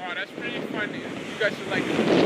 Oh, that's pretty funny. You guys should like it.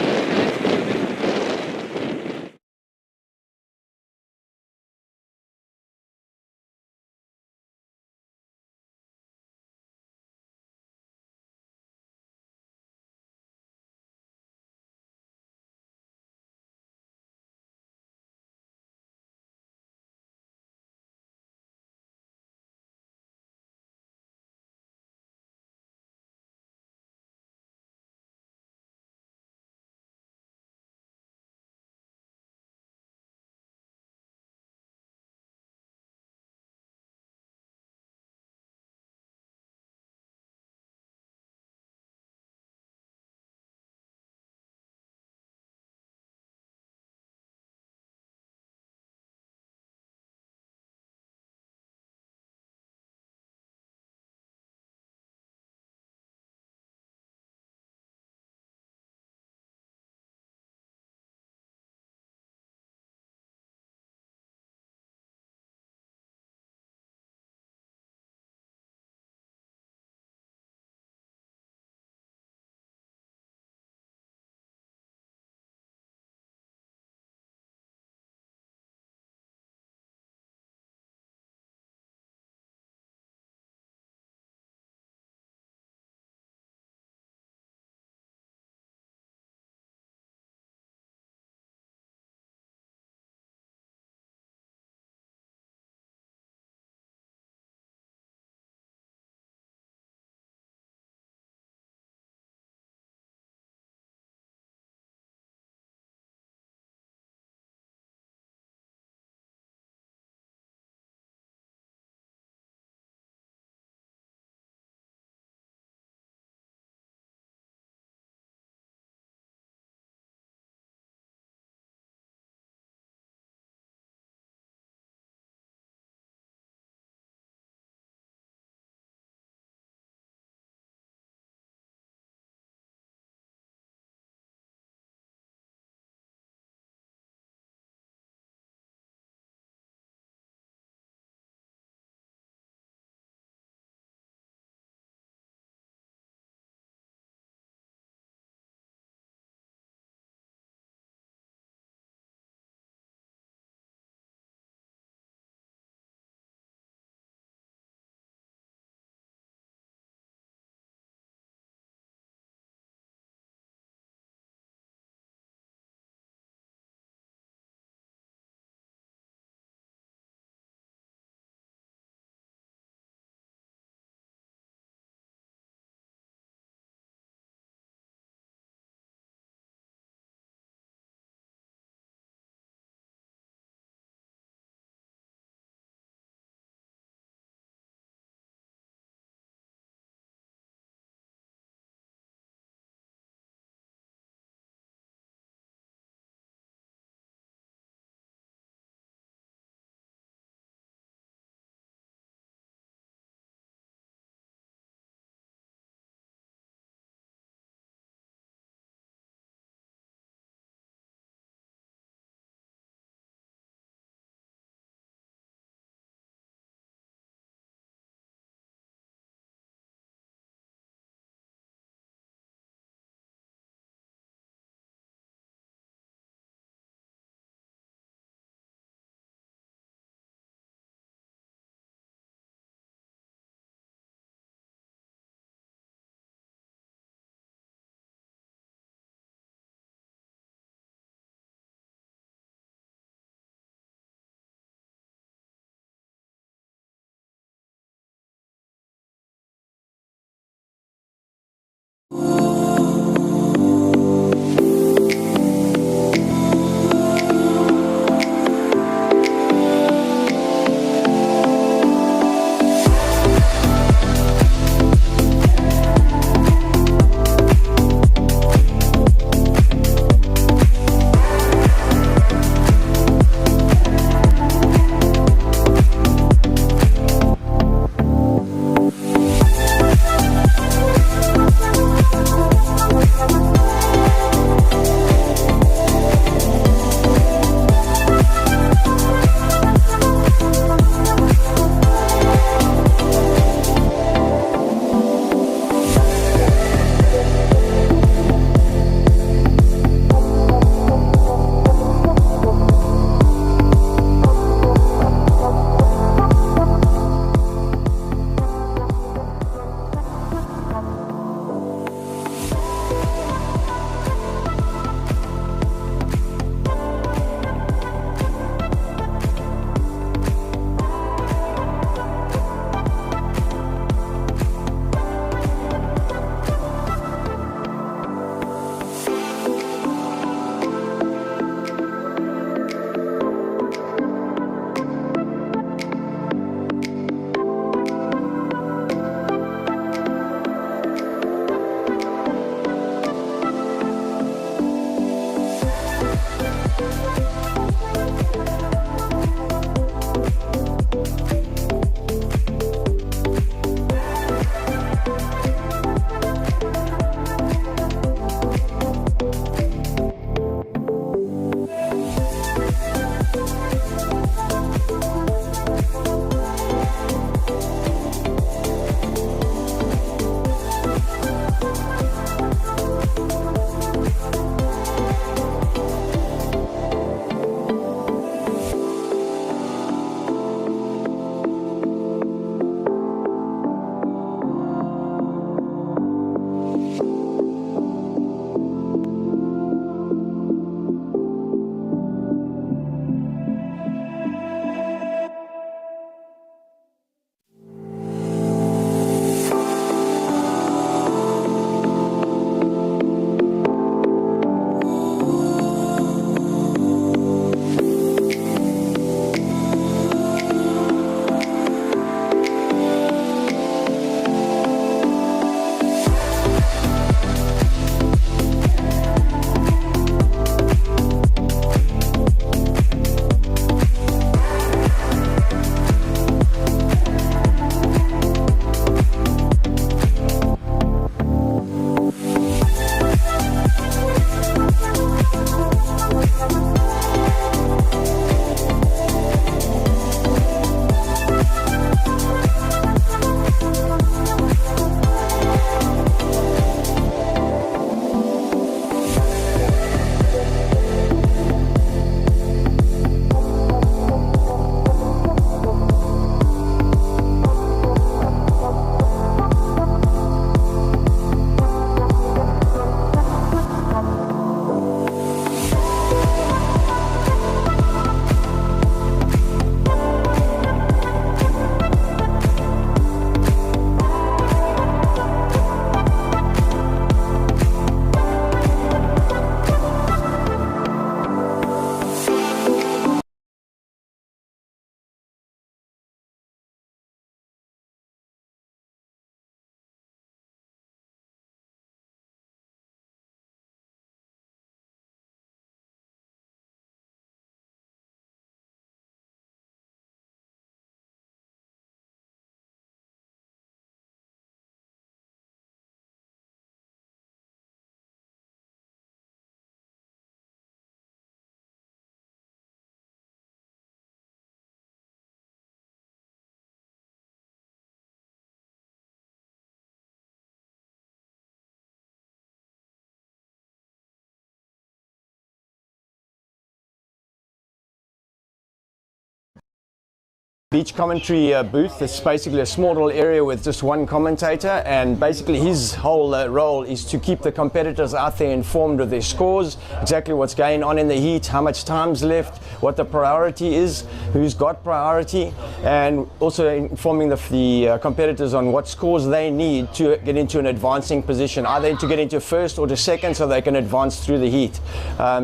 beach commentary booth. It's basically a small little area with just one commentator, and basically his whole role is to keep the competitors out there informed of their scores, exactly what's going on in the heat, how much time's left, what the priority is, who's got priority, and also informing the competitors on what scores they need to get into an advancing position, either to get into first or to second so they can advance through the heat.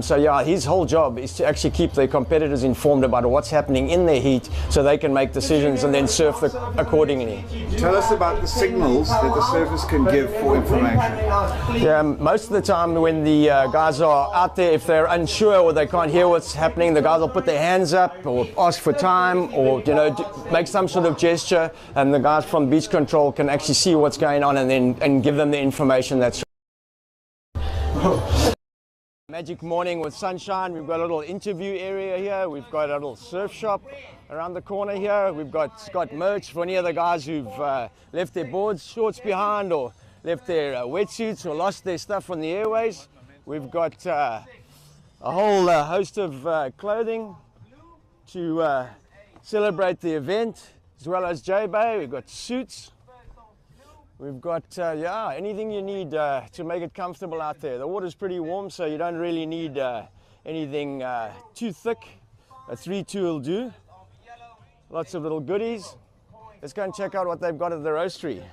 So yeah, his whole job is to actually keep the competitors informed about what's happening in their heat so they can make decisions and then surf accordingly. Tell us about the signals that the surfers can give for information. Yeah, most of the time when the guys are out there, if they're unsure or they can't hear what's happening, the guys will put their hands up or ask for time, or make some sort of gesture, and the guys from beach control can actually see what's going on and give them the information that's Magic morning with sunshine. We've got a little interview area here. We've got a little surf shop around the corner here. We've got merch for any of the guys who've left their boards, shorts behind, or left their wetsuits or lost their stuff on the airways. We've got a whole host of clothing to celebrate the event, as well as J-Bay. We've got suits. We've got, yeah, anything you need to make it comfortable out there. The water's pretty warm, so you don't really need anything too thick. A 3-2 will do. Lots of little goodies. Let's go and check out what they've got at the roastery.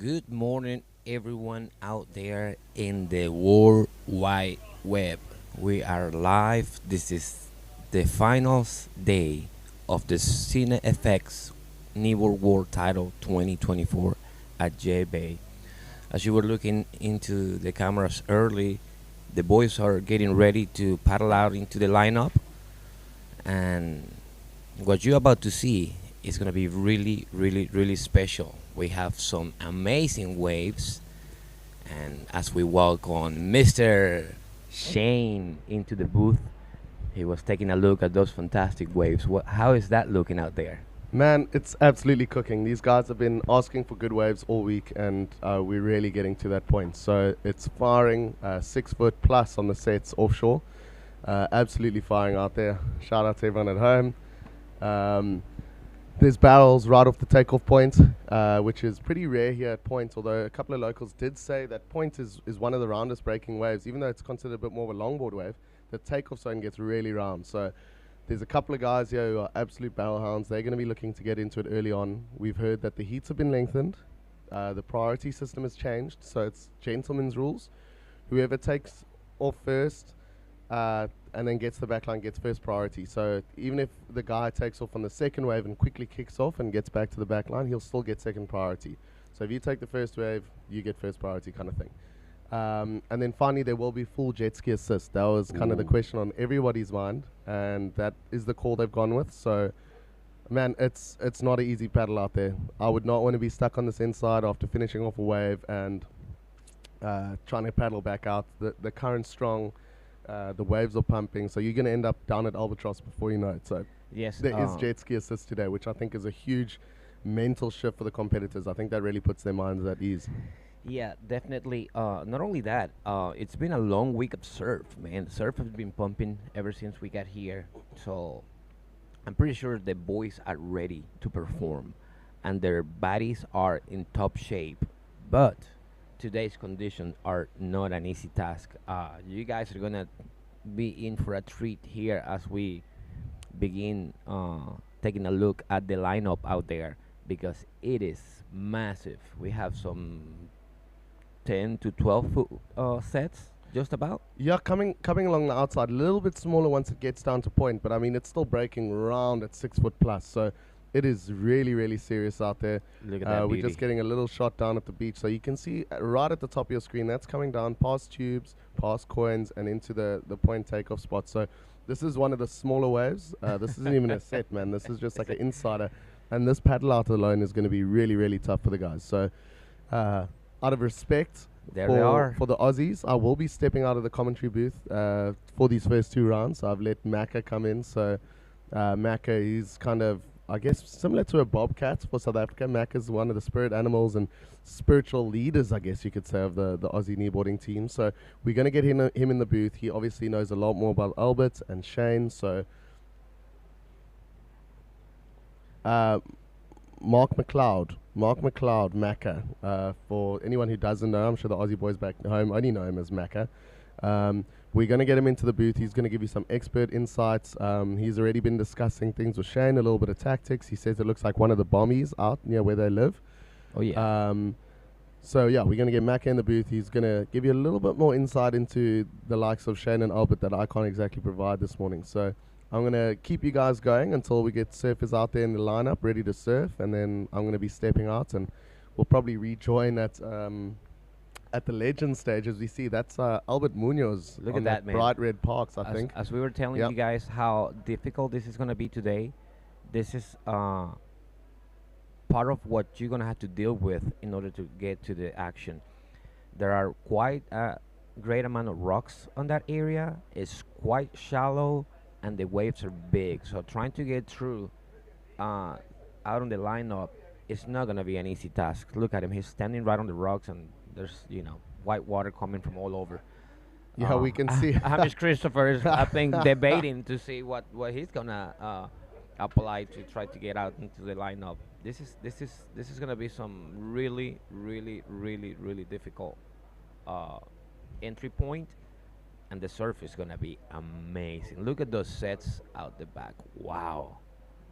Good morning, everyone out there in the World Wide Web. We are live. This is the finals day of the CineFX Kneeboard World Title 2024 at J-Bay. As you were looking into the cameras early, the boys are getting ready to paddle out into the lineup, and what you're about to see is going to be really, really, really special. We have some amazing waves, and as we welcome Mr. Shane into the booth, he was taking a look at those fantastic waves. How is that looking out there? Man, it's absolutely cooking. These guys have been asking for good waves all week, and we're really getting to that point. So it's firing 6 foot plus on the sets offshore. Absolutely firing out there. Shout out to everyone at home. There's barrels right off the takeoff point, which is pretty rare here at Point, although a couple of locals did say that Point is one of the roundest breaking waves. Even though it's considered a bit more of a longboard wave, the takeoff zone gets really round. So there's a couple of guys here who are absolute barrel hounds. They're going to be looking to get into it early on. We've heard that the heats have been lengthened. The priority system has changed, so it's gentlemen's rules. Whoever takes off first and then gets the backline gets first priority. So even if the guy takes off on the second wave and quickly kicks off and gets back to the backline, he'll still get second priority. So if you take the first wave, you get first priority kind of thing. And then finally, there will be full jet ski assist. That was kind of the question on everybody's mind, and that is the call they've gone with. So, man, it's not an easy paddle out there. I would not want to be stuck on this inside after finishing off a wave and trying to paddle back out. The current's strong, the waves are pumping, so you're going to end up down at Albatross before you know it. So Yes, there is jet ski assist today, which I think is a huge mental shift for the competitors. I think that really puts their minds at ease. Yeah, definitely. Not only that, it's been a long week of surf, man. Surf has been pumping ever since we got here. So I'm pretty sure the boys are ready to perform and their bodies are in top shape. But today's conditions are not an easy task. You guys are going to be in for a treat here as we begin taking a look at the lineup out there, because it is massive. We have some 10 to 12 foot sets, just about. Yeah, coming along the outside, a little bit smaller once it gets down to Point, but I mean it's still breaking round at 6 foot plus, so it is really, really serious out there. Look at that We're beauty. just getting a little shot down at the beach, so you can see right at the top of your screen that's coming down past tubes, past coins, and into the Point takeoff spot. So this is one of the smaller waves. This isn't even a set, man. This is just like an insider, and this paddle out alone is going to be really, really tough for the guys. So out of respect There they are. for the Aussies, I will be stepping out of the commentary booth for these first 2 rounds. So I've let Macca come in. So Macca is kind of, I guess, similar to a bobcat for South Africa. Macca is one of the spirit animals and spiritual leaders, I guess you could say, of the Aussie kneeboarding team. So we're going to get him in the booth. He obviously knows a lot more about Albert and Shane. So Mark McLeod, Macca. For anyone who doesn't know, I'm sure the Aussie boys back home only know him as Macca. We're going to get him into the booth. He's going to give you some expert insights. He's already been discussing things with Shane, a little bit of tactics. He says it looks like one of the bombies out near where they live. Oh, yeah. So yeah, we're going to get Macca in the booth. He's going to give you a little bit more insight into the likes of Shane and Albert that I can't exactly provide this morning. So I'm going to keep you guys going until we get surfers out there in the lineup ready to surf, and then I'm going to be stepping out, and we'll probably rejoin at the legend stage. As we see, that's Albert Munoz. Look on at that, man. bright red parks, I as, think. as we were telling Yep. you guys how difficult this is going to be today, this is part of what you're going to have to deal with in order to get to the action. There are quite a great amount of rocks on that area. It's quite shallow, and the waves are big. So trying to get through out on the lineup is not going to be an easy task. Look at him. He's standing right on the rocks, and there's, white water coming from all over. Yeah, we can see. Hamish Christopher is, I think, debating to see what he's gonna apply to try to get out into the lineup. This is gonna be some really, really, really, really difficult entry point, and the surf is gonna be amazing. Look at those sets out the back. Wow,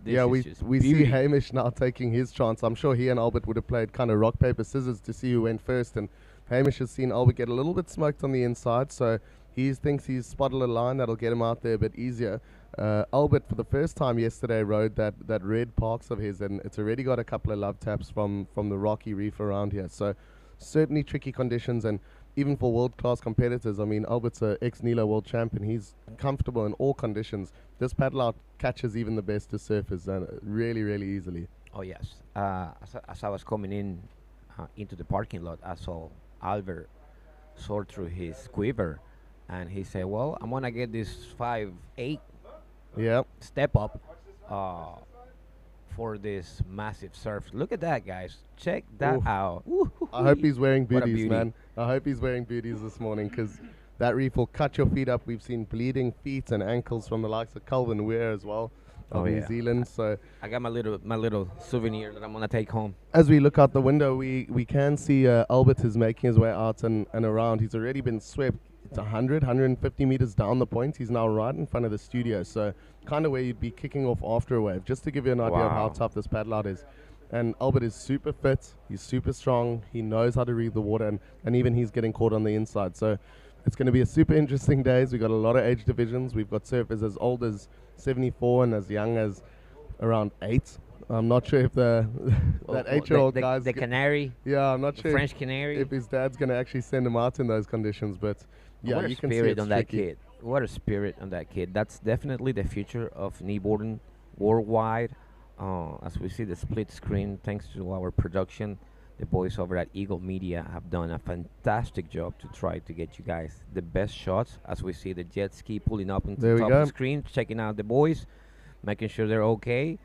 This Yeah, is we just we see beauty. Hamish now taking his chance. I'm sure he and Albert would have played kind of rock paper scissors to see who went first, and Hamish has seen Albert get a little bit smoked on the inside, so he thinks he's spotted a line that'll get him out there a bit easier. Albert, for the first time yesterday, rode that red Parks of his, and it's already got a couple of love taps from the rocky reef around here. So certainly tricky conditions, and even for world-class competitors, I mean, Albert's a ex-Nilo world champion. He's comfortable in all conditions. This paddle out catches even the best of surfers really, really easily. Oh yes. As I was coming in into the parking lot, I saw Albert sort through his quiver, and he said, "Well, I'm gonna get this 5'8" Yeah. step up uh, for this massive surf. Look at that, guys! Check that Oof. out. I hope he's wearing What a booties, beauty. man. I hope he's wearing booties this morning, because that reef will cut your feet up. We've seen bleeding feet and ankles from the likes of Calvin Weir as well of Oh, New yeah. Zealand. So I got my little souvenir that I'm gonna take home. as we look out the window, we can see Albert is making his way out and around. He's already been swept. It's 150 meters down the point. He's now right in front of the studio. So kind of where you'd be kicking off after a wave, just to give you an idea of how Wow. tough this paddle out is. And Albert is super fit. He's super strong. He knows how to read the water, and even he's getting caught on the inside. So it's going to be a super interesting days. We've got a lot of age divisions. We've got surfers as old as 74 and as young as around 8. I'm not sure if that Well, 8-year-old the, guy's the canary, yeah, I'm not the sure French canary. if his dad's going to actually send him out in those conditions. But yeah, What a you can see spirit it's on that tricky. kid. What a spirit on that kid. That's definitely the future of kneeboarding worldwide. As we see the split screen, thanks to our production, the boys over at Eagle Media have done a fantastic job to try to get you guys the best shots. As we see the jet ski pulling up into There the we top of go. the screen, checking out the boys, making sure they're okay.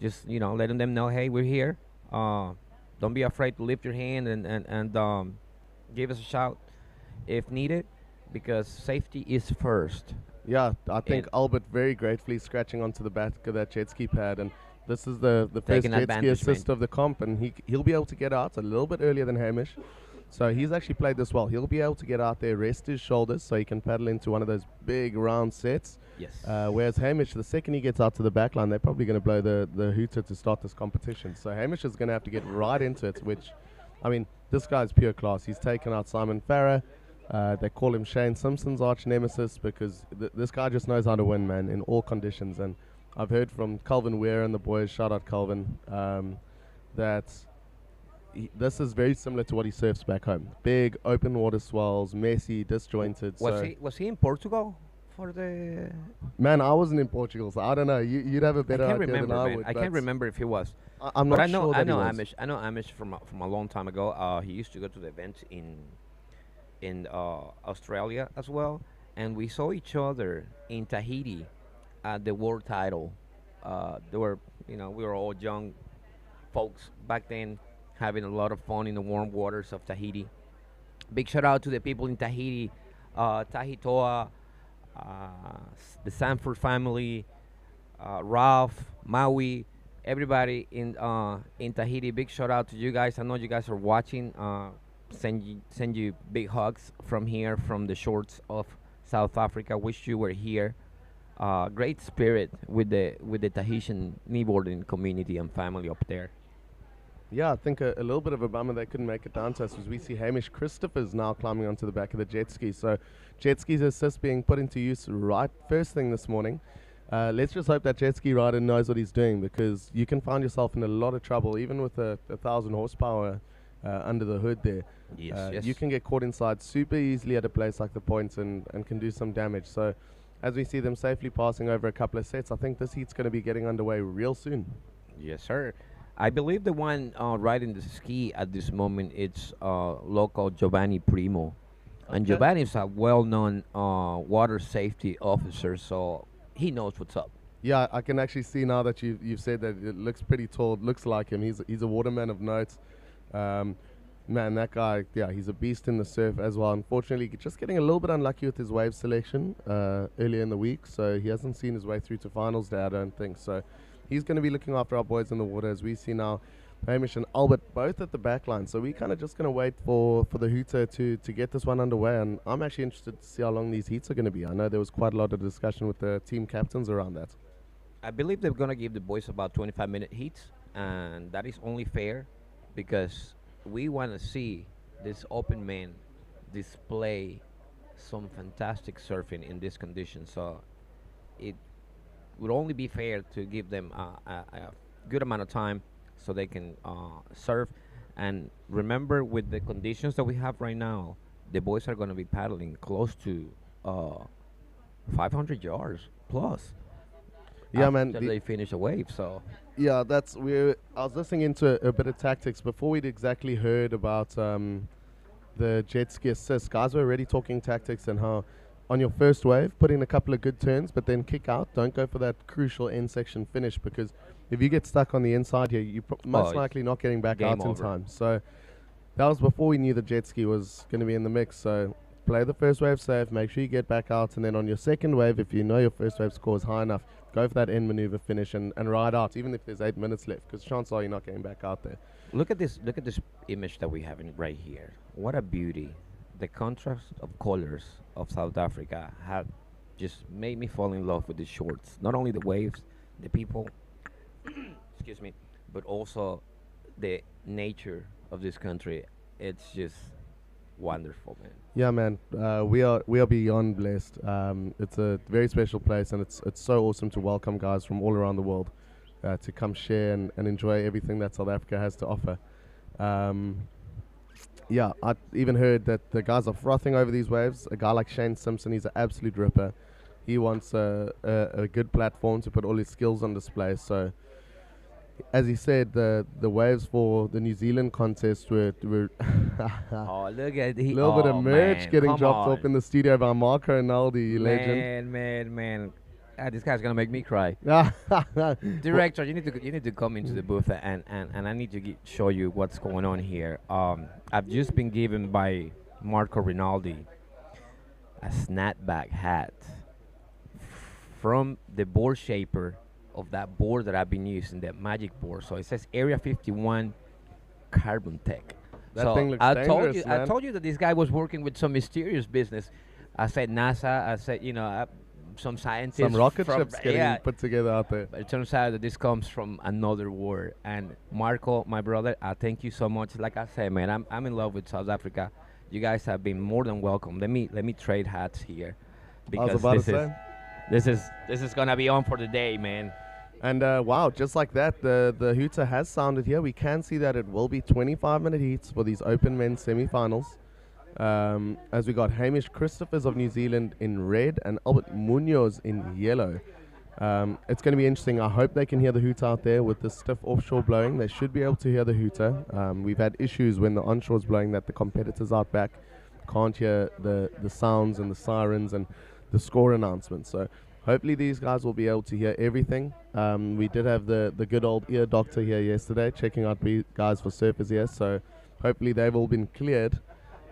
Just letting them know, hey, we're here. Don't be afraid to lift your hand and give us a shout if needed, because safety is first. Yeah, I think And- Albert very gratefully scratching onto the back of that jet ski pad, and this is the first Taking jet ski advantage, assist man. of the comp, and he'll be able to get out a little bit earlier than Hamish. So he's actually played this well. He'll be able to get out there, rest his shoulders, so he can paddle into one of those big round sets. Yes. Whereas Hamish, the second he gets out to the back line, they're probably going to blow the hooter to start this competition. So Hamish is going to have to get right into it, which, I mean, this guy's pure class. He's taken out Simon Farah. They call him Shane Simpson's arch nemesis, because this guy just knows how to win, man, in all conditions. And I've heard from Calvin Weir and the boys, shout out Calvin, that this is very similar to what he surfs back home. Big open water swells, messy, disjointed. Was he in Portugal for the? Man, I wasn't in Portugal, so I don't know. You'd have a I better can't idea remember, than I man. would. I can't remember if he was. I'm But not I know sure I that he know was. Amish. I know Amish from a long time ago. He used to go to the events in Australia as well, and we saw each other in Tahiti at the world title. They were, we were all young folks back then, having a lot of fun in the warm waters of Tahiti. Big shout out to the people in Tahiti, Tahitoa, the Sanford family, Ralph, Maui, everybody in Tahiti. Big shout out to you guys. I know you guys are watching. Send you big hugs from here, from the shores of South Africa. Wish you were here. Great spirit with the Tahitian kneeboarding community and family up there. Yeah, I think a little bit of a bummer they couldn't make it down to us, as we see Hamish Christopher's now climbing onto the back of the jet ski. So jet skis assist being put into use right first thing this morning. Let's just hope that jet ski rider knows what he's doing, because you can find yourself in a lot of trouble, even with a 1,000 horsepower under the hood there. Yes. You can get caught inside super easily at a place like the points and can do some damage. So as we see them safely passing over a couple of sets, I think this heat's going to be getting underway real soon. Yes, sir. I believe the one riding the ski at this moment, it's local Giovanni Primo. And Okay. Giovanni is a well-known water safety officer, so he knows what's up. Yeah, I can actually see now that you've said that it looks pretty tall. It looks like him. He's a waterman of note. Man, that guy, yeah, he's a beast in the surf as well. Unfortunately, just getting a little bit unlucky with his wave selection earlier in the week, so he hasn't seen his way through to finals day, I don't think. So he's going to be looking after our boys in the water, as we see now Hamish and Albert both at the back line. So we're kind of just going to wait for the hooter to get this one underway, and I'm actually interested to see how long these heats are going to be. I know there was quite a lot of discussion with the team captains around that. I believe they're gonna give the boys about 25-minute heats, and that is only fair because we want to see this open man display some fantastic surfing in this condition. So it would only be fair to give them a good amount of time so they can surf. And remember, with the conditions that we have right now, the boys are going to be paddling close to 500 yards plus. Yeah, man. After they finish a wave, so Yeah, I was listening into a bit of tactics before we'd exactly heard about the jet ski assist. Guys were already talking tactics and how on your first wave, put in a couple of good turns, but then kick out. Don't go for that crucial end section finish, because if you get stuck on the inside here, you're most likely not getting back game out in over. time. So that was before we knew the jet ski was going to be in the mix. So play the first wave safe, make sure you get back out, and then on your second wave, if you know your first wave score is high enough, go for that end maneuver finish and ride out, even if there's 8 minutes left, because chances are you're not getting back out there. look at this image that we have in right here. What a beauty. The contrast of colors of South Africa have just made me fall in love with the shorts. Not only the waves, the people, excuse me, but also the nature of this country. It's just wonderful, man. Yeah, man. We are beyond blessed. It's a very special place, and it's so awesome to welcome guys from all around the world to come share and enjoy everything that South Africa has to offer. Yeah, I even heard that the guys are frothing over these waves. A guy like Shane Simpson, he's an absolute ripper. He wants a good platform to put all his skills on display. So, as he said, the waves for the New Zealand contest were Oh, look at a little bit of merch getting dropped off in the studio by Marco Rinaldi, legend. Man. This guy's gonna make me cry. Director, you need to come into the booth and I need to show you what's going on here. I've just been given by Marco Rinaldi a snapback hat from the board shaper of that board that I've been using, that magic board. So it says Area 51 Carbon Tech. That so thing looks I dangerous, man. I told you that this guy was working with some mysterious business. I said NASA. I said some scientists. Some rocket from, ships getting put together out there. But it turns out that this comes from another world. And Marco, my brother, I thank you so much. Like I said, man, I'm in love with South Africa. You guys have been more than welcome. Let me trade hats here, because this is gonna be on for the day, man. And wow, just like that, the hooter has sounded here. We can see that it will be 25-minute heats for these open men's semi-finals. As we got Hamish Christophers of New Zealand in red and Albert Munoz in yellow. It's going to be interesting. I hope they can hear the hoot out there with the stiff offshore blowing. They should be able to hear the hooter. We've had issues when the onshore is blowing that the competitors out back can't hear the sounds and the sirens and the score announcements. So hopefully these guys will be able to hear everything. We did have the good old ear doctor here yesterday checking out guys for surfers here. So hopefully they've all been cleared.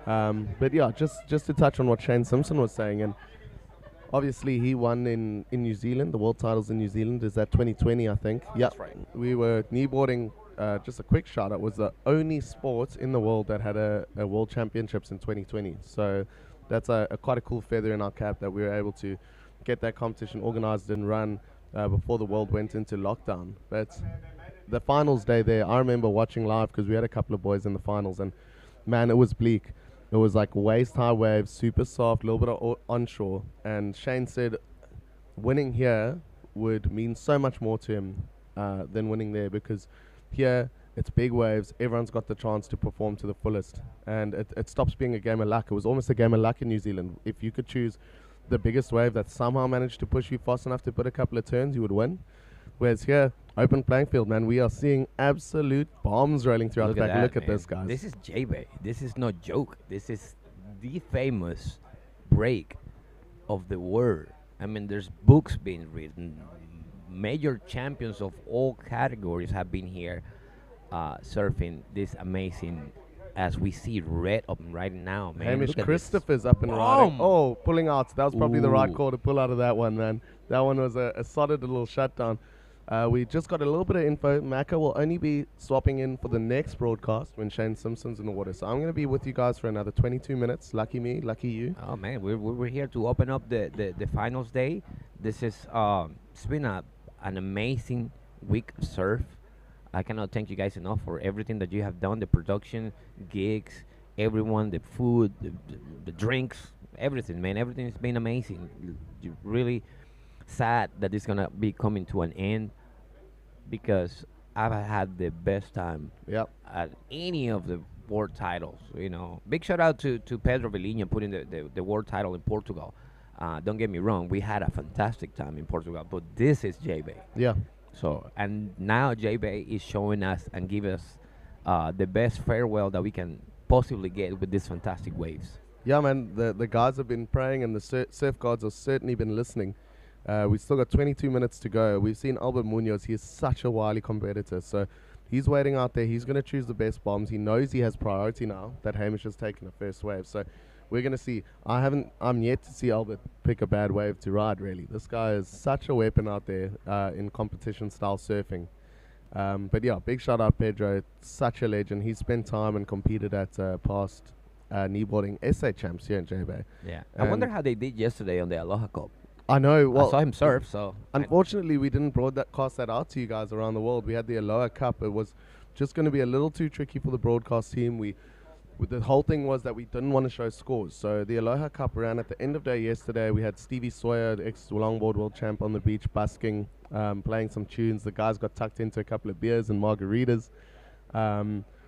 But yeah, just to touch on what Shane Simpson was saying, and obviously he won in New Zealand. The world titles in New Zealand is that 2020, I think. Yeah, That's right. We were kneeboarding. Just a quick shout out, was the only sport in the world that had a world championships in 2020. So that's quite a cool feather in our cap that we were able to get that competition organized and run before the world went into lockdown. But the finals day there, I remember watching live because we had a couple of boys in the finals, and man, it was bleak. It was like waist-high waves, super soft, a little bit of onshore. And Shane said winning here would mean so much more to him than winning there, because here it's big waves, everyone's got the chance to perform to the fullest. And it stops being a game of luck. It was almost a game of luck in New Zealand. If you could choose the biggest wave that somehow managed to push you fast enough to put a couple of turns, you would win. Whereas here, open playing field, man, we are seeing absolute bombs rolling throughout the back. Look at this, guys. This is J-Bay. This is no joke. This is the famous break of the world. I mean, there's books being written. Major champions of all categories have been here surfing this amazing, as we see red up right now, man. Hamish Look at Christopher's up and riding. Oh, pulling out. That was probably the right Ooh. call to pull out of that one, man. That one was a solid little shutdown. We just got a little bit of info. Maka will only be swapping in for the next broadcast when Shane Simpson's in the water. So I'm going to be with you guys for another 22 minutes. Lucky me, lucky you. Oh man, we're here to open up the finals day. This is it's been a an amazing week of surf. I cannot thank you guys enough for everything that you have done, the production, gigs, everyone, the food, the drinks, everything, man. Everything has been amazing. Really sad that it's gonna be coming to an end because I've had the best time Yep. at any of the world titles. Big shout out to Pedro Velhinha putting the world title in Portugal. Don't get me wrong, we had a fantastic time in Portugal, but this is J-Bay. Yeah. So, and now J-Bay is showing us and give us the best farewell that we can possibly get with these fantastic waves. Yeah, man. The guys have been praying, and the surf gods have certainly been listening. We've still got 22 minutes to go. We've seen Albert Munoz. He is such a wily competitor. So he's waiting out there. He's going to choose the best bombs. He knows he has priority now that Hamish has taken the first wave. So we're going to see. I'm yet to see Albert pick a bad wave to ride, really. This guy is such a weapon out there in competition-style surfing. But yeah, big shout-out Pedro. Such a legend. He spent time and competed at past kneeboarding SA champs here in J-Bay. Yeah. I wonder how they did yesterday on the Aloha Cup. I know. Well, I saw him surf, so... Unfortunately, we didn't broadcast that out to you guys around the world. We had the Aloha Cup. It was just going to be a little too tricky for the broadcast team. The whole thing was that we didn't want to show scores. So the Aloha Cup ran at the end of day yesterday. We had Stevie Sawyer, the ex-longboard world champ, on the beach busking, playing some tunes. The guys got tucked into a couple of beers and margaritas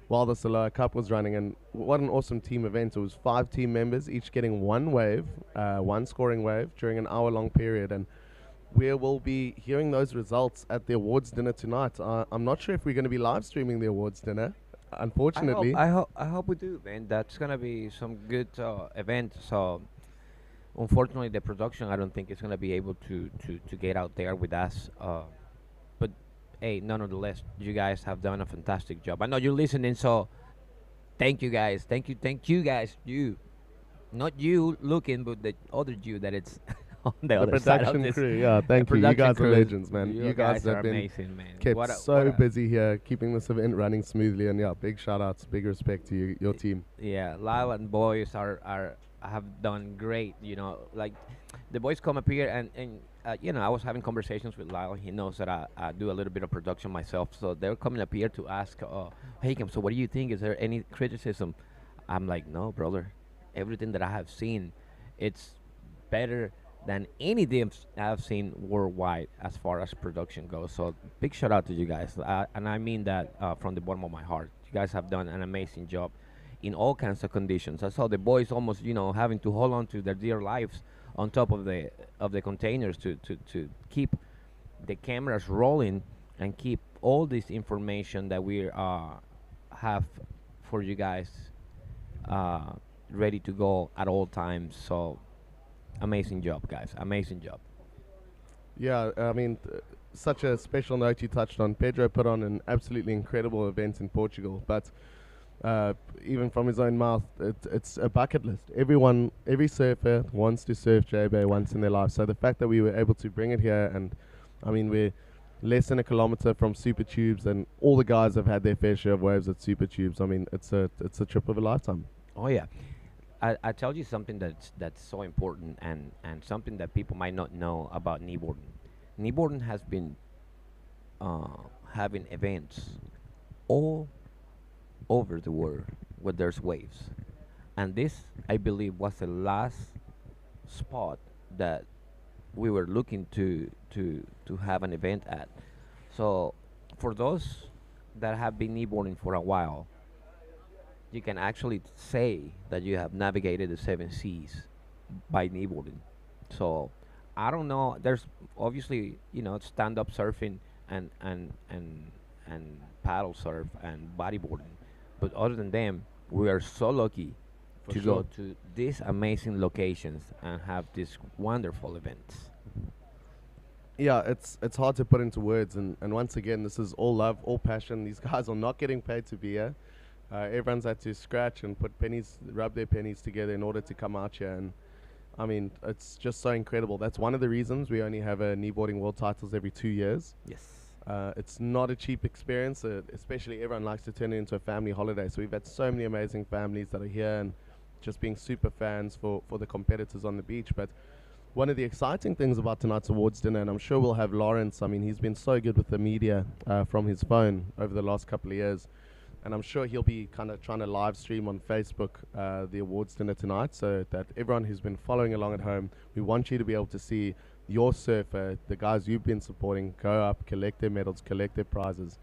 while the Aloha Cup was running. And what an awesome team event. It was 5 team members, each getting one wave, one scoring wave during an hour-long period. And we will be hearing those results at the awards dinner tonight. I'm not sure if we're going to be live streaming the awards dinner. Unfortunately, I hope we do, man. That's gonna be some good event. So, unfortunately, the production I don't think is gonna be able to get out there with us. But hey, nonetheless, you guys have done a fantastic job. I know you're listening, so thank you guys. Thank you guys. You, not you looking, but the other you that it's on the other side of production this. crew. Yeah, thank you. You Production guys are crew. legends, man. You You guys are have been amazing, man. kept What a- so what a- busy here, keeping this event running smoothly. And yeah, big shout outs, big respect to your team. Yeah, Lyle and boys have done great. Like the boys come up here and I was having conversations with Lyle. He knows that I do a little bit of production myself, so they're coming up here to ask, hey, Kim, so what do you think? Is there any criticism? I'm like, no, brother. Everything that I have seen, it's better than any dims I've seen worldwide as far as production goes. So big shout out to you guys, and I mean that from the bottom of my heart. You guys have done an amazing job in all kinds of conditions. I saw the boys almost, having to hold on to their dear lives on top of the containers to keep the cameras rolling and keep all this information that we have for you guys ready to go at all times. So amazing job, guys. Amazing job. Yeah, I mean, such a special note you touched on. Pedro put on an absolutely incredible event in Portugal, but even from his own mouth, it's a bucket list. Every surfer wants to surf J-Bay once in their life. So the fact that we were able to bring it here, and I mean, we're less than a kilometer from Super Tubes, and all the guys have had their fair share of waves at Super Tubes. I mean, it's a trip of a lifetime. Oh yeah. I tell you something that's so important and something that people might not know about kneeboarding. Kneeboarding has been having events all over the world where there's waves, and this, I believe, was the last spot that we were looking to have an event at. So for those that have been kneeboarding for a while, you can actually say that you have navigated the 7 seas by kneeboarding. So I don't know. There's obviously stand-up surfing and paddle surf and bodyboarding, but other than them, we are so lucky to go to these amazing locations and have these wonderful events. Yeah, it's hard to put into words, and once again, this is all love, all passion. These guys are not getting paid to be here. Everyone's had to scratch and rub their pennies together in order to come out here, and I mean, it's just so incredible. That's one of the reasons we only have a kneeboarding world titles every 2 years. Yes. It's not a cheap experience, especially everyone likes to turn it into a family holiday. So we've had so many amazing families that are here and just being super fans for the competitors on the beach. But one of the exciting things about tonight's awards dinner, and I'm sure we'll have Lawrence. I mean, he's been so good with the media from his phone over the last couple of years. And I'm sure he'll be kind of trying to live stream on Facebook the awards dinner tonight, so that everyone who's been following along at home, we want you to be able to see your surfer, the guys you've been supporting, go up, collect their medals, collect their prizes.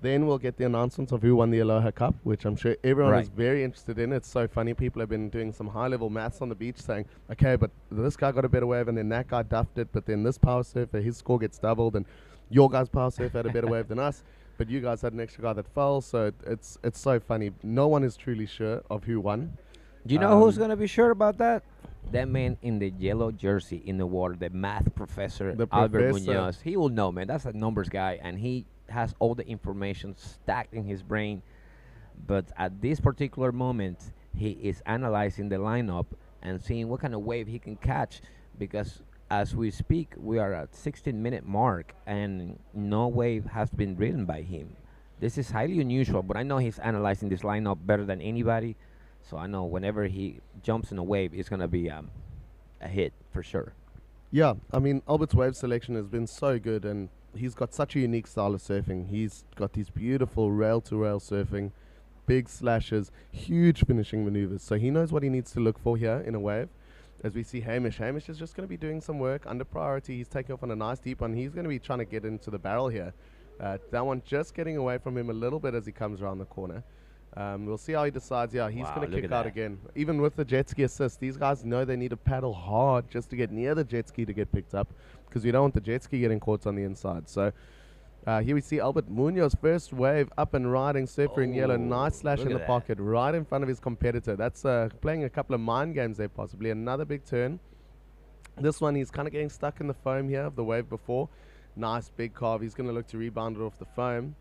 Then we'll get the announcements of who won the Aloha Cup, which I'm sure everyone is very interested in. It's so funny. People have been doing some high-level maths on the beach saying, okay, but this guy got a better wave, and then that guy duffed it, but then this power surfer, his score gets doubled, and your guy's power surfer had a better wave than us, but you guys had an extra guy that fell. So it's so funny. No one is truly sure of who won. Do you know who's going to be sure about that? That man in the yellow jersey in the water, the math professor, Albert Munoz. He will know, man. That's a numbers guy, and he has all the information stacked in his brain. But at this particular moment, he is analyzing the lineup and seeing what kind of wave he can catch, because as we speak, we are at 16-minute mark, and no wave has been ridden by him. This is highly unusual, but I know he's analyzing this lineup better than anybody. So I know whenever he jumps in a wave, it's going to be a hit for sure. Yeah, I mean, Albert's wave selection has been so good, and he's got such a unique style of surfing. He's got these beautiful rail-to-rail surfing, big slashes, huge finishing maneuvers. So he knows what he needs to look for here in a wave. As we see Hamish is just going to be doing some work under priority. He's taking off on a nice deep one. He's going to be trying to get into the barrel here. That one just getting away from him a little bit as he comes around the corner. We'll see how he decides. Yeah, he's going to kick out again. Even with the jet ski assist, these guys know they need to paddle hard just to get near the jet ski to get picked up, because you don't want the jet ski getting caught on the inside. So here we see Albert Munoz, first wave, up and riding, surfer in yellow, nice slash in the pocket, right in front of his competitor. That's playing a couple of mind games there possibly. Another big turn. This one, he's kind of getting stuck in the foam here of the wave before. Nice big carve. He's going to look to rebound it off the foam.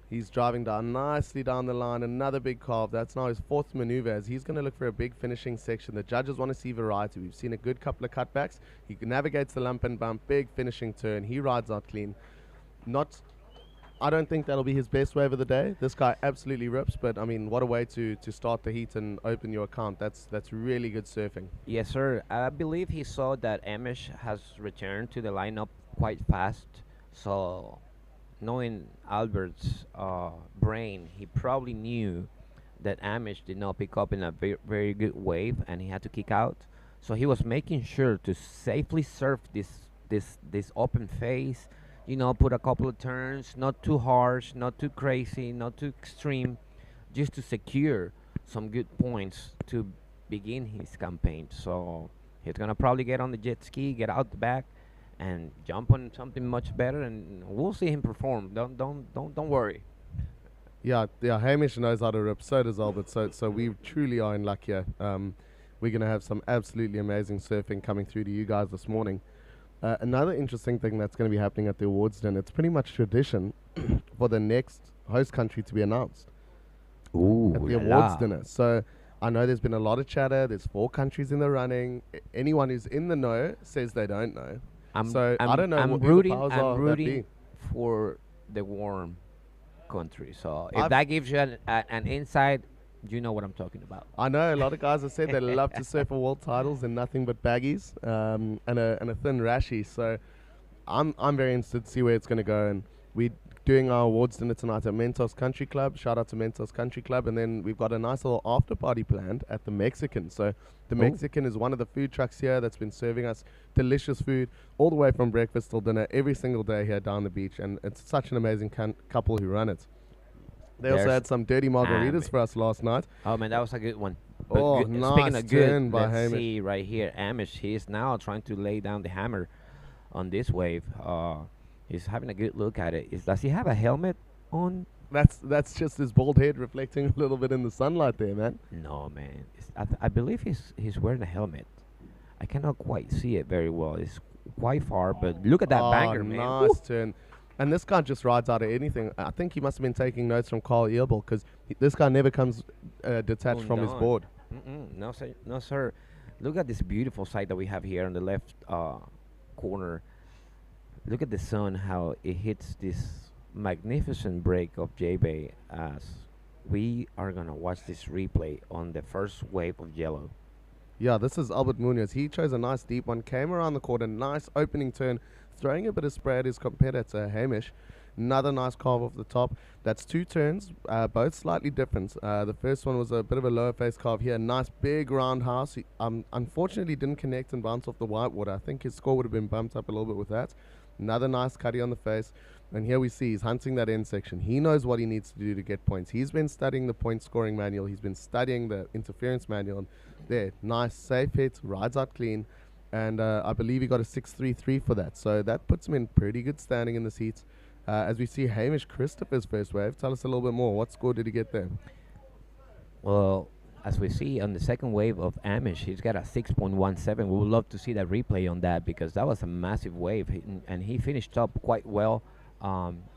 He's driving down nicely down the line. Another big carve. That's now his fourth maneuver, as he's going to look for a big finishing section. The judges want to see variety. We've seen a good couple of cutbacks. He navigates the lump and bump. Big finishing turn. He rides out clean. I don't think that'll be his best wave of the day. This guy absolutely rips, but I mean, what a way to start the heat and open your account. That's really good surfing. Yes, sir. I believe he saw that Amish has returned to the lineup quite fast. So knowing Albert's brain, he probably knew that Amish did not pick up in a very good wave, and he had to kick out. So he was making sure to safely surf this open face. You know, put a couple of turns, not too harsh, not too crazy, not too extreme, just to secure some good points to begin his campaign. So he's gonna probably get on the jet ski, get out the back, and jump on something much better, and we'll see him perform. Don't worry. Yeah, Hamish knows how to rip. So does Albert. So we truly are in luck here. We're gonna have some absolutely amazing surfing coming through to you guys this morning. Another interesting thing that's going to be happening at the awards dinner, it's pretty much tradition for the next host country to be announced at the awards dinner. So I know there's been a lot of chatter. There's 4 countries in the running. Anyone who's in the know says they don't know. I don't know. I'm rooting for the warm country. So if that gives you an insight, you know what I'm talking about. I know a lot of guys have said they love to surf for world titles in nothing but baggies and a thin rashie. So I'm very interested to see where it's going to go. And we're doing our awards dinner tonight at Mentos Country Club. Shout out to Mentos Country Club. And then we've got a nice little after party planned at the Mexican. So the Mexican is one of the food trucks here that's been serving us delicious food all the way from breakfast till dinner every single day here down the beach. And it's such an amazing couple who run it. They also had some dirty margaritas for us last night. Oh, man, that was a good one. But nice speaking of good, turn by let's Hamish. see right here. Amish, he is now trying to lay down the hammer on this wave. He's having a good look at it. Does he have a helmet on? That's just his bald head reflecting a little bit in the sunlight there, man. No, man. I believe he's wearing a helmet. I cannot quite see it very well. It's quite far, but look at that banker, man. Nice turn. And this guy just rides out of anything. I think he must have been taking notes from Carl Earble, because this guy never comes detached from his board. No, sir. No, sir. Look at this beautiful sight that we have here on the left corner. Look at the sun, how it hits this magnificent break of J-Bay, as we are going to watch this replay on the first wave of yellow. Yeah, this is Albert Munoz. He chose a nice deep one, came around the corner, nice opening turn, throwing a bit of spray at his competitor, Hamish. Another nice carve off the top. That's 2 turns, both slightly different. The first one was a bit of a lower face carve here. Nice big roundhouse. He unfortunately didn't connect and bounce off the whitewater. I think his score would have been bumped up a little bit with that. Another nice cutty on the face. And here we see he's hunting that end section. He knows what he needs to do to get points. He's been studying the point scoring manual. He's been studying the interference manual. And there, nice, safe hit, rides out clean. And I believe he got a 6.33 for that. So that puts him in pretty good standing in the seats. As we see Hamish Christopher's first wave. Tell us a little bit more. What score did he get there? Well, as we see on the second wave of Amish, he's got a 6.17. We would love to see that replay on that because that was a massive wave, and he finished up quite well.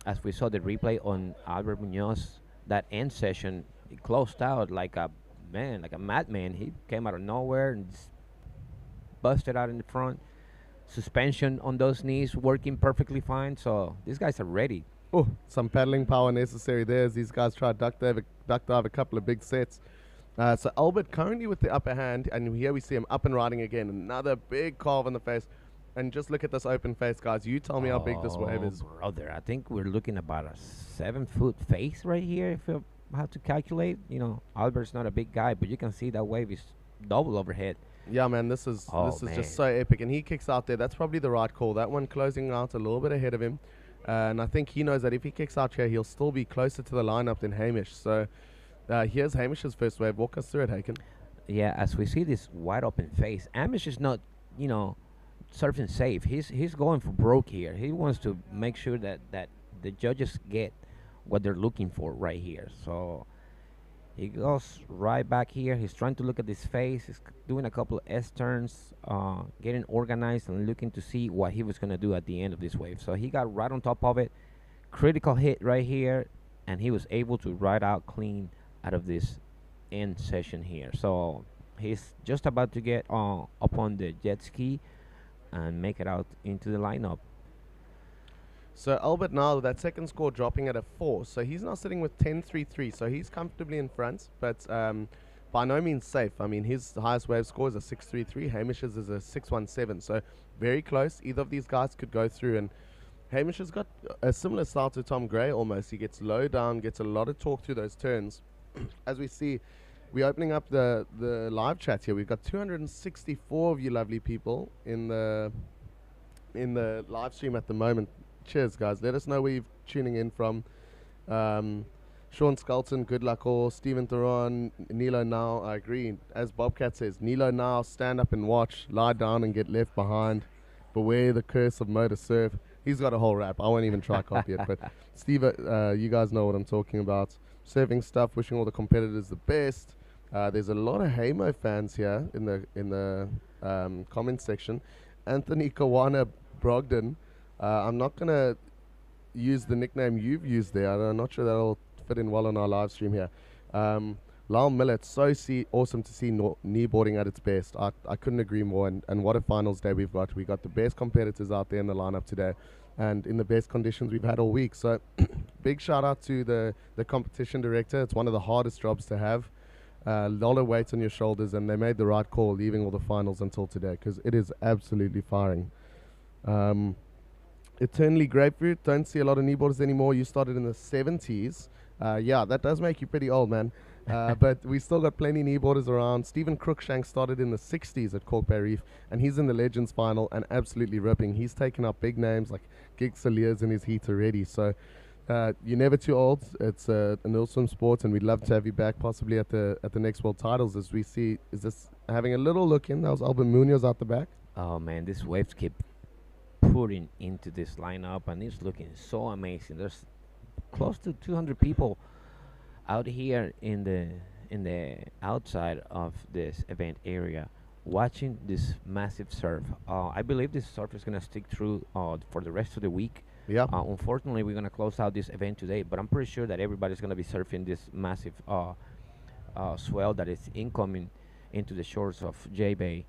As we saw the replay on Albert Munoz, that end session, he closed out like a madman. He came out of nowhere and just busted out in the front. Suspension on those knees working perfectly fine. So these guys are ready. Oh, some paddling power necessary there as these guys try to duck dive a couple of big sets. So Albert currently with the upper hand, and here we see him up and riding again. Another big carve on the face. And just look at this open face, guys. You tell me how big this wave is. Brother, I think we're looking about a 7-foot face right here if you have to calculate. You know, Albert's not a big guy, but you can see that wave is double overhead. Yeah, man, this is just so epic. And he kicks out there. That's probably the right call. That one closing out a little bit ahead of him. And I think he knows that if he kicks out here, he'll still be closer to the lineup than Hamish. So here's Hamish's first wave. Walk us through it, Haken. Yeah, as we see this wide open face, Amish is not, surfing safe. He's going for broke here. He wants to make sure that the judges get what they're looking for right here. So he goes right back here. He's trying to look at his face. He's doing a couple of S turns, getting organized and looking to see what he was going to do at the end of this wave. So he got right on top of it. Critical hit right here, and he was able to ride out clean out of this end session here. So he's just about to get up on the jet ski and make it out into the lineup. So Albert now, that second score dropping at a 4. So he's now sitting with 10.33. So he's comfortably in front, but by no means safe. I mean, his highest wave score is a 6.33. Hamish's is a 6.17. So very close. Either of these guys could go through. And Hamish has got a similar style to Tom Gray almost. He gets low down, gets a lot of torque through those turns. As we see, we're opening up the live chat here. We've got 264 of you lovely people in the live stream at the moment. Cheers, guys. Let us know where you're tuning in from. Sean Skelton, good luck all. Stephen Theron, Nilo now. I agree. As Bobcat says, Nilo now, stand up and watch. Lie down and get left behind. Beware the curse of motor surf. He's got a whole rap. I won't even try to copy it. But Steve, you guys know what I'm talking about. Surfing stuff. Wishing all the competitors the best. There's a lot of Hamo fans here in the comment section. Anthony Kawana Brogdon. I'm not going to use the nickname you've used there. I'm not sure that'll fit in well on our live stream here. Lyle Miller, it's so awesome to see kneeboarding at its best. I couldn't agree more. And what a finals day we've got. We got the best competitors out there in the lineup today and in the best conditions we've had all week. So big shout out to the competition director. It's one of the hardest jobs to have. A lot of weight on your shoulders, and they made the right call leaving all the finals until today because it is absolutely firing. Eternally Grapefruit, don't see a lot of kneeboarders anymore. You started in the 70s. Yeah, that does make you pretty old, man. But we still got plenty kneeboarders around. Stephen Crookshank started in the 60s at Cork Bay Reef, and he's in the Legends final and absolutely ripping. He's taken up big names like Gig Saliers in his heat already. So you're never too old. It's an awesome sport, and we'd love to have you back possibly at the next World Titles. As we see, is this having a little look in? That was Albert Munoz out the back. Oh man, this waves keep putting into this lineup, and it's looking so amazing. There's close to 200 people out here in the outside of this event area watching this massive surf. I believe this surf is gonna stick through for the rest of the week. Yeah. Unfortunately, we're gonna close out this event today, but I'm pretty sure that everybody's gonna be surfing this massive swell that is incoming into the shores of J Bay.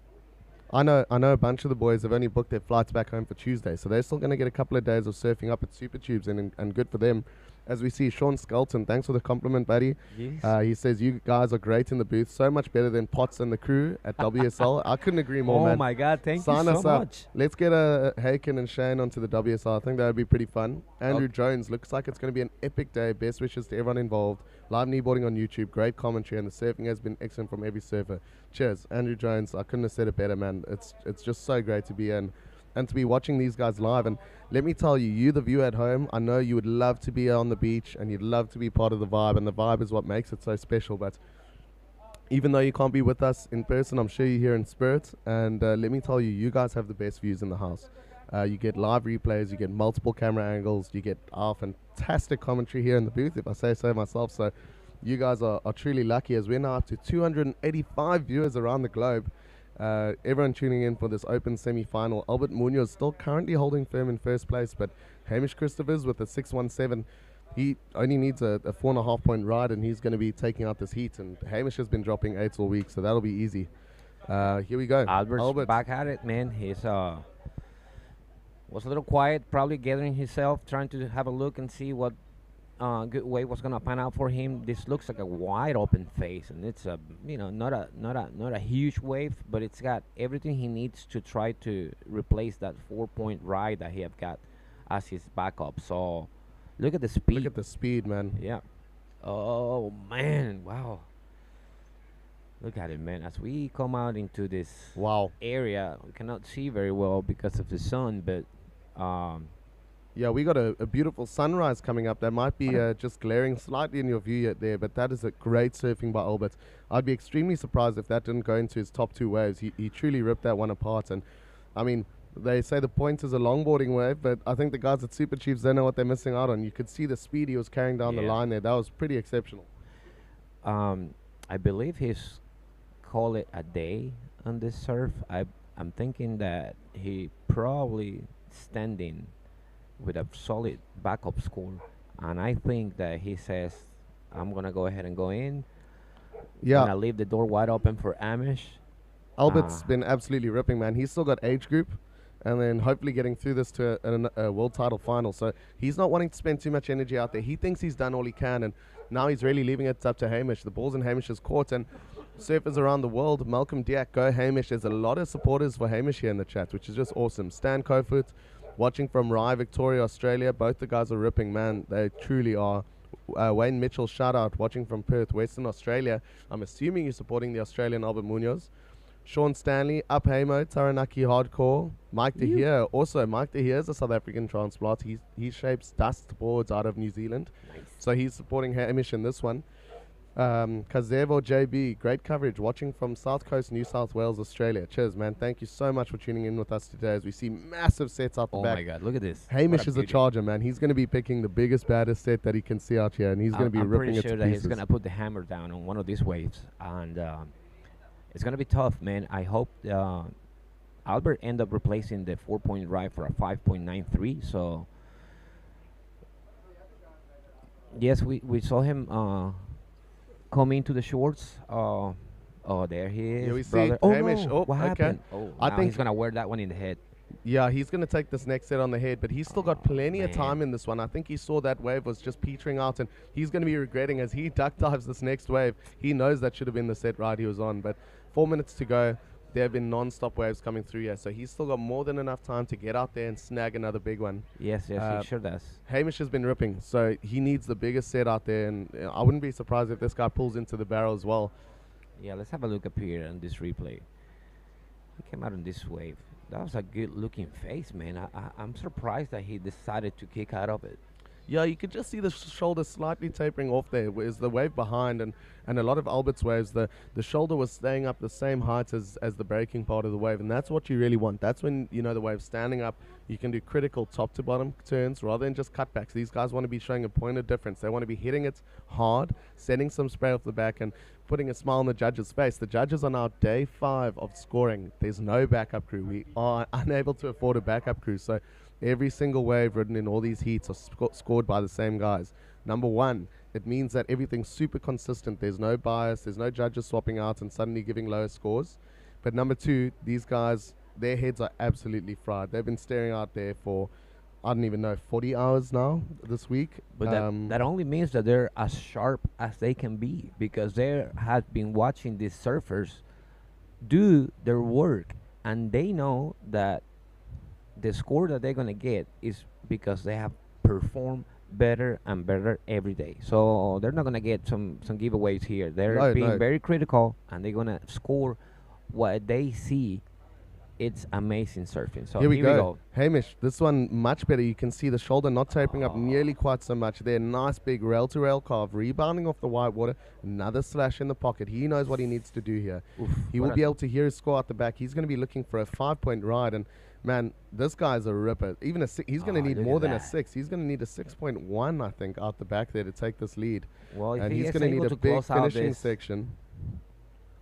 I know a bunch of the boys have only booked their flights back home for Tuesday, so they're still going to get a couple of days of surfing up at Super Tubes, and good for them. as we see Sean Skelton. Thanks for the compliment, buddy. Yes. He says you guys are great in the booth, so much better than Potts and the crew at WSL. I couldn't agree more, Oh man. my God! Thank Sign you us so up. much. Let's get Haken and Shane onto the WSL. I think that would be pretty fun. Andrew Jones, looks like it's going to be an epic day. Best wishes to everyone involved. Live kneeboarding on YouTube. Great commentary, and the surfing has been excellent from every surfer. Cheers, Andrew Jones. I couldn't have said it better, man. It's just so great to be in and to be watching these guys live. And let me tell you, you the viewer at home, I know you would love to be on the beach and you'd love to be part of the vibe, and the vibe is what makes it so special. But even though you can't be with us in person, I'm sure you're here in spirit. And let me tell you, you guys have the best views in the house. You get live replays, you get multiple camera angles, you get our fantastic commentary here in the booth, if I say so myself. So you guys are truly lucky, as we're now up to 285 viewers around the globe. Everyone tuning in for this open semi-final. Albert Munoz still currently holding firm in first place, but Hamish Christophers with a 617. He only needs a 4.5 point ride, and he's going to be taking out this heat. And Hamish has been dropping 8s all week, so that'll be easy. Here we go. Albert's Albert. back at it, man. He's was a little quiet, probably gathering himself, trying to have a look and see what good wave was gonna pan out for him. This looks like a wide open face, and it's a not a huge wave, but it's got everything he needs to try to replace that 4-point ride that he have got as his backup. So look at the speed. Look at the speed, man. Yeah. Oh man, wow. Look at it, man. As we come out into this Wow. area, we cannot see very well because of the sun, but Yeah, we got a beautiful sunrise coming up. That might be just glaring slightly in your view there, but that is a great surfing by Albert. I'd be extremely surprised if that didn't go into his top 2 waves. He truly ripped that one apart. And I mean, they say the point is a longboarding wave, but I think the guys at Super Chiefs don't know what they're missing out on. You could see the speed he was carrying down the Yeah. line there. That was pretty exceptional. I believe he's call it a day on this surf. I'm thinking that he probably standing with a solid backup score, and I think that he says, I'm gonna go ahead and go in. Yeah. Gonna leave the door wide open for Amish. Albert's been absolutely ripping, man. He's still got age group, and then hopefully getting through this to a world title final. So he's not wanting to spend too much energy out there. He thinks he's done all he can, and now he's really leaving it up to Hamish. The ball's in Hamish's court, and surfers around the world, Malcolm Diak, go Hamish. There's a lot of supporters for Hamish here in the chat, which is just awesome. Stan Kofoot, watching from Rye, Victoria, Australia. Both the guys are ripping, man. They truly are. Wayne Mitchell, shout out, watching from Perth, Western Australia. I'm assuming you're supporting the Australian Albert Munoz. Sean Stanley, Up Hamo, Taranaki Hardcore. Mike De Heer, also Mike De Heer is a South African transplant. He shapes dust boards out of New Zealand. Nice. So he's supporting Hamish in this one. Kazevo JB, great coverage, watching from South Coast, New South Wales, Australia. Cheers, man. Thank you so much for tuning in with us today as we see massive sets out the Oh back. my God, look at this. Hamish What is a beauty. charger, man. He's going to be picking the biggest, baddest set that he can see out here, and he's going to be I'm ripping pretty it sure to that pieces. he's gonna put the hammer down on one of these waves, and it's gonna be tough, man. I hope Albert end up replacing the 4-point ride for a 5.93. So yes, we saw him come into the shorts. Oh, there he is. Yeah, we see brother. Oh, Hamish. no. Oh, What okay. happened? Oh, I wow, think- he's gonna wear that one in the head. Yeah, he's going to take this next set on the head, but he's still got plenty of man. time in this one. I think he saw that wave was just petering out, and he's going to be regretting as he duck dives this next wave. He knows that should have been the set ride he was on, but 4 minutes to go. There have been non-stop waves coming through here, so he's still got more than enough time to get out there and snag another big one. Yes, he sure does. Hamish has been ripping, so he needs the biggest set out there, and I wouldn't be surprised if this guy pulls into the barrel as well. Yeah, let's have a look up here on this replay. He came out on this wave. That was a good looking face, man. I'm surprised that he decided to kick out of it. Yeah, you could just see the shoulder slightly tapering off there. Whereas the wave behind and a lot of Albert's waves, the shoulder was staying up the same height as the breaking part of the wave. And that's what you really want. That's when, the wave's standing up. You can do critical top to bottom turns rather than just cutbacks. These guys want to be showing a point of difference. They want to be hitting it hard, sending some spray off the back and putting a smile on the judge's face. The judges are now day 5 of scoring. There's no backup crew. We are unable to afford a backup crew. So every single wave ridden in all these heats are scored by the same guys. Number one, it means that everything's super consistent. There's no bias. There's no judges swapping out and suddenly giving lower scores. But number two, these guys, their heads are absolutely fried. They've been staring out there for I don't even know, 40 hours now this week. But that only means that they're as sharp as they can be, because they have been watching these surfers do their work, and they know that the score that they're gonna get is because they have performed better and better every day. So they're not gonna get some giveaways here. They're No, being no. very critical, and they're gonna score what they see. It's amazing surfing. So Here we go. Hamish, this one much better. You can see the shoulder not tapering up nearly quite so much there. Nice big rail-to-rail carve, rebounding off the white water. Another slash in the pocket. He knows what he needs to do here. Oof, He will be able to hear his score out the back. He's going to be looking for a 5-point ride. And, man, this guy's a ripper. Even he's going to need look more at than a that. 6. He's going to need a 6.1, I think, out the back there to take this lead. Well, if And he he's is going to need able a to big close out finishing this- section.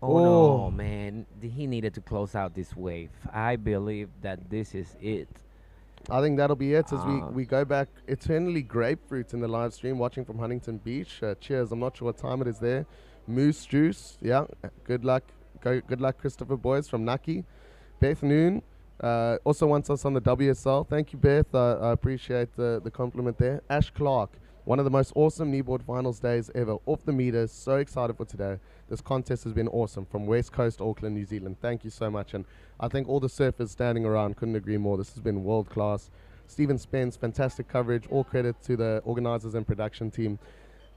Oh, Oh. no, man. He needed to close out this wave. I believe that this is it. I think that'll be it as Ah. we go back eternally grapefruit in the live stream watching from Huntington Beach. Cheers. I'm not sure what time it is there. Moose Juice. Yeah. Good luck. Good luck, Christopher Boys from Nucky. Beth Noon also wants us on the WSL. Thank you, Beth. I appreciate the compliment there. Ash Clark. One of the most awesome kneeboard finals days ever. Off the meter. So excited for today. This contest has been awesome from West Coast, Auckland, New Zealand. Thank you so much. And I think all the surfers standing around couldn't agree more. This has been world class. Stephen Spence, fantastic coverage. All credit to the organizers and production team.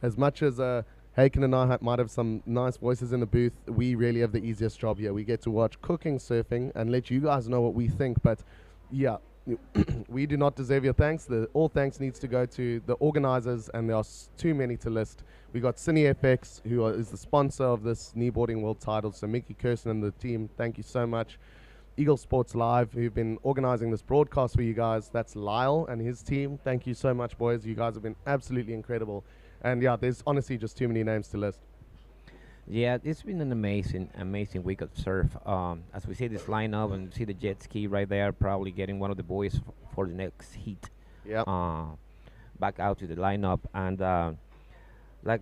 As much as Haken and I might have some nice voices in the booth, we really have the easiest job here. We get to watch cooking surfing and let you guys know what we think. But yeah, we do not deserve your thanks. All thanks needs to go to the organizers, and there are too many to list. We got CineFX, who is the sponsor of this kneeboarding world title. So Mickey Kirsten and the team, thank you so much. Eagle Sports Live, who've been organizing this broadcast for you guys. That's Lyle and his team. Thank you so much, boys. You guys have been absolutely incredible. And yeah, there's honestly just too many names to list. Yeah, it's been an amazing week of surf. As we see this lineup and see the jet ski right there, probably getting one of the boys for the next heat. Yeah. Back out to the lineup, and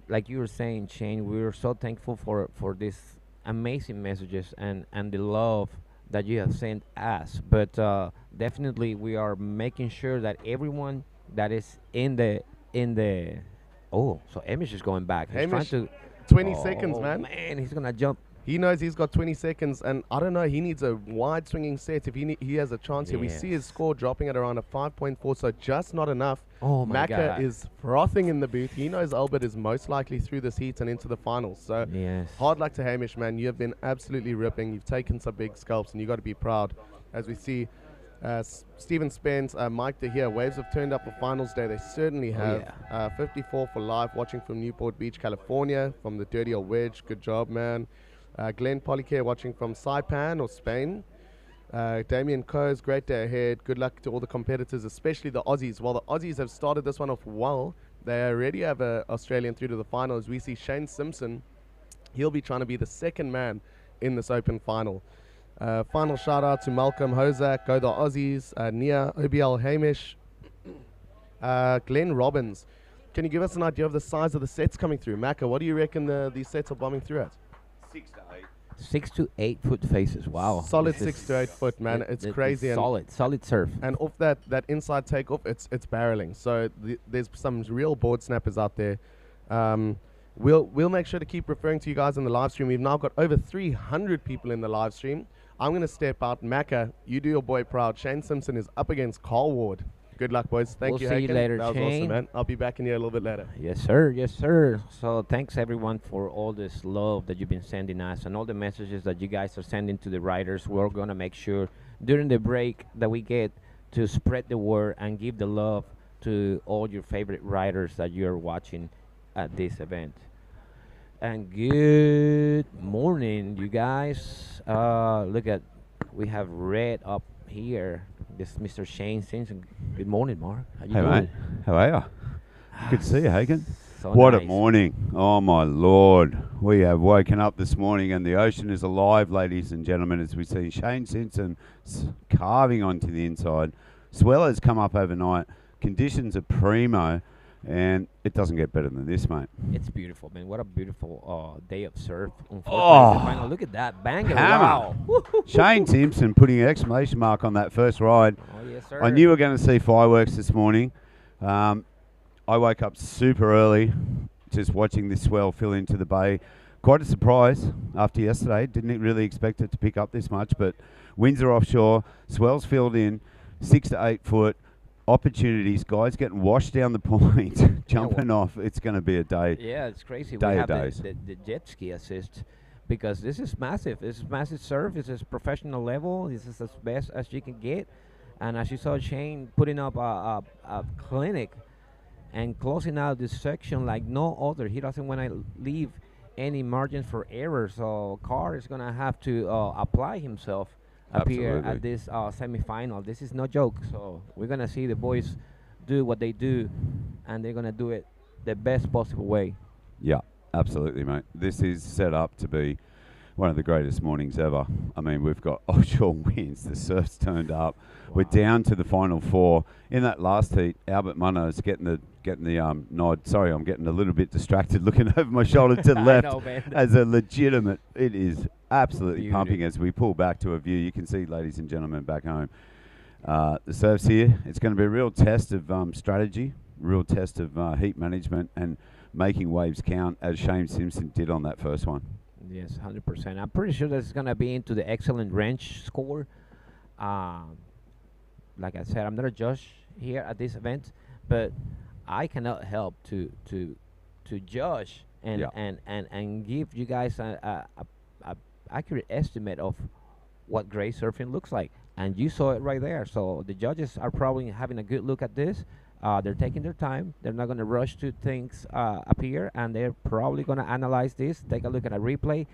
like you were saying, Shane, we are so thankful for these amazing messages and the love that you have sent us. But definitely, we are making sure that everyone that is in the so Amish is going back. He's trying Hamish, to 20 seconds, man. Man, he's gonna jump. He knows he's got 20 seconds, and I don't know, he needs a wide swinging set if he has a chance here. We see his score dropping at around a 5.4, so just not enough. Oh my Macca God. is frothing in the booth. He knows Albert is most likely through this heat and into the finals. So Yes. hard luck to Hamish, man. You have been absolutely ripping. You've taken some big scalps, and you got to be proud. As we see Stephen Spence, Mike De here, Waves have turned up for finals day. They certainly have. 54 for live, watching from Newport Beach, California, from the Dirty Old Wedge. Good job, man. Glenn Polycare watching from Saipan or Spain. Damien Coes, great day ahead. Good luck to all the competitors, especially the Aussies. While the Aussies have started this one off well, they already have an Australian through to the finals. We see Shane Simpson. He'll be trying to be the second man in this open final. Final shout out to Malcolm Hozak, Go the Aussies, Nia, OBL Hamish, Glenn Robbins. Can you give us an idea of the size of the sets coming through? Macca, what do you reckon these sets are bombing through at? 6 to 8 foot faces. Wow. Solid This is 6 to 8 foot, man. It's crazy. And solid surf. And off that inside takeoff, it's barreling. So there's some real board snappers out there. We'll make sure to keep referring to you guys in the live stream. We've now got over 300 people in the live stream. I'm going to step out. Macca, you do your boy proud. Shane Simpson is up against Carl Ward. Good luck, boys. Thank We'll you, see you Haken. later, That was Shane. awesome, man. I'll be back in here a little bit later. Yes, sir. Yes, sir. So thanks, everyone, for all this love that you've been sending us and all the messages that you guys are sending to the writers. We're going to make sure during the break that we get to spread the word and give the love to all your favorite writers that you're watching at this event. And good morning, you guys. We have Red up here. This is Mr. Shane Simpson. Good morning, Mark. How you Hey, doing? mate. How are you? Good to see you, Hagen. So What nice. a morning. Oh, my Lord. We have woken up this morning and the ocean is alive, ladies and gentlemen, as we see Shane Simpson carving onto the inside. Swell has come up overnight. Conditions are primo. And it doesn't get better than this, mate. It's beautiful, man. What a beautiful day of surf. Oh, Final. Look at that banger. hammer. Wow. Woo-hoo-hoo. Shane Simpson putting an exclamation mark on that first ride. Oh, yes, sir. I knew we were going to see fireworks this morning. I woke up super early just watching this swell fill into the bay. Quite a surprise after yesterday. Didn't really expect it to pick up this much, but winds are offshore, swells filled in, 6 to 8 foot, opportunities, guys getting washed down the point, jumping off. It's going to be a day. Yeah, it's crazy. Day We of have days. the jet ski assist because this is massive. This is massive surf. This is professional level. This is as best as you can get. And as you saw Shane putting up a clinic and closing out this section like no other. He doesn't want to leave any margin for error. So Carr is going to have to apply himself up here Absolutely. at this semifinal. This is no joke. So we're going to see the boys do what they do, and they're going to do it the best possible way. Yeah, absolutely, mate. This is set up to be one of the greatest mornings ever. I mean, we've got offshore winds, the surf's turned up. We're down to the final four. In that last heat, Albert Munoz getting the nod. Sorry, I'm getting a little bit distracted looking over my shoulder to the I left know, man. as a legitimate. It is absolutely Beauty. pumping as we pull back to a view. You can see, ladies and gentlemen, back home. The surf's here. It's going to be a real test of strategy, real test of heat management and making waves count, as Shane Simpson did on that first one. Yes, 100%. I'm pretty sure that's going to be into the excellent range score. Like I said, I'm not a judge here at this event, but I cannot help to judge and Yeah. and give you guys a accurate estimate of what great surfing looks like. And you saw it right there. So the judges are probably having a good look at this. They're taking their time. They're not going to rush to things up here, and they're probably going to analyze this, take a look at a replay,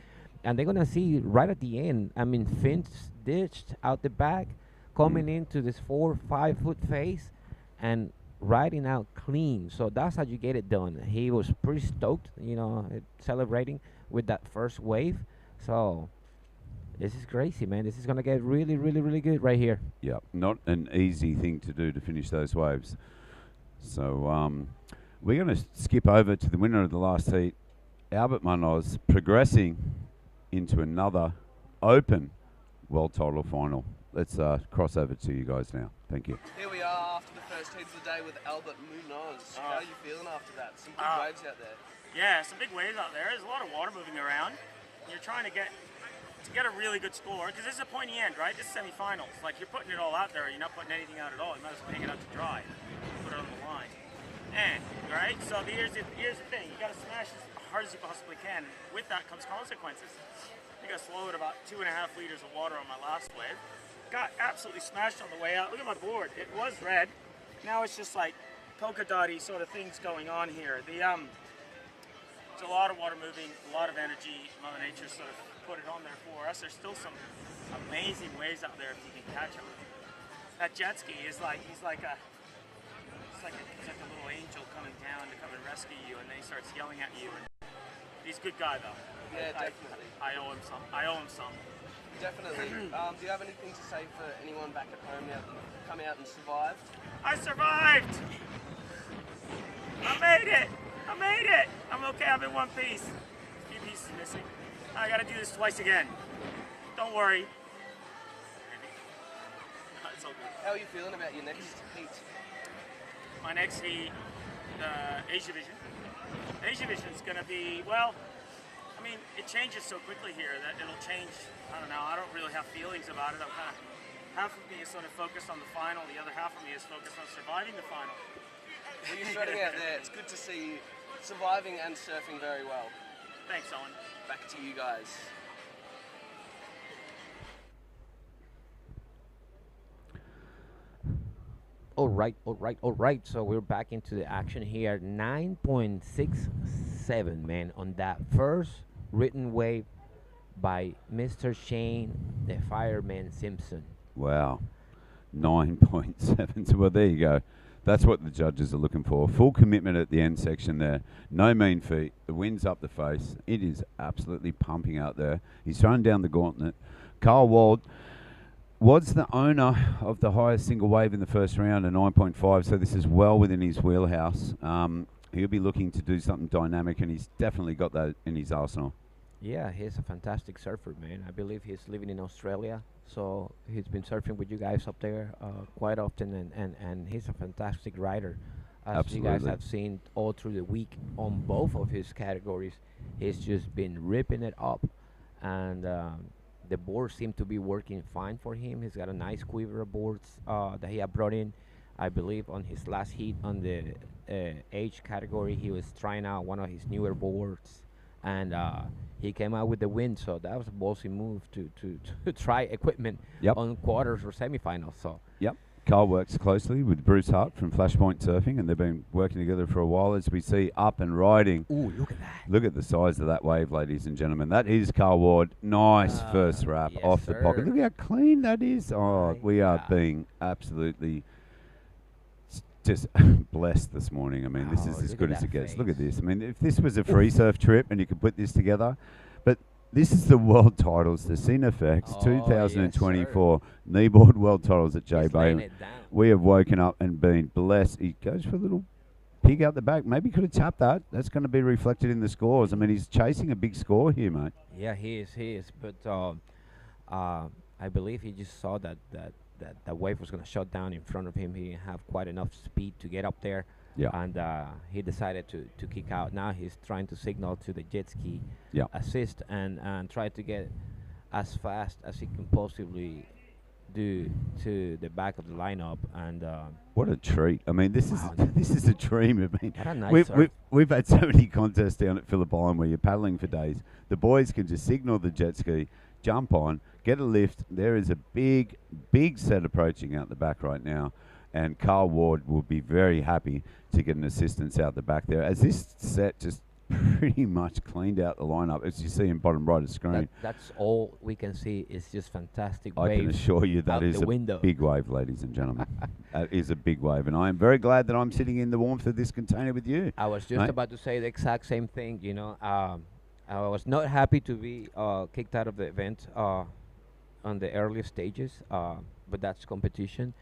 and they're going to see right at the end. I mean, Finch ditched out the back, coming into this 4 or 5 foot face, and riding out clean. So that's how you get it done. He was pretty stoked, celebrating with that first wave. So this is crazy, man. This is going to get really, really, really good right here. Yeah, not an easy thing to do to finish those waves. So we're going to skip over to the winner of the last heat, Albert Munoz, progressing into another open world title final. Let's cross over to you guys now. Thank you. Here we are after the first heat of the day with Albert Munoz. How are you feeling after that? Some big waves out there. Yeah, some big waves out there. There's a lot of water moving around. You're trying to get a really good score, because this is a pointy end, right? This is semifinals. Like, you're putting it all out there. You're not putting anything out at all. You might as well hang it out to dry. Put it on the line. And, right? So here's the thing. You got to smash as hard as you possibly can. With that comes consequences. I think I slowed about 2.5 liters of water on my last wave. Got absolutely smashed on the way out. Look at my board. It was red. Now it's just like polka dotty sort of things going on here. There's a lot of water moving, a lot of energy. Mother Nature sort of put it on there for us. There's still some amazing waves out there if you can catch them. That jet ski is like he's like a little angel coming down to come and rescue you, and then he starts yelling at you. And he's a good guy though. Yeah, definitely. I owe him some. Definitely. Do you have anything to say for anyone back at home now that you've come out and survived? I survived! I made it! I'm okay, I'm in one piece. A few pieces missing. I gotta do this twice again. Don't worry. It's all good. How are you feeling about your next heat? My next heat, Asia Vision. Asia Vision's gonna be, well, I mean, it changes so quickly here that it'll change. I don't know, I don't really have feelings about it. Half of me is sort of focused on the final, the other half of me is focused on surviving the final. Well, you're shredding out there. It's good to see you surviving and surfing very well. Thanks, Owen. Back to you guys. All right. So we're back into the action here. 9.67, man, on that first written wave by Mr. Shane, the Fireman Simpson. Wow. 9.7. Well, there you go. That's what the judges are looking for. Full commitment at the end section there. No mean feet. The wind's up the face. It is absolutely pumping out there. He's throwing down the gauntlet. Carl Wald was the owner of the highest single wave in the first round, a 9.5, so this is well within his wheelhouse. He'll be looking to do something dynamic, and he's definitely got that in his arsenal. Yeah, he's a fantastic surfer, man. I believe he's living in Australia, so he's been surfing with you guys up there quite often, and he's a fantastic rider. As you guys Absolutely. have seen all through the week on both of his categories, he's just been ripping it up, and the boards seem to be working fine for him. He's got a nice quiver of boards that he had brought in, I believe, on his last heat on the age category. He was trying out one of his newer boards, and he came out with the win. So that was a ballsy move to try equipment Yep. on quarters or semifinals. So Yep. Carl works closely with Bruce Hart from Flashpoint Surfing, and they've been working together for a while, as we see up and riding. ooh, look at that. Look at the size of that wave, ladies and gentlemen. That is Carl Ward. Nice first wrap yes, off the pocket. sir. Look how clean that is. Oh, My we are God. being absolutely just blessed this morning. I mean, this Oh, is as look good at as it that gets. Look at face. this. I mean, if this was a free surf trip and you could put this together, but this is the world titles, the CineFX Oh, yes, 2024 Kneeboard World Titles at J He's laying Bay. it down. We have woken up and been blessed. He goes for a little pig out the back. Maybe could have tapped that. That's going to be reflected in the scores. I mean, he's chasing a big score here, mate. Yeah, he is. But I believe he just saw that wave was going to shut down in front of him. He didn't have quite enough speed to get up there. Yeah. And he decided to kick out. Now he's trying to signal to the jet ski Yeah. assist and try to get as fast as he can possibly do to the back of the lineup. And What a treat! I mean, this Wow. is this is a dream. I mean, what a nice we've, surf. we've had so many contests down at Phillip Island where you're paddling for days. The boys can just signal the jet ski, jump on, get a lift. There is a big set approaching out the back right now, and Carl Ward will be very happy to get an assistance out the back there, as this set just pretty much cleaned out the lineup, as you see in bottom right of the screen. That's all we can see. Is just fantastic I can waves assure you that out is the a window. big wave, ladies and gentlemen. That is a big wave, and I am very glad that I'm sitting in the warmth of this container with you. I was just Mate. about to say the exact same thing. You know, I was not happy to be kicked out of the event on the earlier stages, but that's competition.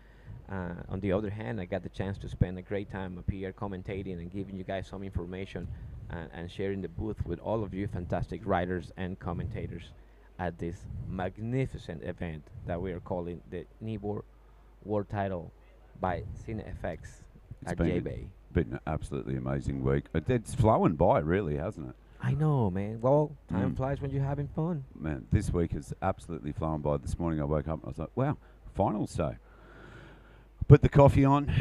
On the other hand, I got the chance to spend a great time up here commentating and giving you guys some information and sharing the booth with all of you fantastic writers and commentators at this magnificent event that we are calling the Kneeboard World Title by CineFX It's at been J-Bay. been an absolutely amazing week. It's flowing by, really, hasn't it? I know, man. Well, time Mm. flies when you're having fun. Man, this week has absolutely flown by. This morning I woke up and I was like, wow, finals day. Put the coffee on,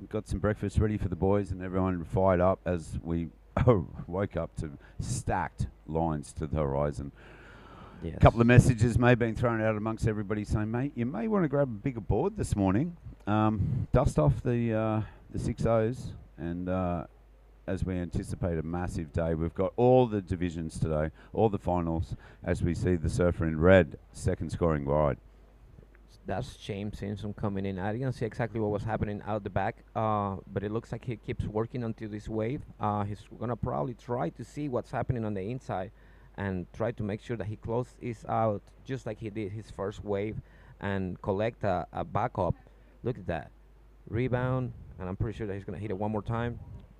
got some breakfast ready for the boys, and everyone fired up as we woke up to stacked lines to the horizon. Yes. A couple of messages may have been thrown out amongst everybody saying, mate, you may want to grab a bigger board this morning. Dust off the 6.0s, and as we anticipate a massive day, we've got all the divisions today, all the finals, as we see the surfer in red, second scoring ride. That's James Simpson coming in. I didn't see exactly what was happening out the back, but it looks like he keeps working onto this wave. He's gonna probably try to see what's happening on the inside and try to make sure that he closes out just like he did his first wave and collect a backup. Look at that. Rebound, and I'm pretty sure that he's gonna hit it one more time.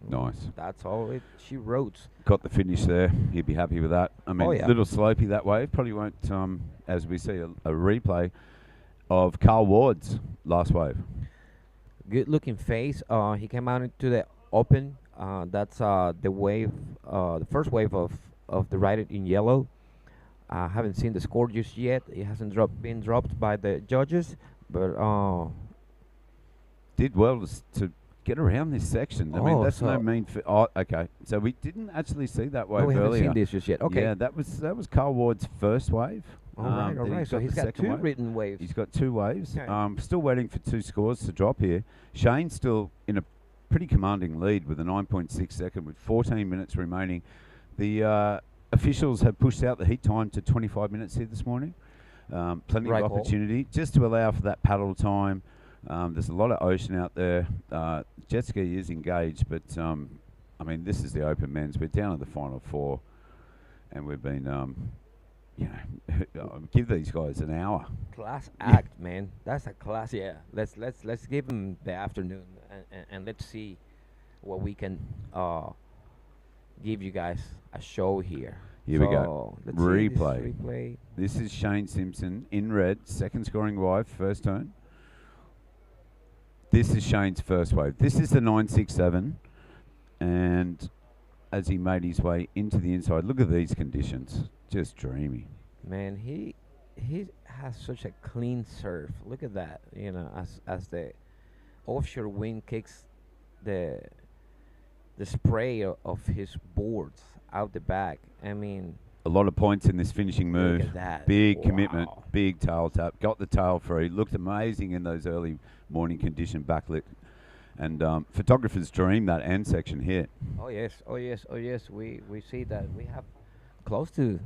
Nice. That's all she wrote. Got the finish there. He'd be happy with that. I mean, Oh, yeah. little slopey that wave. Probably won't, as we see a replay of Carl Ward's last wave. Good looking face. He came out into the open. That's the wave, the first wave of the rider in yellow. I haven't seen the score just yet. It hasn't been dropped by the judges, but Did well to get around this section. I mean, Oh, that's no so- mean. Oh, okay. So we didn't actually see that wave we haven't earlier. seen this just yet. Okay. Yeah, that was Carl Ward's first wave. All right. Then he So he's the got second two wave. written waves. He's got two waves. Okay. Still waiting for two scores to drop here. Shane's still in a pretty commanding lead with a 9.6 second with 14 minutes remaining. The officials have pushed out the heat time to 25 minutes here this morning. Plenty Right of call. opportunity just to allow for that paddle time. There's a lot of ocean out there. Jet ski is engaged, but I mean, this is the open men's. We're down to the final four, and we've been you know, give these guys an hour. Class act, man. That's a class. Yeah. Let's give him the afternoon and let's see what we can give you guys a show here. Here we go. Let's see this Replay. replay. This is Shane Simpson in red, second scoring wave, first turn. This is Shane's first wave. This is the 967, and as he made his way into the inside, look at these conditions, just dreamy. Man, he has such a clean serve. Look at that. You know, as the offshore wind kicks the spray of his boards out the back. I mean, A lot of points in this finishing move. look at that. Big commitment, Wow. big tail tap. Got the tail free. Looked amazing in those early morning condition backlit. And photographers dream that end section hit. Oh yes, oh yes, oh yes. We see that we have close to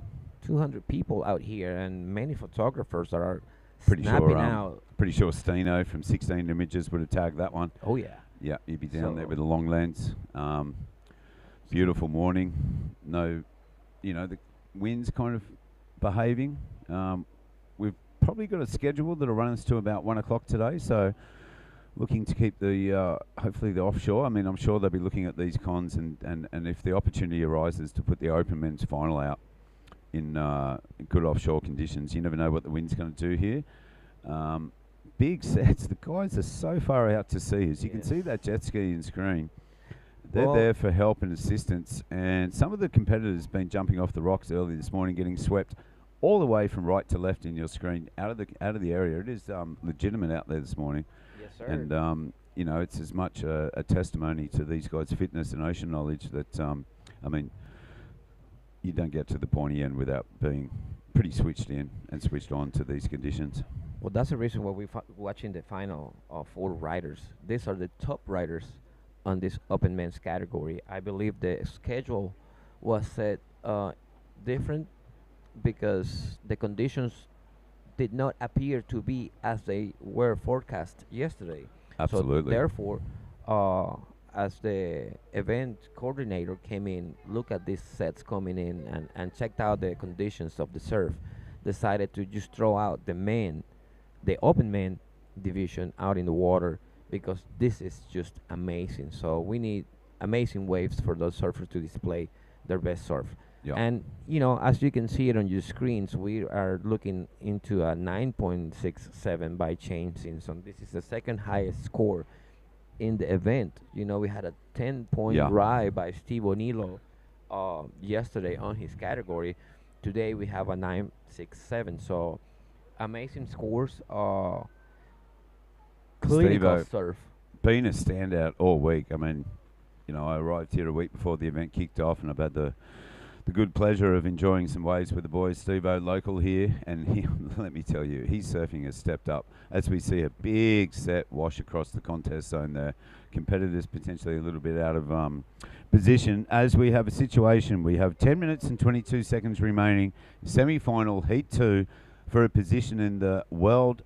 200 people out here, and many photographers that are Pretty snapping sure, out. pretty sure Steno from 16 Images would have tagged that one. Oh yeah. Yeah, you'd be down there So- with a long lens. Beautiful morning. No, you know, the wind's kind of behaving. We've probably got a schedule that'll run us to about 1 o'clock today. So looking to keep the, hopefully the offshore. I mean, I'm sure they'll be looking at these cons and if the opportunity arises to put the open men's final out in good offshore conditions. You never know what the wind's going to do here. Big sets. The guys are so far out to sea. As you can Yes. see that jet ski and screen. They're Well- there for help and assistance. And some of the competitors have been jumping off the rocks early this morning, getting swept all the way from right to left in your screen out of the area. It is legitimate out there this morning. Yes, sir. And you know, it's as much a testimony to these guys' fitness and ocean knowledge that I mean, you don't get to the pointy end without being pretty switched in and switched on to these conditions. Well, that's the reason why we're watching the final of 4 riders. These are the top riders on this open men's category. I believe the schedule was set different because the conditions did not appear to be as they were forecast yesterday. Absolutely. So therefore, as the event coordinator came in, looked at these sets coming in and checked out the conditions of the surf, decided to just throw out the open man division out in the water because this is just amazing. So we need amazing waves for those surfers to display their best surf. Yeah. And you know, as you can see it on your screens, we are looking into a 9.67 by Shane Simpson. This is the second highest score in the event. You know, we had a 10-point Yeah. ride by Steve O'Neill yesterday on his category. Today we have a 9.67. So amazing scores. Clinical Steve-O. surf. Been a standout all week. I mean, you know, I arrived here a week before the event kicked off, and I've had the good pleasure of enjoying some waves with the boys. Steve-O, local here, and he, let me tell you, his surfing has stepped up as we see a big set wash across the contest zone there. Competitors potentially a little bit out of position as we have a situation. We have 10 minutes and 22 seconds remaining. Semi-final Heat 2 for a position in the World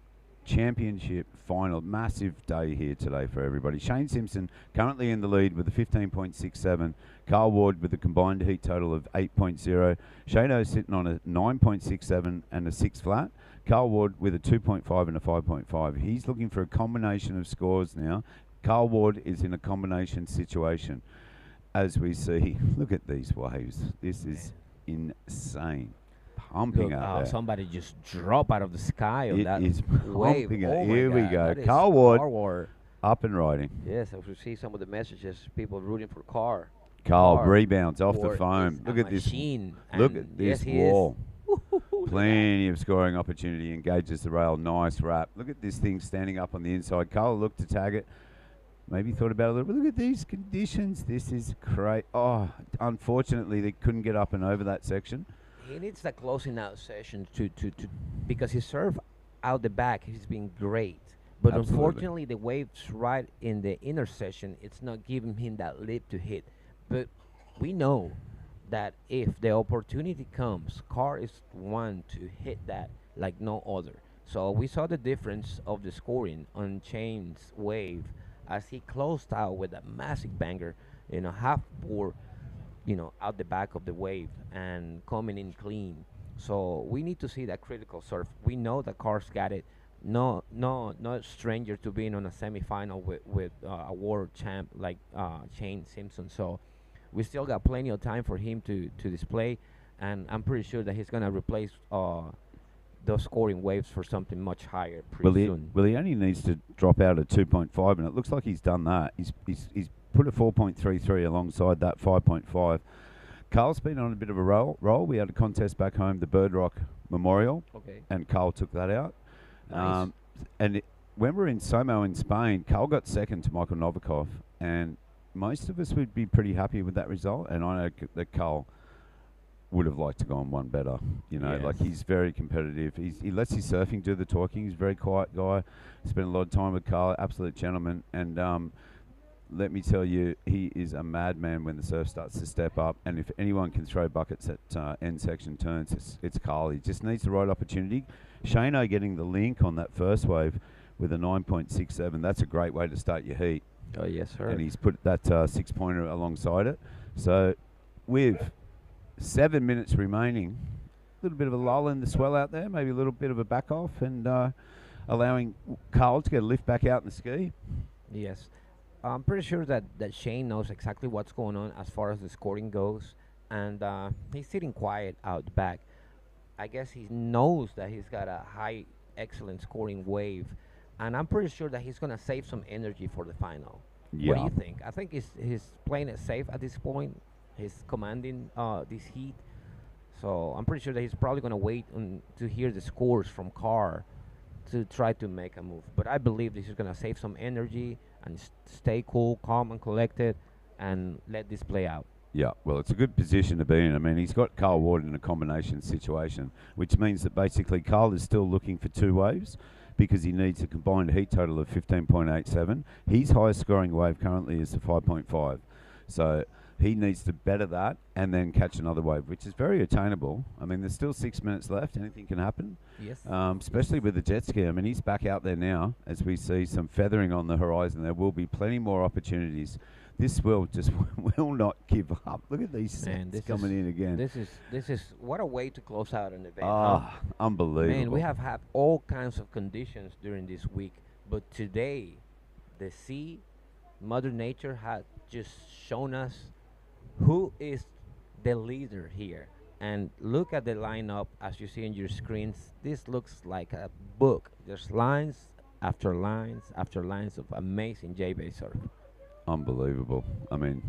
Championship final. Massive day here today for everybody. Shane Simpson currently in the lead with a 15.67. Carl Ward with a combined heat total of 8.0. Shano sitting on a 9.67 and a 6 flat. Carl Ward with a 2.5 and a 5.5. He's looking for a combination of scores now. Carl Ward is in a combination situation. As we see, look at these waves. This is insane. Pumping Look, out there. somebody just drop out of the sky on It that is wave. pumping Oh it. my Here we God, go. that is Carl Ward. Car Ward. Up and riding. Yes, as we see some of the messages, people rooting for Carl. Carl Carl rebounds off the Ward foam. is Look a at this. machine, Look and at this yes, he is. wall. Look at Plenty of scoring opportunity. Engages the rail. Nice wrap. Look at this thing standing up on the inside. Carl looked to tag it. Maybe thought about it a little bit. Look at these conditions. This is great. Oh, unfortunately, they couldn't get up and over that section. He needs that closing out session to because his serve out the back has been great. But Absolutely. unfortunately, the waves right in the inner session, it's not giving him that lip to hit. But we know that if the opportunity comes, Carr is one to hit that like no other. So we saw the difference of the scoring on Shane's wave as he closed out with a massive banger, half bore, out the back of the wave and coming in clean. So we need to see that critical serve. We know that Carr's got it. No, no, not stranger to being on a semifinal with a world champ like Shane Simpson. So we still got plenty of time for him to display, and I'm pretty sure that he's gonna replace those scoring waves for something much higher pretty soon. Well, he only needs to drop out at 2.5, and it looks like he's done that. He's put a 4.33 alongside that 5.5. Carl's been on a bit of a roll. We had a contest back home, the Bird Rock Memorial, and Carl took that out. Nice. When we're in Somo in Spain, Carl got second to Michael Novikov, and most of us would be pretty happy with that result. And I know that Carl would have liked to go on one better. You know, like he's very competitive. He lets his surfing do the talking. He's a very quiet guy. Spent a lot of time with Carl, absolute gentleman. And let me tell you, he is a madman when the surf starts to step up. And if anyone can throw buckets at end section turns, it's Carl. He just needs the right opportunity. Shano getting the link on that first wave with a 9.67. That's a great way to start your heat. Oh yes, sir. And he's put that 6-pointer alongside it. So with 7 minutes remaining, a little bit of a lull in the swell out there, maybe a little bit of a back off, and allowing Carl to get a lift back out in the ski. Yes. I'm pretty sure that Shane knows exactly what's going on as far as the scoring goes, and he's sitting quiet out the back. I guess he knows that he's got a high, excellent scoring wave, and I'm pretty sure that he's going to save some energy for the final. Yeah. What do you think? I think he's playing it safe at this point. He's commanding this heat, so I'm pretty sure that he's probably going to wait to hear the scores from Carr to try to make a move. But I believe this is going to save some energy and stay cool, calm, and collected, and let this play out. Yeah, well, it's a good position to be in. I mean, he's got Carl Ward in a combination situation, which means that basically Carl is still looking for two waves because he needs a combined heat total of 15.87. His highest scoring wave currently is the 5.5. So he needs to better that and then catch another wave, which is very attainable. I mean, there's still 6 minutes left. Anything can happen. Yes. Especially with the jet ski. I mean, he's back out there now as we see some feathering on the horizon. There will be plenty more opportunities. This will just will not give up. Look at these sets coming in again. This is what a way to close out an event. Unbelievable. Man, we have had all kinds of conditions during this week, but today, the sea, Mother Nature had just shown us who is the leader here. And look at the lineup as you see on your screens. This looks like a book. There's lines after lines after lines of amazing J-Bay surf. Unbelievable. I mean,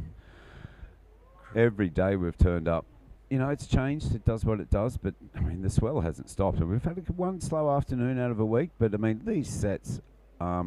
every day we've turned up. You know, it's changed. It does what it does, but I mean, the swell hasn't stopped. And we've had one slow afternoon out of a week, but I mean, these sets,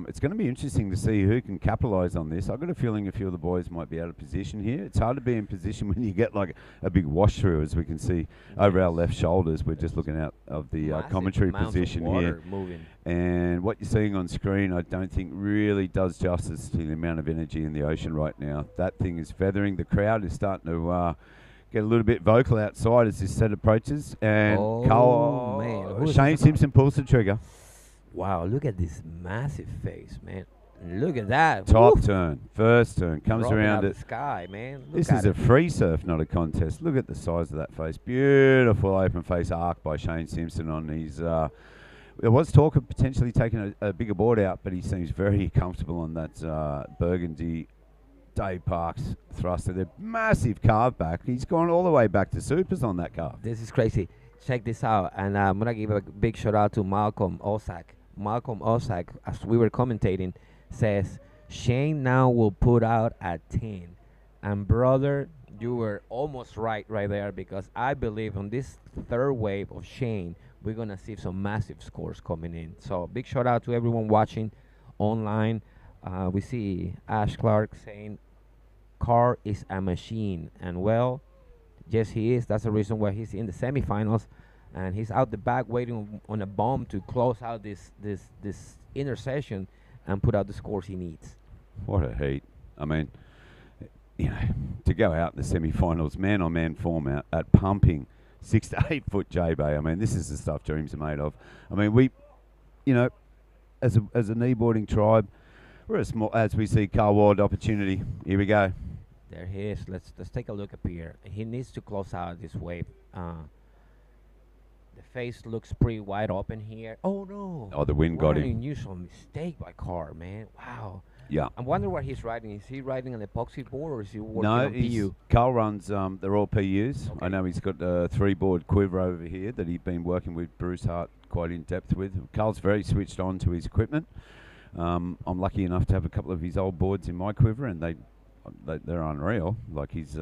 it's going to be interesting to see who can capitalise on this. I've got a feeling a few of the boys might be out of position here. It's hard to be in position when you get like a big wash through, as we can see over our left shoulders. We're just looking out of the commentary position here. Moving. And what you're seeing on screen, I don't think really does justice to the amount of energy in the ocean right now. That thing is feathering. The crowd is starting to get a little bit vocal outside as this set approaches. And Shane Simpson pulls the trigger. Wow, look at this massive face, man. Look at that. Top turn, first turn, comes around it. The sky, man. This is a free surf, not a contest. Look at the size of that face. Beautiful open face arc by Shane Simpson on his... there was talk of potentially taking a bigger board out, but he seems very comfortable on that Burgundy Dave Parks thruster. The massive carve back. He's gone all the way back to supers on that carve. This is crazy. Check this out. And I'm going to give a big shout out to Malcolm Osak. Malcolm Osak, as we were commentating, says Shane now will put out at 10. And brother, you were almost right there, because I believe on this third wave of Shane, we're going to see some massive scores coming in. So big shout out to everyone watching online. We see Ash Clark saying Carr is a machine. And well, yes, he is. That's the reason why he's in the semifinals. And he's out the back waiting on a bomb to close out this intercession and put out the scores he needs. What a heat. I mean, you know, to go out in the semi-finals, man-on-man form out at pumping 6 to 8 foot J-Bay. I mean, this is the stuff dreams are made of. I mean, we, you know, as a kneeboarding tribe, we're a small, as we see Carl Ward opportunity. Here we go. There he is. Let's take a look up here. He needs to close out this wave. The face looks pretty wide open here. Oh no! Oh, the wind What got an him. unusual mistake by Carr, man. Wow. Yeah. I wonder what he's riding. Is he riding an epoxy board or is he working No, on PU? Carl runs, they're all PUs. I Okay. know he's got a 3-board quiver over here that he's been working with Bruce Hart quite in depth with. Carl's very switched on to his equipment. I'm lucky enough to have a couple of his old boards in my quiver, and they're unreal. Like he's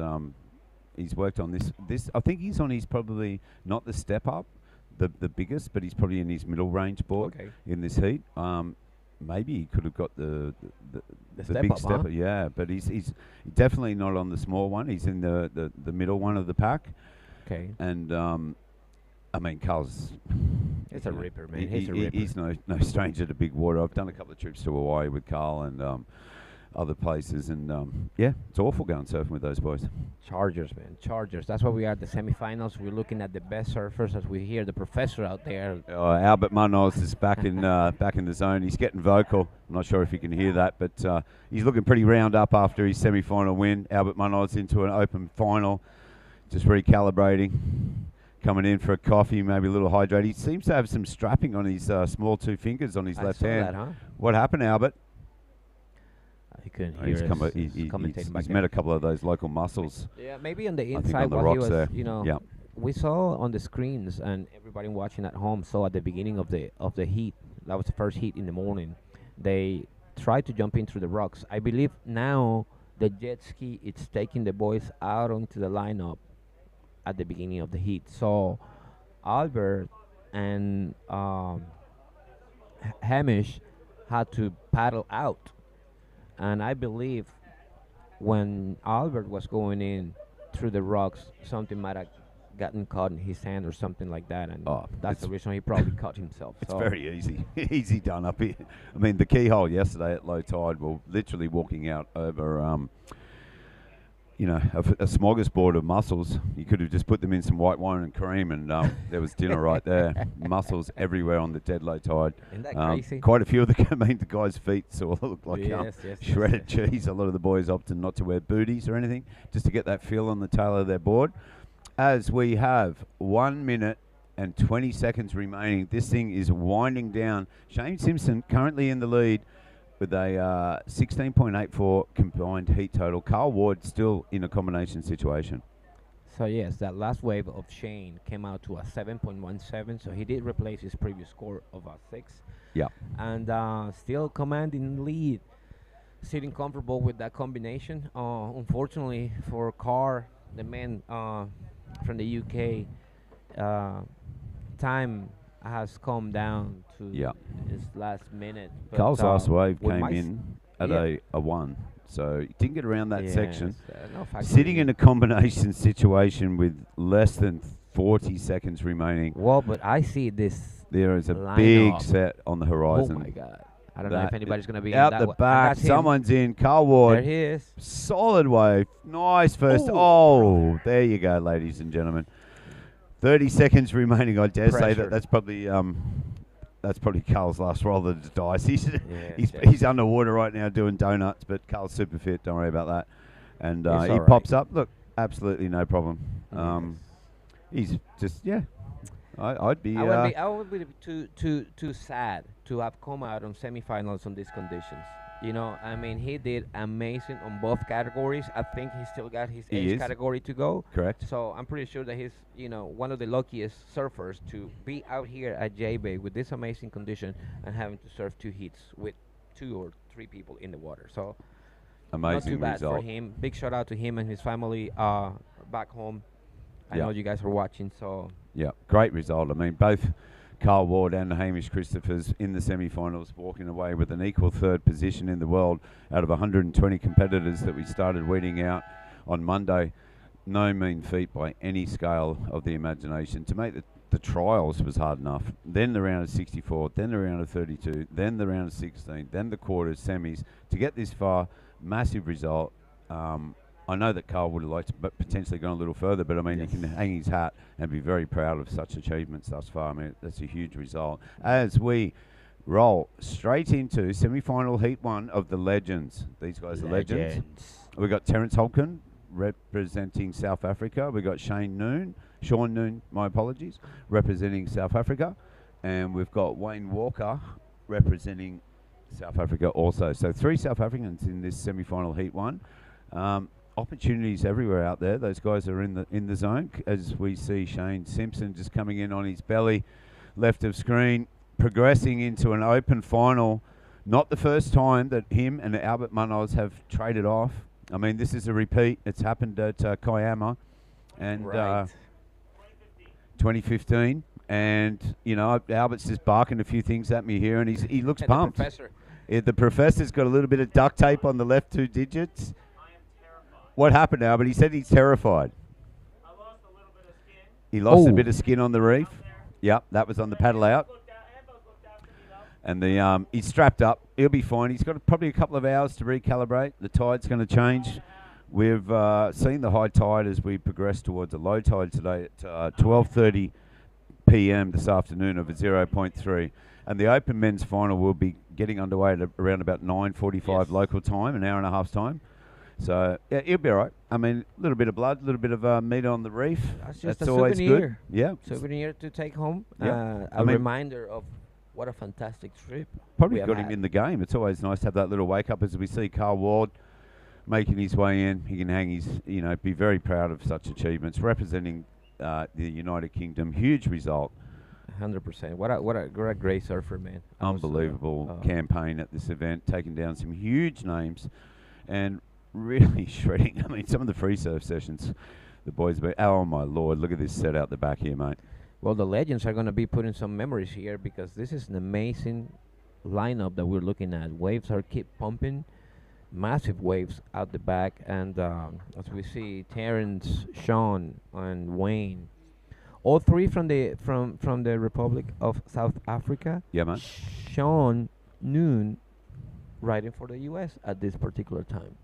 worked on this. I think he's on his probably not the step up, the biggest, but he's probably in his middle range board in this heat. Maybe he could have got the step big up, stepper, huh? yeah. But he's definitely not on the small one. He's in the middle one of the pack. Okay. And I mean, Carl's. It's a ripper, man. He's a ripper. He's no stranger to big water. I've done a couple of trips to Hawaii with Carl and other places, and yeah, it's awful going surfing with those boys. Chargers, man. Chargers. That's why we are at the semifinals. We're looking at the best surfers as we hear the professor out there. Albert Munoz is back in the zone. He's getting vocal. I'm not sure if you can hear that, but he's looking pretty round up after his semi-final win. Albert Munoz into an open final, just recalibrating, coming in for a coffee, maybe a little hydrated. He seems to have some strapping on his small 2 fingers on his left hand. That, huh? What happened, Albert? He couldn't He's hear us. he's met a couple of those local muscles. Yeah, maybe on the I think inside on the while he rocks was, there. you know, Yeah. we saw on the screens and everybody watching at home saw at the beginning of the heat. That was the first heat in the morning. They tried to jump in through the rocks. I believe now the jet ski it's taking the boys out onto the lineup at the beginning of the heat. So Albert and Hamish had to paddle out. And I believe when Albert was going in through the rocks, something might have gotten caught in his hand or something like that. And that's the reason he probably cut himself. It's So very easy. Easy done up here. I mean, the keyhole yesterday at low tide, well, literally walking out over, a smorgasbord of mussels. You could have just put them in some white wine and cream, and there was dinner right there. Mussels everywhere on the dead low tide. Isn't that crazy? Quite a few of the guys' feet sort of look like Yes, shredded cheese. A lot of the boys opted not to wear booties or anything, just to get that feel on the tail of their board. As we have 1 minute and 20 seconds remaining, this thing is winding down. Shane Simpson currently in the lead with a 16.84 combined heat total. Carl Ward still in a combination situation. So yes, that last wave of Shane came out to a 7.17. So he did replace his previous score of a 6. Yeah. And still commanding lead, sitting comfortable with that combination. Unfortunately for Carr, the man from the UK, time has come down to his last minute. But, Carl's last wave with came my in at a 1, so he didn't get around that section. No factor Sitting in a combination situation with less than 40 seconds remaining. Well, but I see this. There is a lineup. big set on the Oh horizon. my God! I don't know if anybody's gonna be out in that the wa- and back. that's him. Someone's in. Carl Ward. There he is. Solid wave. Nice first. Oh, there you go, ladies and gentlemen. 30 seconds remaining. I dare say Pressure. that's probably Carl's last roll of the dice. Yes. He's underwater right now doing donuts, but Carl's super fit. Don't worry about that. And It's he all right. pops up. Look, absolutely no problem. He's just I'd be. I would be too sad to have come out on semifinals on these conditions. You know, I mean, he did amazing on both categories. I think he still got his He age is. category to go. Correct. So I'm pretty sure that he's, one of the luckiest surfers to be out here at J-Bay with this amazing condition and having to surf 2 heats with 2 or 3 people in the water. So Amazing not too bad result. for him. Big shout out to him and his family back home. I Yeah. know you guys are watching, so Yeah, great result. I mean, both Carl Ward and Hamish Christophers in the semi-finals, walking away with an equal 3rd position in the world out of 120 competitors that we started weeding out on Monday. No mean feat by any scale of the imagination. To make the trials was hard enough. Then the round of 64, then the round of 32, then the round of 16, then the quarters, semis. To get this far, massive result. I know that Carl would have liked to potentially gone a little further, but I mean, he can hang his hat and be very proud of such achievements thus far. I mean, that's a huge result. As we roll straight into semi-final heat 1 of the Legends. These guys are legends. We've got Terence Holkin, representing South Africa. We've got Sean Noon, my apologies, representing South Africa. And we've got Wayne Walker representing South Africa also. So 3 South Africans in this semi-final Heat 1. Opportunities everywhere out there. Those guys are in the zone, as we see Shane Simpson just coming in on his belly, left of screen, progressing into an open final. Not the first time that him and Albert Munoz have traded off. I mean, this is a repeat. It's happened at Kiama and 2015. And, you know, Albert's just barking a few things at me here, and he looks pumped. The professor's got a little bit of duct tape on the left 2 digits. What happened, Albert? He said he's terrified. I lost a little bit of skin. He lost a bit of skin on the reef. Yep, that was on the paddle out. And he's strapped up. He'll be fine. He's got probably a couple of hours to recalibrate. The tide's going to change. We've seen the high tide as we progress towards a low tide today at 12:30 p.m. this afternoon of a 0.3. And the Open Men's Final will be getting underway at around about 9:45 local time, an hour and a half's time. So, yeah, he'll be all right. I mean, a little bit of blood, a little bit of meat on the reef. That's always souvenir. good. Yeah. Souvenir to take home. Yeah. A reminder of what a fantastic trip. Probably got him in the game. It's always nice to have that little wake up as we see Carl Ward making his way in. He can hang his, be very proud of such achievements, representing the United Kingdom. Huge result. 100%. What a great surfer, man. Unbelievable campaign at this event, taking down some huge names and really shredding. I mean, some of the free surf sessions, the boys have been, oh my Lord, look at this set out the back here, mate. Well, the legends are going to be putting some memories here because this is an amazing lineup that we're looking at. Waves are keep pumping, massive waves out the back, and as we see, Terrence, Sean, and Wayne, all 3 from the Republic of South Africa. Yeah, man. Sean Noon riding for the U.S. at this particular time.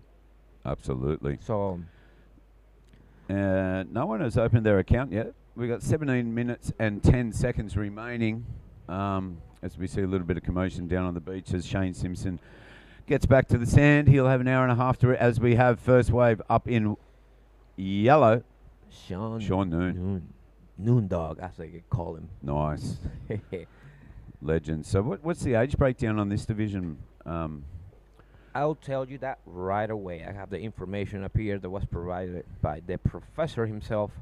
Absolutely. So, no one has opened their account yet. We've got 17 minutes and 10 seconds remaining as we see a little bit of commotion down on the beach as Shane Simpson gets back to the sand. He'll have an hour and a half to as we have first wave up in yellow. Sean Noon. Noon dog, as I could call him. Nice. Legend. So what's the age breakdown on this division? I'll tell you that right away. I have the information up here that was provided by the professor himself.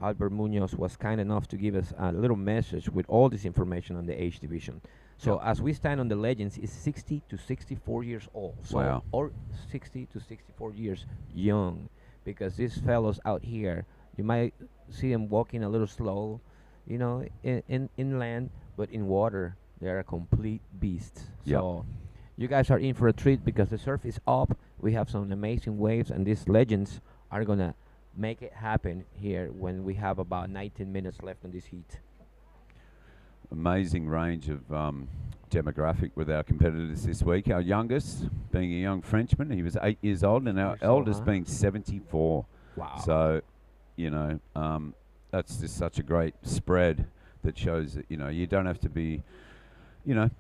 Albert Munoz was kind enough to give us a little message with all this information on the age division. So as we stand on the legends, it's 60 to 64 years old. So wow. Or 60 to 64 years young, because these fellows out here, you might see them walking a little slow, in land, but in water, they're a complete beast. So you guys are in for a treat because the surf is up. We have some amazing waves, and these legends are going to make it happen here when we have about 19 minutes left on this heat. Amazing range of demographic with our competitors this week. Our youngest being a young Frenchman, he was 8 years old, and our eldest being 74. Wow. So, that's just such a great spread that shows that, you don't have to be,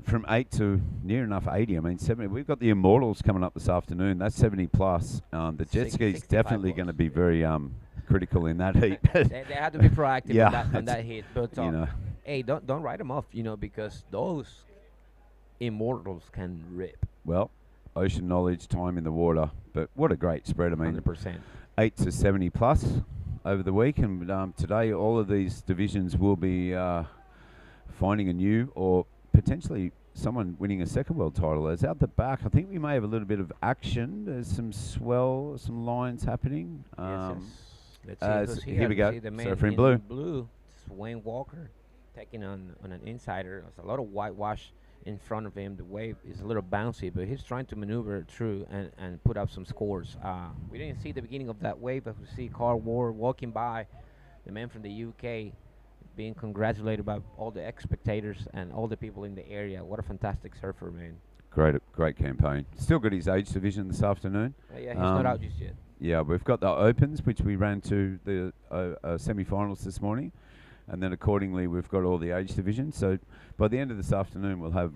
from 8 to near enough 80. I mean, 70. We've got the Immortals coming up this afternoon. That's 70 plus. The jet ski is definitely going to be very critical in that heat. they have to be proactive on that heat. But hey, don't write them off, because those Immortals can rip. Well, ocean knowledge, time in the water. But what a great spread. I mean, 100%. 8 to 70 plus over the week. And today, all of these divisions will be finding a new or potentially someone winning a second world title. As out the back, I think we may have a little bit of action. There's some swell, some lines happening. Yes. Let's see who's here we go. The man Surfer in blue. It's Wayne Walker taking on an insider. There's a lot of whitewash in front of him. The wave is a little bouncy, but he's trying to maneuver through and put up some scores. We didn't see the beginning of that wave, but we see Carl Ward walking by, the man from the UK, being congratulated by all the spectators and all the people in the area. What a fantastic surfer, man. Great campaign. Still got his age division this afternoon. Yeah, he's not out just yet. Yeah, we've got the Opens, which we ran to the semi-finals this morning. And then accordingly, we've got all the age divisions. So by the end of this afternoon, we'll have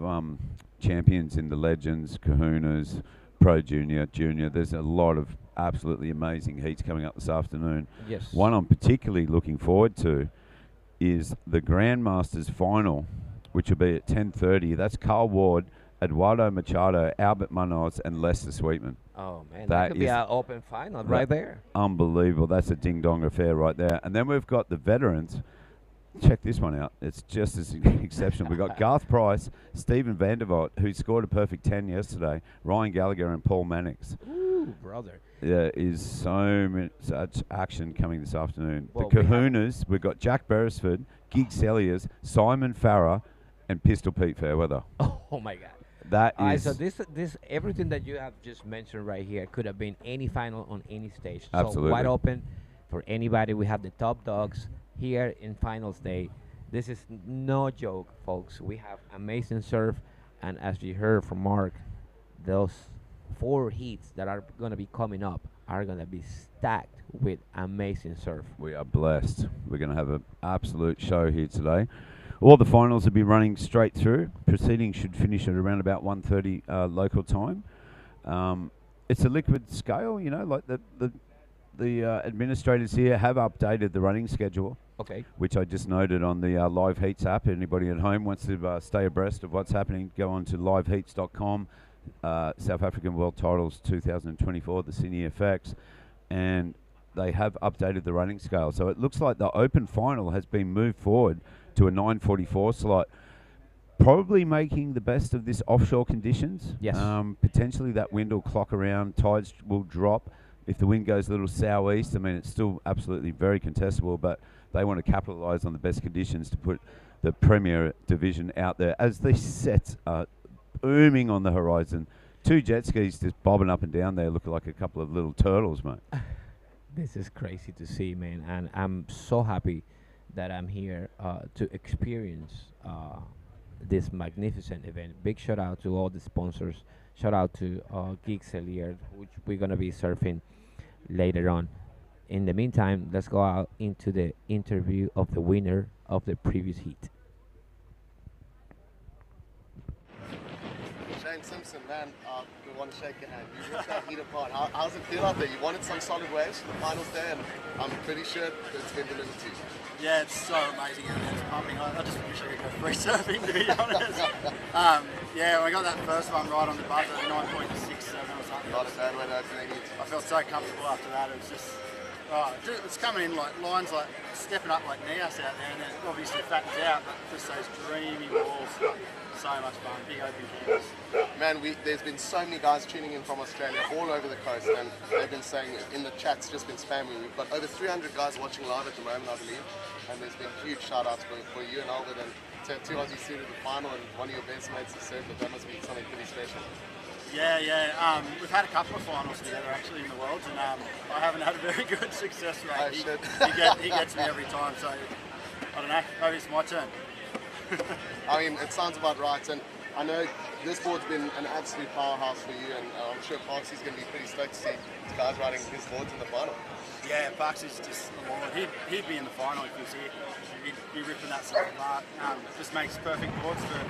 champions in the Legends, Kahunas, Pro Junior, Junior. There's a lot of absolutely amazing heats coming up this afternoon. Yes. One I'm particularly looking forward to is the Grandmasters final, which will be at 10:30. That's Carl Ward, Eduardo Machado, Albert Munoz, and Lester Sweetman. Oh man, That that could be is an open final right there. Unbelievable. That's a ding-dong affair right there. And then we've got the veterans. Check this one out. It's just as exceptional. We've got Garth Price, Stephen Vandervoort, who scored a perfect 10 yesterday, Ryan Gallagher, and Paul Mannix. Ooh, brother. There is such action coming this afternoon. Well, the Kahunas, we've got Jack Beresford, Gig Selliers, Simon Farah, and Pistol Pete Fairweather. Oh my God. That All right, is so this everything that you have just mentioned right here could have been any final on any stage. Absolutely. So wide open for anybody. We have the top dogs here in finals day. This is no joke, folks. We have amazing surf, and as you heard from Mark, those 4 heats that are going to be coming up are going to be stacked with amazing surf. We are blessed. We're going to have an absolute show here today. All the finals will be running straight through. Proceedings should finish at around about 1:30 local time. It's a liquid scale, you know, like the administrators here have updated the running schedule. Okay. Which I just noted on the Live Heats app. Anybody at home wants to stay abreast of what's happening, go on to liveheats.com, South African World Titles 2024, the CineFX, and they have updated the running scale. So it looks like the open final has been moved forward to a 9:44 slot, probably making the best of this offshore conditions. Yes. Potentially that wind will clock around, tides will drop. If the wind goes a little southeast, I mean, it's still absolutely very contestable, but they want to capitalise on the best conditions to put the Premier Division out there as these sets are booming on the horizon. 2 jet skis just bobbing up and down there, looking like a couple of little turtles, mate. This is crazy to see, man, and I'm so happy that I'm here to experience this magnificent event. Big shout out to all the sponsors. Shout out to Geek Cellier, which we're gonna be surfing later on. In the meantime, let's go out into the interview of the winner of the previous heat. Shane Simpson, man, we want to shake your hand. You ripped that heat apart. How's it feel out there? You wanted some solid waves for the finals day, and I'm pretty sure it's been delivered to you. Yeah, it's so amazing out there. It's pumping. I just wish I could go free surfing, to be honest. Yeah, I got that first one right on the buzzer, 9.67 or something. Not a bad way to open the heat. I felt so comfortable after that. It was just, it's coming in like lines, like stepping up like Nias out there, and then obviously fattens out, but just those dreamy walls. So much fun, big open canvas. Man, there's been so many guys tuning in from Australia all over the coast, and they've been saying in the chat's just been spamming. We've got over 300 guys watching live at the moment, I believe, and there's been huge shout outs for you and Albert, and to 2 Aussies suited the final, and one of your best mates has said that must be something pretty special. Yeah. We've had a couple of finals together actually in the Worlds, and I haven't had a very good success rate. He gets me every time, so I don't know, maybe it's my turn. I mean, it sounds about right, and I know this board's been an absolute powerhouse for you, and I'm sure Parksy's going to be pretty stoked to see guys riding his boards in the final. Yeah, Parksy's just a lord. He'd be in the final if he was here. He'd be ripping that stuff apart. Just makes perfect boards for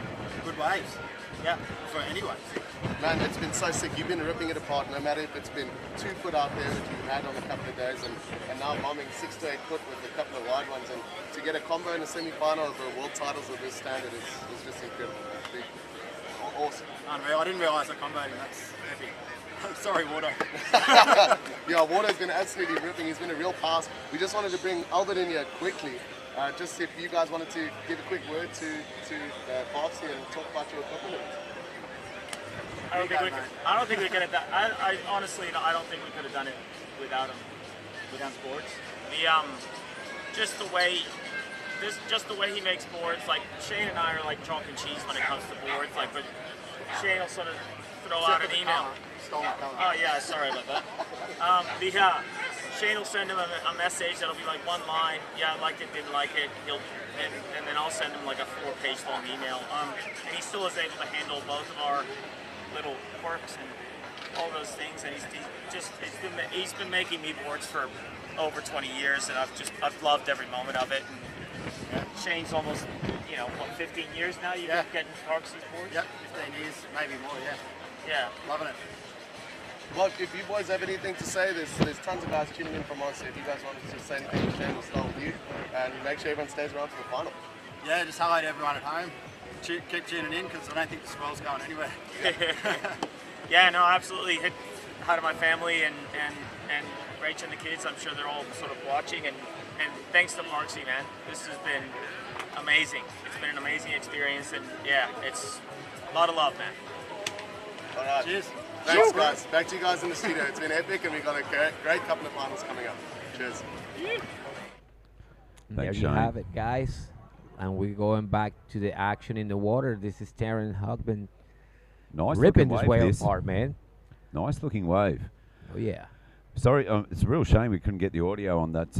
good waves. Yeah, for any waves. Man, it's been so sick. You've been ripping it apart, no matter if it's been 2 foot out there that you've had on a couple of days, and now bombing 6 to 8 foot with a couple of wide ones, and to get a combo in a semi-final of the world titles of this standard is just incredible. Awesome. Unreal. I didn't realise I comboed him. That's epic. Sorry, Wardo. Yeah, Wardo's been absolutely ripping. He's been a real pass. We just wanted to bring Albert in here quickly. Just if you guys wanted to give a quick word to Parksy and talk about your equipment. I don't think we could have done. I honestly, I don't think we could have done it without him, without boards. Just the way he makes boards. Like Shane and I are like chalk and cheese when it comes to boards. Like, but Shane will sort of throw out an email. Oh yeah, sorry about that. Shane will send him a message that'll be like one line. Yeah, I liked it, didn't like it. And then I'll send him like a 4-page long email. And he still is able to handle both of our little quirks and all those things. And he's been making me boards for over 20 years, and I've loved every moment of it. And Shane's almost 15 years now. You've been getting Parksy's boards. Yep, 15 years, maybe more. Yeah. Yeah, loving it. Well, if you boys have anything to say, there's tons of guys tuning in from Monster. If you guys want to say anything to Shane, we'll start with you. And make sure everyone stays around for the final. Yeah, just hello to everyone at home. Keep tuning in because I don't think the swell's going anywhere. Yeah, no, absolutely. Hit hi to my family and Rach and the kids. I'm sure they're all sort of watching. And thanks to Marksy, man. This has been amazing. It's been an amazing experience. And yeah, it's a lot of love, man. All right. Cheers. Thanks, guys. Back to you guys in the studio. It's been epic, and we've got a great couple of finals coming up. Cheers. There Thanks, you Shane. have it, guys. And we're going back to the action in the water. This is Terran Hogman Nice ripping looking this wave, wave apart, man. Nice looking wave. Oh, yeah. Sorry, it's a real shame we couldn't get the audio on that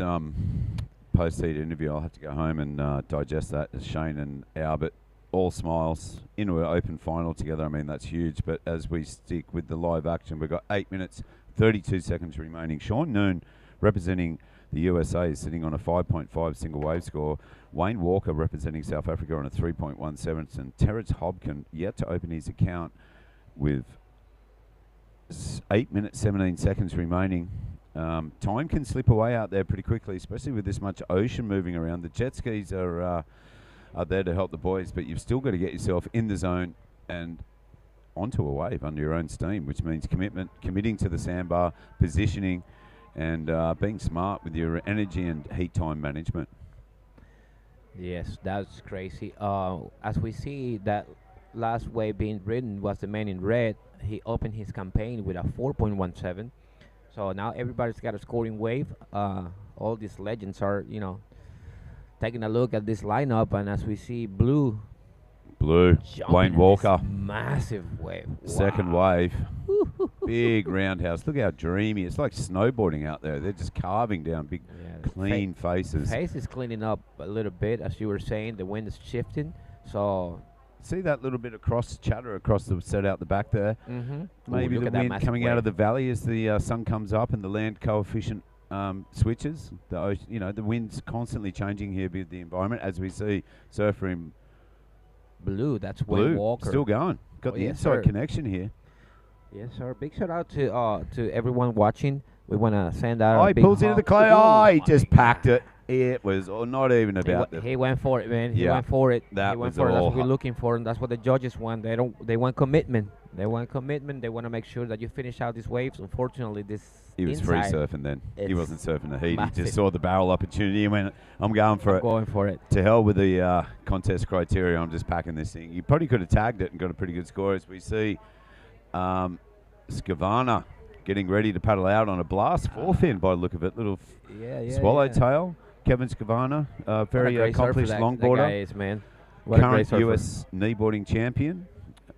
post-heat interview. I'll have to go home and digest that. As Shane and Albert, all smiles, into an open final together. I mean, that's huge. But as we stick with the live action, we've got 8 minutes, 32 seconds remaining. Sean Noon, representing the USA, is sitting on a 5.5 single wave score. Wayne Walker, representing South Africa, on a 3.17. And Terrence Hobkin, yet to open his account with 8 minutes, 17 seconds remaining. Time can slip away out there pretty quickly, especially with this much ocean moving around. The jet skis are there to help the boys, but you've still got to get yourself in the zone and onto a wave under your own steam, which means committing to the sandbar, positioning, and being smart with your energy and heat time management. Yes, that's crazy. As we see, that last wave being ridden was the man in red. He opened his campaign with a 4.17. So now everybody's got a scoring wave. All these legends are, taking a look at this lineup, and as we see, Blue, Wayne in Walker, this massive wave. second wave, big roundhouse. Look how dreamy. It's like snowboarding out there. They're just carving down big, clean faces. Face is cleaning up a little bit, as you were saying. The wind is shifting, so See that little bit of chatter across the set out the back there? Maybe the wind coming out of the valley as the sun comes up and the land coefficient switches. The wind's constantly changing here with the environment, as we see Surfer in Blue. That's Wayne Walker. Still going. Got the inside connection here. Yes, sir. Big shout out to everyone watching. We want to send out. Oh, a he big pulls into the clay. Oh, He just packed it. It was not even about he went for it, man. He went for it. That he went was for it. That's all what we're looking for, and that's what the judges want. They want commitment. They want commitment. They want to make sure that you finish out these waves. Unfortunately, he was free surfing then. He wasn't surfing the heat. Massive. He just saw the barrel opportunity and went, I'm going for it. Going for it. To hell with the contest criteria. I'm just packing this thing. You probably could have tagged it and got a pretty good score, as we see Skavana getting ready to paddle out on a blast forefin by the look of it. Little swallowtail. Kevin Skavana, very accomplished longboarder. That guy is, man. What current US kneeboarding champion,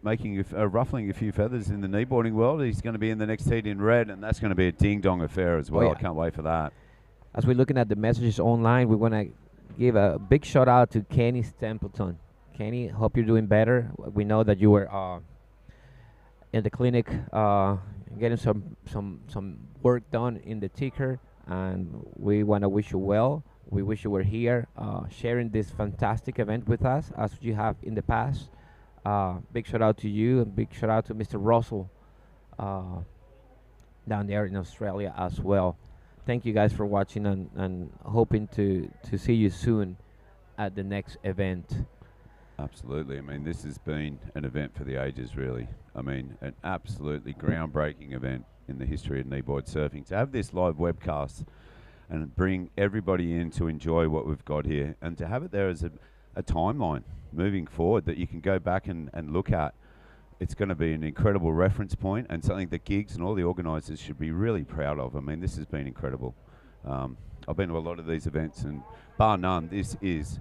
making ruffling a few feathers in the kneeboarding world. He's going to be in the next heat in red, and that's going to be a ding-dong affair as well. I can't wait for that. As we're looking at the messages online, we want to give a big shout-out to Kenny Stempleton. Kenny, hope you're doing better. We know that you were in the clinic getting some work done in the ticker, and we want to wish you well. We wish you were here sharing this fantastic event with us, as you have in the past. Big shout out to you, and big shout out to Mr. Russell down there in Australia as well. Thank you guys for watching, and hoping to see you soon at the next event. Absolutely. I mean, this has been an event for the ages, really. I mean, an absolutely groundbreaking event in the history of kneeboard surfing. To have this live webcast and bring everybody in to enjoy what we've got here, and to have it there as a timeline moving forward that you can go back and look at. It's going to be an incredible reference point, and something that gigs and all the organisers should be really proud of. I mean, this has been incredible. I've been to a lot of these events, and bar none, this is.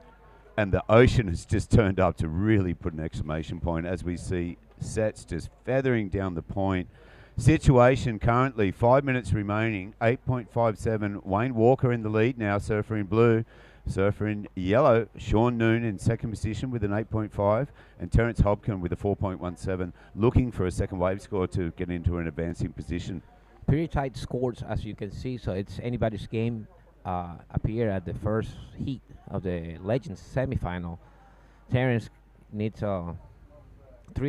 And the ocean has just turned up to really put an exclamation point as we see sets just feathering down the point. Situation currently 5 minutes remaining, 8.57. Wayne Walker in the lead now, surfer in blue. Surfer in yellow, Sean Noon in second position with an 8.5, and Terence Hobkin with a 4.17, looking for a second wave score to get into an advancing position. Pretty tight scores, as you can see, so it's anybody's game up here at the first heat of the Legends semifinal. Terence needs 3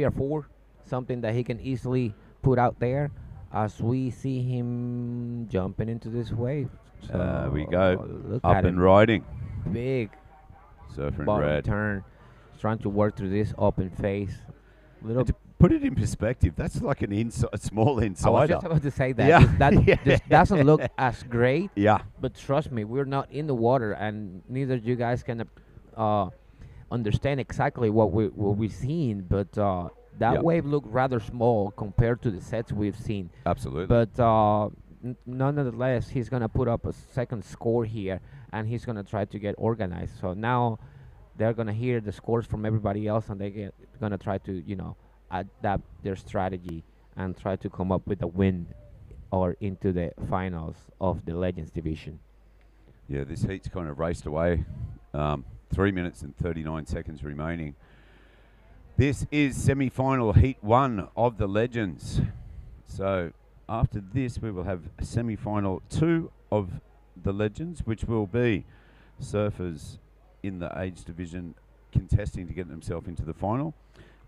or 4, something that he can easily put out there. as we see him jumping into this wave. So We go. look Up at and him. riding. Big Surfer in bottom red. turn. He's trying to work through this open face. Little. And to put it in perspective, that's like a small I was insider. just about to say that. Yeah. This doesn't look as great. Yeah. But trust me, we're not in the water, and neither you guys can understand exactly what we're seeing. But that Yep. wave looked rather small compared to the sets we've seen. Absolutely. But nonetheless, he's gonna put up a second score here, and he's gonna try to get organized. So now they're gonna hear the scores from everybody else, and gonna try to adapt their strategy and try to come up with a win or into the finals of the Legends division. Yeah, this heat's kind of raced away. 3 minutes and 39 seconds remaining. This is semi-final heat 1 of the Legends. So after this, we will have semi-final 2 of the Legends, which will be surfers in the age division contesting to get themselves into the final.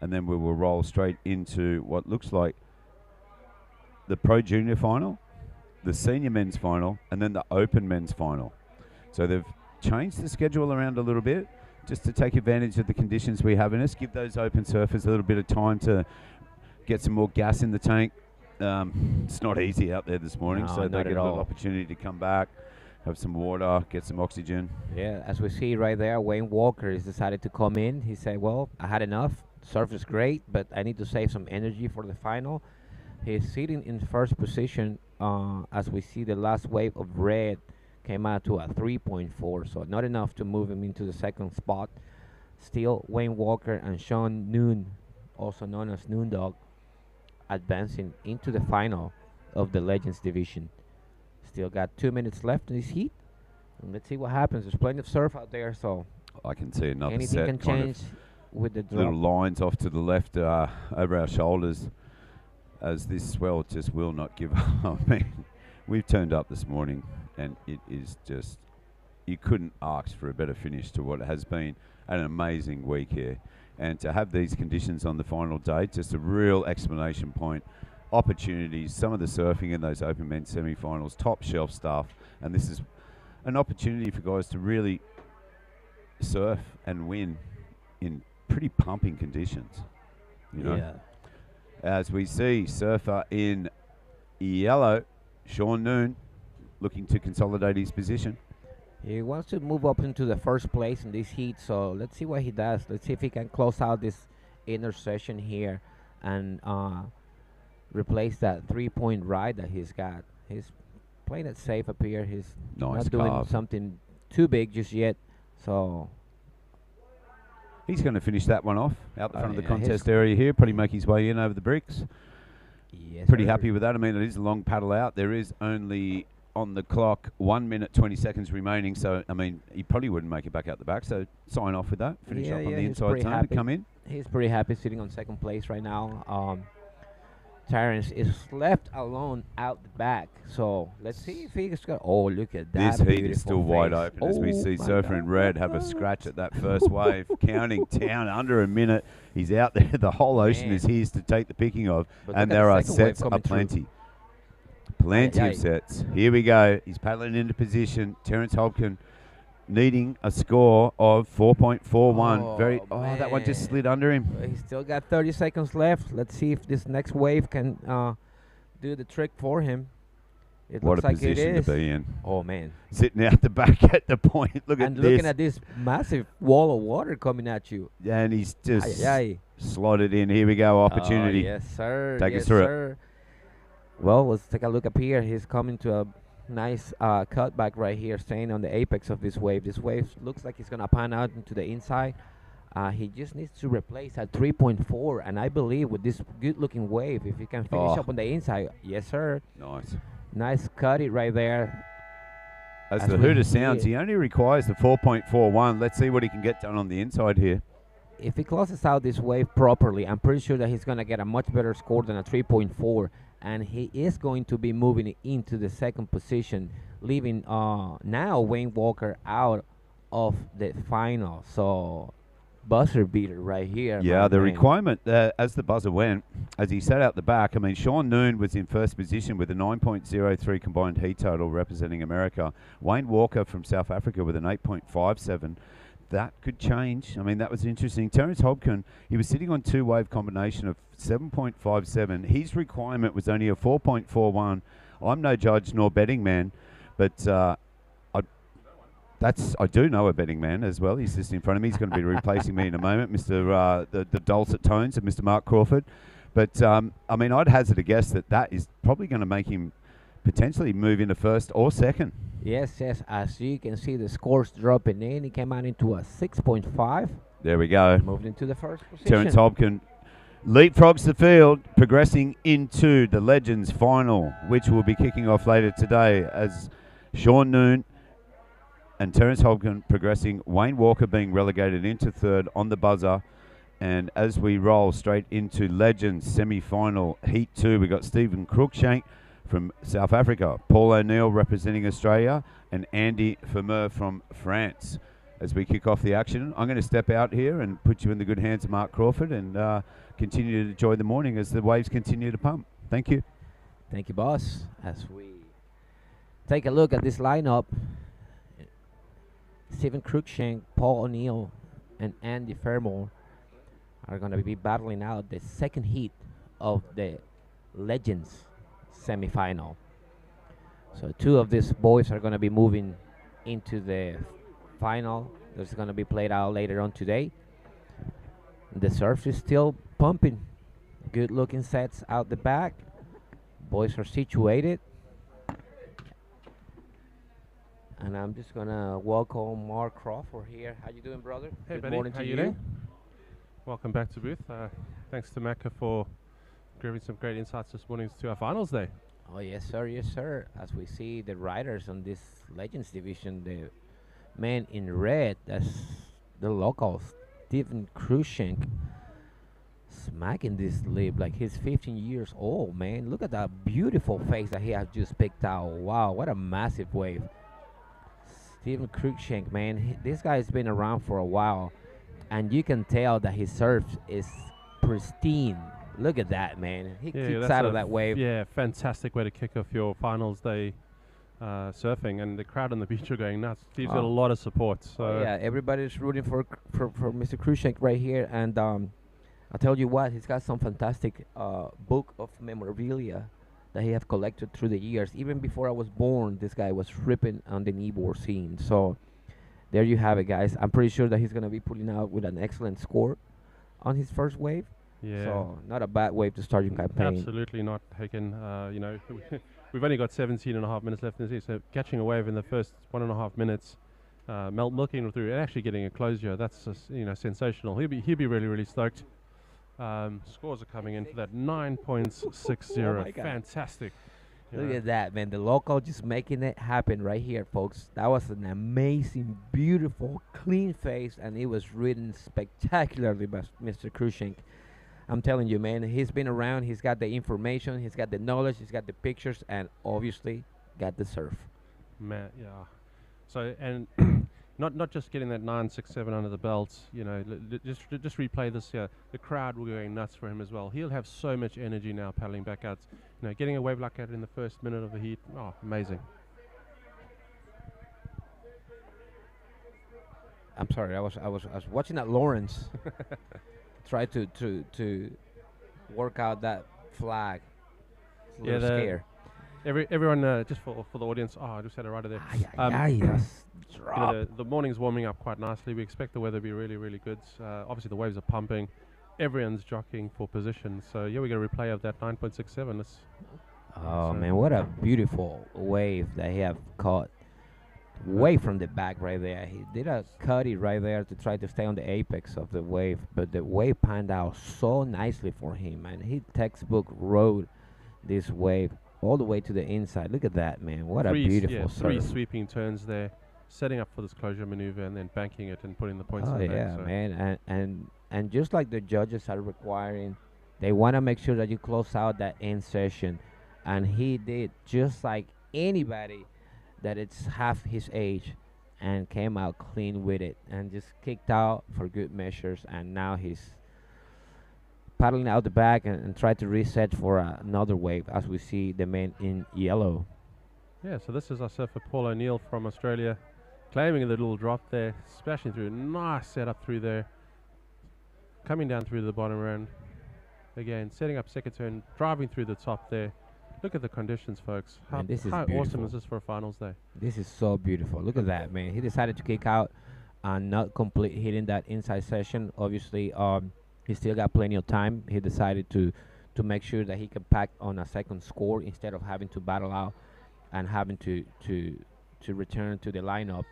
And then we will roll straight into what looks like the Pro Junior final, the Senior Men's final, and then the Open Men's final. So they've changed the schedule around a little bit just to take advantage of the conditions we have in us, give those open surfers a little bit of time to get some more gas in the tank. It's not easy out there this morning, No, so they not get at a little all. opportunity to come back, have some water, get some oxygen. Yeah, as we see right there, Wayne Walker has decided to come in. He said, well, I had enough. Surf is great, but I need to save some energy for the final. He's sitting in first position as we see the last wave of red came out to a 3.4, so not enough to move him into the second spot. Still, Wayne Walker and Sean Noon, also known as Noon Dog, advancing into the final of the Legends division. Still got 2 minutes left in this heat. And let's see what happens. There's plenty of surf out there, so I can see another anything set can kind change with the of little drop. lines off to the left over our shoulders as this swell just will not give up. I mean, we've turned up this morning and it is just, you couldn't ask for a better finish to what has been an amazing week here. And to have these conditions on the final day, just a real exclamation point. Opportunities, some of the surfing in those open men's semi-finals, top shelf stuff, and this is an opportunity for guys to really surf and win in pretty pumping conditions. You know? Yeah. As we see surfer in yellow, Sean Noon, looking to consolidate his position. He wants to move up into the first place in this heat, so let's see what he does. Let's see if he can close out this inner session here and replace that 3-point ride that he's got. He's playing it safe up here. He's Nice not doing carve. something too big just yet, so He's going to finish that one off out the Oh, front of the yeah, contest area here, probably make his way in over the bricks. yes, Pretty sir. happy with that. I mean, it is a long paddle out. There is only on the clock 1 minute 20 seconds remaining. So, I mean, he probably wouldn't make it back out the back. So, sign off with that. Finish Yeah, up on yeah, the he's inside pretty zone to happy. come in. He's pretty happy sitting on second place right now. Terrence is left alone out the back. So let's see if he's got. Oh, look at that! This heat is beautiful still wide face. open as we Oh see my Surfer in red have a scratch at that first wave, counting down under a minute. He's out there. The whole ocean Man. is his to take the picking of, But and look at there the are second wave sets coming through. aplenty. Plenty Aye, of sets. Here we go. He's paddling into position. Terrence Hopkin needing a score of 4.41. Oh, That one just man. slid under him. He's still got 30 seconds left. Let's see if this next wave can do the trick for him. It What looks a like it position is. to be in. Oh man! Sitting out the back at the point. Look And at looking this. at this massive wall of water coming at you. And he's just Aye, aye. slotted in. Here we go. Opportunity. Oh, yes, sir. Take us yes, through it. sir. Well, let's take a look up here. He's coming to a nice cutback right here, staying on the apex of this wave. This wave looks like he's going to pan out into the inside. He just needs to replace at 3.4, and I believe with this good-looking wave, if he can finish Oh. up on the inside, yes, sir. Nice. Nice cut it right there. As As the we hooter see sounds, it. he only requires the 4.41. Let's see what he can get done on the inside here. If he closes out this wave properly, I'm pretty sure that he's going to get a much better score than a 3.4, and he is going to be moving into the second position, leaving now Wayne Walker out of the final. So buzzer beater right here. Yeah, my the man. requirement as the buzzer went, as he sat out the back, I mean, Sean Noon was in first position with a 9.03 combined heat total representing America. Wayne Walker from South Africa with an 8.57. That could change. I mean, that was interesting. Terence Hobkin, he was sitting on two-wave combination of 7.57. His requirement was only a 4.41. I'm no judge nor betting man, but I do know a betting man as well. He's just in front of me. He's going to be replacing me in a moment, Mr. The dulcet tones of Mr. Mark Crawford. But I mean, I'd hazard a guess that is probably going to make him potentially move into first or second. Yes, as you can see, the scores dropping in. He came out into a 6.5. There we go. Moved into the first position. Terence Hobkin leapfrogs the field, progressing into the Legends final, which will be kicking off later today as Sean Noon and Terence Hobkin progressing. Wayne Walker being relegated into third on the buzzer. And as we roll straight into Legends semi-final Heat 2, we got Stephen Cruikshank from South Africa, Paul O'Neill representing Australia, and Andy Vermeer from France. As we kick off the action, I'm going to step out here and put you in the good hands of Mark Crawford and continue to enjoy the morning as the waves continue to pump. Thank you. Thank you, boss. As we take a look at this lineup, Stephen Cruikshank, Paul O'Neill, and Andy Vermeer are going to be battling out the second heat of the Legends semifinal. So two of these boys are going to be moving into the final. That's going to be played out later on today. The surf is still pumping. Good looking sets out the back. Boys are situated. And I'm just going to welcome Mark Crawford here. How you doing, brother? Hey, Good buddy. morning How to you doing? Welcome back to booth. Thanks to Macca for giving some great insights this morning to our finals day. Oh, yes, sir. Yes, sir. As we see the riders on this Legends division, the man in red, that's the local, Stephen Cruikshank, smacking this lip like he's 15 years old, man. Look at that beautiful face that he has just picked out. Wow, what a massive wave. Stephen Cruikshank, man, this guy's been around for a while, and you can tell that his surf is pristine. Look at that, man. He kicks out of that wave. Yeah, fantastic way to kick off your finals day surfing, and the crowd on the beach are going nuts. Steve's got a lot of support. So yeah, everybody's rooting for Mr. Cruikshank right here, and I'll tell you what, he's got some fantastic book of memorabilia that he have collected through the years. Even before I was born, this guy was ripping on the kneeboard scene. So there you have it, guys. I'm pretty sure that he's going to be putting out with an excellent score on his first wave. yeah, So not a bad wave to start your campaign. absolutely not taken. You know, we've only got 17 and a half minutes left in the season, so catching a wave in the first 1.5 minutes, milking it through and actually getting a closure, that's just, you know, sensational. He'll be really stoked. Scores are coming in for that 9.60. Oh my God. Fantastic. You Look know. at that, man. The local just making it happen right here, folks. That was an amazing, beautiful, clean face, and it was ridden spectacularly by Mr. Cruikshank. I'm telling you, man, he's been around. He's got the information. He's got the knowledge. He's got the pictures, and obviously got the surf. Yeah. So, and not just getting that 9.67 under the belt, you know, just replay this here. The crowd will be going nuts for him as well. He'll have so much energy now paddling back out. You know, getting a wave like that in the first minute of the heat, oh, amazing. I'm sorry, I was watching that Lawrence try to work out that flag. It's a Yeah, little scare. Everyone, just for the audience. Oh, I just had a rider there. Yes. You know, the morning's warming up quite nicely. We expect the weather to be really good. Obviously, the waves are pumping. Everyone's jockeying for position. So yeah, we're gonna replay of that 9.67. Oh man, what a beautiful wave that he have caught way from the back right there. He did a cutty right there to try to stay on the apex of the wave, but the wave panned out so nicely for him, and he textbook rode this wave all the way to the inside. Look at that, man. What a beautiful surf. 3 sweeping turns there, setting up for this closure maneuver, and then banking it and putting the points in the yeah, bag. So man. And just like the judges are requiring, they want to make sure that you close out that end session. And he did, just like anybody that it's half his age. and came out clean with it and just kicked out for good measures. And now he's paddling out the back and try to reset for another wave, as we see the man in yellow. Yeah, so this is our surfer Paul O'Neill from Australia, claiming a little drop there, smashing through. Nice setup through there. Coming down through the bottom round. Again, setting up second turn, driving through the top there. Look at the conditions, folks. How, Man, this is how beautiful. awesome is this for a finals day? This is so beautiful. Look at that, man. He decided to kick out and not complete hitting that inside session. Obviously, he still got plenty of time. He decided to make sure that he can pack on a second score instead of having to battle out and having to return to the lineup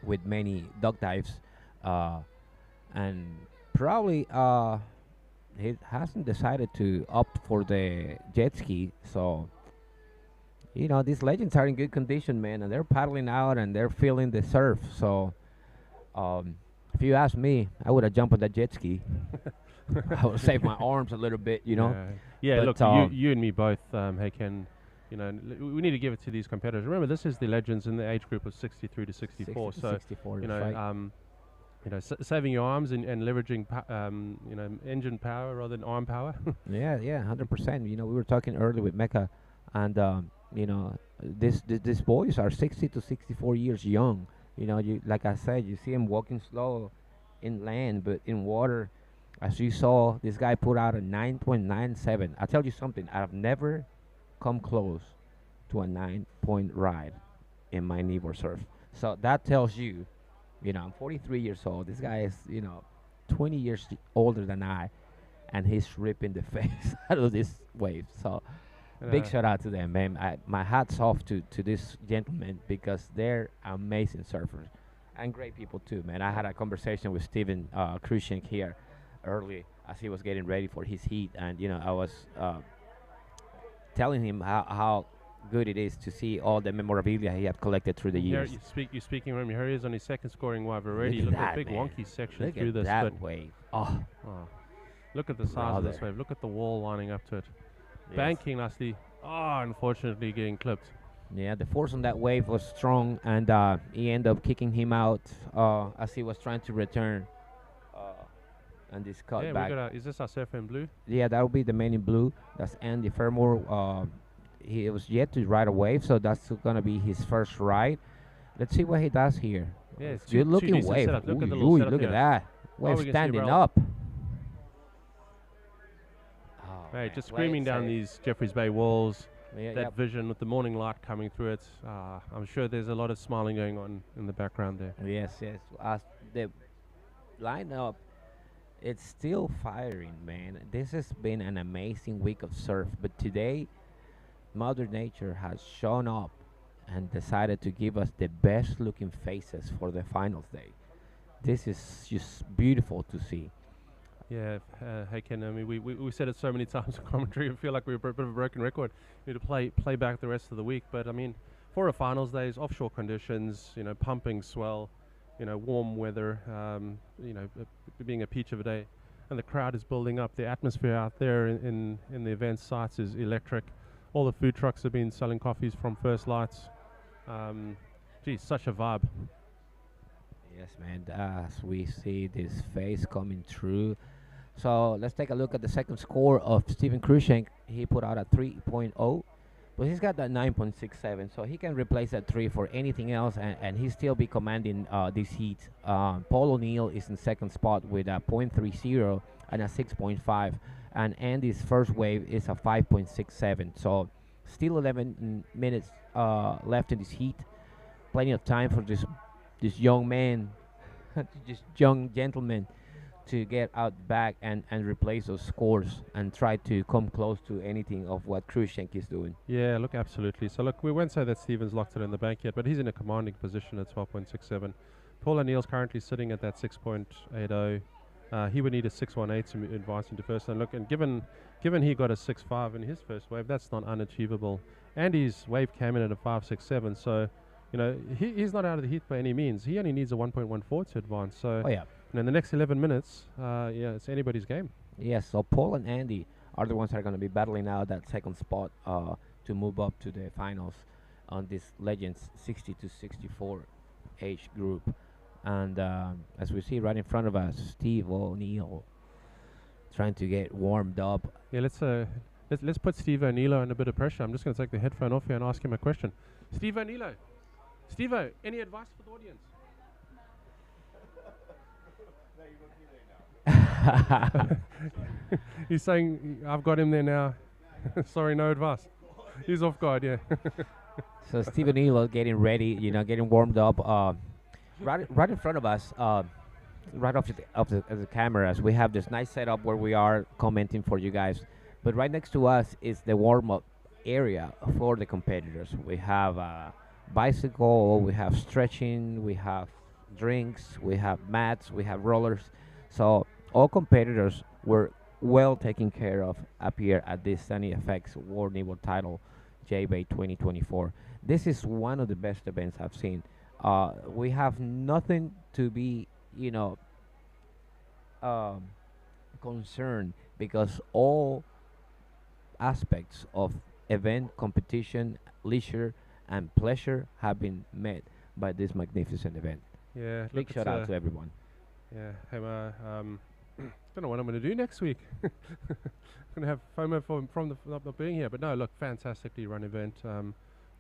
with many duck dives. And probably he hasn't decided to opt for the jet ski. So, you know, these legends are in good condition, man, and they're paddling out and they're feeling the surf. So, if you ask me, I would have jumped on that jet ski. I would save my arms a little bit, you know. Yeah, But, look, you and me both, hey Ken, you know, we need to give it to these competitors. Remember, this is the legends in the age group of 63 to 64. 60 to So, 64, you that's know, right. you know, saving your arms and leveraging, you know, engine power rather than arm power. Yeah, 100%. You know, we were talking earlier with Mecca, and you know, these boys are 60 to 64 years young. You know, you like I said, you see him walking slow in land, but in water, as you saw, this guy put out a 9.97. I'll tell you something. I've never come close to a 9-point ride in my kneeboard surf. So that tells you, you know, I'm 43 years old. This guy is, you know, 20 years older than I, and he's ripping the face out of this wave. So big shout out to them, man. My hat's off to this gentleman because they're amazing surfers and great people too, man. I had a conversation with Steven Krushenk here early as he was getting ready for his heat, and you know, I was telling him how good it is to see all the memorabilia he had collected through the years. You're speaking from here. He is on his second scoring wave already. Look Look at at the big that, wonky section Look through at this. that but wave. Oh, look at the size of this Brother. wave. Look at the wall lining up to it. Yes. Banking nicely. Oh, unfortunately getting clipped. yeah, the force on that wave was strong, and he ended up kicking him out as he was trying to return. And this cut Yeah, back. we got is this our surfer in blue? Yeah, that will be the man in blue. That's Andy Fermor. He was yet to ride a wave, so that's gonna be his first ride. Let's see what he does here. Yeah, it's Good looking decent wave. setup. Look at the Ooh, little ooh, setup look at here. that. Oh, Wave we can see standing Ralph. up. Oh, Right, man, just way screaming down safe. these Jeffreys Bay walls. Yeah, That yep. vision with the morning light coming through it. I'm sure there's a lot of smiling going on in the background there. Yes. The lineup, it's still firing, man. This has been an amazing week of surf, but today, Mother Nature has shown up and decided to give us the best looking faces for the finals day. This is just beautiful to see. Yeah, hey Ken, I mean, we said it so many times in commentary, I feel like we're a bit of a broken record. We need to play back the rest of the week, but I mean, for a finals days, offshore conditions, you know, pumping swell, you know, warm weather, you know, being a peach of a day, and the crowd is building up. The atmosphere out there in the event sites is electric. All the food trucks have been selling coffees from first lights. Geez, such a vibe. Yes, man. As we see this face coming through. So let's take a look at the second score of Steven Krushenk. He put out a 3.0, but he's got that 9.67, so he can replace that 3 for anything else, and he still be commanding this heat. Paul O'Neill is in second spot with a 0.30 and a 6.5, and Andy's first wave is a 5.67. So still 11 minutes left in this heat. Plenty of time for this young man, this young gentleman, to get out back and replace those scores and try to come close to anything of what Krushenk is doing. Yeah, look, absolutely. So look, we won't say that Stevens locked it in the bank yet, but he's in a commanding position at 12.67. Paul O'Neill's currently sitting at that 6.80. He would need a 6.18 to advance into first. And look, and given he got a 6.5 in his first wave, that's not unachievable. Andy's wave came in at a 5.67, so you know he's not out of the heat by any means. He only needs a 1.14 to advance. So Oh yeah. in the next 11 minutes, yeah, it's anybody's game. Yes, so Paul and Andy are the ones that are going to be battling out that second spot to move up to the finals on this Legends 60 to 64 age group. And as we see right in front of us, Steve O'Neill trying to get warmed up. Yeah, let's put Steve O'Neill under a bit of pressure. I'm just going to take the headphone off here and ask him a question. Steve O'Neill. Steve-O, any advice for the audience? He's saying, I've got him there now. Sorry, no advice. He's off guard, yeah. So Steve O'Neill getting ready, getting warmed up. Right in front of us, right off the cameras, we have this nice setup where we are commenting for you guys. But right next to us is the warm-up area for the competitors. We have bicycle, we have stretching, we have drinks, we have mats, we have rollers. So all competitors were well taken care of up here at this CineFX World Kneeboard Title J-Bay 2024. This is one of the best events I've seen. We have nothing to be, concerned, because all aspects of event, competition, leisure, and pleasure have been met by this magnificent event. Yeah, big shout out to everyone. Yeah, hey, don't know what I'm going to do next week. I'm going to have FOMO from not being here, but no, look, fantastically run event.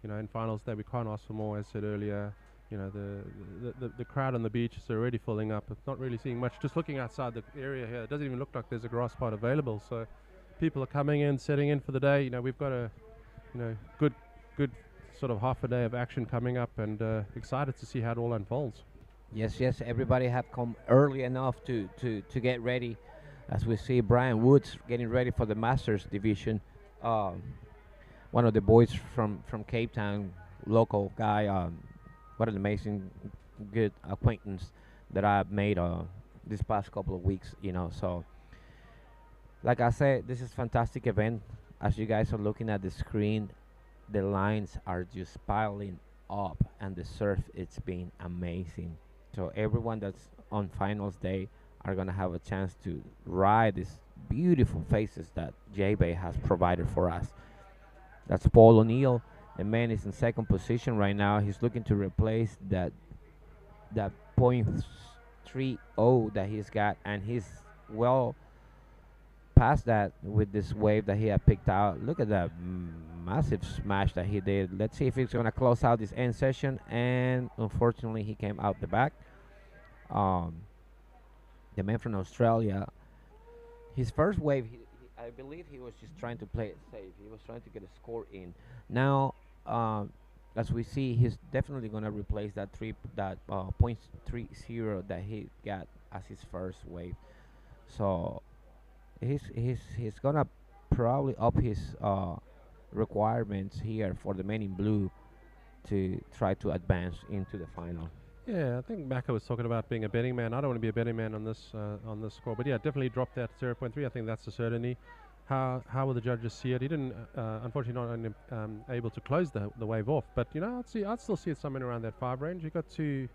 In finals day we can't ask for more. As I said earlier, the crowd on the beach is already filling up. It's not really seeing much. Just looking outside the area here, it doesn't even look like there's a grass spot available. So people are coming in, setting in for the day. We've got a good sort of half a day of action coming up, and excited to see how it all unfolds. Yes, everybody have come early enough to get ready. As we see Brian Woods getting ready for the Masters division. One of the boys from Cape Town, local guy. What an amazing, good acquaintance that I've made this past couple of weeks. So like I said, this is a fantastic event. As you guys are looking at the screen, the lines are just piling up, and the surf, it's been amazing. So everyone that's on finals day are gonna have a chance to ride these beautiful faces that J-Bay has provided for us. That's Paul O'Neill. The man is in second position right now. He's looking to replace that .30 that he's got, and he's well past that with this wave that he had picked out. Look at that massive smash that he did. Let's see if he's gonna close out this end session, and unfortunately he came out the back. The man from Australia, his first wave, I believe he was just trying to play it safe. He was trying to get a score in. Now, as we see, he's definitely gonna replace that .30 that he got as his first wave. So he's gonna probably up his requirements here for the men in blue to try to advance into the final. Yeah, I think Maka was talking about being a betting man. I don't want to be a betting man on this score, but yeah, definitely drop that 0.3. I think that's a certainty. How will the judges see it? He didn't, unfortunately, not only able to close the wave off, but I'd still see it somewhere around that 5 range. He got two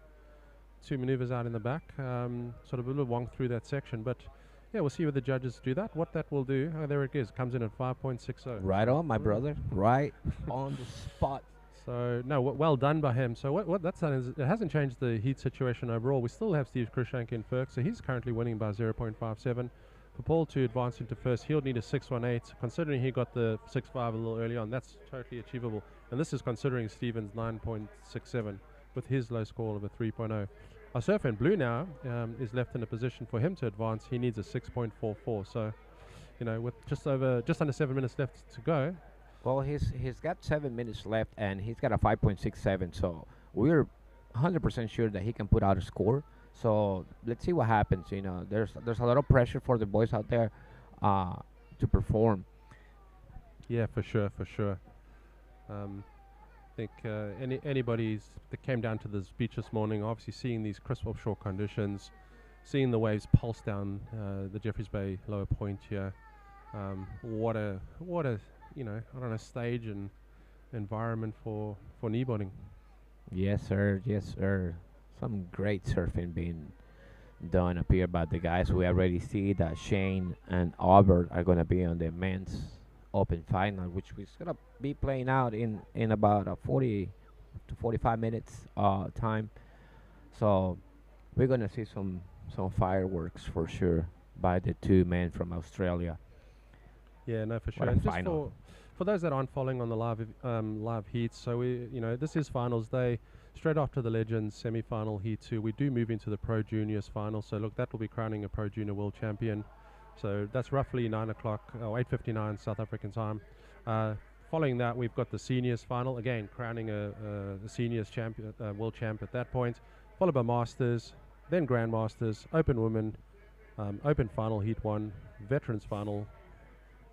maneuvers out in the back, sort of a little wonk through that section, but yeah, we'll see what the judges do that. What that will do. Oh, there it is. Comes in at 5.60. Right on, my brother. Right on the spot. So no, well done by him. So what that's done is it hasn't changed the heat situation overall. We still have Steve Krushank in first, so he's currently winning by 0.57. For Paul to advance into first, he'll need a 6.18. Considering he got the 6.5 a little early on, that's totally achievable. And this is considering Stephen's 9.67 with his low score of a 3.0. Our surfer in blue now is left in a position for him to advance. He needs a 6.44. So, with just under 7 minutes left to go. Well, he's got 7 minutes left, and he's got a 5.67. So we're 100% sure that he can put out a score. So let's see what happens. There's a lot of pressure for the boys out there to perform. Yeah, for sure. I think anybody that came down to this beach this morning, obviously seeing these crisp offshore conditions, seeing the waves pulse down the Jeffreys Bay lower point here. What a stage and environment for kneeboarding. Yes, sir. Some great surfing being done up here by the guys. We already see that Shane and Albert are going to be on the men's open final, which is going to be playing out in about 40 to 45 minutes time. So we're gonna see some fireworks for sure by the two men from Australia. Yeah, no, for sure. What a And just final. for those that aren't following on the live heats, so this is finals day. Straight after the Legends semi-final heat 2, we do move into the Pro Juniors final. So look, that will be crowning a Pro Junior World Champion. So that's roughly 9 o'clock or 8:59 South African time. Following that, we've got the Seniors final, again crowning a Seniors champion, World Champ at that point, followed by Masters, then Grandmasters, Open Women, Open Final Heat 1, Veterans Final,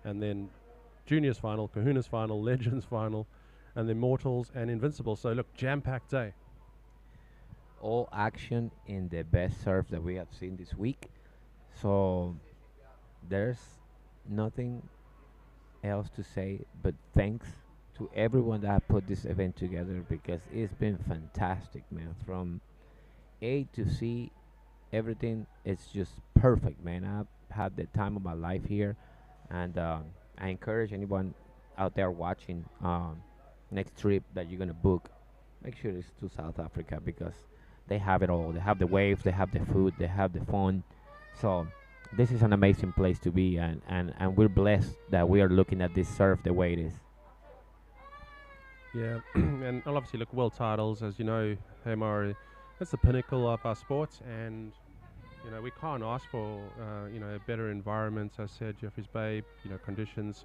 and then Juniors Final, Kahuna's Final, Legends Final, and then Immortals and Invincibles. So look, jam-packed day. All action in the best surf that we have seen this week. So there's nothing else to say but thanks to everyone that put this event together, because it's been fantastic, man. From A to C, everything is just perfect, man. I've had the time of my life here, and I encourage anyone out there watching, next trip that you're gonna book, make sure it's to South Africa, because they have it all. They have the waves, they have the food, they have the fun. So this is an amazing place to be, and we're blessed that we are looking at this surf the way it is. Yeah, and obviously, look, world titles, as you know, Hamar, that's the pinnacle of our sports, and we can't ask for better environments. As I said, Jeffreys Bay, conditions,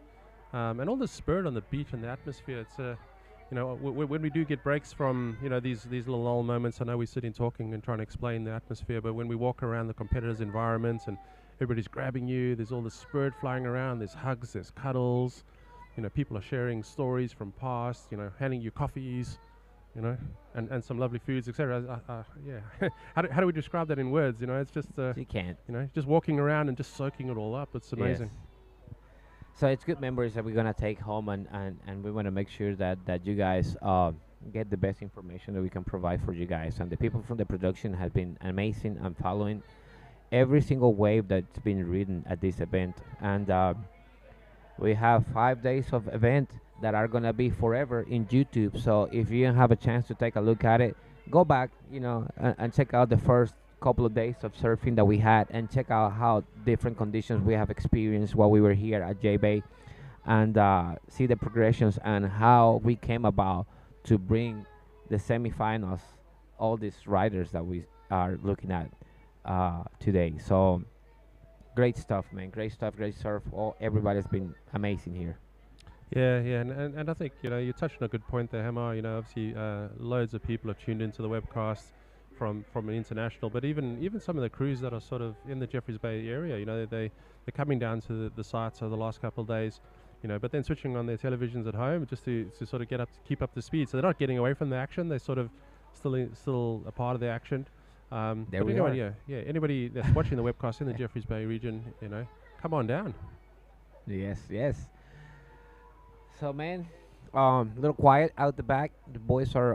and all the spirit on the beach and the atmosphere. It's when we do get breaks from these little lull moments, I know we're sitting talking and trying to explain the atmosphere, but when we walk around the competitors' environments and everybody's grabbing you, there's all the spirit flying around. There's hugs, there's cuddles. People are sharing stories from past. Handing you coffees. And some lovely foods, etc. Yeah. how do we describe that in words? It's just You can't. just walking around and just soaking it all up. It's amazing. Yes. So it's good memories that we're gonna take home, and we want to make sure that you guys get the best information that we can provide for you guys. And the people from the production have been amazing. I'm following every single wave that's been ridden at this event, and we have 5 days of event that are gonna be forever in YouTube. So if you don't have a chance to take a look at it, go back, and check out the first couple of days of surfing that we had, and check out how different conditions we have experienced while we were here at J Bay, and see the progressions and how we came about to bring the semifinals, all these riders that we are looking at today. So great stuff, man. Great stuff. Great surf. Everybody's been amazing here. Yeah, and I think you touched on a good point there, Hammer. Obviously, loads of people are tuned into the webcast from an international, but even some of the crews that are sort of in the Jeffreys Bay area, they're coming down to the sites over the last couple of days, but then switching on their televisions at home just to sort of keep up to speed. So they're not getting away from the action; they're sort of still a part of the action. There we are. Yeah. Anybody that's watching the webcast in the Jeffreys Bay region, come on down. Yes. So, man, a little quiet out the back. The boys are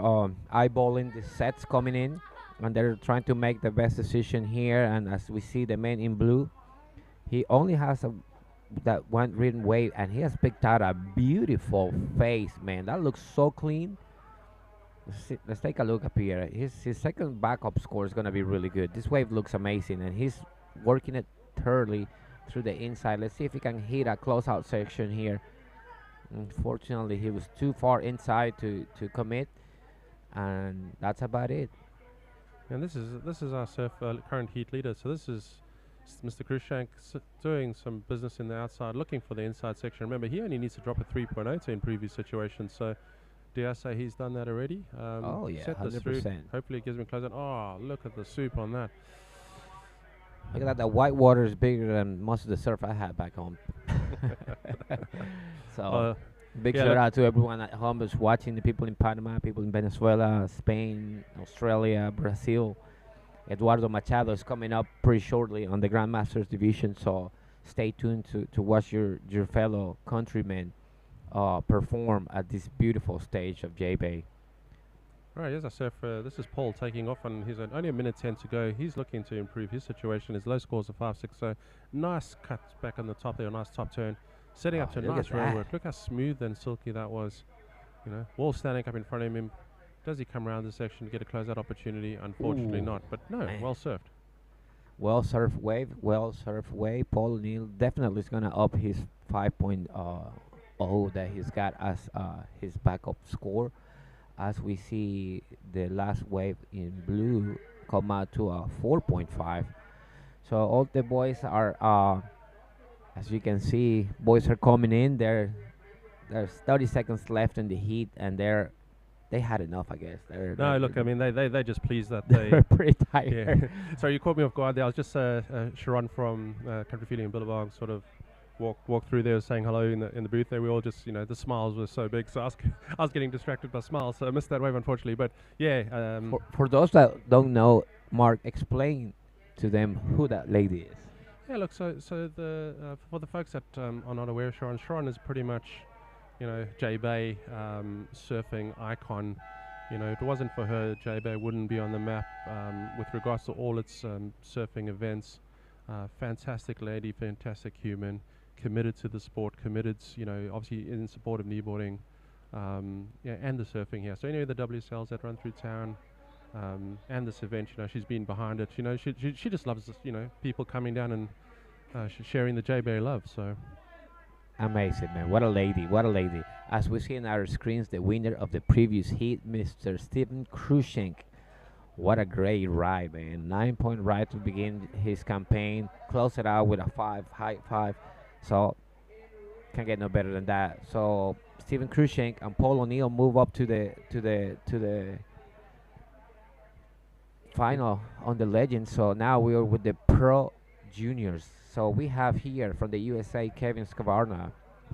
eyeballing the sets coming in, and they're trying to make the best decision here. And as we see the man in blue, he only has that one written wave, and he has picked out a beautiful face, man. That looks so clean. Let's take a look up here. His second backup score is going to be really good. This wave looks amazing, and he's working it thoroughly through the inside. Let's see if he can hit a closeout section here. Unfortunately, he was too far inside to commit, and that's about it. And this is our surf current heat leader. So this is Mr. Krushank doing some business in the outside, looking for the inside section. Remember, he only needs to drop a 3.0 to improve his situation. So dare I say he's done that already? Oh yeah, set this through. 100%. Hopefully it gives me close. Oh, look at the soup on that. Look at that. The white water is bigger than most of the surf I had back home. So big shout out to everyone at home who's watching, the people in Panama, people in Venezuela, Spain, Australia, Brazil. Eduardo Machado is coming up pretty shortly on the Grandmasters division, so stay tuned to watch your fellow countrymen perform at this beautiful stage of J-Bay. All right, as I said, this is Paul taking off, and he's only a minute 10 to go. He's looking to improve his situation. His low scores are 5.6, so nice cut back on the top there, a nice top turn. Setting up to a nice roll work. Look how smooth and silky that was. Wall standing up in front of him. Does he come around the section to get a closeout opportunity? Unfortunately Ooh, not. But no, man. well surfed. Well surf wave, Paul O'Neill definitely is gonna up his 5.0 that he's got as his backup score. As we see the last wave in blue come out to a 4.5. So all the boys are, as you can see, boys are coming in. There's 30 seconds left in the heat, and they had enough, I guess. No, look, I mean, they just pleased that they're they. pretty tired. Yeah. Sorry, you caught me off guard there. I was just Sharon from Country Feeling in Billabong sort of walked through there saying hello in the booth there. We all just, the smiles were so big, so I was getting distracted by smiles, so I missed that wave unfortunately. But yeah, For those that don't know, Mark, explain to them who that lady is. yeah. Look, so the for the folks that are not aware, Sharon is pretty much, J Bay surfing icon. If it wasn't for her, J Bay wouldn't be on the map with regards to all its surfing events. Fantastic lady, fantastic human, committed to the sport, committed, obviously in support of kneeboarding, and the surfing here. So any of the WSLs that run through town, and this event, she's been behind it. She just loves, people coming down and sharing the J Bay love. So. Amazing, man. What a lady. What a lady. As we see in our screens, the winner of the previous heat, Mr. Steven Krushenk. What a great ride, man. 9-point ride to begin his campaign. Close it out with a 5, high 5. So, can't get no better than that. So, Steven Krushenk and Paul O'Neill move up to the final on the Legends. So, now we are with the Pro Juniors. So we have here from the USA Kevin Skavarna,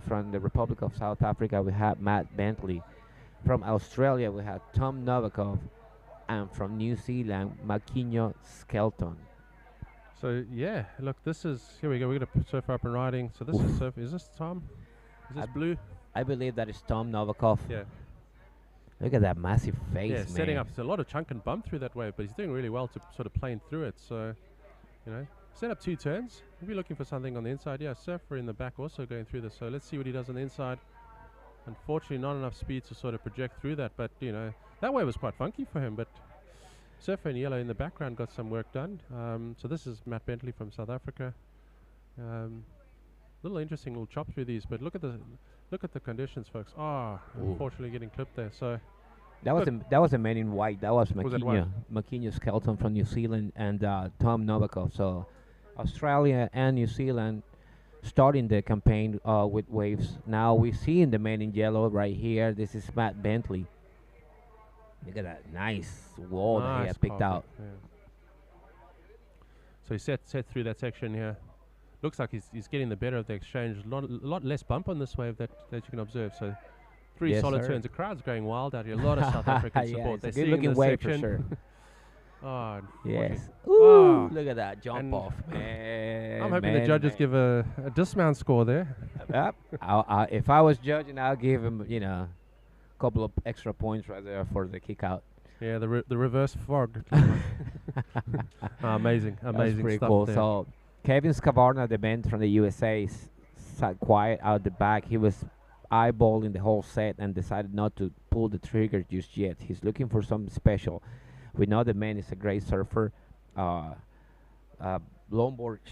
from the Republic of South Africa we have Matt Bentley, from Australia we have Tom Novakov, and from New Zealand Makinyo Skelton. So yeah, look, here we go. We're gonna surf up and riding. So this is surf. Is this Tom? Is this blue? I believe that is Tom Novakov. Yeah. Look at that massive face, Yeah, man. setting up. It's a lot of chunk and bump through that wave, but he's doing really well to sort of plane through it. So, set up 2 turns. We'll be looking for something on the inside. Yeah, surfer in the back also going through this. So let's see what he does on the inside. Unfortunately, not enough speed to sort of project through that. But, that wave was quite funky for him. But surfer in yellow in the background got some work done. So this is Matt Bentley from South Africa. Little interesting little chop through these. But look at the conditions, folks. Unfortunately getting clipped there. So that was a man in white. That was Makinyo. Makinyo Skelton from New Zealand and Tom Novakov. So Australia and New Zealand starting the campaign with waves. Now we see in the man in yellow right here. This is Matt Bentley. Look at that nice wall that he has picked out. Yeah. So he set through that section here. Looks like he's getting the better of the exchange. A lot less bump on this wave that you can observe. So 3 solid turns. The crowd's going wild out here. A lot of South African support. It's a good looking wave for sure. Yes. Ooh, look at that jump off, man. I'm hoping the judges give a dismount score there. If I was judging, I'll give him, a couple of extra points right there for the kick out. Yeah, the reverse fog. Amazing That's pretty stuff cool. there. So Kevin Skavarna, the man from the USA, sat quiet out the back. He was eyeballing the whole set and decided not to pull the trigger just yet. He's looking for something special. We know the man is a great surfer, longboard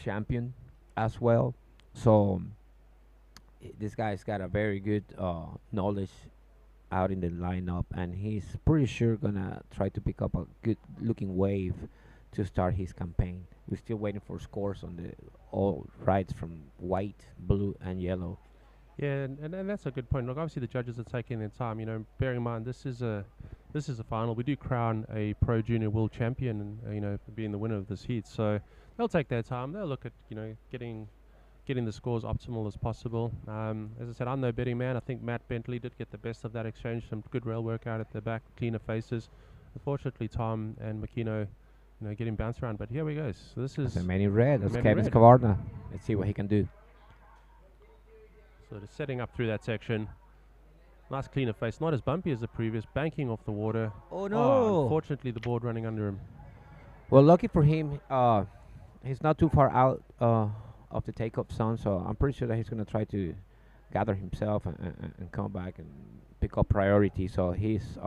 champion as well. So this guy's got a very good knowledge out in the lineup, and he's pretty sure gonna try to pick up a good looking wave to start his campaign. We're still waiting for scores on the all rides from white, blue, and yellow. Yeah, and that's a good point. Look, obviously the judges are taking their time. Bearing in mind this is a final. We do crown a pro junior world champion, and being the winner of this heat. So they'll take their time. They'll look at getting the scores optimal as possible. As I said, I'm no betting man. I think Matt Bentley did get the best of that exchange. Some good rail work out at the back, cleaner faces. Unfortunately, Tom and Makino, getting bounced around. But here we go. So this is the man in red. That's Kevin Skavarna. Let's see what he can do. So just setting up through that section. Nice cleaner face. Not as bumpy as the previous. Banking off the water. Oh no! Unfortunately, the board running under him. Well, lucky for him, he's not too far out of the take-up zone, so I'm pretty sure that he's going to try to gather himself and come back and pick up priority. So he's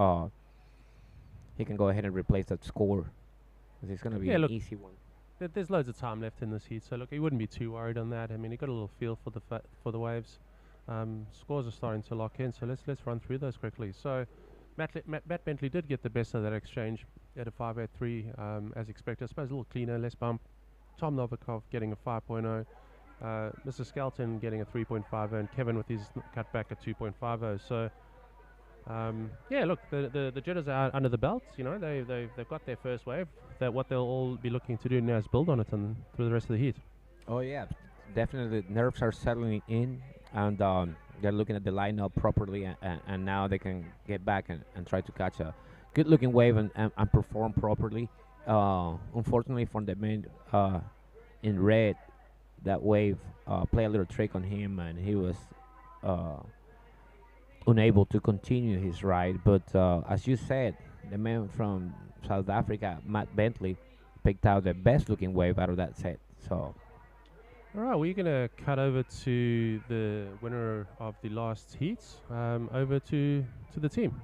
he can go ahead and replace that score. 'Cause it's going to be an easy one. There's loads of time left in this heat, so look, he wouldn't be too worried on that. I mean, he got a little feel for the waves. Scores are starting to lock in, so let's run through those quickly. So Matt Bentley did get the best of that exchange at a 5.83 as expected. I suppose a little cleaner, less bump. Tom Novikov getting a 5.0. Mr. Skelton getting a 3.50, and Kevin with his cutback at 2.50. So yeah, look, the Jetters are under the belt. You know, they've got their first wave. That what they'll all be looking to do now is build on it and through the rest of the heat. Oh yeah, definitely. Nerves are settling in, and they're looking at the lineup properly, and now they can get back and try to catch a good-looking wave and perform properly. Unfortunately, for the men in red, that wave play a little trick on him, and he was unable to continue his ride. But as you said, the man from South Africa, Matt Bentley, picked out the best-looking wave out of that set. So. All right, we're going to cut over to the winner of the last heats, over to the team.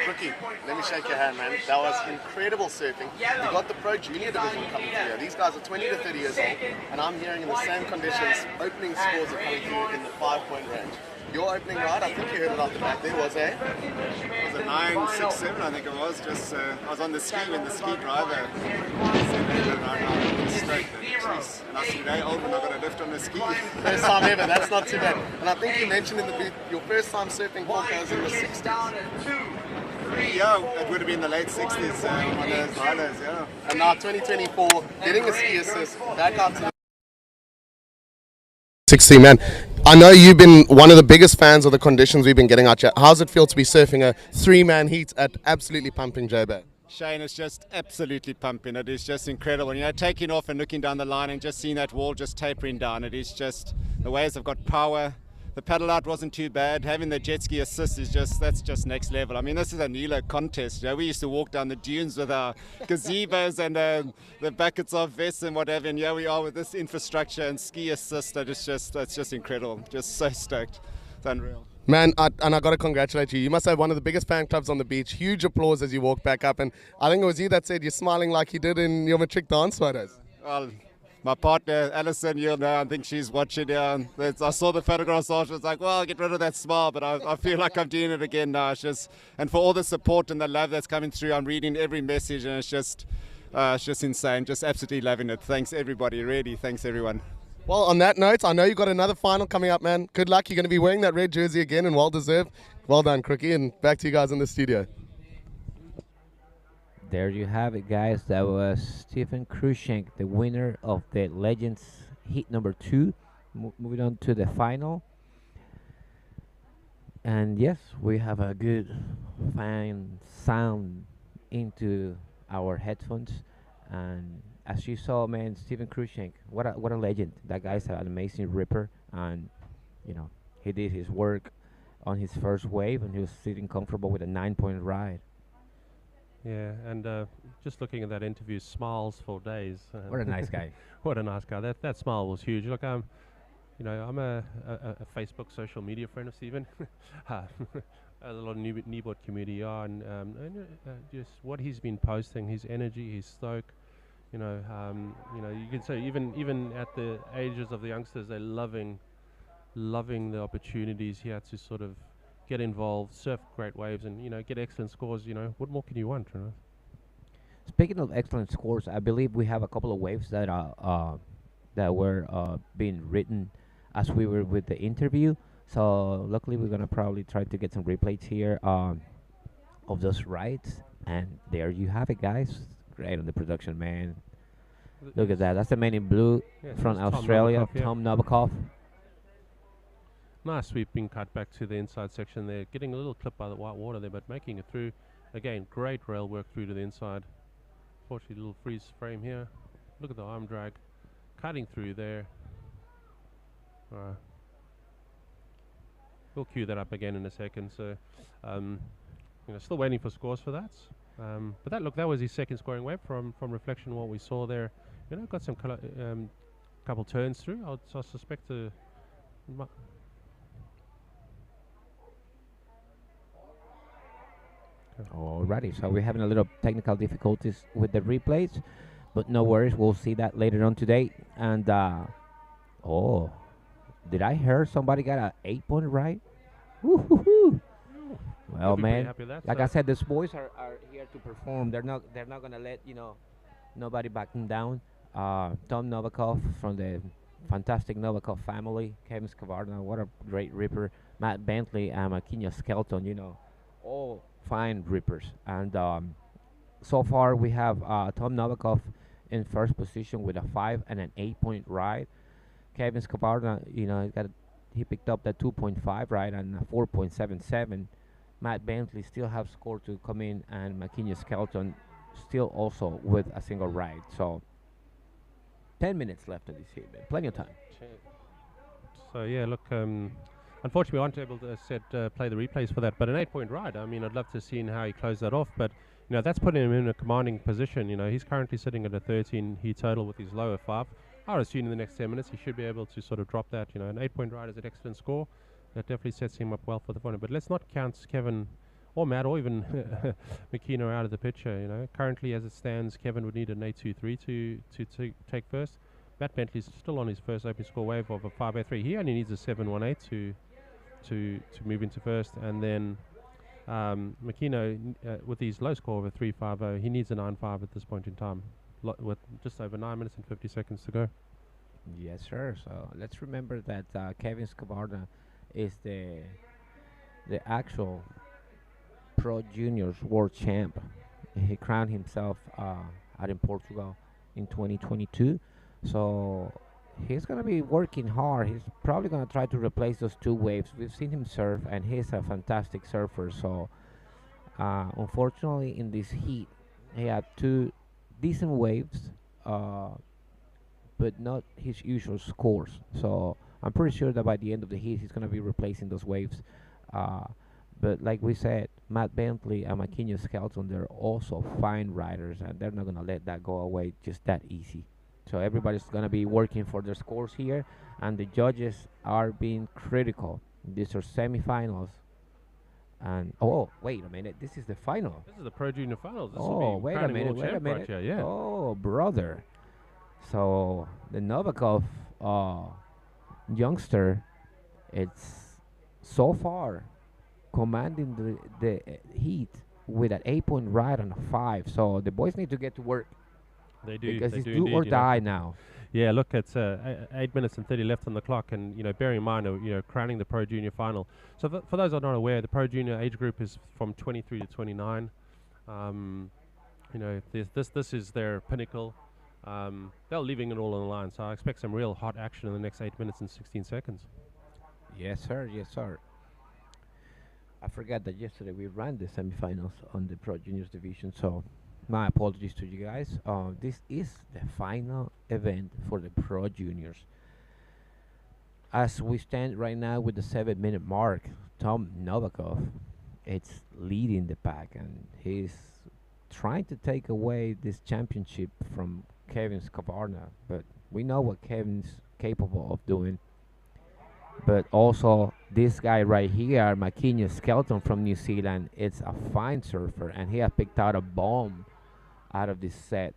Rookie, let me shake your hand, man. That was incredible surfing. You got the Pro Junior division coming through here. These guys are 20 to 30 years old, and I'm hearing in the same conditions, opening scores are coming through in the 5-point range. Your opening ride, I think you heard it off the back there, was It was a 9.67, I think it was. Just I was on the ski when the ski driver said right straight. And I said, hey, Alvin, I got a lift on the ski. First time ever, that's not too bad. And I think you mentioned in the booth, your first time surfing Quokka was in the 60s. Yeah, it would have been the late 60s on those highlights, yeah. And now 2024, getting a ski assist, back out to the 60, man. I know you've been one of the biggest fans of the conditions we've been getting out here. How's it feel to be surfing a 3-man heat at absolutely pumping J-Bay? Shane, it's just absolutely pumping. It is just incredible. You know, taking off and looking down the line and just seeing that wall just tapering down. It is just, the waves have got power. The paddle out wasn't too bad. Having the jet ski assist is that's just next level. I mean, this is a Nilo contest. You know, we used to walk down the dunes with our gazebos and the buckets of vests and whatever. And here we are with this infrastructure and ski assist. That's just incredible. Just so stoked. It's unreal. Man, I got to congratulate you. You must have one of the biggest fan clubs on the beach. Huge applause as you walk back up. And I think it was you that said you're smiling like you did in your matric dance photos. Well, my partner, Alison, you'll know, I think she's watching. I saw the photographs, so I was like, well, I'll get rid of that smile, but I feel like I'm doing it again now. It's just, and for all the support and the love that's coming through, I'm reading every message, and it's just insane. Just absolutely loving it. Thanks, everybody. Really, thanks, everyone. Well, on that note, I know you've got another final coming up, man. Good luck. You're going to be wearing that red jersey again, and well-deserved. Well done, Crookie, and back to you guys in the studio. There you have it, guys. That was Stephen Cruikshank, the winner of the Legends Heat number 2. Moving on to the final. And yes, we have a good, fine sound into our headphones. And as you saw, man, Stephen Cruikshank, what a legend. That guy's an amazing ripper. And, you know, he did his work on his first wave, and he was sitting comfortable with a 9-point ride. Yeah, and just looking at that interview, smiles for days. What a nice guy! What a nice guy! That smile was huge. Look, you know, I'm a Facebook social media friend of Stephen. A lot of Kneeboard community are, and just what he's been posting, his energy, his stoke. You know, you can say even at the ages of the youngsters, they're loving the opportunities here to sort of get involved, surf great waves, and you know, get excellent scores. You know, what more can you want? You know? Speaking of excellent scores, I believe we have a couple of waves that are that were being written as we were with the interview. So luckily, we're gonna probably try to get some replays here of those rides. And there you have it, guys. Great on the production, man. Look at that. That's the man in blue from Australia, Tom Novikov. Nice sweeping cut back to the inside section there. Getting a little clip by the white water there, but making it through. Again, great rail work through to the inside. Fortunately, a little freeze frame here. Look at the arm drag. Cutting through there. We'll cue that up again in a second. So, you know, still waiting for scores for that. But that was his second scoring wave from reflection. What we saw there, you know, got some couple turns through. I suspect the. Alrighty, so we're having a little technical difficulties with the replays, but no worries. We'll see that later on today. And oh, did I hear somebody got a 8-point right? Woo-hoo-hoo. Well, man, like I said, these boys are here to perform. They're not gonna let nobody back them down. Tom Novikov from the fantastic Novikov family, Kevin Skavarna, what a great ripper. Matt Bentley and Makinya Skelton, all fine rippers. And so far we have Tom Novikov in first position with a 5 and an 8-point ride. Kevin Skavarna, he picked up that 2.5 ride and a 4.77. Matt Bentley still have score to come in, and Makinya Skelton still also with a single ride. So 10 minutes left in this heat, man. Plenty of time. So yeah, look, unfortunately we aren't able to play the replays for that, but an 8-point ride. I mean, I'd love to see how he closed that off, but that's putting him in a commanding position. He's currently sitting at a 13 heat total with his lower 5. I would assume in the next 10 minutes he should be able to sort of drop that. An 8-point ride is an excellent score. That definitely sets him up well for the final. But let's not count Kevin or Matt or even Makino out of the picture. Currently, as it stands, Kevin would need an 8-2-3 to take first. Matt Bentley's still on his first open score wave of a 5-8-3. He only needs a 7-1-8 to move into first. And then Makino, with his low score of a 3-5-0, he needs a 9-5 at this point in time, with just over 9 minutes and 50 seconds to go. Yes, sir. So let's remember that Kevin Skavarna is the actual Pro Juniors World Champ. He crowned himself out in Portugal in 2022. So he's going to be working hard. He's probably going to try to replace those 2 waves. We've seen him surf, and he's a fantastic surfer. So unfortunately, in this heat, he had 2 decent waves, but not his usual scores. So I'm pretty sure that by the end of the heat, he's going to be replacing those waves. But like we said, Matt Bentley and Makinya Skelton, they're also fine riders, and they're not going to let that go away just that easy. So everybody's going to be working for their scores here, and the judges are being critical. These are semifinals. And wait a minute, this is the final. This is the Pro Junior Finals. This wait a minute. Right here, yeah. Oh, brother. So the Novikov youngster, it's so far commanding the heat with an 8-point ride on a 5. So the boys need to get to work. They do. Because they it's do do or die now. Yeah, look, it's 8 minutes and 30 left on the clock, and bearing in mind, crowning the Pro Junior final. So for those that are not aware, the Pro Junior age group is from 23 to 29. This is their pinnacle. They're leaving it all on the line, so I expect some real hot action in the next 8 minutes and 16 seconds. Yes, sir. Yes, sir. I forgot that yesterday we ran the semifinals on the Pro Juniors division, so my apologies to you guys. This is the final event for the Pro Juniors. As we stand right now with the 7-minute mark, Tom Novikov is leading the pack, and he's trying to take away this championship from Kevin Skavarna. But we know what Kevin's capable of doing. But also this guy right here, Makinya Skelton from New Zealand, it's a fine surfer, and he has picked out a bomb out of this set.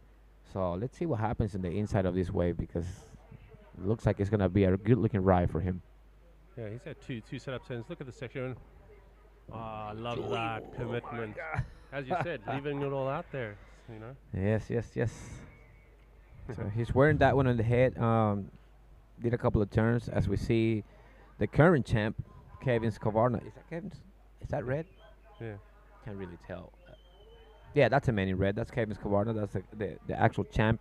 So let's see what happens in the inside of this wave, because it looks like it's going to be a good looking ride for him. Yeah, he's had two setup turns. Look at the section. I love that commitment. As you said, leaving it all out there, Yes. So he's wearing that one on the head. Did a couple of turns, as we see the current champ, Kevin Skavarna. Is that Kevin's? Is that red? Yeah. Can't really tell. Yeah, that's a man in red. That's Kevin Skavarna. That's the actual champ.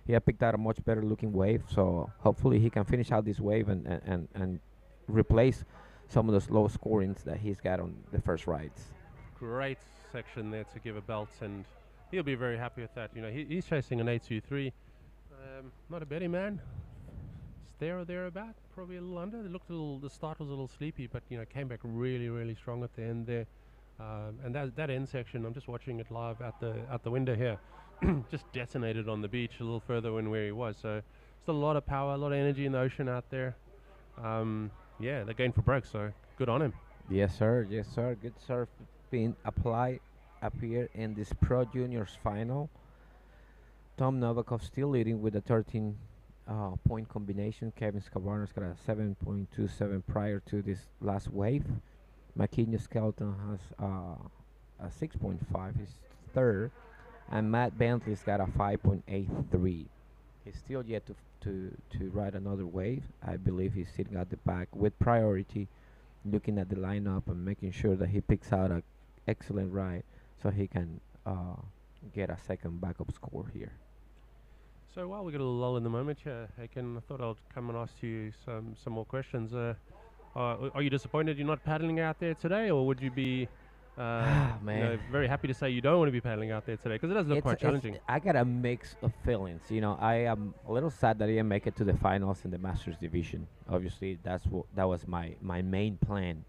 He had picked out a much better looking wave, so hopefully he can finish out this wave and replace some of those low scorings that he's got on the first rides. Great section there to give a belt, and he'll be very happy with that. He's chasing an 8-2-3. Not a betting man. It's there or thereabout, probably a little under. The start was a little sleepy, but came back really, really strong at the end there. And that end section, I'm just watching it live out the window here, just detonated on the beach a little further in where he was. So still a lot of power, a lot of energy in the ocean out there. Yeah, they're going for broke, so good on him. Yes, sir. Yes, sir. Good surf being applied up here in this Pro Juniors final. Tom Novikov still leading with a 13 point combination. Kevin Scavarna's got a 7.27 prior to this last wave. McKinney Skelton has a 6.5, he's third. And Matt Bentley's got a 5.83. He's still yet to ride another wave. I believe he's sitting at the back with priority, looking at the lineup and making sure that he picks out an excellent ride so he can get a second backup score here. So while we get a little lull in the moment, I thought I'd come and ask you some more questions. Are you disappointed you're not paddling out there today, or would you be very happy to say you don't want to be paddling out there today? Because it does look quite challenging. I got a mix of feelings. I am a little sad that I didn't make it to the finals in the Masters division. Obviously, that was my main plan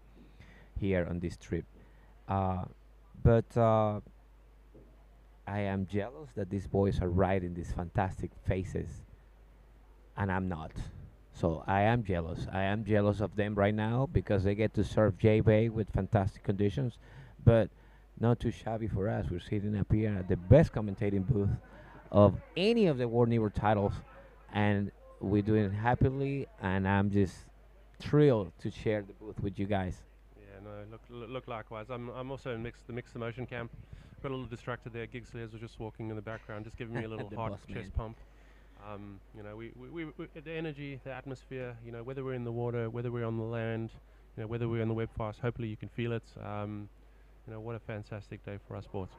here on this trip. But I am jealous that these boys are riding these fantastic faces, and I'm not. So I am jealous. I am jealous of them right now because they get to serve J-Bay with fantastic conditions, but not too shabby for us. We're sitting up here at the best commentating booth of any of the World Kneeboard titles, and we're doing it happily, and I'm just thrilled to share the booth with you guys. Yeah, no, look likewise. I'm also in the mixed emotion camp. Got a little distracted there. Gig Slayers was just walking in the background, just giving me a little heart chest pump. We the energy, the atmosphere, whether we're in the water, whether we're on the land, whether we're on the webfast, hopefully you can feel it. What a fantastic day for our sport.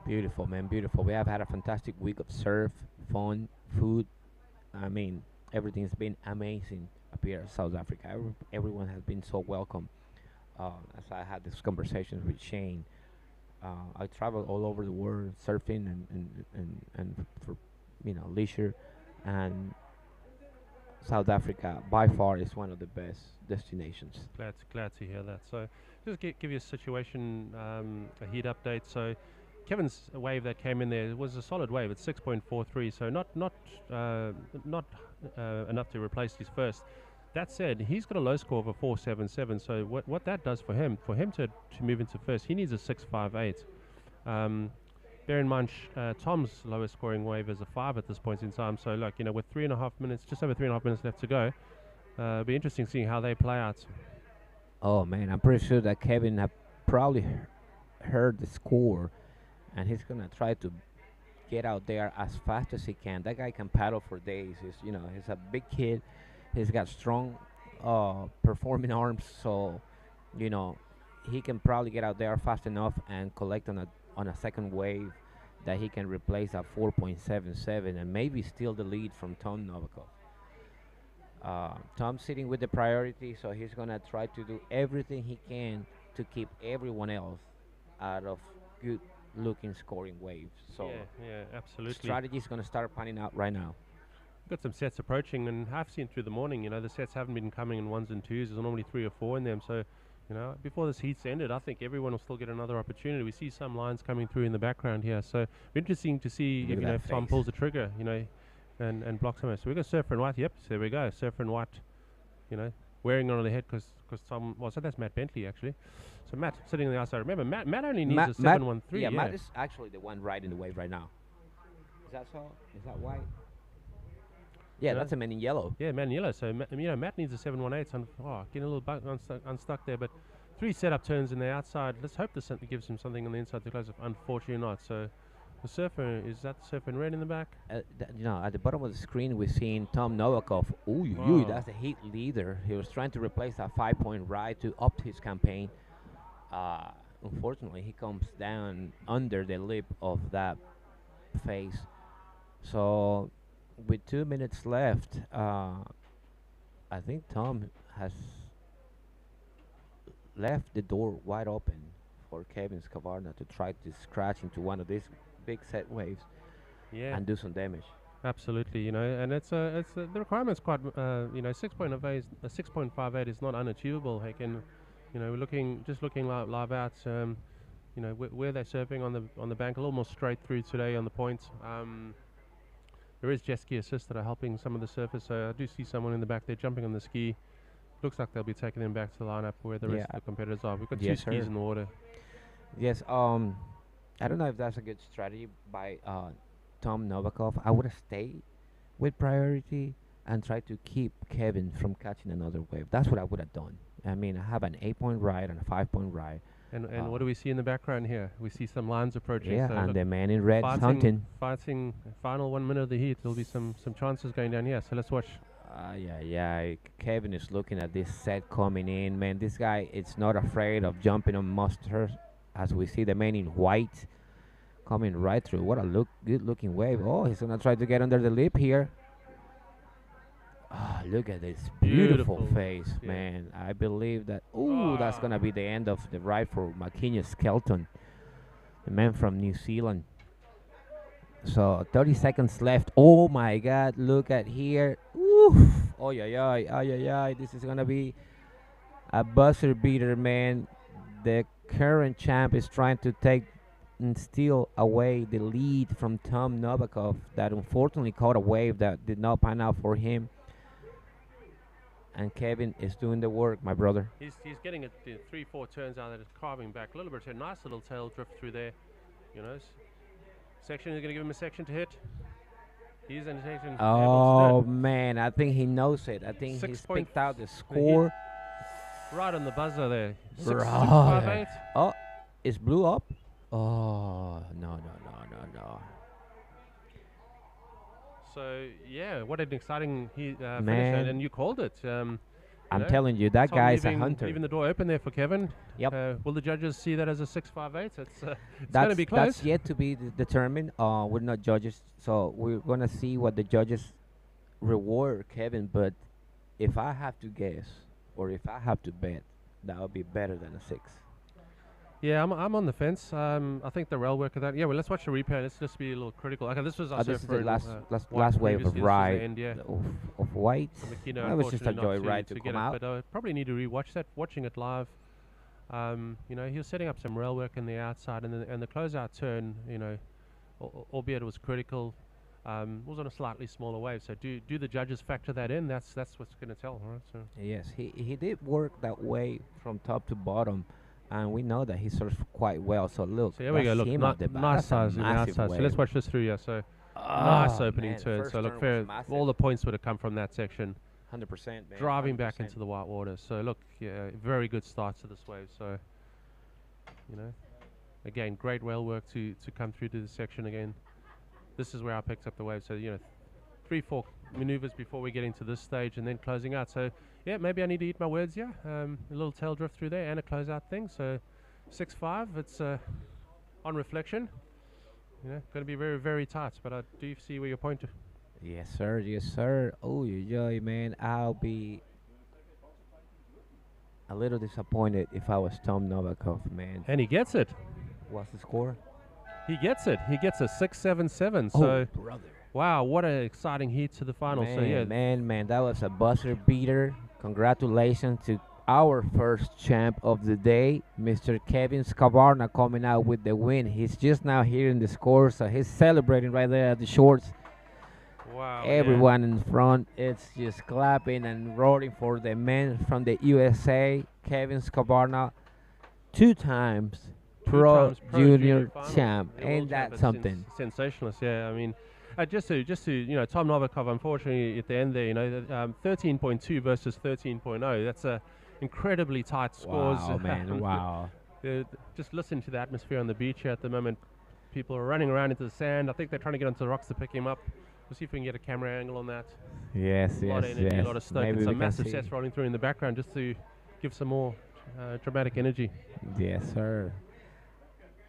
Beautiful, man, beautiful. We have had a fantastic week of surf, fun, food. I mean, everything's been amazing up here in South Africa. Everyone has been so welcome. As I had these conversations with Shane, I travel all over the world surfing and for leisure, and South Africa by far is one of the best destinations. Glad to hear that. So just give you a situation, a heat update. So Kevin's wave that came in there was a solid wave at 6.43, so not enough to replace his first. That said, he's got a low score of a 4.77. So what that does for him to move into first, he needs a 6.58. Bear in mind, Tom's lowest scoring wave is a 5 at this point in time. So, with 3.5 minutes, just over 3.5 minutes left to go, it'll be interesting seeing how they play out. Oh man, I'm pretty sure that Kevin have probably heard the score, and he's gonna try to get out there as fast as he can. That guy can paddle for days. He's a big kid. He's got strong performing arms, so he can probably get out there fast enough and collect on a second wave that he can replace at 4.77 and maybe steal the lead from Tom Novikov. Tom's sitting with the priority, so he's going to try to do everything he can to keep everyone else out of good looking scoring waves. So yeah, absolutely. Strategy is going to start panning out right now. Got some sets approaching, and I've seen through the morning, the sets haven't been coming in ones and twos. There's normally 3 or 4 in them, so before this heat's ended, I think everyone will still get another opportunity. We see some lines coming through in the background here, so interesting to see if Tom pulls the trigger, and blocks him. So we've got Surfer in White. Yep, so there we go. Surfer in White, wearing it on the head because Tom. Well, so that's Matt Bentley actually. So Matt sitting on the outside. Remember, Matt only needs a 7.13. Yeah, Matt is actually the one riding the wave right now. Is that so? Is that white? Yeah, that's a man in yellow. Yeah, man in yellow. So Matt needs a 7.18. Getting a little unstuck there, but 3 setup turns in the outside. Let's hope this gives him something on the inside to close up. Unfortunately not. So the Surfer, is that the Surfer in red in the back? At the bottom of the screen we're seeing Tom Novikov. That's the heat leader. He was trying to replace that 5-point ride to up his campaign. Unfortunately, he comes down under the lip of that face. So with 2 minutes left, I think Tom has left the door wide open for Kevin Scavarna to try to scratch into one of these big set waves and do some damage. Absolutely, and the requirement's quite 6.58 is not unachievable. We're looking live out. Where they're surfing on the bank, a little more straight through today on the points. There is jet ski assists that are helping some of the surfers, so I do see someone in the back there jumping on the ski. Looks like they'll be taking them back to the lineup where the rest of the competitors are. We've got 2 skis in the water. Yes. I don't know if that's a good strategy by Tom Novakov. I would have stayed with priority and try to keep Kevin from catching another wave. That's what I would have done. I mean, I have an 8-point ride and a 5-point ride. And what do we see in the background here? We see some lines approaching. Yeah, so and look, the man in red is hunting. fighting, final 1 minute of the heat. There'll be some chances going down here. So let's watch. Yeah. Kevin is looking at this set coming in. Man, this guy is not afraid of jumping on monsters. As we see the man in white coming right through. What a good looking wave. Oh, he's gonna try to get under the lip here. Ah, look at this beautiful face, yeah. man. I believe that. Ooh, that's gonna be the end of the ride for Makinya Skelton, the man from New Zealand. So 30 seconds left. Oh my God! Look at here. Oof. Oh yeah. This is gonna be a buzzer beater, man. The current champ is trying to take and steal away the lead from Tom Novakov, that unfortunately caught a wave that did not pan out for him. And Kevin is doing the work, my brother. He's getting it 3-4 turns out that it's carving back a little bit. A nice little tail drift through there. You know, section is going to give him a section to hit. He's in section. Oh man, I think he knows it. I think he's picked out the score. Right on the buzzer there. 6-5-8. Oh, it's blew up. Oh no. So yeah, what an exciting finish, and you called it. I'm telling you, that guy's a hunter. Leaving the door open there for Kevin. Yep. Will the judges see that as a 6-5-8? It's going to be close. That's yet to be determined. We're not judges, so we're gonna see what the judges reward Kevin. But if I have to guess, or if I have to bet, that would be better than a 6. Yeah, I'm on the fence. I think the rail work of that. Yeah, well, let's watch the replay. Let's just be a little critical. Okay, this was our this is the last wave of ride of white. I was just a joy ride to come out. But I probably need to rewatch that. Watching it live, you know, he was setting up some rail work in the outside, and the closeout turn, you know, albeit it was critical, was on a slightly smaller wave. So do the judges factor that in? That's what's going to tell, right? So yes, he did work that way from top to bottom. And we know that he surfs quite well. So look, so here we go. Look, nice size on the outside. So let's watch this through. Yeah. So nice opening turn. So look, fair. All the points would have come from that section. 100%. Man, driving 100%. Back into the white water. So look, yeah, very good start to this wave. So you know, again, great rail work to come through to this section again. This is where I picked up the wave. So you know, 3-4 maneuvers before we get into this stage, and then closing out. So. Yeah, maybe I need to eat my words. Yeah, a little tail drift through there and a closeout thing. So 6-5. It's on reflection. You know, going to be very, very tight. But I do see where you're pointing. Yes, sir. Yes, sir. Oh, yeah, man. I'll be a little disappointed if I was Tom Novakov, man. And he gets it. What's the score? He gets it. He gets a 6-7-7. Oh, so brother. Wow, what an exciting heat to the final. Man, so yeah, man, that was a buzzer beater. Congratulations to our first champ of the day, Mr. Kevin Skavarna, coming out with the win. He's just now hearing the score, so he's celebrating right there at the shorts. Wow. Everyone in front, it's just clapping and roaring for the man from the USA, Kevin Skavarna, 2 times pro junior champ. Ain't that something? Sensationalist, yeah. I mean, just to you know, Tom Novakov, unfortunately at the end there, you know, 13.2 versus 13.0. That's a incredibly tight scores. Wow, man, wow. Just listen to the atmosphere on the beach here at the moment. People are running around into the sand. I think they're trying to get onto the rocks to pick him up. We'll see if we can get a camera angle on that. Yes, a lot of energy, a lot of stoke, maybe and some massive sets rolling through in the background just to give some more dramatic energy. Yes, sir.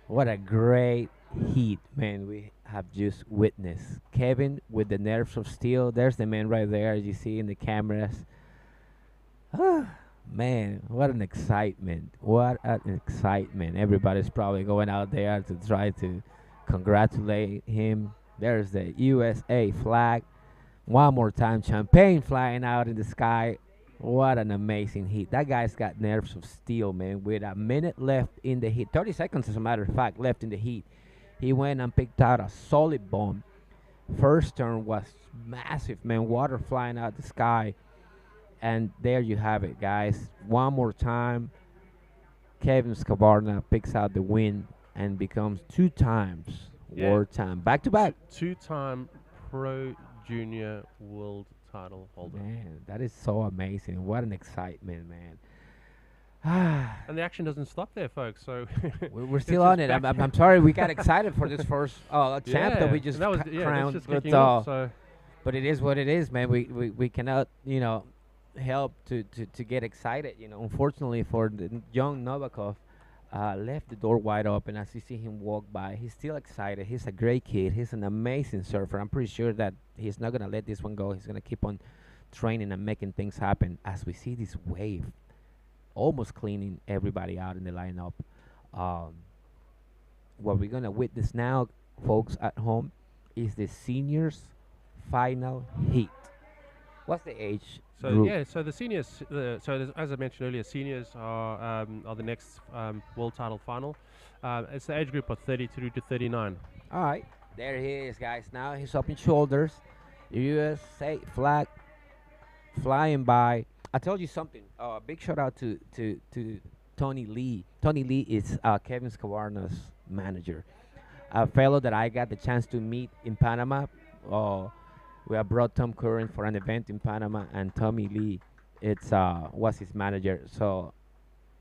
What a great heat, man, we have just witnessed. Kevin with the nerves of steel. There's the man right there, as you see in the cameras. Man, what an excitement. What an excitement. Everybody's probably going out there to try to congratulate him. There's the USA flag. One more time, champagne flying out in the sky. What an amazing heat. That guy's got nerves of steel, man. With a minute left in the heat, 30 seconds as a matter of fact left in the heat, he went and picked out a solid bomb. First turn was massive, man. Water flying out the sky. And there you have it, guys. One more time. Kevin Skavarna picks out the win and becomes 2 times wartime back-to-back. Two-time Pro Junior World title holder. Man, that is so amazing. What an excitement, man. And the action doesn't stop there, folks. So we're still on it. I'm sorry we got excited for this first champ that we just crowned. But it is what it is, man. We cannot, help to get excited. Unfortunately for the young Novakov, left the door wide open as you see him walk by. He's still excited. He's a great kid. He's an amazing surfer. I'm pretty sure that he's not going to let this one go. He's going to keep on training and making things happen as we see this wave almost cleaning everybody out in the lineup. What we're going to witness now, folks at home, is the seniors final heat. What's the age group? So the seniors, as I mentioned earlier, seniors are the next world title final. It's the age group of 32 to 39. All right, there he is, guys. Now he's up in shoulders. USA flag flying by. I told you something. Big shout out to Tony Lee. Tony Lee is Kevin Skavarna's manager, a fellow that I got the chance to meet in Panama. We have brought Tom Curran for an event in Panama, and Tommy Lee was his manager. So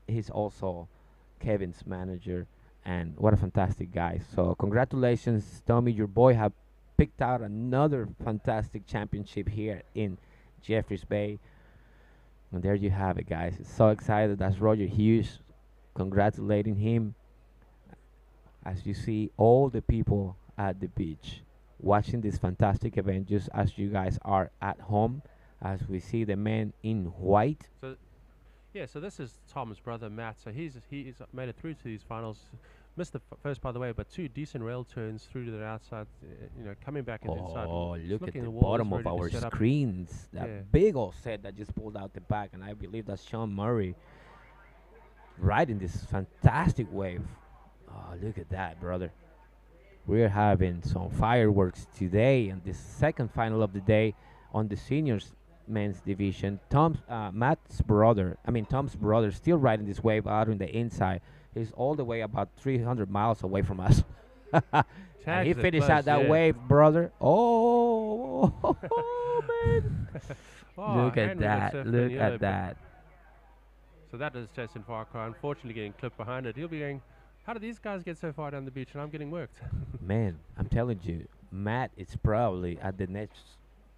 he's also Kevin's manager, and what a fantastic guy. So congratulations, Tommy. Your boy have picked out another fantastic championship here in Jeffreys Bay. And there you have it, guys. So excited. That's Roger Hughes congratulating him. As you see all the people at the beach watching this fantastic event, just as you guys are at home, as we see the man in white. So this is Tom's brother Matt. So he's made it through to these finals. Missed the first, by the way, but 2 decent rail turns through to the outside. Coming back inside. Oh, look at the bottom of our screens. That big old set that just pulled out the back, and I believe that's Sean Murray riding this fantastic wave. Oh, look at that, brother. We're having some fireworks today in this second final of the day on the seniors men's division. Tom's brother, still riding this wave out on the inside. He's all the way about 300 miles away from us. And he finished out that wave, brother. Oh, man. Look at that. Look at that. So that is Jason Farquhar, unfortunately getting clipped behind it. He'll be going, how did these guys get so far down the beach and I'm getting worked? Man, I'm telling you, Matt is probably at the next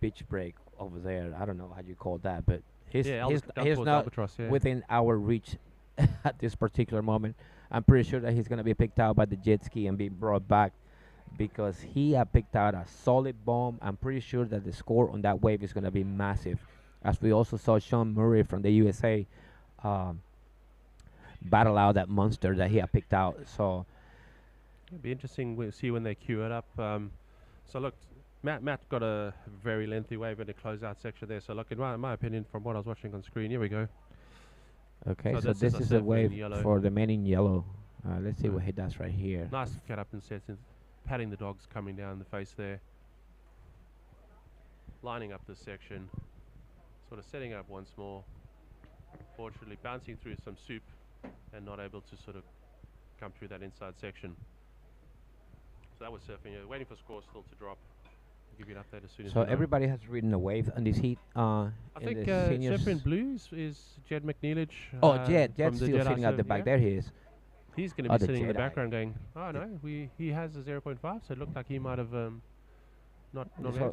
beach break over there. I don't know how you call that, but he's not within our reach at this particular moment. I'm pretty sure that he's going to be picked out by the jet ski and be brought back because he had picked out a solid bomb. I'm pretty sure that the score on that wave is going to be massive. As we also saw Sean Murray from the USA battle out that monster that he had picked out. So it'll be interesting to see when they queue it up. So look, Matt got a very lengthy wave in the closeout section there. So look, in my opinion, from what I was watching on screen, here we go. Okay, so this is a wave for the man in yellow. Let's see what he does right here. Nice get up and sets, patting the dogs coming down the face there. Lining up this section, sort of setting up once more. Fortunately, bouncing through some soup and not able to sort of come through that inside section. So that was surfing. Waiting for scores still to drop. I'll give you an update as soon as. So everybody has ridden a wave on this heat. I think surfer in blues is Jed McNeilage. Jed's still sitting at the back. There he is. He's going to be sitting in the background going, oh no, he has a 0.5, so it looked like he might have not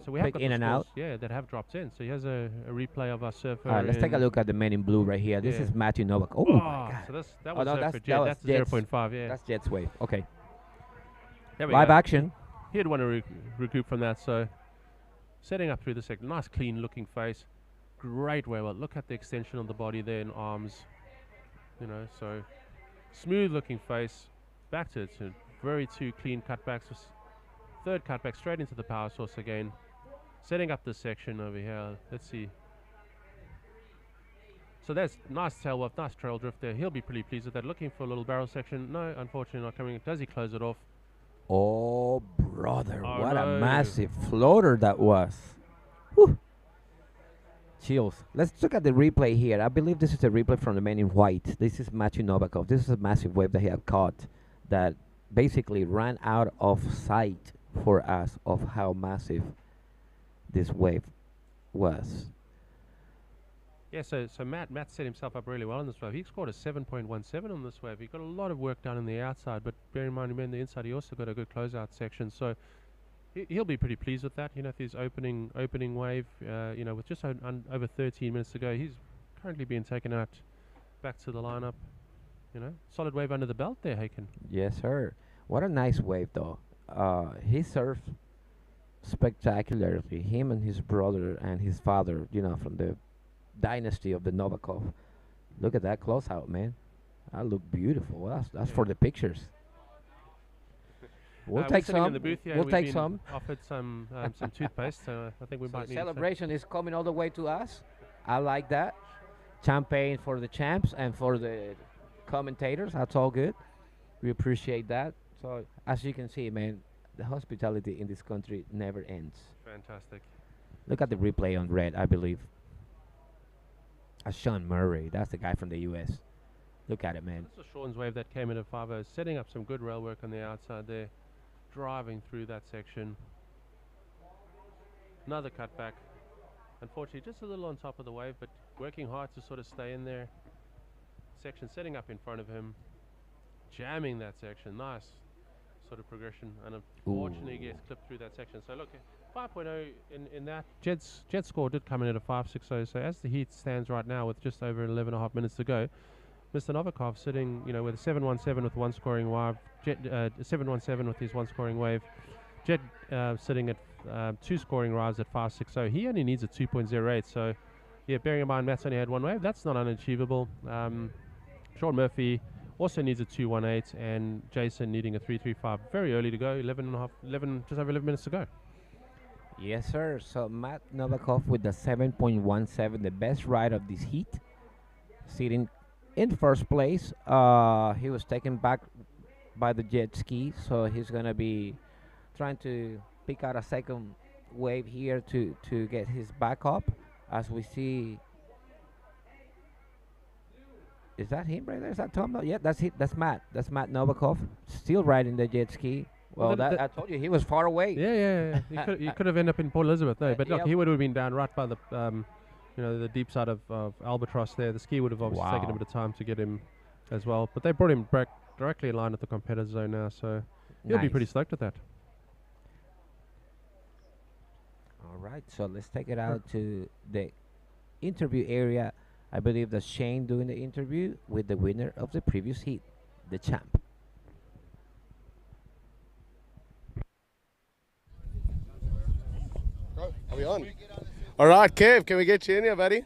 so we have got in and out. Yeah, that have dropped in. So he has a replay of our surfer. All right, let's take a look at the man in blue right here. This is Matthew Novak. Oh my God. So that was that's 0.5. Yeah, that's Jed's wave. Okay. Live action. He'd want to recoup from that. So setting up through the second, nice clean looking face, great wave. Look at the extension of the body there and arms. So smooth looking face. Back to very 2 clean cutbacks. Third cutback straight into the power source again. Setting up this section over here. Let's see. So that's nice tail wave, nice trail drift there. He'll be pretty pleased with that. Looking for a little barrel section. No, unfortunately not coming. Does he close it off? Oh, brother. What a massive floater that was. Whew. chills. Let's look at the replay here. I believe this is a replay from the man in white. This is Matthew Novakov. This is a massive wave that he had caught that basically ran out of sight for us of how massive this wave was. Yeah, so Matt set himself up really well on this wave. He scored a 7.17 on this wave. He got a lot of work done on the outside, but bear in mind, on the inside, he also got a good closeout section. So he'll be pretty pleased with that. You know, if his opening wave, you know, with just over 13 minutes to go, he's currently being taken out back to the lineup. You know, solid wave under the belt there, Haken. Yes, sir. What a nice wave, though. He surfed spectacularly. Him and his brother and his father, you know, from the dynasty of the Novakov. Look at that closeout, man. That look beautiful. Well, that's for the pictures. We'll take some. In the booth here, we'll we've take been some. Offered some toothpaste. So I think we might need celebration is coming all the way to us. I like that. Champagne for the champs and for the commentators. That's all good. We appreciate that. So as you can see, man, the hospitality in this country never ends. Fantastic. Look at the replay on red, I believe. Sean Murray. That's the guy from the U.S. Look at it, man. This is Sean's wave that came in at 5-0, setting up some good rail work on the outside there, driving through that section. Another cutback. Unfortunately, just a little on top of the wave, but working hard to sort of stay in there. Section setting up in front of him, jamming that section. Nice sort of progression, and unfortunately gets clipped through that section. So look, 5.0 in that. Jed's score did come in at a 5.60. So as the heat stands right now with just over 11.5 minutes to go, Mr. Novakov sitting, you know, with a 7.17 with one scoring wave. Jed 7.17 with his one scoring wave. Jed sitting at two scoring rides at 5.60. He only needs a 2.08. So yeah, bearing in mind Matt's only had one wave, that's not unachievable. Sean Murphy also needs a 2.18, and Jason needing a 3.35. Very early to go. 11, just over 11 minutes to go. Yes, sir. So Matt Novakov with the 7.17, the best ride of this heat, sitting in first place. He was taken back by the jet ski, so he's gonna be trying to pick out a second wave here to get his back up. As we see, is that him right there? Is that Tom? No, yeah, that's it. That's Matt. That's Matt Novakov, still riding the jet ski. Well, I told you he was far away. Yeah. He could have ended up in Port Elizabeth, no. But look, he would have been down right by the, you know, the deep side of Albatross there. The ski would have obviously taken a bit of time to get him as well. But they brought him back directly in line with the competitor zone now, so he'll be pretty stoked with that. All right, so let's take it out to the interview area. I believe that's Shane doing the interview with the winner of the previous heat, the champ. Are we on? All right, Kev, can we get you in here, buddy?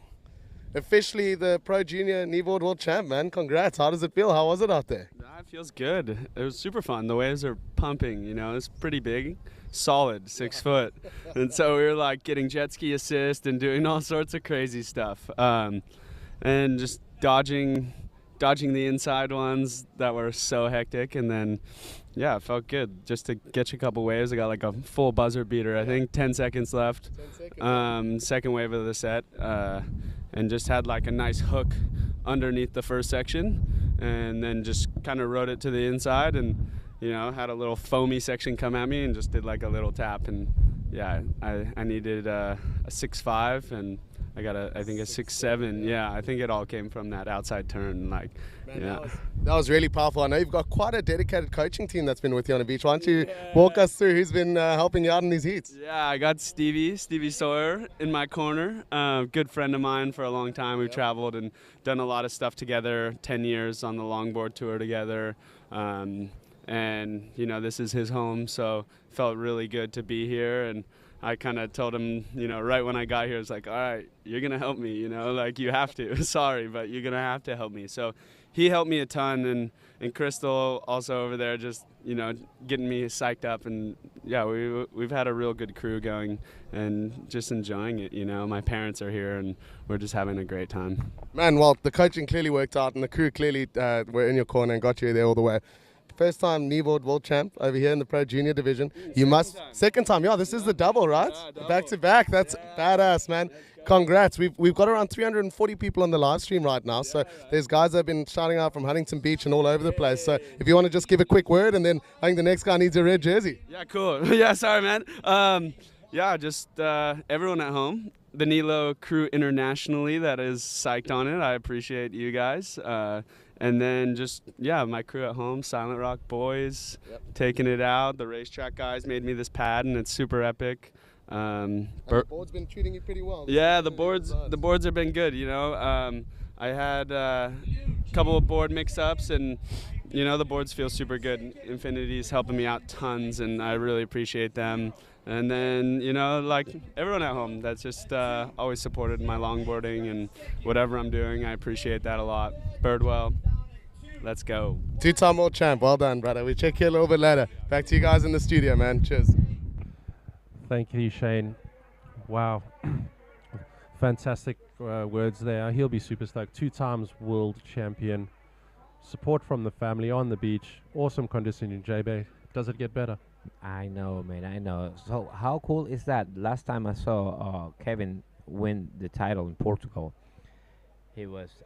Officially the Pro Junior Kneeboard World Champ, man. Congrats. How does it feel? How was it out there? It feels good. It was super fun. The waves are pumping, you know. It's pretty big, solid, 6 foot. And so we were like getting jet ski assist and doing all sorts of crazy stuff. And just dodging the inside ones that were so hectic, and then yeah, it felt good just to get you a couple waves. I got like a full buzzer beater, I think 10 seconds left. 10 seconds. Second wave of the set, and just had like a nice hook underneath the first section, and then just kind of rode it to the inside, and you know, had a little foamy section come at me and just did like a little tap, and yeah, I needed a 6.5, and I got I think a 6.7. Yeah, I think it all came from that outside turn. Like, man, yeah. That was really powerful. I know you've got quite a dedicated coaching team that's been with you on the beach. Why don't you walk us through who's been helping you out in these heats? Yeah, I got Stevie Sawyer in my corner. Good friend of mine for a long time. We've traveled and done a lot of stuff together. 10 years on the longboard tour together. And you know, this is his home, so felt really good to be here. And I kind of told him, you know, right when I got here, it's like, all right, you're going to help me, you know, like you have to. Sorry, but you're going to have to help me. So he helped me a ton, and Crystal also over there just, you know, getting me psyched up. And yeah, we've had a real good crew going and just enjoying it, you know. My parents are here and we're just having a great time. Man, well, the coaching clearly worked out and the crew clearly were in your corner and got you there all the way. first time Kneeboard world champ over here in the Pro Junior division. You must second time. Yeah, this is the double, right? Back to back. That's badass, man. Congrats. We've got around 340 people on the live stream right now. So there's guys that have been shouting out from Huntington Beach and all over the place. So if you want to just give a quick word, and then I think the next guy needs a red jersey. Yeah, cool. Yeah, sorry, man. Yeah, just everyone at home. The Nilo crew internationally that is psyched on it. I appreciate you guys. And then just, yeah, my crew at home, Silent Rock boys, taking it out. The racetrack guys made me this pad, and it's super epic. And the board's been treating you pretty well. Yeah, the boards have been good, you know. I had a couple of board mix-ups, and, you know, the boards feel super good. Infinity's helping me out tons, and I really appreciate them. And then, you know, like everyone at home that's just always supported my longboarding and whatever I'm doing, I appreciate that a lot. Birdwell, let's go. Two-time world champ. Well done, brother. We'll check you a little bit later. Back to you guys in the studio, man. Cheers. Thank you, Shane. Wow. Fantastic words there. He'll be super stoked. 2 times world champion. Support from the family on the beach. Awesome conditioning, JB. Does it get better? I know, man. I know. So how cool is that? Last time I saw Kevin win the title in Portugal, he was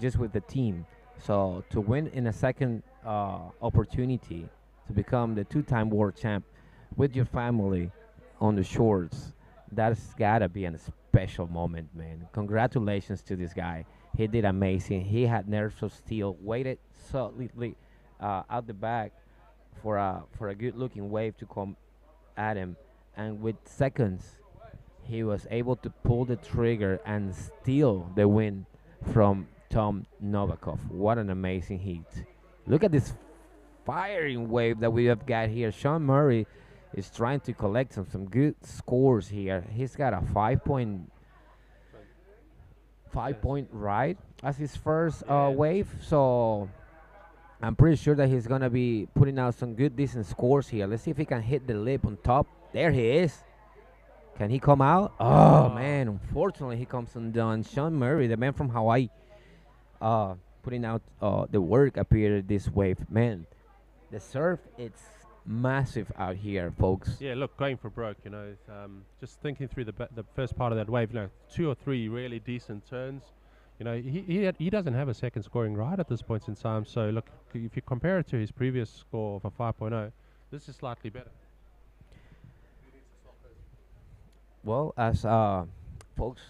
just with the team. So to win in a second opportunity to become the 2-time world champ with your family on the shores, that's gotta be a special moment, man. Congratulations to this guy. He did amazing. He had nerves of steel, waited solidly out the back for a good-looking wave to come at him, and with seconds, he was able to pull the trigger and steal the win from Tom Novakov. What an amazing heat! Look at this firing wave that we have got here. Sean Murray is trying to collect some good scores here. He's got a 5-point ride as his first wave, so I'm pretty sure that he's gonna be putting out some good decent scores here. Let's see if he can hit the lip on top. There he is. Can he come out? Oh man, unfortunately he comes undone. Sean Murray, the man from Hawaii, putting out the work up here this wave. Man, the surf, it's massive out here, folks. Yeah, look, going for broke, you know. Just thinking through the first part of that wave, you know, 2 or 3 really decent turns. You know, he doesn't have a second scoring ride at this point in time. So look, if you compare it to his previous score of a 5.0, this is slightly better. Well, as folks,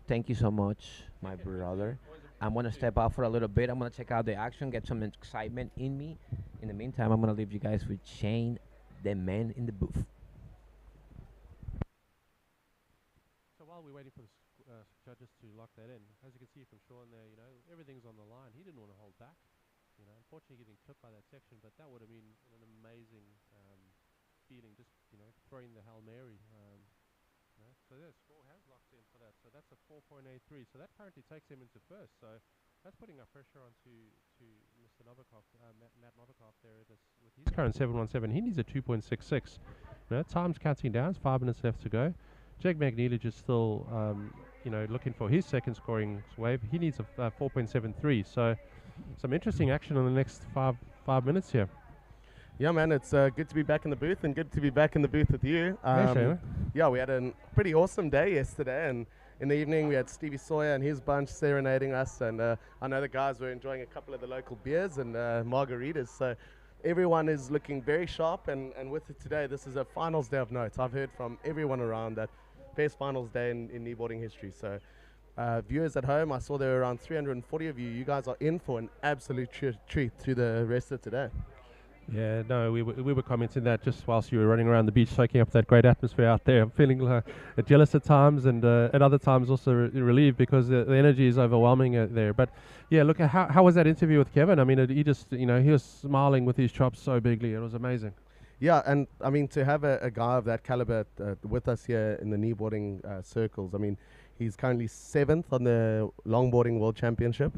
thank you so much, my brother. I'm gonna step out for a little bit. I'm gonna check out the action, get some excitement in me. In the meantime, I'm gonna leave you guys with Shane, the man in the booth. So while we're waiting for the judges to lock that in, as you can see from Sean there, you know, everything's on the line. He didn't want to hold back. You know, unfortunately getting clipped by that section, but that would have been an amazing feeling, just, you know, throwing the Hail Mary. You know, so the score has locked in for that. So that's a 4.83. So that currently takes him into first. So that's putting up pressure onto Mr. Novikov, Matt Novikov there with his current 7.17. He needs a 2.66. You know, time's counting down. It's 5 minutes left to go. Jake McNeely is still, you know, looking for his second scoring wave. He needs a 4.73. So some interesting action in the next five minutes here. Yeah, man, it's good to be back in the booth, and good to be back in the booth with you. Yeah, we had a pretty awesome day yesterday, and in the evening we had Stevie Sawyer and his bunch serenading us, and I know the guys were enjoying a couple of the local beers and margaritas, so everyone is looking very sharp, and with it today, this is a finals day of note. I've heard from everyone around that best finals day in kneeboarding history. So viewers at home, I saw there were around 340 of you. You guys are in for an absolute treat through the rest of today. Yeah, no, we were commenting that just whilst you were running around the beach, soaking up that great atmosphere out there. I'm feeling jealous at times, and at other times also relieved, because the energy is overwhelming there. But yeah, look, how was that interview with Kevin? I mean, he just, you know, he was smiling with his chops so bigly. It was amazing. Yeah, and I mean, to have a guy of that caliber with us here in the kneeboarding circles, I mean, he's currently 7th on the longboarding world championship.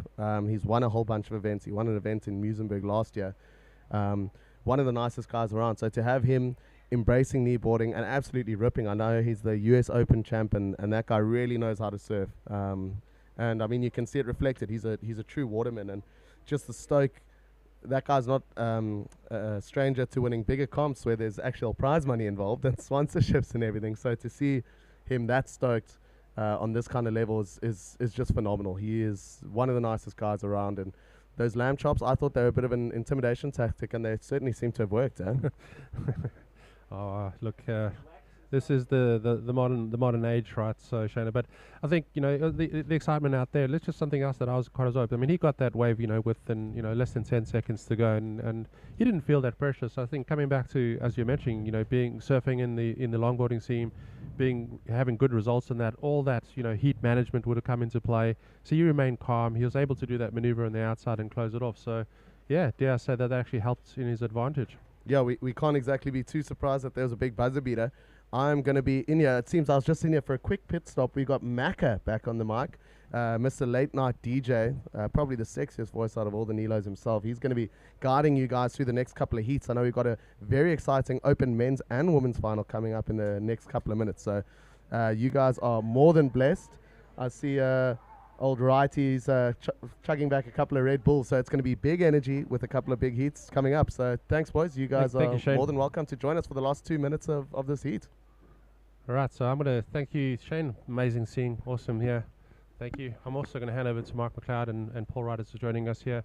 He's won a whole bunch of events. He won an event in Muizenberg last year. One of the nicest guys around. So to have him embracing kneeboarding and absolutely ripping, I know he's the US Open champ, and that guy really knows how to surf. And I mean, you can see it reflected. He's a true waterman, and just the stoke that guy's not a stranger to winning bigger comps where there's actual prize money involved and sponsorships and everything. So to see him that stoked on this kind of level is just phenomenal. He is one of the nicest guys around, and those lamb chops, I thought they were a bit of an intimidation tactic, and they certainly seem to have worked. Look, this is the modern age, right? So Shana, but I think the excitement out there. Let's just something else that I was quite absorbed. I mean, he got that wave, within less than 10 seconds to go, and he didn't feel that pressure. So I think coming back to, as you're mentioning, being surfing in the longboarding scene, having good results in that, all that heat management would have come into play. So he remained calm. He was able to do that maneuver on the outside and close it off. So yeah, dare I say that actually helped in his advantage. Yeah, we can't exactly be too surprised that there was a big buzzer beater. I'm going to be in here. It seems I was just in here for a quick pit stop. We got Macca back on the mic, Mr. Late Night DJ, probably the sexiest voice out of all the Nilos himself. He's going to be guiding you guys through the next couple of heats. I know we've got a very exciting open men's and women's final coming up in the next couple of minutes. So you guys are more than blessed. I see old righties chugging back a couple of Red Bulls. So it's going to be big energy with a couple of big heats coming up. So thanks, boys. You guys are more than welcome to join us for the last 2 minutes of this heat. All right, so I'm going to thank you, Shane. Amazing scene. Awesome here. Thank you. I'm also going to hand over to Mark McLeod and Paul Riders for joining us here.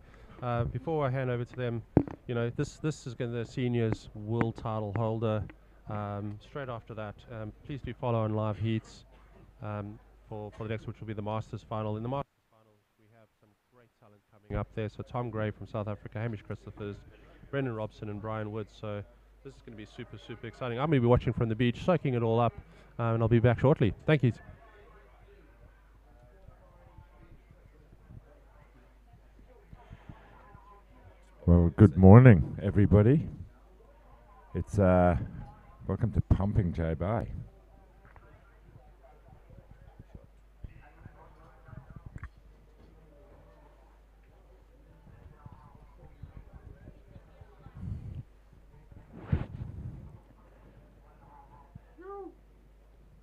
Before I hand over to them, this is going to the seniors world title holder. Straight after that, please do follow on live heats for the next, which will be the Masters final. In the Masters final, we have some great talent coming up there. So Tom Gray from South Africa, Hamish Christophers, Brendan Robson and Brian Woods. So this is going to be super, super exciting. I'm going to be watching from the beach, soaking it all up, and I'll be back shortly. Thank you. Well, good morning, everybody. It's welcome to Pumping J Bay.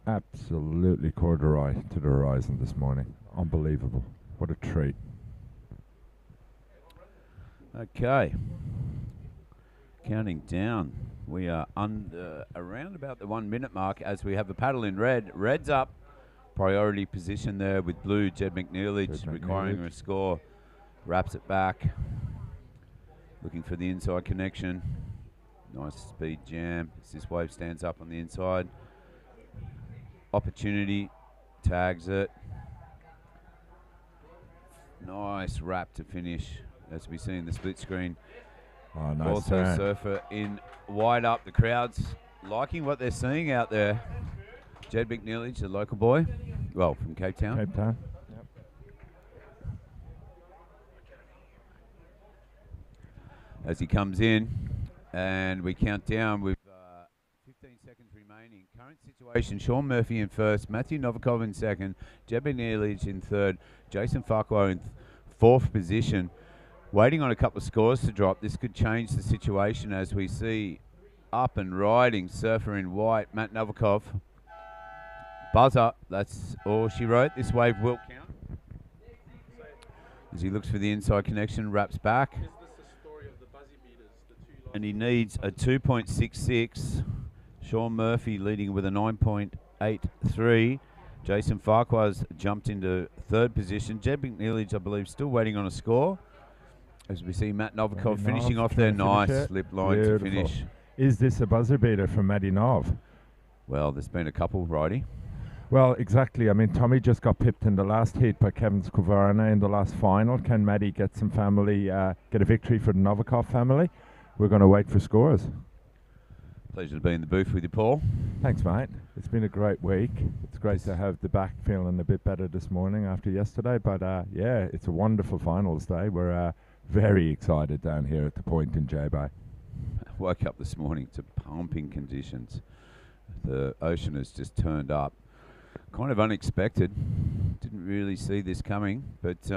Absolutely corduroy to the horizon this morning. Unbelievable. What a treat. Okay. Counting down. We are around about the 1 minute mark as we have a paddle in red. Red's up. Priority position there with blue. Jed McNeilage requiring a score. Wraps it back. Looking for the inside connection. Nice speed jam as this wave stands up on the inside. Opportunity, tags it. Nice wrap to finish, as we see in the split screen. Oh, nice. Also turn. surfer in wide up. The crowd's liking what they're seeing out there. Jed McNeilage, the local boy, well, from Cape Town. Cape Town. Yep. As he comes in, and we count down with 15 seconds remaining. Current situation, Sean Murphy in first, Matthew Novikov in second, Jed McNeilage in third, Jason Farquhar in fourth position. Waiting on a couple of scores to drop. This could change the situation as we see up and riding surfer in white, Matt Novikov. Buzzer, that's all she wrote. This wave will count. As he looks for the inside connection, wraps back. And he needs a 2.66. Sean Murphy leading with a 9.83. Jason Farquhar's jumped into third position. Jed McNeilage, I believe, still waiting on a score. As we see Matt Novikov finishing off there. Nice slip line to finish. Is this a buzzer beater from Matty Nov? Well, there's been a couple, righty. Well, exactly. I mean, Tommy just got pipped in the last heat by Kevin Skvarna in the last final. Can Matty get some family, get a victory for the Novikov family? We're going to wait for scores. Pleasure to be in the booth with you, Paul. Thanks, mate. It's been a great week. It's great to have the back feeling a bit better this morning after yesterday. But yeah, it's a wonderful finals day. We're very excited down here at the point in J-Bay. Woke up this morning to pumping conditions. The ocean has just turned up. Kind of unexpected. Didn't really see this coming. But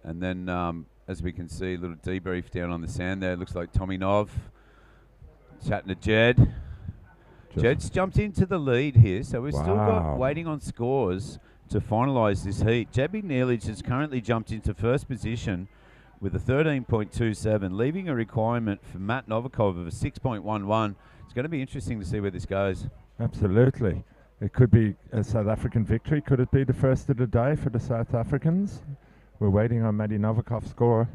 and then as we can see, a little debrief down on the sand there. Looks like Tommy Nov chatting to Jed. Jed's jumped into the lead here, so we've still got waiting on scores to finalise this heat. Jed McNeilage has currently jumped into first position with a 13.27, leaving a requirement for Matt Novikov of a 6.11. It's going to be interesting to see where this goes. Absolutely. It could be a South African victory. Could it be the first of the day for the South Africans? We're waiting on Matty Novikov's score.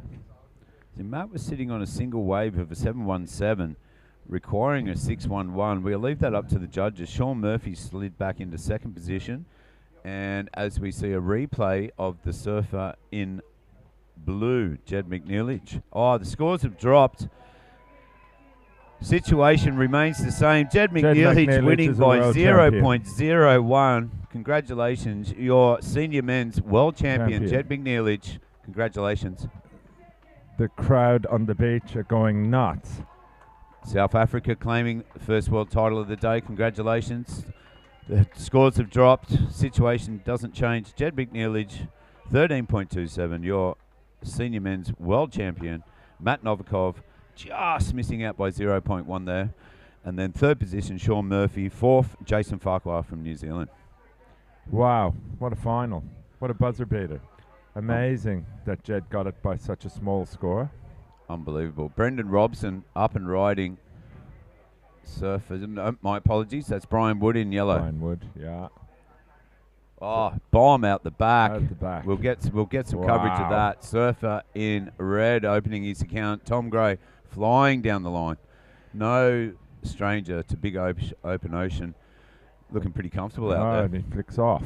So Matt was sitting on a single wave of a 7.17, requiring a 6.11. We'll leave that up to the judges. Sean Murphy slid back into second position. And as we see a replay of the surfer in blue, Jed McNeilage. Oh, the scores have dropped. Situation remains the same. Jed McNeilage winning by 0.01. Congratulations, your senior men's world champion. Jed McNeilage. Congratulations. The crowd on the beach are going nuts. South Africa claiming the first world title of the day. Congratulations. The scores have dropped. Situation doesn't change. Jed McNeilage, 13.27. Your senior men's world champion. Matt Novikov, just missing out by 0.1 there. And then third position, Sean Murphy. Fourth, Jason Farquhar from New Zealand. Wow, what a final. What a buzzer beater. Amazing that Jed got it by such a small score. Unbelievable. Brendan Robson up and riding. Surfer. No, my apologies. That's Brian Wood in yellow. Brian Wood, yeah. Oh, bomb out the back. Out the back. We'll get some coverage of that. Surfer in red opening his account. Tom Gray flying down the line. No stranger to big open ocean. Looking pretty comfortable out there. And he flicks off.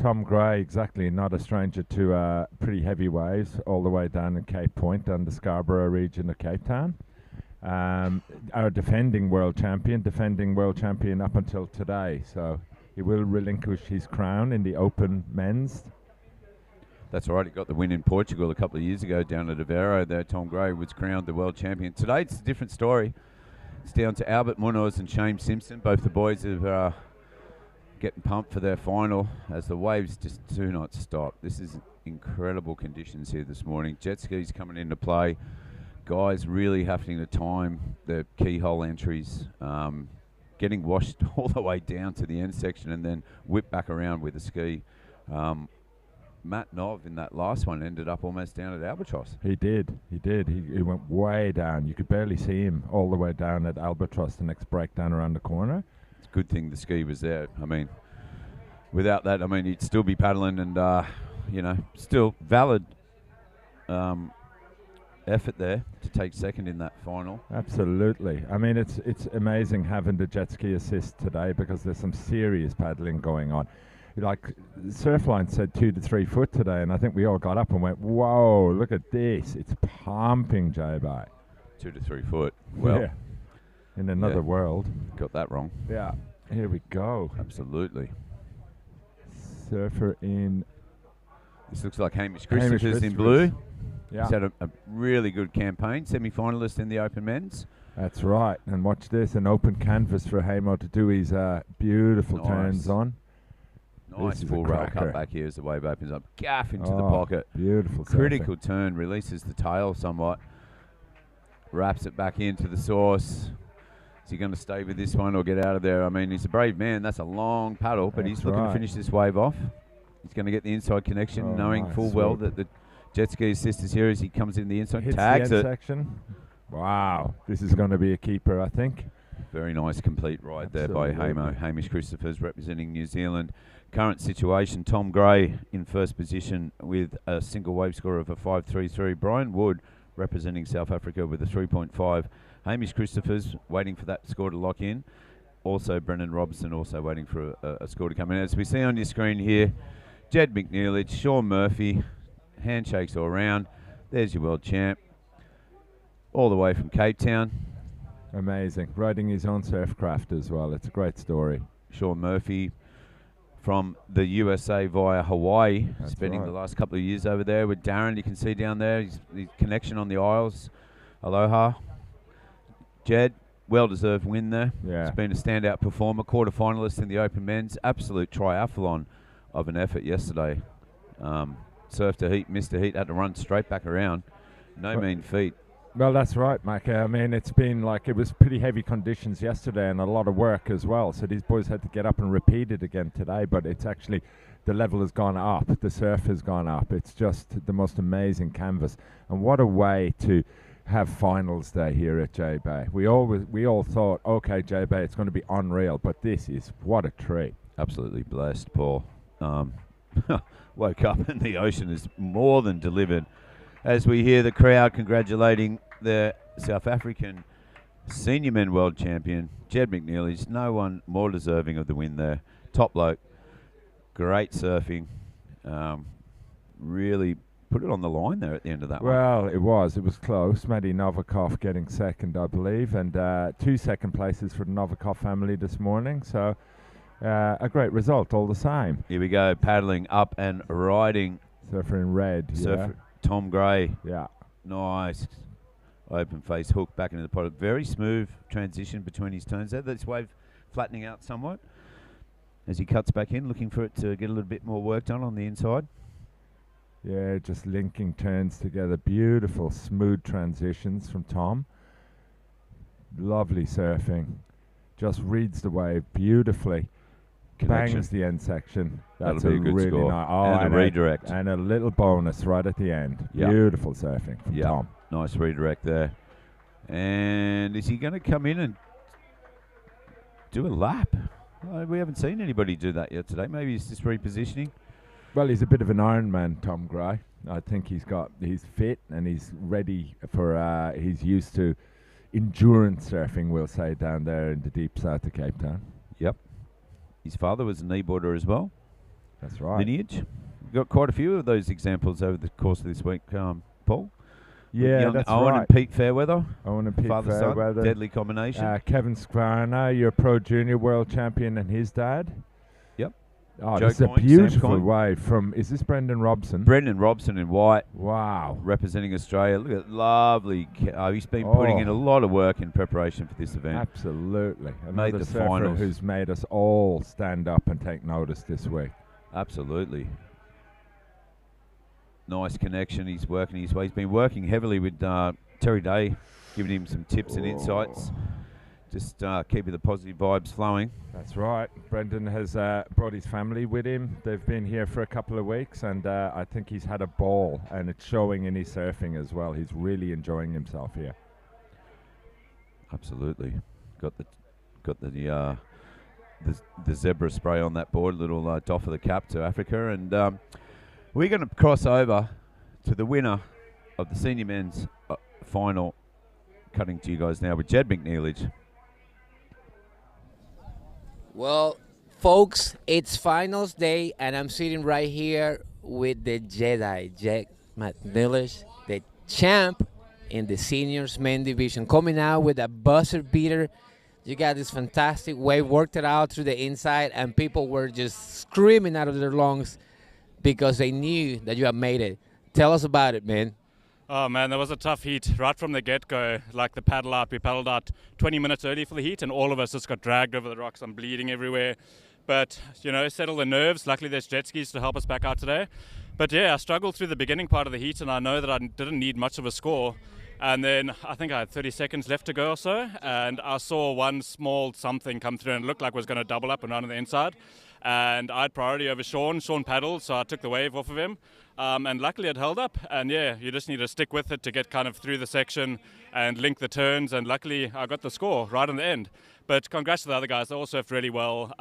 Tom Gray, exactly, not a stranger to pretty heavy waves all the way down in Cape Point and the Scarborough region of Cape Town. Our defending world champion up until today. So he will relinquish his crown in the open men's. That's right. He got the win in Portugal a couple of years ago down at Aveiro there. Tom Gray was crowned the world champion. Today it's a different story. It's down to Albert Munoz and Shane Simpson. Both the boys are getting pumped for their final as the waves just do not stop. This is incredible conditions here this morning. Jet skis coming into play. Guys really having to time their keyhole entries, getting washed all the way down to the end section and then whipped back around with a ski. Matt Nov in that last one ended up almost down at Albatross. He did. He went way down. You could barely see him all the way down at Albatross, the next breakdown around the corner. It's a good thing the ski was there. I mean, without that, I mean, he'd still be paddling and, still valid effort there to take second in that final. Absolutely. I mean, it's amazing having the jet ski assist today because there's some serious paddling going on. Like Surfline said 2 to 3 foot today, and I think we all got up and went, whoa, look at this. It's pumping, J-Bay. 2 to 3 foot. Well, yeah. In another world. Got that wrong. Yeah. Here we go. Absolutely. Surfer in... This looks like Hamish Christopher's in blue. Yeah. He's had a really good campaign. Semi-finalist in the open men's. That's right. And watch this, an open canvas for Hamo to do his beautiful turns on. Nice full rail cut back here as the wave opens up. Gaff into the pocket. Beautiful. Critical turn. Releases the tail somewhat. Wraps it back into the source. Is he going to stay with this one or get out of there? I mean, he's a brave man. That's a long paddle, but he's looking to finish this wave off. He's going to get the inside connection, knowing full well that the jet ski assist is here as he comes in the inside. Hits tags the end it. Section. Wow. This is going to be a keeper, I think. Very nice complete ride there by Hamish Christophers representing New Zealand. Current situation, Tom Gray in first position with a single wave score of a 5.33. Brian Wood representing South Africa with a 3.5. Hamish Christophers waiting for that score to lock in. Also Brendan Robson also waiting for a score to come in. As we see on your screen here, Jed McNeilage, Sean Murphy, handshakes all around. There's your world champ. All the way from Cape Town. Amazing. Riding his own surfcraft as well. It's a great story. Sean Murphy from the USA via Hawaii, spending the last couple of years over there with Darren. You can see down there his connection on the Isles. Aloha. Jed, well-deserved win there. Yeah. He's been a standout performer, quarter-finalist in the Open Men's. Absolute triathlon of an effort yesterday. Surfed a heat, missed a heat, had to run straight back around. No mean feat. Well, that's right, Mike. I mean, it's been like, it was pretty heavy conditions yesterday and a lot of work as well. So these boys had to get up and repeat it again today. But it's actually the level has gone up, the surf has gone up. It's just the most amazing canvas. And what a way to have finals day here at J-Bay. We all thought, okay, J-Bay, it's going to be unreal, but this is, what a treat. Absolutely blessed, Paul. Woke up and the ocean is more than delivered. As we hear the crowd congratulating the South African senior men world champion, Jed McNeely. No one more deserving of the win there. Top bloke, great surfing. Really put it on the line there at the end of that one. Well, it was close. Matty Novikov getting second, I believe, and 2 second places for the Novikov family this morning. So a great result all the same. Here we go, paddling up and riding. Surfer in red. Surfer Tom Gray. Yeah. Nice. Open face hook back into the pot. Very smooth transition between his turns there. This wave flattening out somewhat as he cuts back in, looking for it to get a little bit more work done on the inside. Yeah, just linking turns together. Beautiful, smooth transitions from Tom. Lovely surfing. Just reads the wave beautifully. Connection. Bangs the end section. That's That'll be a good really score. nice. And a redirect. And a little bonus right at the end. Yep. Beautiful surfing from Tom. Nice redirect there. And is he going to come in and do a lap? We haven't seen anybody do that yet today. Maybe he's just repositioning. Well, he's a bit of an Ironman, Tom Gray. I think he's fit and he's ready for, he's used to endurance surfing, we'll say, down there in the deep south of Cape Town. Yep. His father was a kneeboarder as well. That's right. Lineage. We've got quite a few of those examples over the course of this week, Paul. Yeah, young that's Owen right. and Pete Fairweather. Owen and Pete Father, Fairweather. son, deadly combination. Kevin Skvarna, your pro junior world champion, and his dad. Yep. Oh, Joe this is a Coyne, Sam beautiful Coyne. wave from, is this Brendan Robson? Brendan Robson in white. Wow. Representing Australia. Look at lovely. He's been putting in a lot of work in preparation for this event. Absolutely. Made Another the surfer finals. who's made us all stand up and take notice this week. Absolutely. Nice connection. He's working his way. He's been working heavily with Terry Day, giving him some tips and insights. Just keeping the positive vibes flowing. That's right. Brendan has brought his family with him. They've been here for a couple of weeks, and I think he's had a ball, and it's showing in his surfing as well. He's really enjoying himself here. Absolutely. Got the zebra spray on that board, little doff of the cap to Africa, and we're going to cross over to the winner of the senior men's final, cutting to you guys now with Jed McNeely. Well, folks, it's finals day, and I'm sitting right here with the Jedi, Jed McNeely, the champ in the seniors men division, coming out with a buzzer beater. You got this fantastic wave, worked it out through the inside, and people were just screaming out of their lungs because they knew that you had made it. Tell us about it, man. Oh man, that was a tough heat right from the get-go. Like the paddle out, we paddled out 20 minutes early for the heat, and all of us just got dragged over the rocks. I'm bleeding everywhere. But, you know, settle the nerves. Luckily there's jet skis to help us back out today. But yeah, I struggled through the beginning part of the heat, and I know that I didn't need much of a score. And then I think I had 30 seconds left to go or so, and I saw one small something come through and it looked like it was going to double up and run on the inside. And I had priority over Sean. Sean paddled, so I took the wave off of him. And luckily it held up. And yeah, you just need to stick with it to get kind of through the section and link the turns. And luckily I got the score right on the end. But congrats to the other guys. They all surfed really well.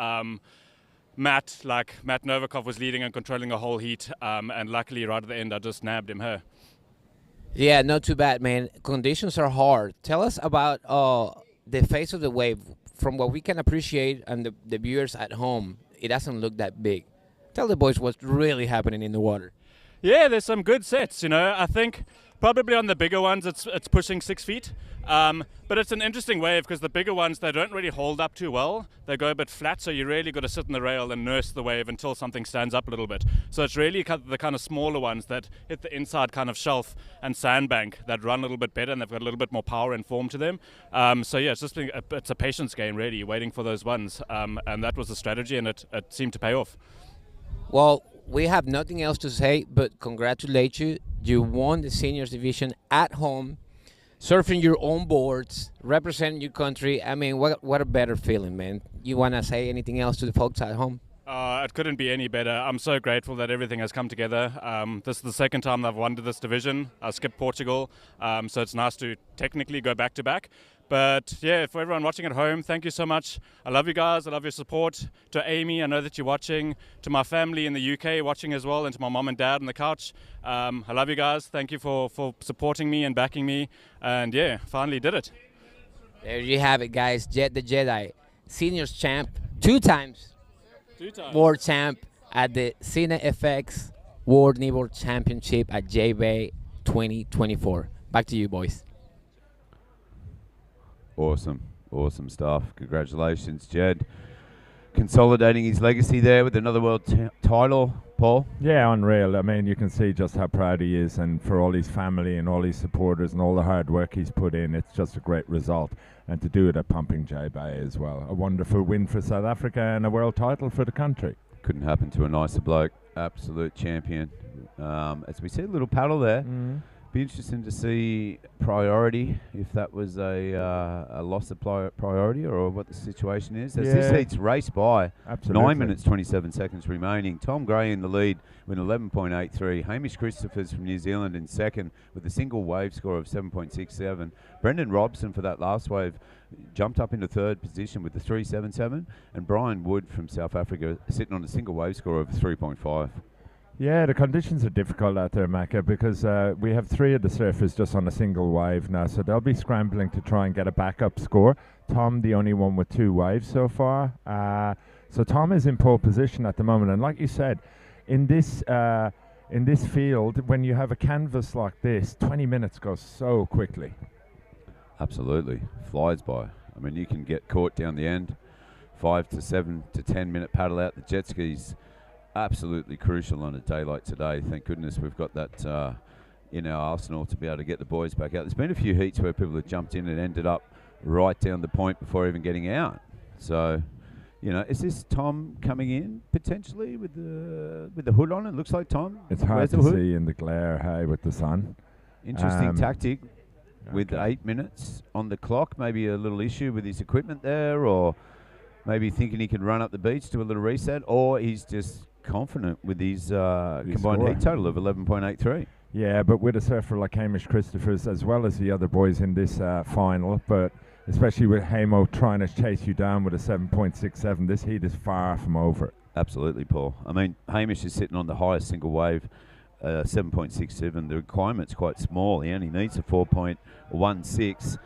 Matt Novikov was leading and controlling the whole heat. And luckily right at the end I just nabbed him here. Yeah, not too bad, man. Conditions are hard. Tell us about the face of the wave. From what we can appreciate and the viewers at home, it doesn't look that big. Tell the boys what's really happening in the water. Yeah, there's some good sets, you know. I think probably on the bigger ones it's pushing 6 feet. But it's an interesting wave because the bigger ones, they don't really hold up too well. They go a bit flat, so you really got to sit in the rail and nurse the wave until something stands up a little bit. So it's really the kind of smaller ones that hit the inside kind of shelf and sandbank that run a little bit better, and they've got a little bit more power and form to them. So yeah, it's a patience game really, waiting for those ones. And that was the strategy, and it seemed to pay off. Well, we have nothing else to say but congratulate you. You won the seniors division at home, surfing your own boards, representing your country. I mean, what a better feeling, man. You want to say anything else to the folks at home? It couldn't be any better. I'm so grateful that everything has come together. This is the second time I've won to this division. I skipped Portugal, so it's nice to technically go back to back. But yeah, for everyone watching at home, thank you so much. I love you guys. I love your support. To Amy, I know that you're watching. To my family in the UK watching as well, and to my mom and dad on the couch. I love you guys. Thank you for supporting me and backing me. And yeah, finally did it. There you have it, guys. Jet the Jedi, seniors champ, two times. World champ at the CineFX World Kneeboard Championship at J-Bay 2024. Back to you, boys. Awesome, awesome stuff. Congratulations, Jed. Consolidating his legacy there with another world title, Paul. Yeah, unreal. I mean, you can see just how proud he is, and for all his family and all his supporters and all the hard work he's put in, it's just a great result. And to do it at Pumping J-Bay as well. A wonderful win for South Africa and a world title for the country. Couldn't happen to a nicer bloke. Absolute champion. As we see a little paddle there. Be interesting to see priority, if that was a loss of priority or what the situation is. As this heat's raced by, Absolutely. 9 minutes 27 seconds remaining. Tom Gray in the lead with 11.83. Hamish Christophers from New Zealand in second with a single wave score of 7.67. Brendan Robson for that last wave jumped up into third position with the 3.77. And Brian Wood from South Africa sitting on a single wave score of 3.5. Yeah, the conditions are difficult out there, Macca, because we have three of the surfers just on a single wave now, so they'll be scrambling to try and get a backup score. Tom, the only one with two waves so far. So Tom is in pole position at the moment, and like you said, in this field, when you have a canvas like this, 20 minutes goes so quickly. Absolutely, flies by. I mean, you can get caught down the end, 5 to 7 to 10 minute paddle out. The jet skis, absolutely crucial on a day like today. Thank goodness we've got that in our arsenal to be able to get the boys back out. There's been a few heats where people have jumped in and ended up right down the point before even getting out. So, you know, is this Tom coming in potentially with the hood on? It looks like Tom. It's hard to see in the glare, hey, with the sun. Interesting tactic with 8 minutes on the clock. Maybe a little issue with his equipment there, or maybe thinking he can run up the beach, do a little reset, or he's just confident with his combined heat total of 11.83. Yeah, but with a surfer like Hamish Christophers, as well as the other boys in this final, but especially with Hamo trying to chase you down with a 7.67, this heat is far from over. Absolutely, Paul. I mean, Hamish is sitting on the highest single wave, 7.67. The requirement's quite small. He only needs a 4.16,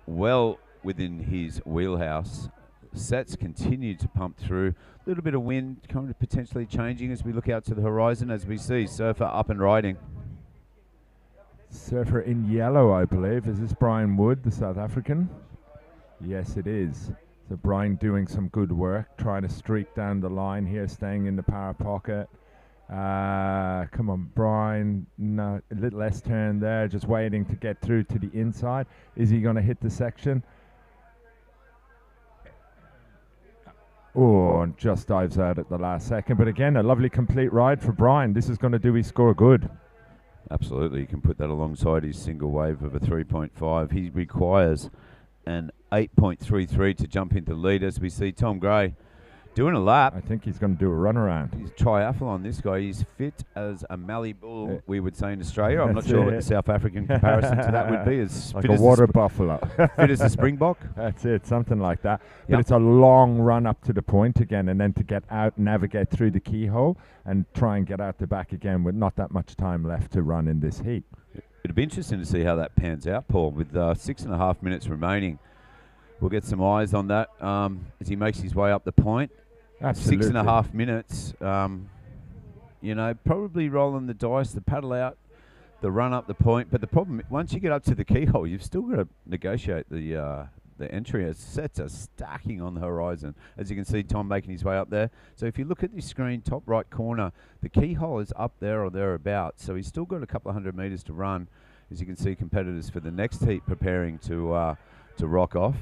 well within his wheelhouse. Sets continue to pump through. A little bit of wind kind of potentially changing as we look out to the horizon, as we see surfer up and riding. Surfer in yellow, I believe. Is this Brian Wood, the South African? Yes, it is. So Brian doing some good work, trying to streak down the line here, staying in the power pocket. Come on, Brian. No, a little less turn there, just waiting to get through to the inside. Is he going to hit the section? Oh, and just dives out at the last second. But again, a lovely complete ride for Brian. This is going to do his score good. Absolutely. You can put that alongside his single wave of a 3.5. He requires an 8.33 to jump into lead, as we see Tom Gray doing a lap. I think he's going to do a run around. He's a triathlon, this guy. He's fit as a Mallee bull, we would say in Australia. I'm not sure what the South African comparison to that would be. As like a water buffalo. Fit as a springbok. That's it, something like that. But it's a long run up to the point again, and then to get out, navigate through the keyhole, and try and get out the back again with not that much time left to run in this heat. It'd be interesting to see how that pans out, Paul, with 6.5 minutes remaining. We'll get some eyes on that as he makes his way up the point. Absolutely. 6.5 minutes. You know, probably rolling the dice, the paddle out, the run up the point. But the problem, once you get up to the keyhole, you've still got to negotiate the entry. As sets are stacking on the horizon. As you can see, Tom making his way up there. So if you look at the screen, top right corner, the keyhole is up there or thereabouts. So he's still got a couple of 100 meters to run. As you can see, competitors for the next heat preparing to rock off.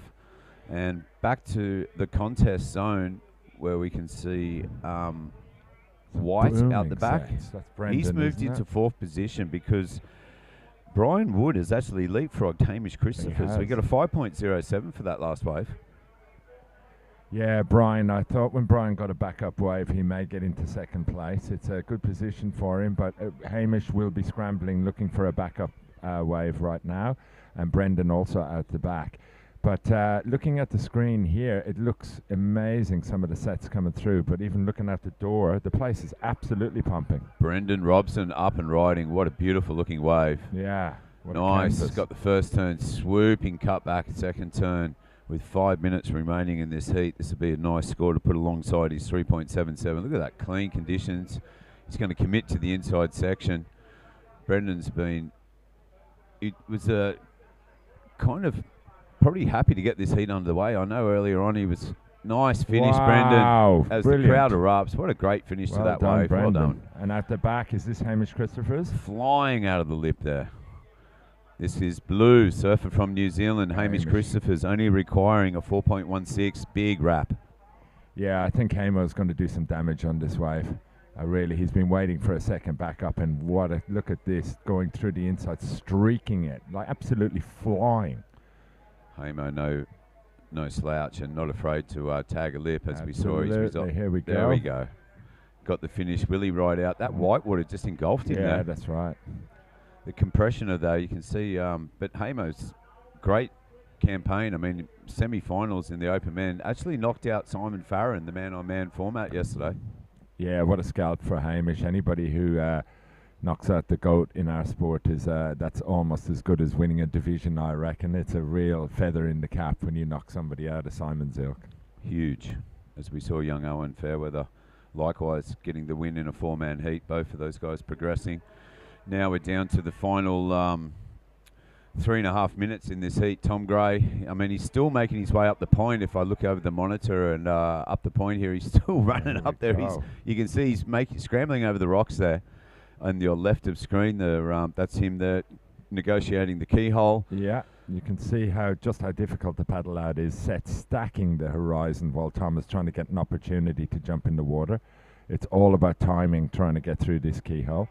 And back to the contest zone, where we can see White out the back. Brendan, he's moved into fourth position because Brian Wood has actually leapfrogged Hamish Christophers. So we got a 5.07 for that last wave. Yeah, Brian, I thought when Brian got a backup wave, he may get into second place. It's a good position for him, but Hamish will be scrambling, looking for a backup wave right now, and Brendan also out the back. But looking at the screen here, it looks amazing, some of the sets coming through, but even looking at the door, the place is absolutely pumping. Brendan Robson up and riding. What a beautiful looking wave. Yeah. Nice. Got the first turn, swooping cut back, second turn. With 5 minutes remaining in this heat, this would be a nice score to put alongside his 3.77. Look at that, clean conditions. He's going to commit to the inside section. Brendan's been, it was a kind of probably happy to get this heat underway. I know earlier on he was nice finish, wow, Brendan, as brilliant. the crowd erupts. What a great finish to that wave. Brendan. Well done. And at the back, is this Hamish Christopher's? Flying out of the lip there. This is Blue, surfer from New Zealand, Hamish Christopher's, only requiring a 4.16, big wrap. Yeah, I think Hamo's going to do some damage on this wave. Really, he's been waiting for a second back up, and what a look at this, going through the inside, streaking it, like absolutely flying. Hamo, no slouch, and not afraid to tag a lip, as we saw his result. Here we go. There we go. Got the finish, Willie right out. That whitewater just engulfed him there. Yeah, that's right. The compression of that, you can see, but Hamo's great campaign. I mean, semi-finals in the open man, actually knocked out Simon Farrer in the man-on-man format yesterday. Yeah, what a scalp for Hamish. Anybody who knocks out the GOAT in our sport is that's almost as good as winning a division, I reckon. It's a real feather in the cap when you knock somebody out of Simon's ilk. Huge, as we saw young Owen Fairweather likewise getting the win in a four-man heat, both of those guys progressing. Now we're down to the final 3.5 minutes in this heat. Tom Gray, I mean, he's still making his way up the point. If I look over the monitor and up the point here, he's still running up there. You can see he's scrambling over the rocks there. On your left of screen, that's him there negotiating the keyhole. Yeah, you can see just how difficult the paddle out is, set stacking the horizon while Tom is trying to get an opportunity to jump in the water. It's all about timing, trying to get through this keyhole.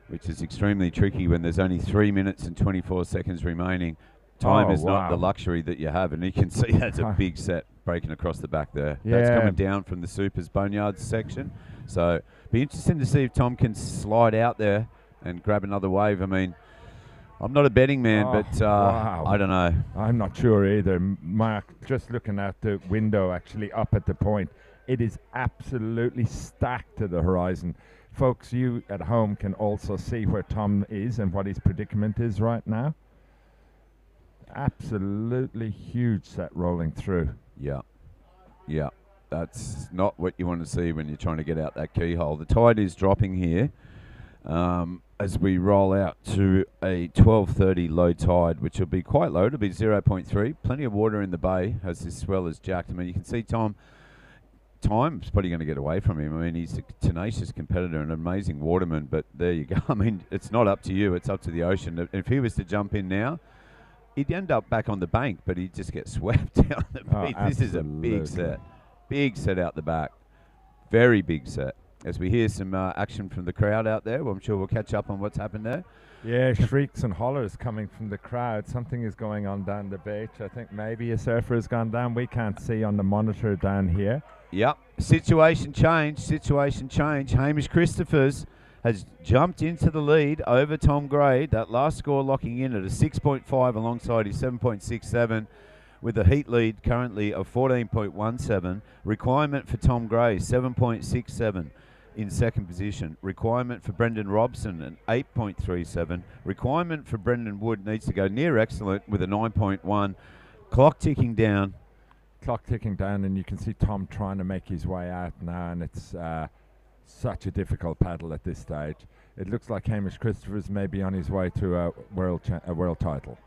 Which is extremely tricky when there's only 3 minutes and 24 seconds remaining. Time is not the luxury that you have, and you can see that's a big set breaking across the back there. Yeah. That's coming down from the Supers Boneyards section. So be interesting to see if Tom can slide out there and grab another wave. I mean, I'm not a betting man, but I don't know. I'm not sure either. Mark, just looking out the window, actually up at the point, it is absolutely stacked to the horizon. Folks, you at home can also see where Tom is and what his predicament is right now. Absolutely huge set rolling through. Yeah. That's not what you want to see when you're trying to get out that keyhole. The tide is dropping here as we roll out to a 12:30 low tide, which will be quite low. It'll be 0.3. Plenty of water in the bay as this swell is jacked. I mean, you can see Time's probably going to get away from him. I mean, he's a tenacious competitor and an amazing waterman, but there you go. I mean, it's not up to you. It's up to the ocean. If he was to jump in now, he'd end up back on the bank, but he'd just get swept down the beach. This is a big set. Big set out the back. Very big set. As we hear some action from the crowd out there, well, I'm sure we'll catch up on what's happened there. Yeah, shrieks and hollers coming from the crowd. Something is going on down the beach. I think maybe a surfer has gone down. We can't see on the monitor down here. Yep. Situation change. Hamish Christophers has jumped into the lead over Tom Gray. That last score locking in at a 6.5 alongside his 7.67 with a heat lead currently of 14.17. Requirement for Tom Gray, 7.67 in second position. Requirement for Brendan Robson, an 8.37. Requirement for Brendan Wood needs to go near excellent with a 9.1. Clock ticking down. And you can see Tom trying to make his way out now, and it's such a difficult paddle at this stage. It looks like Hamish Christophers may be on his way to a world title.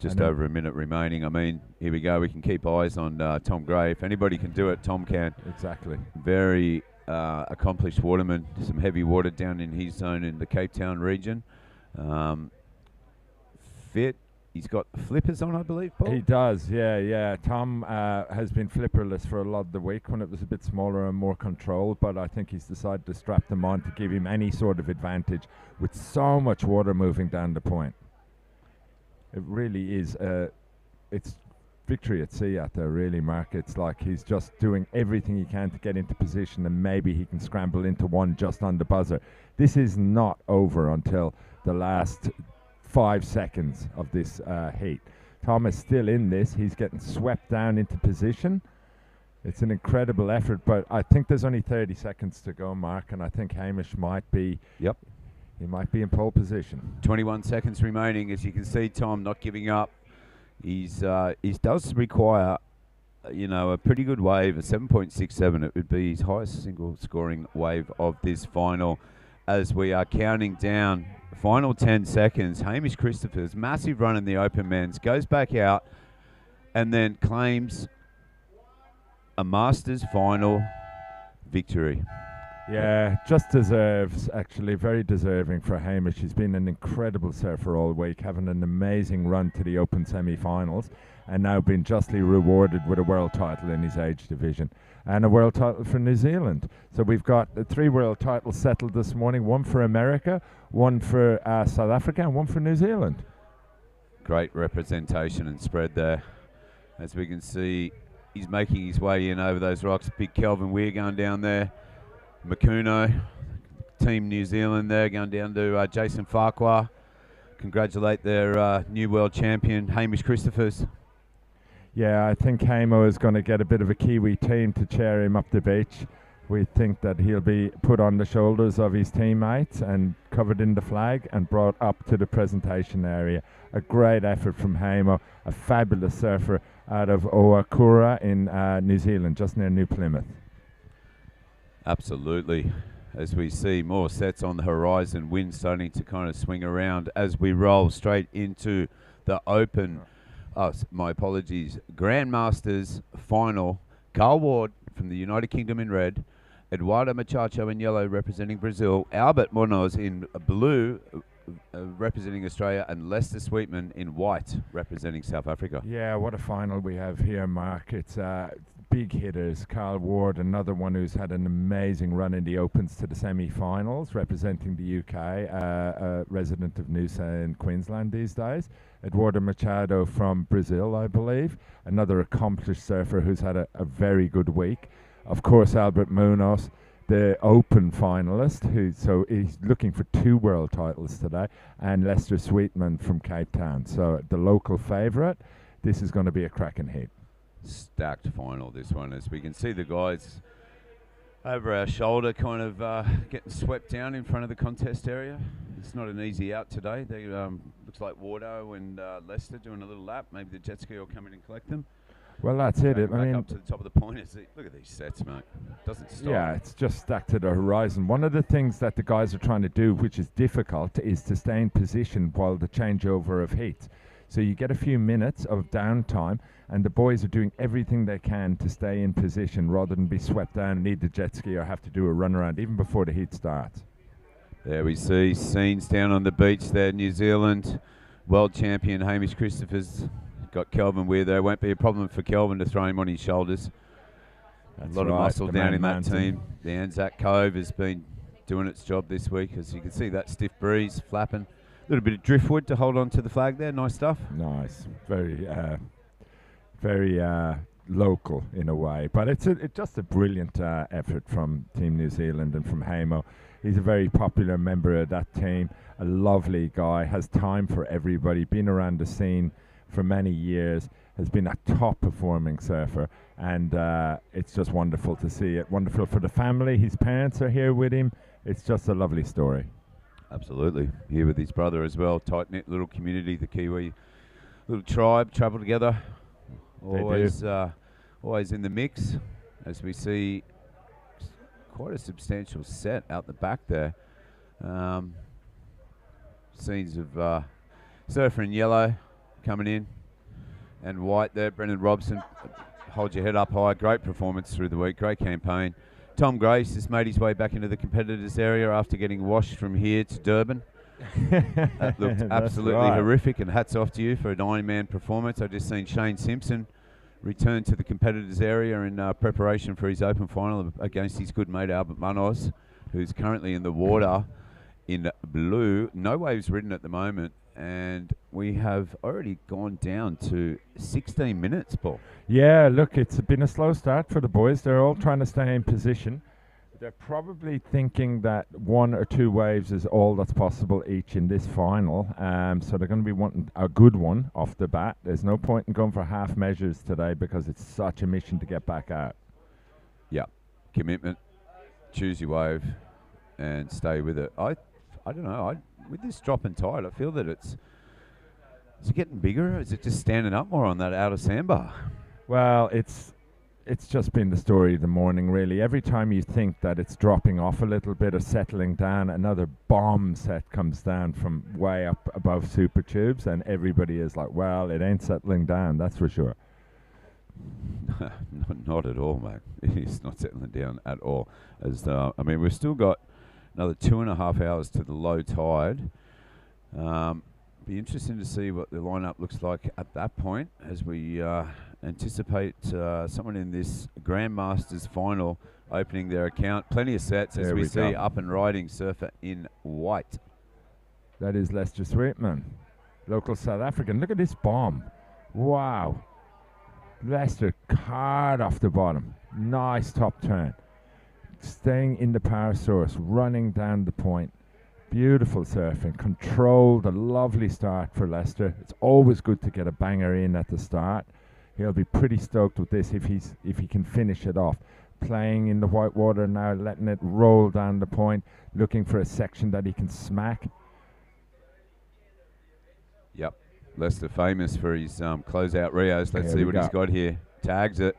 Just over a minute remaining. I mean, here we go. We can keep eyes on Tom Gray. If anybody can do it, Tom can. Exactly. Very accomplished waterman. Some heavy water down in his zone in the Cape Town region. Fit. He's got flippers on, I believe, Paul? He does, yeah. Tom has been flipperless for a lot of the week when it was a bit smaller and more controlled, but I think he's decided to strap them on to give him any sort of advantage with so much water moving down the point. It really is, it's victory at sea out there, really, Mark. It's like he's just doing everything he can to get into position, and maybe he can scramble into one just on the buzzer. This is not over until the last 5 seconds of this heat. Tom is still in this. He's getting swept down into position. It's an incredible effort, but I think there's only 30 seconds to go, Mark, and I think Hamish might be... Yep. He might be in pole position. 21 seconds remaining. As you can see, Tom not giving up. He does require, a pretty good wave, a 7.67. It would be his highest single scoring wave of this final. As we are counting down, final 10 seconds. Hamish Christopher's massive run in the open men's goes back out and then claims a Masters final victory. Yeah, just deserves, actually, very deserving for Hamish. He's been an incredible surfer all week, having an amazing run to the Open semi-finals, and now been justly rewarded with a world title in his age division, and a world title for New Zealand. So we've got 3 world titles settled this morning, one for America, one for South Africa, and one for New Zealand. Great representation and spread there. As we can see, he's making his way in over those rocks. Big Kelvin Weir going down there. Makuno, Team New Zealand there, going down to Jason Farquhar. Congratulate their new world champion, Hamish Christophers. Yeah, I think Hamo is going to get a bit of a Kiwi team to cheer him up the beach. We think that he'll be put on the shoulders of his teammates and covered in the flag and brought up to the presentation area. A great effort from Hamo, a fabulous surfer out of Oakura in New Zealand, just near New Plymouth. Absolutely. As we see more sets on the horizon, wind starting to kind of swing around as we roll straight into the Open, my apologies, Grandmasters final. Carl Ward from the United Kingdom in red, Eduardo Machacho in yellow representing Brazil, Albert Munoz in blue representing Australia, and Lester Sweetman in white representing South Africa. Yeah, what a final we have here, Mark. It's big hitters. Carl Ward, another one who's had an amazing run in the Opens to the semi-finals, representing the UK, a resident of Noosa in Queensland these days. Eduardo Machado from Brazil, I believe, another accomplished surfer who's had a very good week. Of course, Albert Munoz, the Open finalist, so he's looking for 2 world titles today, and Lester Sweetman from Cape Town. So the local favourite. This is going to be a cracking heat. Stacked final, this one, as we can see the guys over our shoulder kind of getting swept down in front of the contest area. It's not an easy out today. They looks like Wardo and Lester doing a little lap. Maybe the jet ski will come in and collect them. Well, that's it. I mean, up to the top of the point. Look at these sets, mate. Doesn't stop. Yeah, it's just stacked to the horizon. One of the things that the guys are trying to do, which is difficult, is to stay in position while the changeover of heat. So you get a few minutes of downtime, and the boys are doing everything they can to stay in position rather than be swept down, need the jet ski, or have to do a run around even before the heat starts. There we see scenes down on the beach there. New Zealand world champion Hamish Christophers got Kelvin Weir there. Won't be a problem for Kelvin to throw him on his shoulders. That's a lot of muscle the down in that mountain. team. The Anzac Cove has been doing its job this week. As you can see, that stiff breeze flapping. A little bit of driftwood to hold on to the flag there. Nice stuff. Nice. Very local in a way. But it's just a brilliant effort from Team New Zealand and from Hamo. He's a very popular member of that team. A lovely guy. Has time for everybody. Been around the scene for many years. Has been a top performing surfer. And it's just wonderful to see it. Wonderful for the family. His parents are here with him. It's just a lovely story. Absolutely. Here with his brother as well. Tight-knit little community, the Kiwi little tribe, travel together. Always in the mix, as we see quite a substantial set out the back there. Scenes of surfer in yellow coming in and white there. Brendan Robson, hold your head up high. Great performance through the week, great campaign. Tom Grace has made his way back into the competitors area after getting washed from here to Durban. That looked absolutely horrific, and hats off to you for a 9-man performance. I've just seen Shane Simpson return to the competitors area in preparation for his Open final against his good mate Albert Munoz, who's currently in the water in blue. No waves ridden at the moment, and we have already gone down to 16 minutes, Paul. Yeah, look, it's been a slow start for the boys. They're all trying to stay in position. They're probably thinking that 1 or 2 waves is all that's possible each in this final. So they're going to be wanting a good one off the bat. There's no point in going for half measures today because it's such a mission to get back out. Yeah, commitment, choose your wave, and stay with it. I don't know. With this drop and tide, I feel that is it getting bigger? Or is it just standing up more on that outer sandbar? Well, it's just been the story of the morning, really. Every time you think that it's dropping off a little bit or settling down, another bomb set comes down from way up above Super Tubes, and everybody is like, well, it ain't settling down, that's for sure. Not at all, mate. It's not settling down at all. I mean, we've still got another 2.5 hours to the low tide. Be interesting to see what the lineup looks like at that point as we anticipate someone in this Grandmasters final opening their account. Plenty of sets as we see up and riding surfer in white. That is Lester Sweetman, local South African. Look at this bomb. Wow. Lester hard off the bottom. Nice top turn. Staying in the power source, running down the point. Beautiful surfing, controlled, a lovely start for Lester. It's always good to get a banger in at the start. He'll be pretty stoked with this if he can finish it off. Playing in the white water now, letting it roll down the point, looking for a section that he can smack. Yep, Lester famous for his closeout Rios. Let's see what he's got here. Tags it.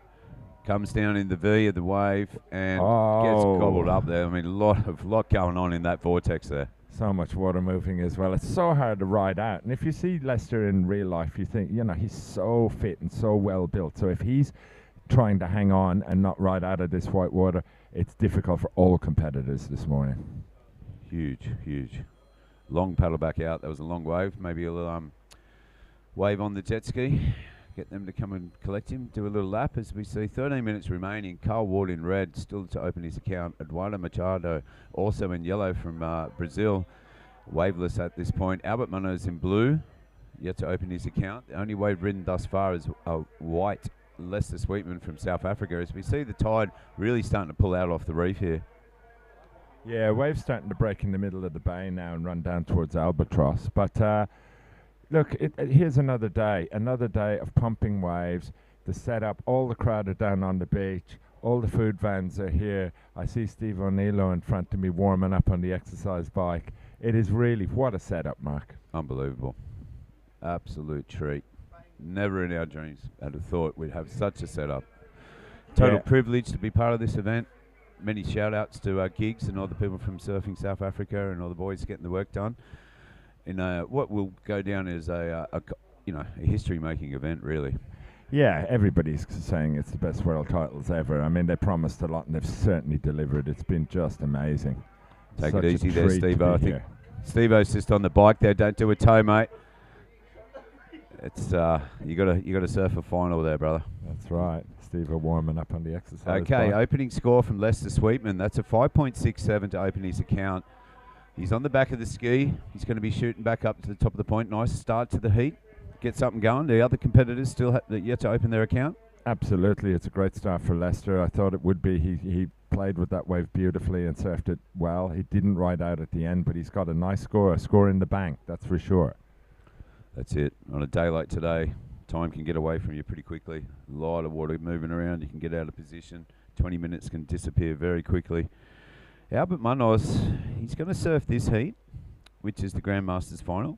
Comes down in the V of the wave and gets gobbled up there. I mean, a lot going on in that vortex there. So much water moving as well. It's so hard to ride out. And if you see Lester in real life, you think, he's so fit and so well built. So if he's trying to hang on and not ride out of this white water, it's difficult for all competitors this morning. Huge, huge. Long paddle back out. That was a long wave. Maybe a little wave on the jet ski. Get them to come and collect him, do a little lap as we see 13 minutes remaining. Carl Ward in red, still to open his account. Eduardo Machado also in yellow from Brazil, waveless at this point. Albert Munoz in blue, yet to open his account. The only wave ridden thus far is a white Lester Sweetman from South Africa, as we see the tide really starting to pull out off the reef here. Yeah, waves starting to break in the middle of the bay now and run down towards Albatross. But look, here's another day of pumping waves. The setup, all the crowd are down on the beach. All the food vans are here. I see Steve O'Neill in front of me warming up on the exercise bike. It is really, what a setup, Mark. Unbelievable. Absolute treat. Never in our dreams had have thought we'd have such a setup. Total privilege to be part of this event. Many shout outs to Gigs and all the people from Surfing South Africa and all the boys getting the work done. In what will go down as a history-making event, really. Yeah, everybody's saying it's the best world titles ever. I mean, they promised a lot, and they've certainly delivered. It's been just amazing. Take it easy there, Steve-O. I think Steve-O's just on the bike there. Don't do a toe, mate. It's you got to surf a final there, brother. That's right. Steve-O warming up on the exercise. Okay, bike. Opening score from Lester Sweetman. That's a 5.67 to open his account. He's on the back of the ski. He's going to be shooting back up to the top of the point. Nice start to the heat. Get something going. The other competitors still have yet to open their account. Absolutely. It's a great start for Lester. I thought it would be. He played with that wave beautifully and surfed it well. He didn't ride out at the end, but he's got a nice score, a score in the bank, that's for sure. That's it. On a day like today, time can get away from you pretty quickly. A lot of water moving around. You can get out of position. 20 minutes can disappear very quickly. Albert Munoz, he's going to surf this heat, which is the Grandmasters final.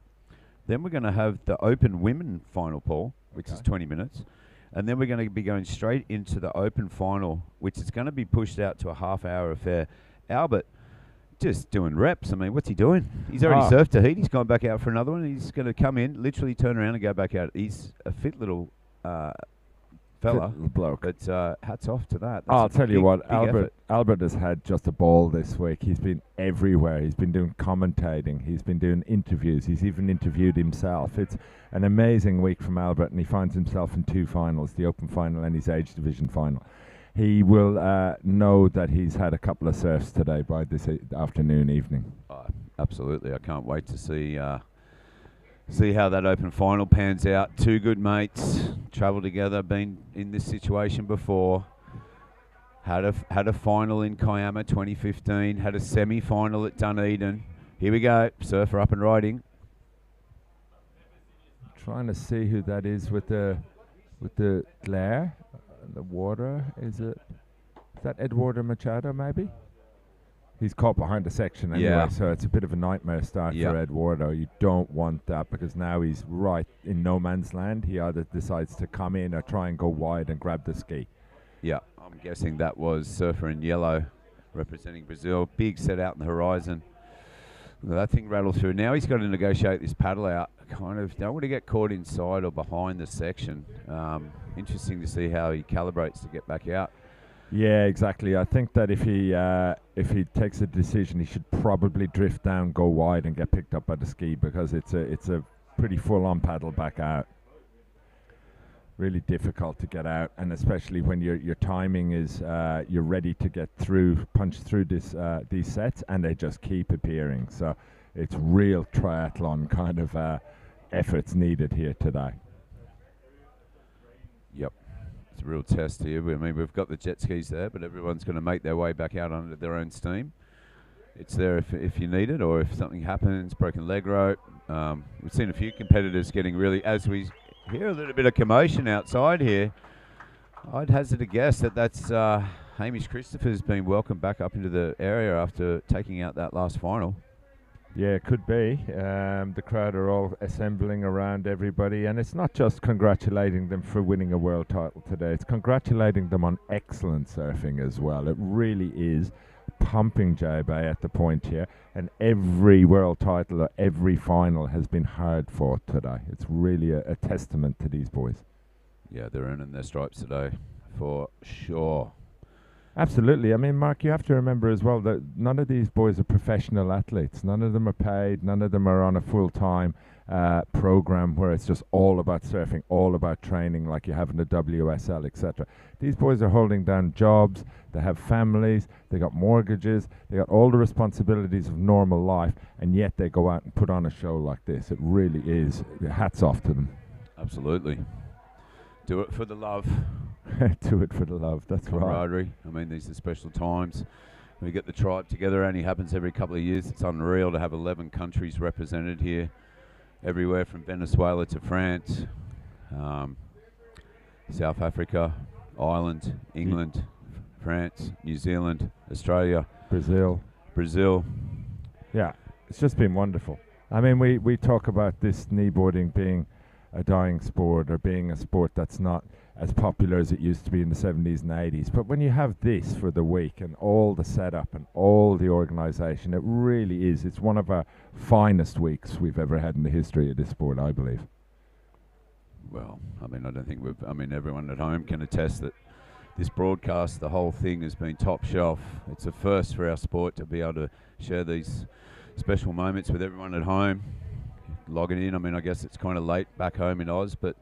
Then we're going to have the Open Women final, Paul, which is 20 minutes. And then we're going to be going straight into the Open final, which is going to be pushed out to a half-hour affair. Albert, just doing reps. I mean, what's he doing? He's already surfed a heat. He's gone back out for another one. He's going to come in, literally turn around and go back out. He's a fit little fella, bloke. But hats off to that. I'll tell you what, Albert has had just a ball this week. He's been everywhere. He's been doing commentating. He's been doing interviews. He's even interviewed himself. It's an amazing week from Albert, and he finds himself in 2 finals, the Open final and his age division final. He will know that he's had a couple of surfs today by this afternoon, evening. Absolutely. I can't wait to see See how that open final pans out. Two good mates, travel together, been in this situation before. Had a final in Kiama 2015. Had a semi-final at Dunedin. Here we go. Surfer up and riding. Trying to see who that is with the glare, the water. Is that Eduardo Machado maybe? He's caught behind the section anyway, so it's a bit of a nightmare start for Eduardo. You don't want that because now he's right in no man's land. He either decides to come in or try and go wide and grab the ski. Yeah, I'm guessing that was surfer in yellow representing Brazil. Big set out in the horizon. That thing rattled through. Now he's got to negotiate this paddle out. Kind of don't want to get caught inside or behind the section. Interesting to see how he calibrates to get back out. Yeah, exactly. I think that if he takes a decision, he should probably drift down, go wide, and get picked up by the ski because it's a pretty full-on paddle back out. Really difficult to get out, and especially when your timing is you're ready to get through, punch through these sets, and they just keep appearing. So it's real triathlon kind of efforts needed here today. Yep. It's a real test here. I mean, we've got the jet skis there, but everyone's going to make their way back out under their own steam. It's there if you need it, or if something happens, broken leg rope. We've seen a few competitors getting really, as we hear a little bit of commotion outside here. I'd hazard a guess that that's Hamish Christopher's been welcomed back up into the area after taking out that last final. Yeah, it could be. The crowd are all assembling around everybody, and it's not just congratulating them for winning a world title today, it's congratulating them on excellent surfing as well. It really is pumping JB at the point here, and every world title or every final has been hard fought today. It's really a testament to these boys. Yeah, they're earning their stripes today, for sure. Absolutely. I mean, Mark, you have to remember as well that none of these boys are professional athletes. None of them are paid. None of them are on a full-time program where it's just all about surfing, all about training like you have in the WSL, etc. These boys are holding down jobs. They have families. They got mortgages. They got all the responsibilities of normal life, and yet they go out and put on a show like this. It really is. Hats off to them. Absolutely. Do it for the love. Do it for the love, that's camaraderie. right. I mean, these are special times. We get the tribe together, only happens every couple of years. It's unreal to have 11 countries represented here, everywhere from Venezuela to France, South Africa, Ireland, England, France, New Zealand, Australia, Brazil. Yeah, it's just been wonderful. I mean, we talk about this kneeboarding being a dying sport or being a sport that's not as popular as it used to be in the 70s and 80s. But when you have this for the week and all the setup and all the organisation, it really is. It's one of our finest weeks we've ever had in the history of this sport, I believe. Well, I mean, I don't think everyone at home can attest that this broadcast, the whole thing has been top shelf. It's a first for our sport to be able to share these special moments with everyone at home. Logging in, I mean, I guess it's kind of late back home in Oz, but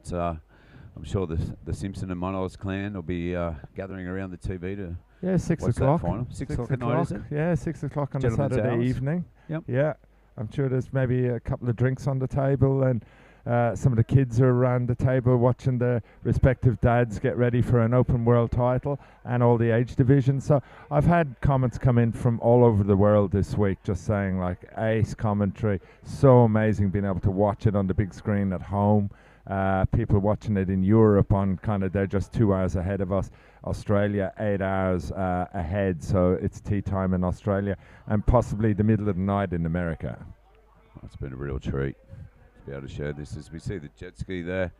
I'm sure the Simpson and Munoz clan will be gathering around the TV to 6 watch o'clock. that final. 6 o'clock at night, is it? Yeah, 6 o'clock on a Gentlemen's Saturday hours. evening. Yep. Yeah, I'm sure there's maybe a couple of drinks on the table, and some of the kids are around the table watching their respective dads get ready for an open world title and all the age divisions. So I've had comments come in from all over the world this week just saying like ace commentary, so amazing being able to watch it on the big screen at home. People watching it in Europe on they're just 2 hours ahead of us. Australia 8 hours ahead, so it's tea time in Australia, and possibly the middle of the night in America. It's been a real treat to be able to share this as we see the jet ski there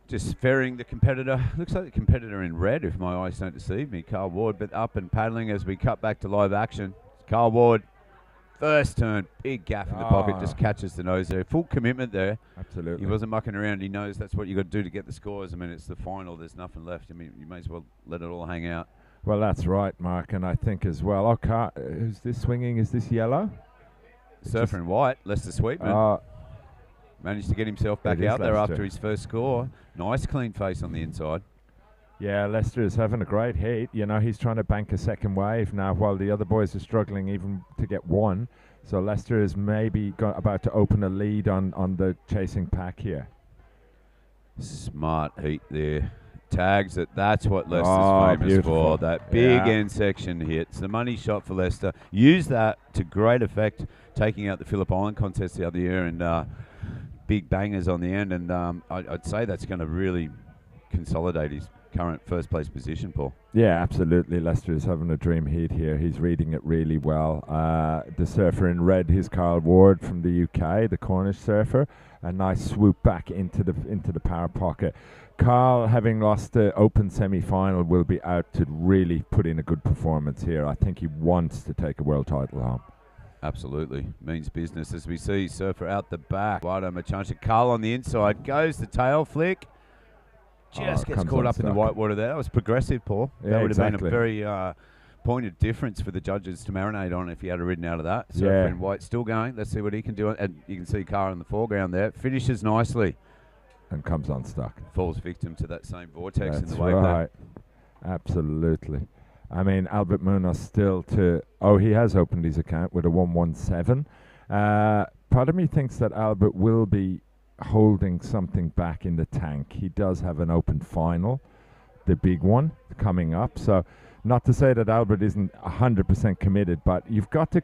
just ferrying the competitor. Looks like the competitor in red, if my eyes don't deceive me, Carl Ward, but up and paddling as we cut back to live action. Carl Ward, first turn, big gaff in the pocket, just catches the nose there. Full commitment there. Absolutely. He wasn't mucking around. He knows that's what you got to do to get the scores. I mean, it's the final. There's nothing left. I mean, you may as well let it all hang out. Well, that's right, Mark, and I think as well. Who's this swinging? Is this yellow? Surfer in white, Lester Sweetman. Managed to get himself back out there after his first score. Nice clean face on the inside. Yeah, Lester is having a great heat. You know, he's trying to bank a second wave now while the other boys are struggling even to get one. So Lester is maybe about to open a lead on the chasing pack here. Smart heat there. Tags it. That's what Leicester's famous beautiful. for. That big Yeah. end section hits. The money shot for Leicester. Used that to great effect, taking out the Phillip Island contest the other year, and big bangers on the end. And I'd say that's going to really consolidate his current first place position, Paul. Yeah, absolutely. Lester is having a dream heat here. He's reading it really well. The surfer in red is Carl Ward from the UK, the Cornish surfer. A nice swoop back into the power pocket. Carl, having lost the Open semi-final, will be out to really put in a good performance here. I think he wants to take a world title home. Absolutely. Means business, as we see surfer out the back. Wado Machancha. Carl on the inside. Goes the tail flick. Just gets caught up in the white water there. That was progressive, Paul. Yeah, that would have exactly. been a very pointed difference for the judges to marinate on if he had ridden out of that. Surfer in white still going. Let's see what he can do. And you can see Carl in the foreground there. Finishes nicely. And comes unstuck. Falls victim to that same vortex That's in the wave right. Absolutely. I mean, Albert Munoz still he has opened his account with a 117. Part of me thinks that Albert will be holding something back in the tank. He does have an open final, the big one coming up. So not to say that Albert isn't 100% committed, but you've got to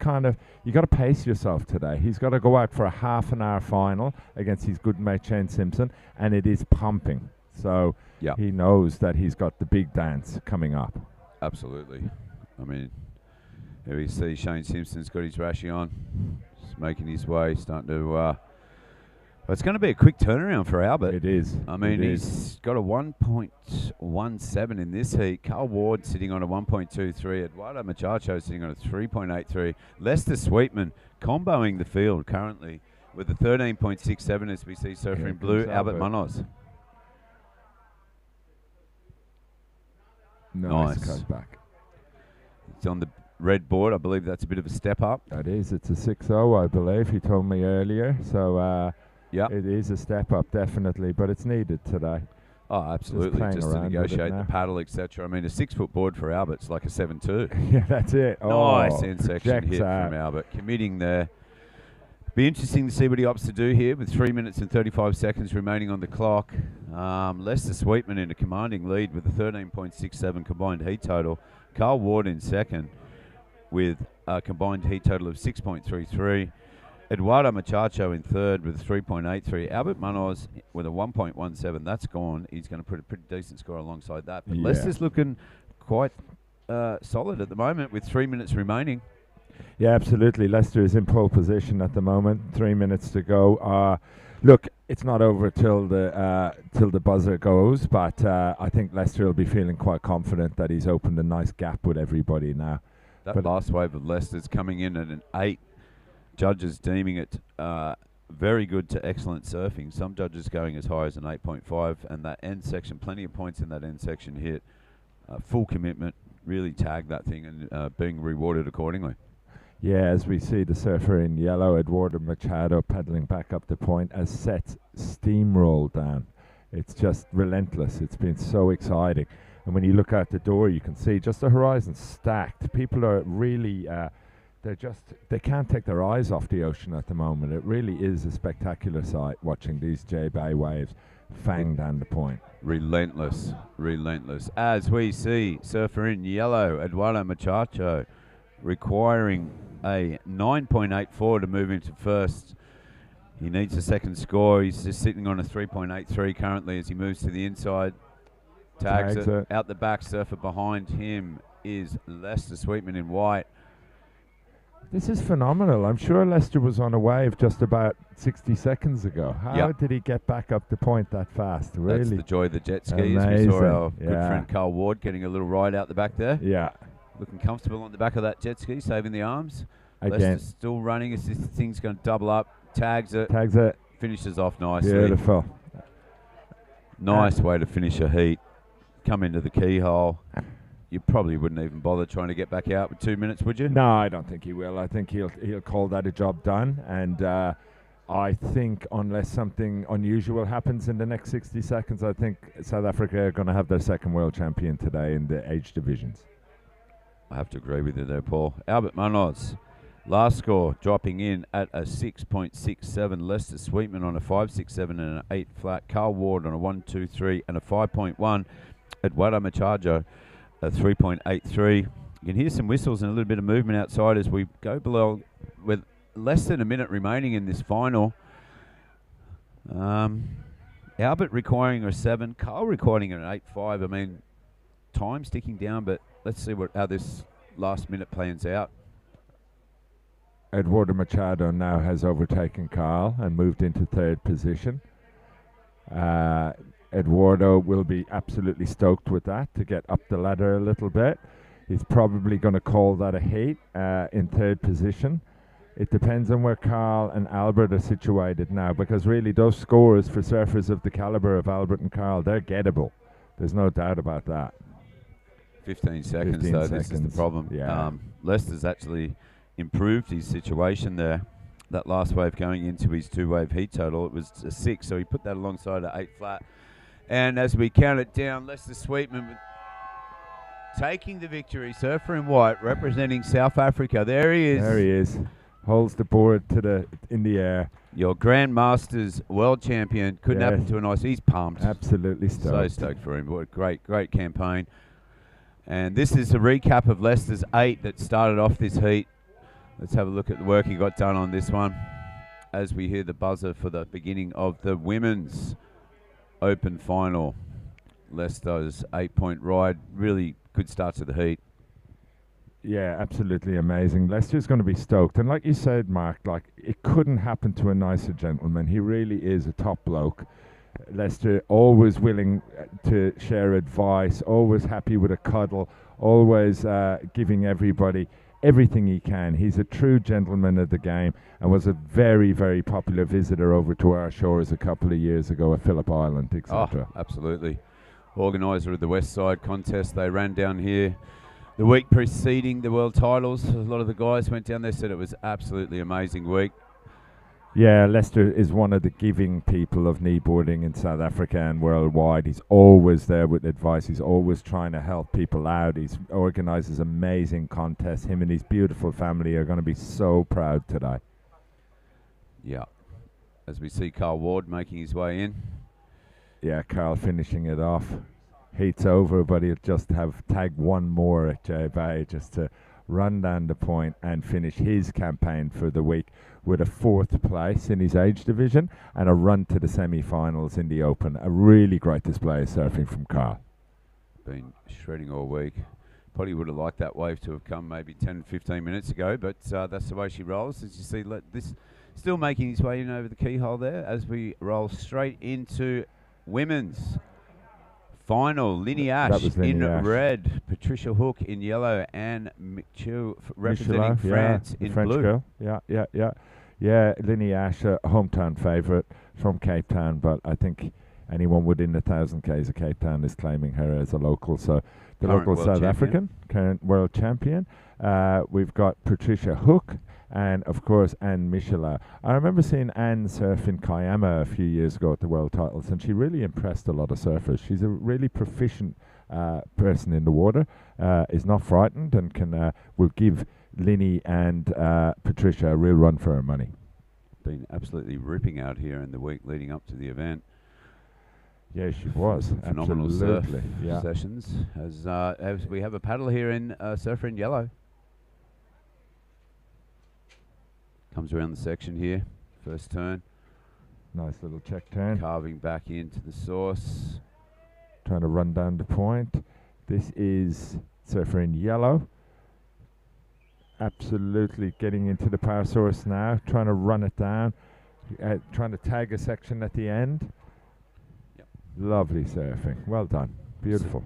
pace yourself today. He's got to go out for a half an hour final against his good mate Shane Simpson, and it is pumping. So he knows that he's got the big dance coming up. Absolutely. I mean, here we see Shane Simpson's got his rashy on. He's making his way, starting to... it's going to be a quick turnaround for Albert. It is. I mean, he's got a 1.17 in this heat. Carl Ward sitting on a 1.23. Eduardo Machacho sitting on a 3.83. Lester Sweetman comboing the field currently with a 13.67 as we see surfer in blue, Albert Munoz. Nice cut back. It's on the red board. I believe that's a bit of a step up. That is. It's a 6-0, I believe. He told me earlier. So... it is a step up, definitely, but it's needed today. Oh, absolutely. Just to negotiate the paddle, etc. I mean, a 6-foot board for Albert's like a 7-2. Yeah, that's it. Nice end section hit from Albert. Committing there. Be interesting to see what he opts to do here with 3 minutes and 35 seconds remaining on the clock. Lester Sweetman in a commanding lead with a 13.67 combined heat total. Carl Ward in second with a combined heat total of 6.33. Eduardo Machacho in third with 3.83. Albert Munoz with a 1.17. That's gone. He's going to put a pretty decent score alongside that. But Lester's looking quite solid at the moment with 3 minutes remaining. Yeah, absolutely. Leicester is in pole position at the moment. 3 minutes to go. Look, it's not over till the buzzer goes, but I think Leicester will be feeling quite confident that he's opened a nice gap with everybody now. That last wave of Leicester's coming in at an 8. Judges deeming it very good to excellent surfing. Some judges going as high as an 8.5, and that end section, plenty of points in that end section hit. Full commitment, really tagged that thing and being rewarded accordingly. Yeah, as we see the surfer in yellow, Eduardo Machado paddling back up the point as sets steamroll down. It's just relentless. It's been so exciting. And when you look out the door, you can see just the horizon stacked. People are really... they can't take their eyes off the ocean at the moment. It really is a spectacular sight watching these J-Bay waves fang down the point. Relentless, relentless. As we see surfer in yellow, Eduardo Machacho, requiring a 9.84 to move into first. He needs a second score. He's just sitting on a 3.83 currently as he moves to the inside. Tags it. Out the back, surfer behind him is Lester Sweetman in white. This is phenomenal. I'm sure Lester was on a wave just about 60 seconds ago. How did he get back up the point that fast? Really? That's the joy of the jet ski. As we saw our good friend Carl Ward getting a little ride out the back there. Yeah. Looking comfortable on the back of that jet ski, saving the arms. Again. Lester's still running as this thing's going to double up. Tags it. Finishes off nicely. Beautiful. Nice way to finish a heat. Come into the keyhole. You probably wouldn't even bother trying to get back out with 2 minutes, would you? No, I don't think he will. I think he'll call that a job done. And I think unless something unusual happens in the next 60 seconds, I think South Africa are going to have their second world champion today in the age divisions. I have to agree with you there, Paul. Albert Munoz, last score dropping in at a 6.67. Lester Sweetman on a 5.67 and an 8 flat. Carl Ward on a 1.23 and a 5.1. Eduardo Machado a 3.83. You can hear some whistles and a little bit of movement outside as we go below with less than a minute remaining in this final. Albert requiring a 7, Carl requiring an 8.5. I mean, time's ticking down, but let's see how this last minute plans out. Eduardo Machado now has overtaken Carl and moved into third position. Eduardo will be absolutely stoked with that to get up the ladder a little bit. He's probably going to call that a heat in third position. It depends on where Carl and Albert are situated now, because really those scores for surfers of the caliber of Albert and Carl, they're gettable. There's no doubt about that. 15 seconds 15 though, seconds. this is the problem. Yeah. Lester's actually improved his situation there. That last wave going into his 2-wave heat total, it was a 6, so he put that alongside an 8 flat. And as we count it down, Lester Sweetman taking the victory. Surfer in white representing South Africa. There he is. There he is. Holds the board in the air. Your Grand Masters world champion. Couldn't happen to a nice. He's pumped. Absolutely stoked. So stoked for him. What a great campaign. And this is a recap of Lester's 8 that started off this heat. Let's have a look at the work he got done on this one as we hear the buzzer for the beginning of the women's open final. Lester's 8-point ride. Really good start to the heat. Yeah, absolutely amazing. Lester's going to be stoked. And like you said, Mark, like it couldn't happen to a nicer gentleman. He really is a top bloke. Lester, always willing to share advice, always happy with a cuddle, always giving everybody everything he can. He's a true gentleman of the game and was a very, very popular visitor over to our shores a couple of years ago at Phillip Island, etc. Oh, absolutely. Organiser of the West Side contest. They ran down here the week preceding the world titles. A lot of the guys went down there, said it was absolutely amazing week. Yeah, Lester is one of the giving people of kneeboarding in South Africa and worldwide. He's always there with advice. He's always trying to help people out. He organises amazing contests. Him and his beautiful family are going to be so proud today. Yeah. As we see Carl Ward making his way in. Yeah, Carl finishing it off. Heat's over, but he'll just have tag one more at J Bay just to run down the point and finish his campaign for the week with a 4th place in his age division and a run to the semi-finals in the Open. A really great display of surfing from Carl. Been shredding all week. Probably would have liked that wave to have come maybe 10, 15 minutes ago, but that's the way she rolls. As you see, this still making his way in over the keyhole there as we roll straight into women's final. Linny Ash in red, Patricia Hook in yellow, and Michu representing France in French blue. Girl. Yeah, Linny Ash, a hometown favourite from Cape Town, but I think anyone within the 1,000 Ks of Cape Town is claiming her as a local. So the Current local world South champion. African, current world champion. We've got Patricia Hook and, of course, Anne Michela. I remember seeing Anne surf in Kiama a few years ago at the world titles, and she really impressed a lot of surfers. She's a really proficient person in the water, is not frightened, and will give Linny and Patricia a real run for her money. Been absolutely ripping out here in the week leading up to the event. Yeah, she was. Phenomenal Absolutely. surf sessions. As we have a paddle here in Surfer in Yellow. Comes around the section here. First turn. Nice little check turn. Carving back into the source. Trying to run down the point. This is Surfer in Yellow. Absolutely getting into the power source now. Trying to run it down. Trying to tag a section at the end. Lovely surfing. Well done. Beautiful.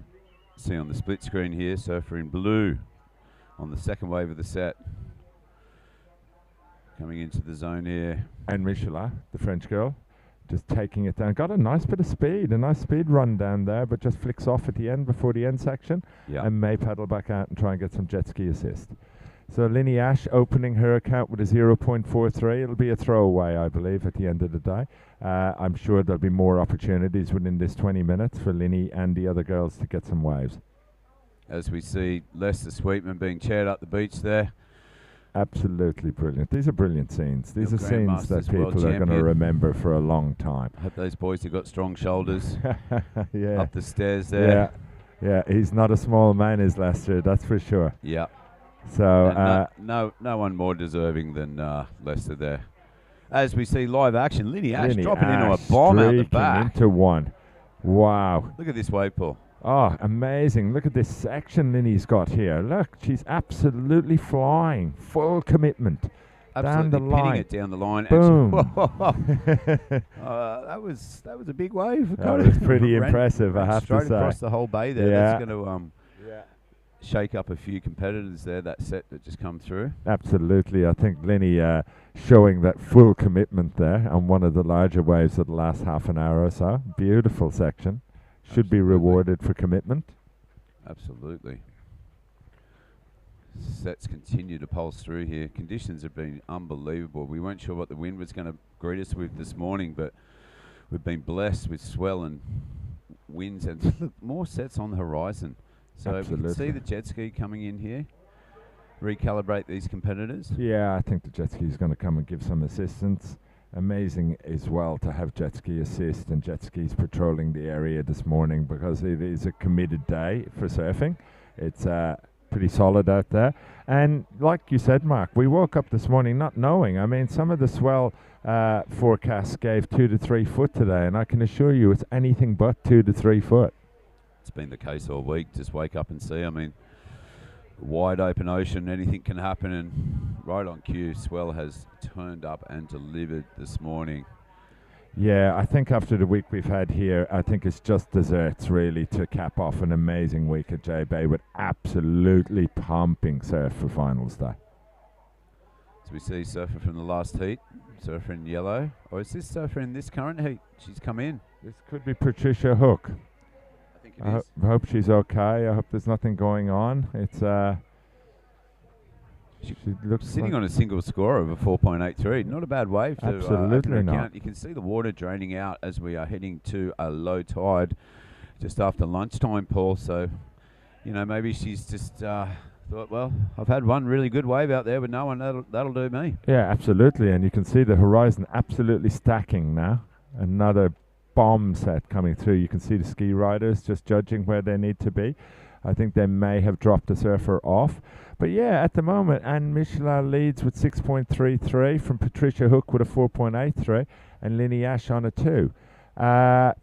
See on the split screen here, Surfer in blue on the second wave of the set. Coming into the zone here. And Michela, the French girl, just taking it down. Got a nice bit of speed, a nice speed run down there, but just flicks off at the end before the end section. Yeah. And may paddle back out and try and get some jet ski assist. So Linny Ash opening her account with a 0.43. It'll be a throwaway, I believe, at the end of the day. I'm sure there'll be more opportunities within this 20 minutes for Linny and the other girls to get some waves. As we see Lester Sweetman being chaired up the beach there. Absolutely brilliant. These are brilliant scenes. These are scenes that Grandmasters World people are going to Champion. remember for a long time. I hope those boys have got strong shoulders. Yeah. Up the stairs there. Yeah, he's not a small man, is Lester, that's for sure. Yeah. So And no one more deserving than Lester there. As we see live action, Linny Ash Linny dropping into a Ash bomb out the streaking back. into one. Wow. Look at this wave pool. Oh, amazing. Look at this section Linny's got here. Look, she's absolutely flying. Full commitment. Absolutely down the pinning line. it down the line. Boom. That was a big wave. That was pretty Ran impressive, I have to straight say. across the whole bay there. Yeah. That's going to shake up a few competitors there, that set that just come through. Absolutely. I think Linny showing that full commitment there on one of the larger waves of the last half an hour or so. Beautiful section. Should be rewarded for commitment. Absolutely. Sets continue to pulse through here. Conditions have been unbelievable. We weren't sure what the wind was going to greet us with this morning, but we've been blessed with swell and winds, and look, more sets on the horizon. So we can see the jet ski coming in here, recalibrate these competitors. Yeah, I think the jet ski is going to come and give some assistance. Amazing as well to have jet ski assist and jet skis patrolling the area this morning, because it is a committed day for surfing. It's pretty solid out there. And like you said, Mark, we woke up this morning not knowing. I mean, some of the swell forecasts gave 2 to 3 foot today, and I can assure you it's anything but 2 to 3 foot. It's been the case all week. Just wake up and see. I mean, wide open ocean, anything can happen, and right on cue, swell has turned up and delivered this morning. Yeah, I think after the week we've had here, I think it's just desserts really to cap off an amazing week at J Bay with absolutely pumping surf for finals day. So we see surfer from the last heat, surfer in yellow. Or is this surfer in this current heat? She's come in. This could be Patricia Hook. I think it is. I hope she's okay. I hope there's nothing going on. It's she looks sitting like on a single score of a 4.83. Not a bad wave to Absolutely open not. account. You can see the water draining out as we are heading to a low tide just after lunchtime, Paul. So, you know, maybe she's just thought, well, I've had one really good wave out there with no one. That'll do me. Yeah, absolutely. And you can see the horizon absolutely stacking now. Another bomb set coming through. You can see the ski riders just judging where they need to be. I think they may have dropped the surfer off. But yeah, at the moment, Anne Michelin leads with 6.33 from Patricia Hook with a 4.83 and Linny Ash on a 2.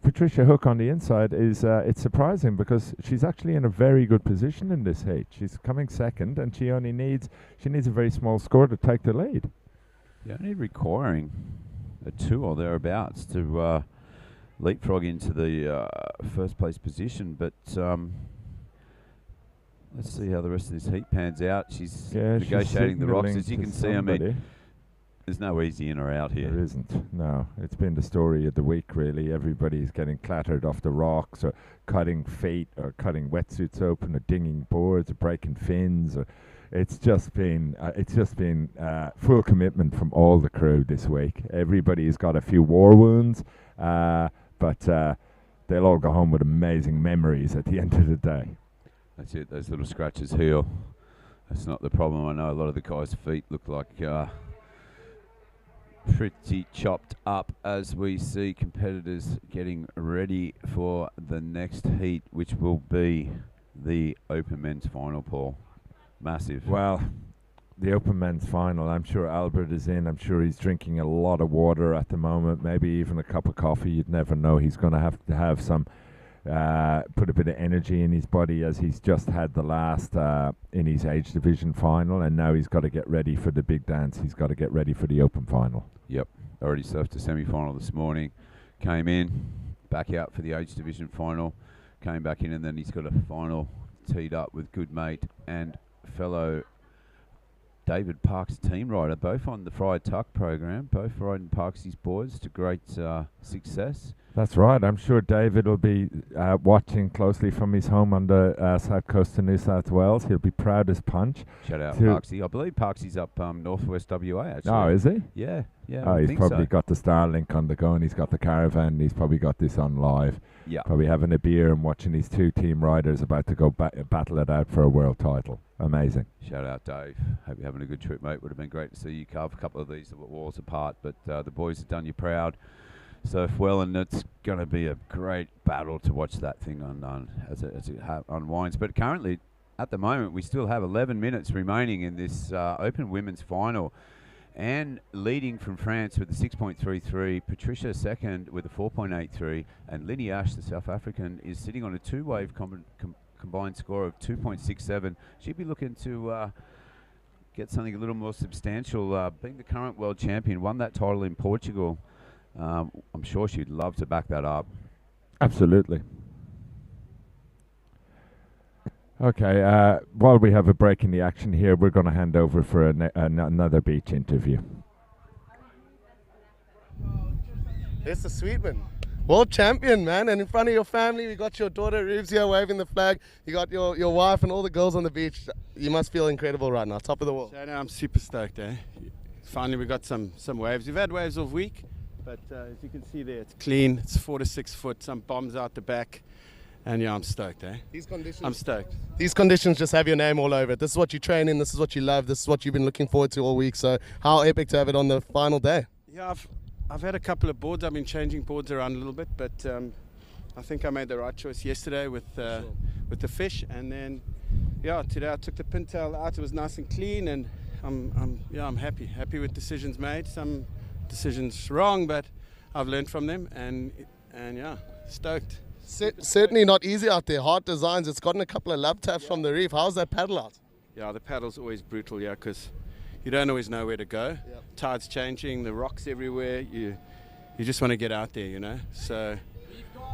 Patricia Hook on the inside is it's surprising because she's actually in a very good position in this heat. She's coming second, and she needs a very small score to take the lead. Yeah, only requiring a 2 or thereabouts to leapfrog into the first place position, but let's see how the rest of this heat pans out. She's negotiating the rocks, as you can see. I mean, there's no easy in or out here. There isn't. No, it's been the story of the week, really. Everybody's getting clattered off the rocks, or cutting feet, or cutting wetsuits open, or dinging boards, or breaking fins. Or it's just been full commitment from all the crew this week. Everybody's got a few war wounds, but they'll all go home with amazing memories at the end of the day. That's it. Those little scratches heal. That's not the problem. I know a lot of the guys' feet look like pretty chopped up as we see competitors getting ready for the next heat, which will be the Open Men's Final, Paul. Massive. Well, the Open Men's Final, I'm sure Albert is in. I'm sure he's drinking a lot of water at the moment, maybe even a cup of coffee. You'd never know. He's going to have some put a bit of energy in his body, as he's just had the last in his age division final, and now he's got to get ready for the big dance. He's got to get ready for the Open Final. Yep, already surfed a semi-final this morning, came in, back out for the age division final, came back in, and then he's got a final teed up with good mate and fellow David Parks team rider, both on the Friar Tuck program, both riding Parks' boards to great success. That's right. I'm sure David will be watching closely from his home on the south coast of New South Wales. He'll be proud as punch. Shout out Parksy. I believe Parksy's up northwest WA, actually. Oh, is he? Yeah, yeah. Oh, I he's think probably so. got the Starlink on the go, and he's got the caravan, and he's probably got this on live. Yeah. Probably having a beer and watching his two team riders about to go battle it out for a world title. Amazing. Shout out, Dave. Hope you're having a good trip, mate. Would have been great to see you carve a couple of these walls apart, but the boys have done you proud. Surf well, and it's going to be a great battle to watch that thing undone as it unwinds. But currently, at the moment, we still have 11 minutes remaining in this Open Women's Final. And leading from France with a 6.33, Patricia second with a 4.83, and Linny Ash, the South African, is sitting on a two-wave combined score of 2.67. She'd be looking to get something a little more substantial. Being the current world champion, won that title in Portugal. I'm sure she'd love to back that up. Absolutely. Okay, while we have a break in the action here, we're going to hand over for another beach interview. It's the Sweetman. World champion, man. And in front of your family, we got your daughter Rubes here waving the flag. You got your wife and all the girls on the beach. You must feel incredible right now, top of the world. So now I'm super stoked, eh? Finally we got some waves. We've had waves all week, but as you can see there, it's clean. It's 4 to 6 foot, some bombs out the back. And yeah, I'm stoked, eh? I'm stoked. These conditions just have your name all over it. This is what you train in, this is what you love, this is what you've been looking forward to all week. So how epic to have it on the final day. Yeah, I've had a couple of boards. I've been changing boards around a little bit, but I think I made the right choice yesterday with the fish. And then, yeah, today I took the pintail out. It was nice and clean, and I'm happy with decisions made. Some decisions wrong, but I've learned from them, and yeah, stoked. Certainly not easy out there. Hard designs. It's gotten a couple of love taps from the reef. How's that paddle out? Yeah, the paddle's always brutal, yeah, because you don't always know where to go. Yep. Tide's changing, the rocks everywhere. You just want to get out there, you know. So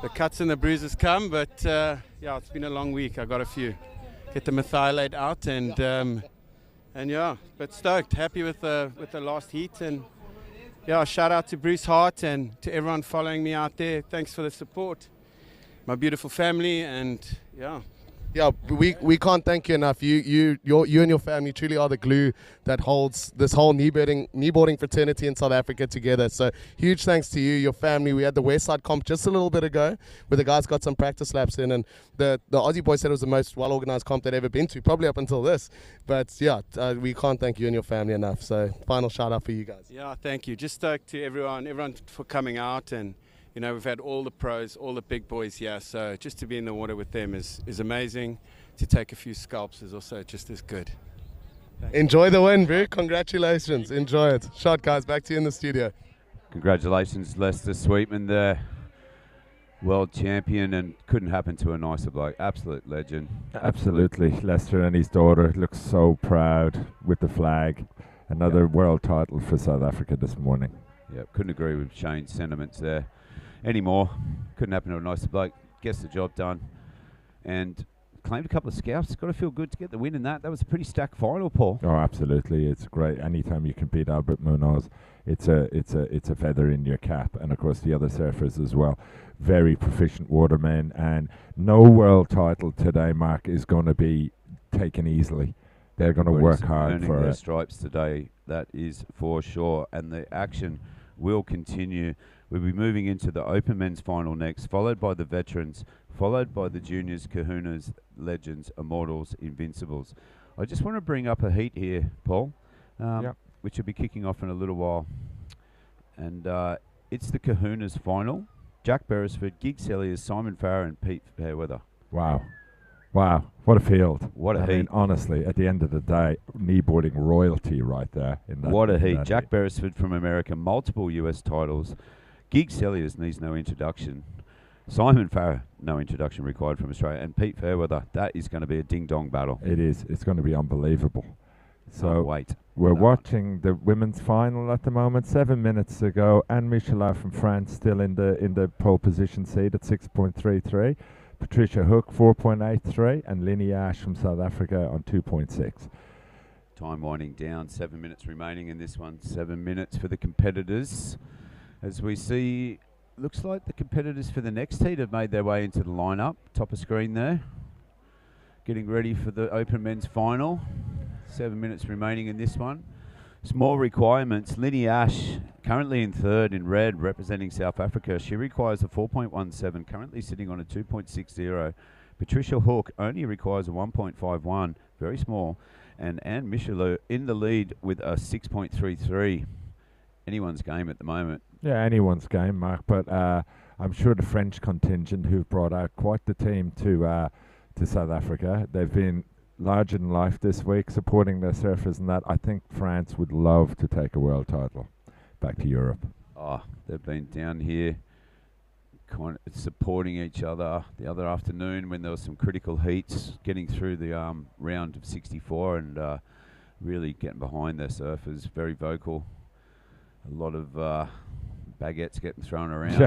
the cuts and the bruises come, but yeah, it's been a long week. I got a few. Get the methylate out, and yeah, but stoked, happy with the last heat, and yeah, shout out to Bruce Hart and to everyone following me out there. Thanks for the support. My beautiful family, and yeah. Yeah, we can't thank you enough. You and your family truly are the glue that holds this whole kneeboarding fraternity in South Africa together. So huge thanks to you, your family. We had the Westside comp just a little bit ago, where the guys got some practice laps in, and the Aussie boys said it was the most well-organized comp they'd ever been to, probably up until this. But yeah, we can't thank you and your family enough. So final shout out for you guys. Yeah, thank you. Just stoked to everyone for coming out, and you know, we've had all the pros, all the big boys here, so just to be in the water with them is amazing. To take a few scalps is also just as good. Thanks. Enjoy the win, bro. Congratulations. Enjoy it. Shot, guys. Back to you in the studio. Congratulations, Lester Sweetman, the world champion, and couldn't happen to a nicer bloke. Absolute legend. Absolutely. Lester and his daughter look so proud with the flag. Another world title for South Africa this morning. Yeah, couldn't agree with Shane's sentiments there anymore. Couldn't happen to a nicer bloke. Gets the job done, and claimed a couple of scalps. Got to feel good to get the win in that. That was a pretty stacked final, Paul. Oh, absolutely. It's great. Anytime you can beat Albert Munoz, it's a feather in your cap. And of course the other surfers as well. Very proficient watermen, and no world title today, Mark, is going to be taken easily. They're going to work hard for their it. stripes today. That is for sure. And the action will continue. We'll be moving into the Open Men's Final next, followed by the Veterans, followed by the Juniors, Kahunas, Legends, Immortals, Invincibles. I just want to bring up a heat here, Paul, which will be kicking off in a little while. And it's the Kahunas Final. Jack Beresford, Gig Selliers, Simon Farrer and Pete Fairweather. Wow. Wow, what a field. What a heat. Mean, honestly, at the end of the day, kneeboarding royalty right there. What a heat. Jack Beresford from America, multiple US titles. Gig Selliers needs no introduction. Simon Farrer, no introduction required from Australia. And Pete Fairweather, that is going to be a ding-dong battle. It is. It's going to be unbelievable. So wait. We're watching the women's final at the moment. 7 minutes ago. Anne Michelin from France still in the pole position seat at 6.33. Patricia Hook 4.83, and Linny Ash from South Africa on 2.6. Time winding down, 7 minutes remaining in this one. 7 minutes for the competitors. As we see looks like the competitors for the next heat have made their way into the lineup. Top of screen there. Getting ready for the Open Men's Final. 7 minutes remaining in this one. Small requirements. Linny Ash, currently in third in red, representing South Africa. She requires a 4.17, currently sitting on a 2.60. Patricia Hook only requires a 1.51, very small. And Anne Michelot in the lead with a 6.33. Anyone's game at the moment. Yeah, anyone's game, Mark. But I'm sure the French contingent, who've brought out quite the team to South Africa, they've been larger than life this week, supporting their surfers and that. I think France would love to take a world title back to Europe. Oh, they've been down here kind of supporting each other the other afternoon when there was some critical heats, getting through the round of 64 and really getting behind their surfers, very vocal. A lot of baguettes getting thrown around.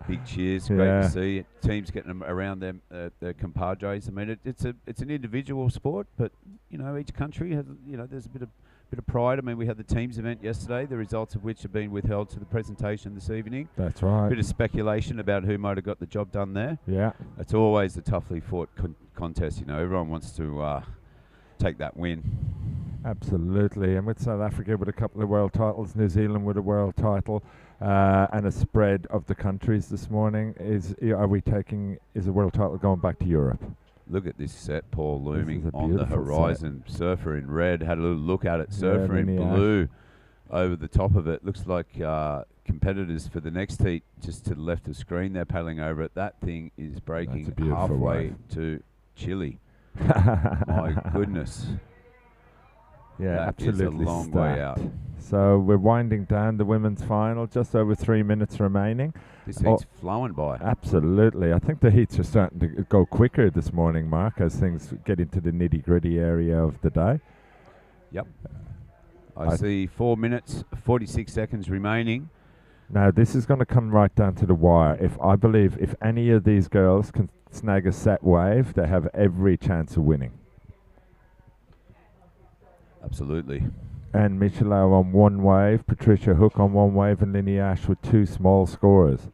Big cheers, great to see. Teams getting them around them, their compadres. I mean, it's an individual sport, but you know, each country has, you know, there's a bit of pride. I mean, we had the teams event yesterday, the results of which have been withheld to the presentation this evening. That's right. Bit of speculation about who might have got the job done there. Yeah. It's always a toughly fought contest. You know, everyone wants to take that win. Absolutely, and with South Africa with a couple of world titles, New Zealand with a world title, and a spread of the countries this morning, is a world title going back to Europe? Look at this set, Paul, looming on the horizon. Set. Surfer in red, had a little look at it. Surfer in blue over the top of it. Looks like competitors for the next heat just to the left of screen. They're paddling over it. That thing is breaking halfway to Chile. My goodness. Yeah, that absolutely. is a long way out. So we're winding down the women's final, just over 3 minutes remaining. This heat's flowing by. Absolutely. I think the heats are starting to go quicker this morning, Mark, as things get into the nitty-gritty area of the day. Yep. I see 4 minutes, 46 seconds remaining. Now, this is going to come right down to the wire. I believe if any of these girls can snag a set wave, they have every chance of winning. Absolutely. And Michelot on one wave, Patricia Hook on one wave, and Linny Ash with two small scorers.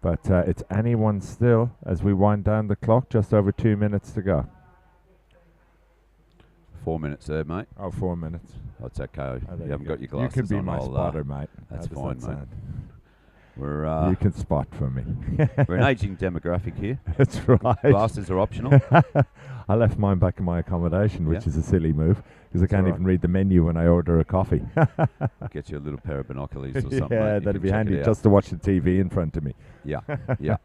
But it's anyone still as we wind down the clock, just over 2 minutes to go. 4 minutes there, mate. Oh, 4 minutes. That's okay. You haven't got your You glasses can be on. my spotter, mate. That's How fine, does that mate. sound? We're you can spot for me. we're an aging demographic here. That's right. Glasses are optional. I left mine back in my accommodation, which is a silly move because I can't all even read the menu when I order a coffee. I'll get you a little pair of binoculars or something. Yeah, that'd be handy just to watch the TV in front of me. Yeah, yeah.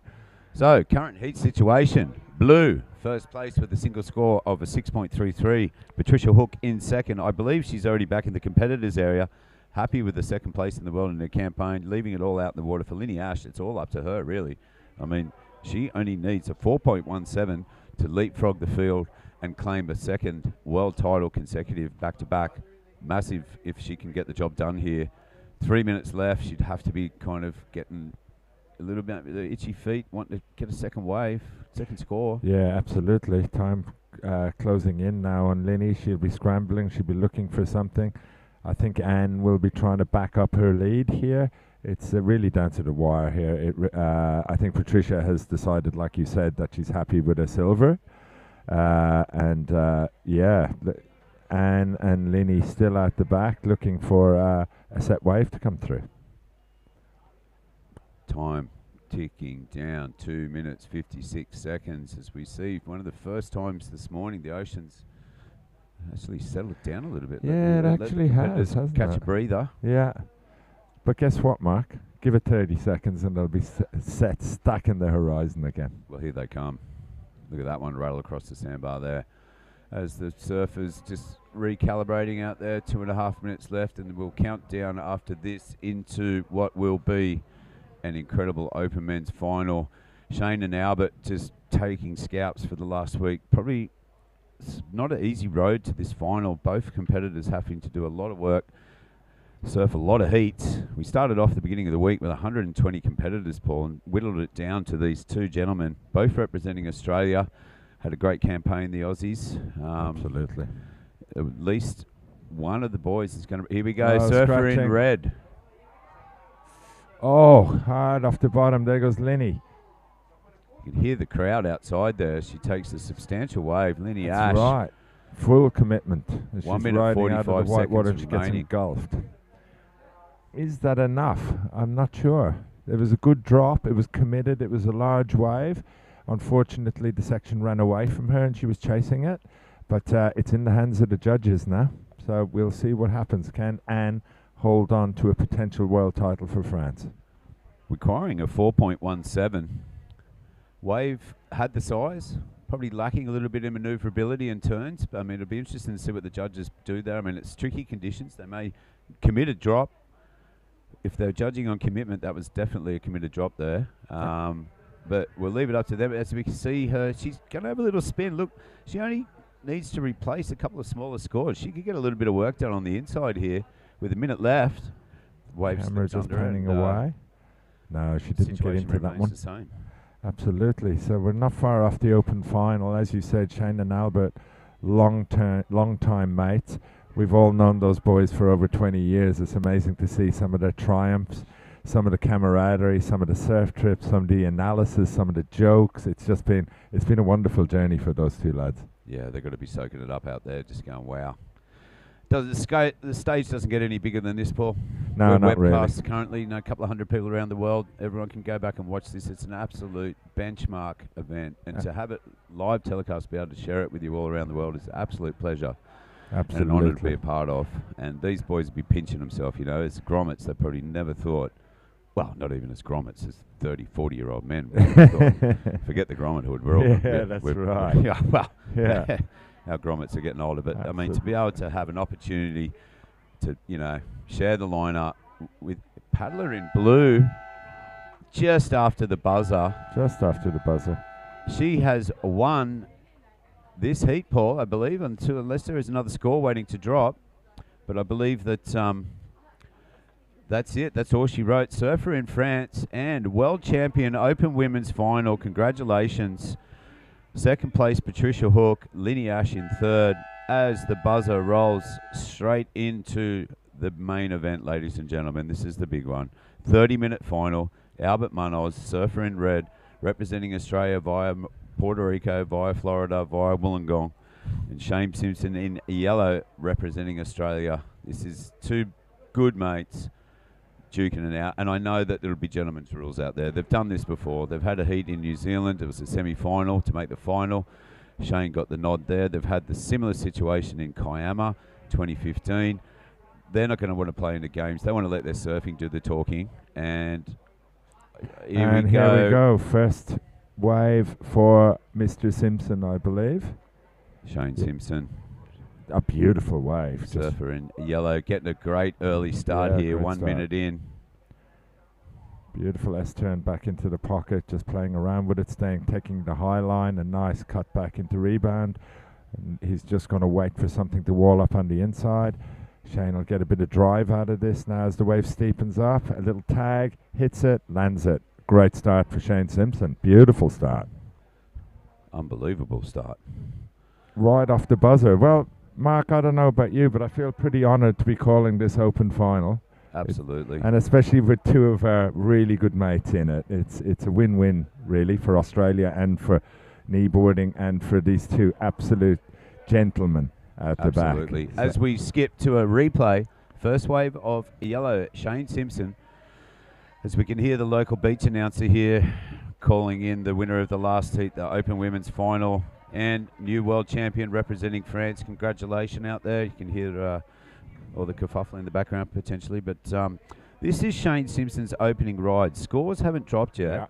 So, current heat situation. Blue, first place with a single score of a 6.33. Patricia Hook in second. I believe she's already back in the competitors area. Happy with the second place in the world in her campaign, leaving it all out in the water for Linny Ash. It's all up to her, really. I mean, she only needs a 4.17 to leapfrog the field and claim a second world title consecutive back-to-back. Massive if she can get the job done here. 3 minutes left. She'd have to be kind of getting a little bit with the itchy feet, wanting to get a second wave, second score. Yeah, absolutely. Time closing in now on Linny. She'll be scrambling. She'll be looking for something. I think Anne will be trying to back up her lead here. It's really down to the wire here. I think Patricia has decided, like you said, that she's happy with a silver. Anne and Linny still at the back looking for a set wave to come through. Time ticking down, 2 minutes 56 seconds as we see one of the first times this morning the ocean's actually settled down a little bit. Yeah, it actually has, hasn't catch it? a breather. Yeah. But guess what, Mark? Give it 30 seconds and they'll be set stacking the horizon again. Well, here they come. Look at that one rattle across the sandbar there. As the surfers just recalibrating out there, 2.5 minutes left, and we'll count down after this into what will be an incredible open men's final. Shane and Albert just taking scalps for the last week. Probably not an easy road to this final. Both competitors having to do a lot of work, surf a lot of heats. We started off the beginning of the week with 120 competitors, Paul, and whittled it down to these two gentlemen, both representing Australia. Had a great campaign, the Aussies. Absolutely. At least one of the boys is going to... Here we go, Oh, surfer scratching. in red. Oh, hard off the bottom. There goes Linny. You can hear the crowd outside there. She takes a substantial wave. Linny Ash. That's right. Full commitment. As 1 she's minute riding 45 out of the white water and she seconds gets remaining. engulfed. Is that enough? I'm not sure. It was a good drop. It was committed. It was a large wave. Unfortunately, the section ran away from her and she was chasing it. But it's in the hands of the judges now. So we'll see what happens. Can Anne hold on to a potential world title for France? Requiring a 4.17. Wave had the size, probably lacking a little bit in manoeuvrability and turns. But I mean, it'll be interesting to see what the judges do there. I mean, it's tricky conditions. They may commit a drop. If they're judging on commitment, that was definitely a committed drop there. But we'll leave it up to them. As we can see her, she's going to have a little spin. Look, she only needs to replace a couple of smaller scores. She could get a little bit of work done on the inside here with a minute left. Wave Camera slips just under panning and, away. No, she didn't get situation into that remains one. the same. Absolutely. So we're not far off the open final. As you said, Shane and Albert, long time mates. We've all known those boys for over 20 years. It's amazing to see some of their triumphs, some of the camaraderie, some of the surf trips, some of the analysis, some of the jokes. It's been a wonderful journey for those two lads. Yeah, they've got to be soaking it up out there, just going, wow. The stage doesn't get any bigger than this, Paul. No, not really. Webcasts currently, a couple of hundred people around the world. Everyone can go back and watch this. It's an absolute benchmark event. And to have it live telecast, be able to share it with you all around the world is an absolute pleasure. Absolutely. And an honour to be a part of. And these boys will be pinching themselves, you know, as grommets, they probably never thought, well, not even as grommets, as 30, 40-year-old men. Forget the grommethood. We're all that's right. Yeah, well, yeah. Our grommets are getting older, but I mean, to be able to have an opportunity to, you know, share the lineup with Paddler in blue just after the buzzer. Just after the buzzer. She has won this heat, Paul, I believe, unless there is another score waiting to drop. But I believe that that's it. That's all she wrote. Surfer in France and world champion open women's final. Congratulations. Second place, Patricia Hook. Linny Ash in third as the buzzer rolls straight into the main event, ladies and gentlemen. This is the big one. 30-minute final. Albert Munoz, surfer in red, representing Australia via Puerto Rico, via Florida, via Wollongong. And Shane Simpson in yellow, representing Australia. This is two good mates duking it out, and I know that there'll be gentlemen's rules out there. They've done this before. They've had a heat in New Zealand. It was a semi-final to make the final. Shane got the nod there. They've had the similar situation in Kiama 2015. They're not going to want to play in the games. They want to let their surfing do the talking. And here we go. First wave for Mr. Simpson, I believe. Shane Simpson. A beautiful wave. Surfer in yellow, getting a great early start here, 1 minute in. Beautiful S-turn back into the pocket, just playing around with it, taking the high line, a nice cut back into rebound. And he's just going to wait for something to wall up on the inside. Shane will get a bit of drive out of this now as the wave steepens up. A little tag, hits it, lands it. Great start for Shane Simpson. Beautiful start. Unbelievable start. Right off the buzzer. Well, Mark, I don't know about you, but I feel pretty honoured to be calling this open final. Absolutely. And especially with two of our really good mates in it. It's a win-win, really, for Australia and for kneeboarding and for these two absolute gentlemen at the back. Absolutely. As we skip to a replay, first wave of yellow, Shane Simpson. As we can hear the local beach announcer here calling in the winner of the last heat, the Open Women's Final, and new world champion representing France. Congratulations out there. You can hear all the kerfuffle in the background potentially. But this is Shane Simpson's opening ride. Scores haven't dropped yet. Yeah.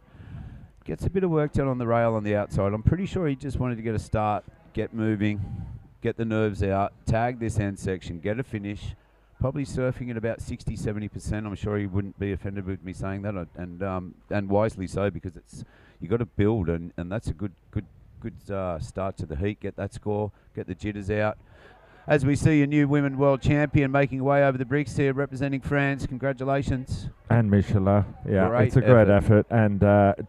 Gets a bit of work done on the rail on the outside. I'm pretty sure he just wanted to get a start, get moving, get the nerves out, tag this end section, get a finish. Probably surfing at about 60, 70%. I'm sure he wouldn't be offended with me saying that, and wisely so, because it's you got to build, and that's a good start to the heat. Get that score, get the jitters out. As we see a new women world champion making way over the bricks here, representing France. Congratulations. And Michela. Yeah, great it's a great effort and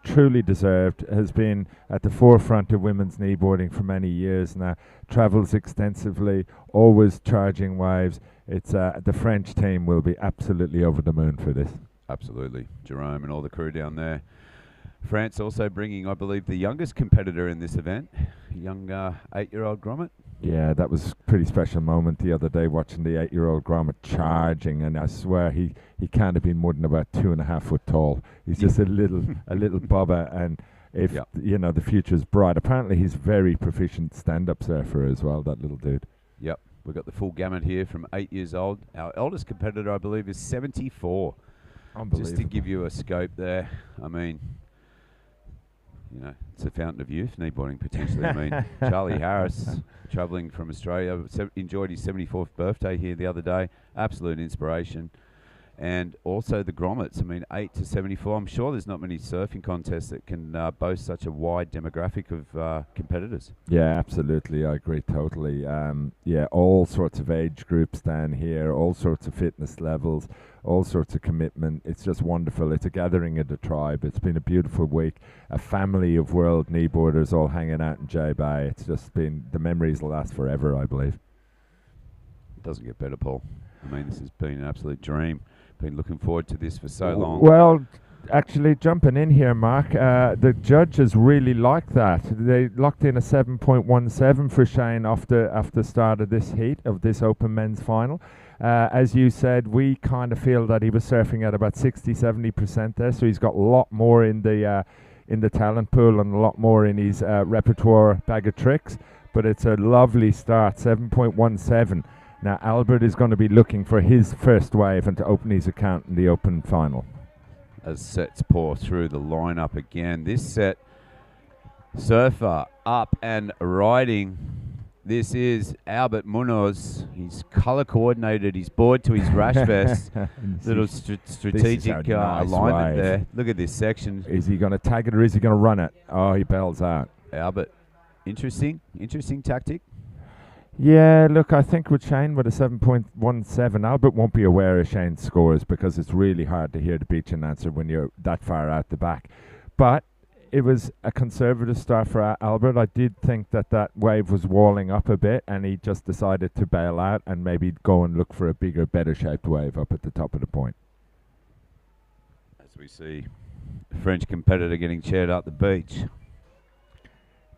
truly deserved. Has been at the forefront of women's kneeboarding for many years now. Travels extensively, always charging waves. It's the French team will be absolutely over the moon for this. Absolutely. Jerome and all the crew down there. France also bringing, I believe, the youngest competitor in this event, a young 8-year-old grommet. Yeah, that was a pretty special moment the other day watching the 8-year-old grommet charging, and I swear he can't have been more than about 2.5 foot tall. He's just a little bobber, and if you know, the future's bright. Apparently he's very proficient stand-up surfer as well, that little dude. Yep, we've got the full gamut here from 8 years old. Our eldest competitor, I believe, is 74. Just to give you a scope there, I mean, you know, it's a fountain of youth, kneeboarding potentially. I mean, Charlie Harris, travelling from Australia, enjoyed his 74th birthday here the other day. Absolute inspiration. And also the grommets, I mean, 8 to 74. I'm sure there's not many surfing contests that can boast such a wide demographic of competitors. Yeah, absolutely. I agree totally. Yeah, all sorts of age groups down here, all sorts of fitness levels, all sorts of commitment. It's just wonderful. It's a gathering of the tribe. It's been a beautiful week. A family of world kneeboarders all hanging out in J Bay. It's just been, the memories will last forever, I believe. It doesn't get better, Paul. I mean, this has been an absolute dream. Been looking forward to this for so long. Well, actually, jumping in here, Mark, the judges really liked that. They locked in a 7.17 for Shane after start of this heat, of this Open Men's Final. As you said, we kind of feel that he was surfing at about 60-70% there, so he's got a lot more in the talent pool and a lot more in his repertoire bag of tricks. But it's a lovely start, 7.17. Now, Albert is going to be looking for his first wave and to open his account in the Open Final. As sets pour through the lineup again. This set, surfer up and riding. This is Albert Munoz. He's colour coordinated his board to his rash vest. Little strategic alignment there. Look at this section. Is he going to tag it or is he going to run it? Oh, he bails out. Albert, interesting tactic. Yeah, look, I think with Shane with a 7.17, Albert won't be aware of Shane's scores because it's really hard to hear the beach announcer when you're that far out the back. But it was a conservative start for Albert. I did think that wave was walling up a bit, and he just decided to bail out and maybe go and look for a bigger, better shaped wave up at the top of the point. As we see the French competitor getting chaired up the beach.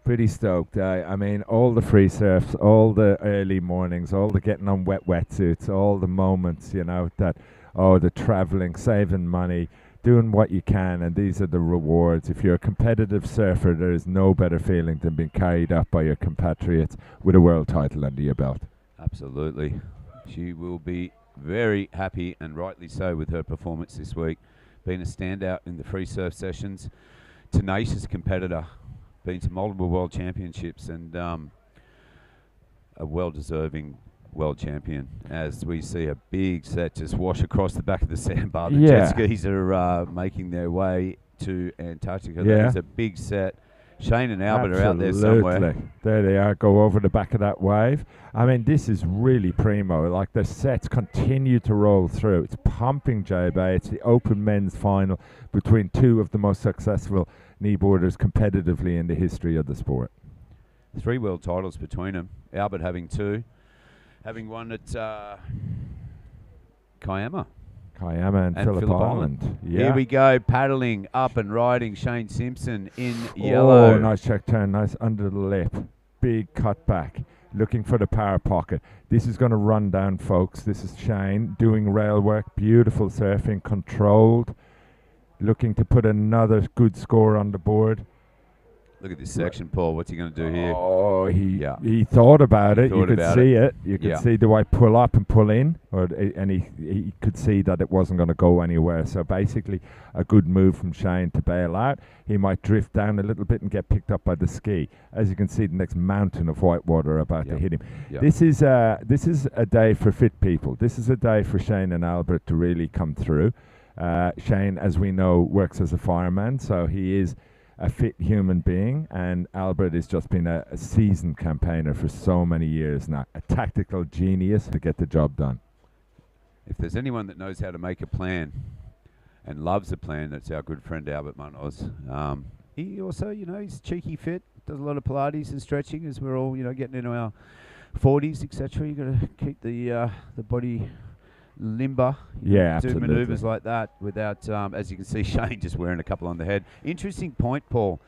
Pretty stoked. I mean, all the free surfs, all the early mornings, all the getting on wet wetsuits, all the moments, you know, that, oh, the traveling, saving money, doing what you can, and these are the rewards. If you're a competitive surfer, there is no better feeling than being carried up by your compatriots with a world title under your belt. Absolutely. She will be very happy, and rightly so, with her performance this week. Being a standout in the free surf sessions. Tenacious competitor. Been to multiple world championships and a well-deserving world champion. As we see a big set just wash across the back of the sandbar. The jet skis are making their way to Antarctica. That is a big set. Shane and Albert are out there somewhere. There they are, go over the back of that wave. I mean, this is really primo. Like, the sets continue to roll through. It's pumping J Bay. It's the Open Men's Final between two of the most successful kneeboarders competitively in the history of the sport. 3 world titles between them. Albert having 2. Having one at Kiama and Phillip Island. Yeah. Here we go, paddling up and riding Shane Simpson in yellow. Oh, nice check turn, nice under the lip. Big cut back, looking for the power pocket. This is going to run down, folks. This is Shane doing rail work, beautiful surfing, controlled, looking to put another good score on the board. Look at this section, Paul. What's he going to do here? Oh, he thought about it. You could see it. You could see, do I pull up and pull in? And he could see that it wasn't going to go anywhere. So basically, a good move from Shane to bail out. He might drift down a little bit and get picked up by the ski. As you can see, the next mountain of white water about to hit him. This is a day for fit people. This is a day for Shane and Albert to really come through. Shane, as we know, works as a fireman, so he is a fit human being, and Albert has just been a seasoned campaigner for so many years now, a tactical genius to get the job done. If there's anyone that knows how to make a plan and loves a plan, that's our good friend Albert Munoz. He also, you know, he's cheeky fit, does a lot of Pilates and stretching as we're all, you know, getting into our 40s, etc. You've got to keep the body limber. Yeah, do absolutely. manoeuvres like that without, as you can see, Shane just wearing a couple on the head. Interesting point, Paul,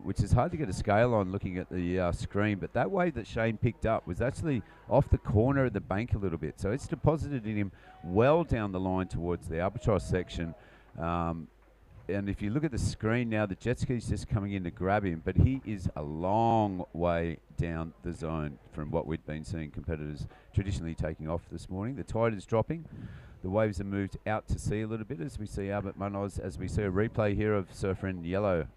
which is hard to get a scale on looking at the screen, but that wave that Shane picked up was actually off the corner of the bank a little bit. So it's deposited in him well down the line towards the albatross section. And if you look at the screen now, the jet ski's just coming in to grab him, but he is a long way down the zone from what we'd been seeing competitors traditionally taking off this morning. The tide is dropping. The waves are moved out to sea a little bit as we see Albert Munoz, as we see a replay here of surfer in yellow.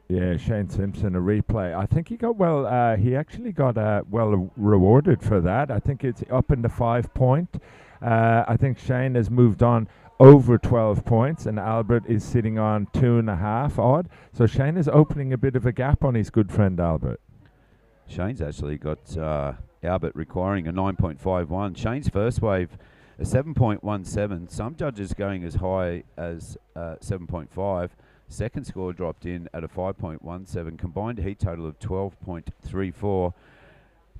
Yeah, Shane Simpson, a replay. I think he got he actually got well rewarded for that. I think it's up in the 5 point. I think Shane has moved on over 12 points and Albert is sitting on 2.5 odd. So Shane is opening a bit of a gap on his good friend Albert. Shane's actually got Albert requiring a 9.51. Shane's first wave, a 7.17. Some judges going as high as 7.5. Second score dropped in at a 5.17. Combined heat total of 12.34.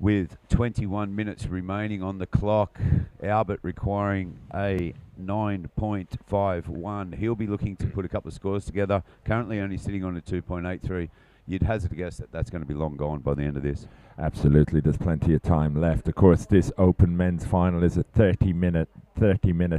With 21 minutes remaining on the clock, Albert requiring a 9.51. He'll be looking to put a couple of scores together. Currently only sitting on a 2.83. You'd hazard a guess that that's going to be long gone by the end of this. Absolutely, there's plenty of time left. Of course, this open men's final is a 30-minute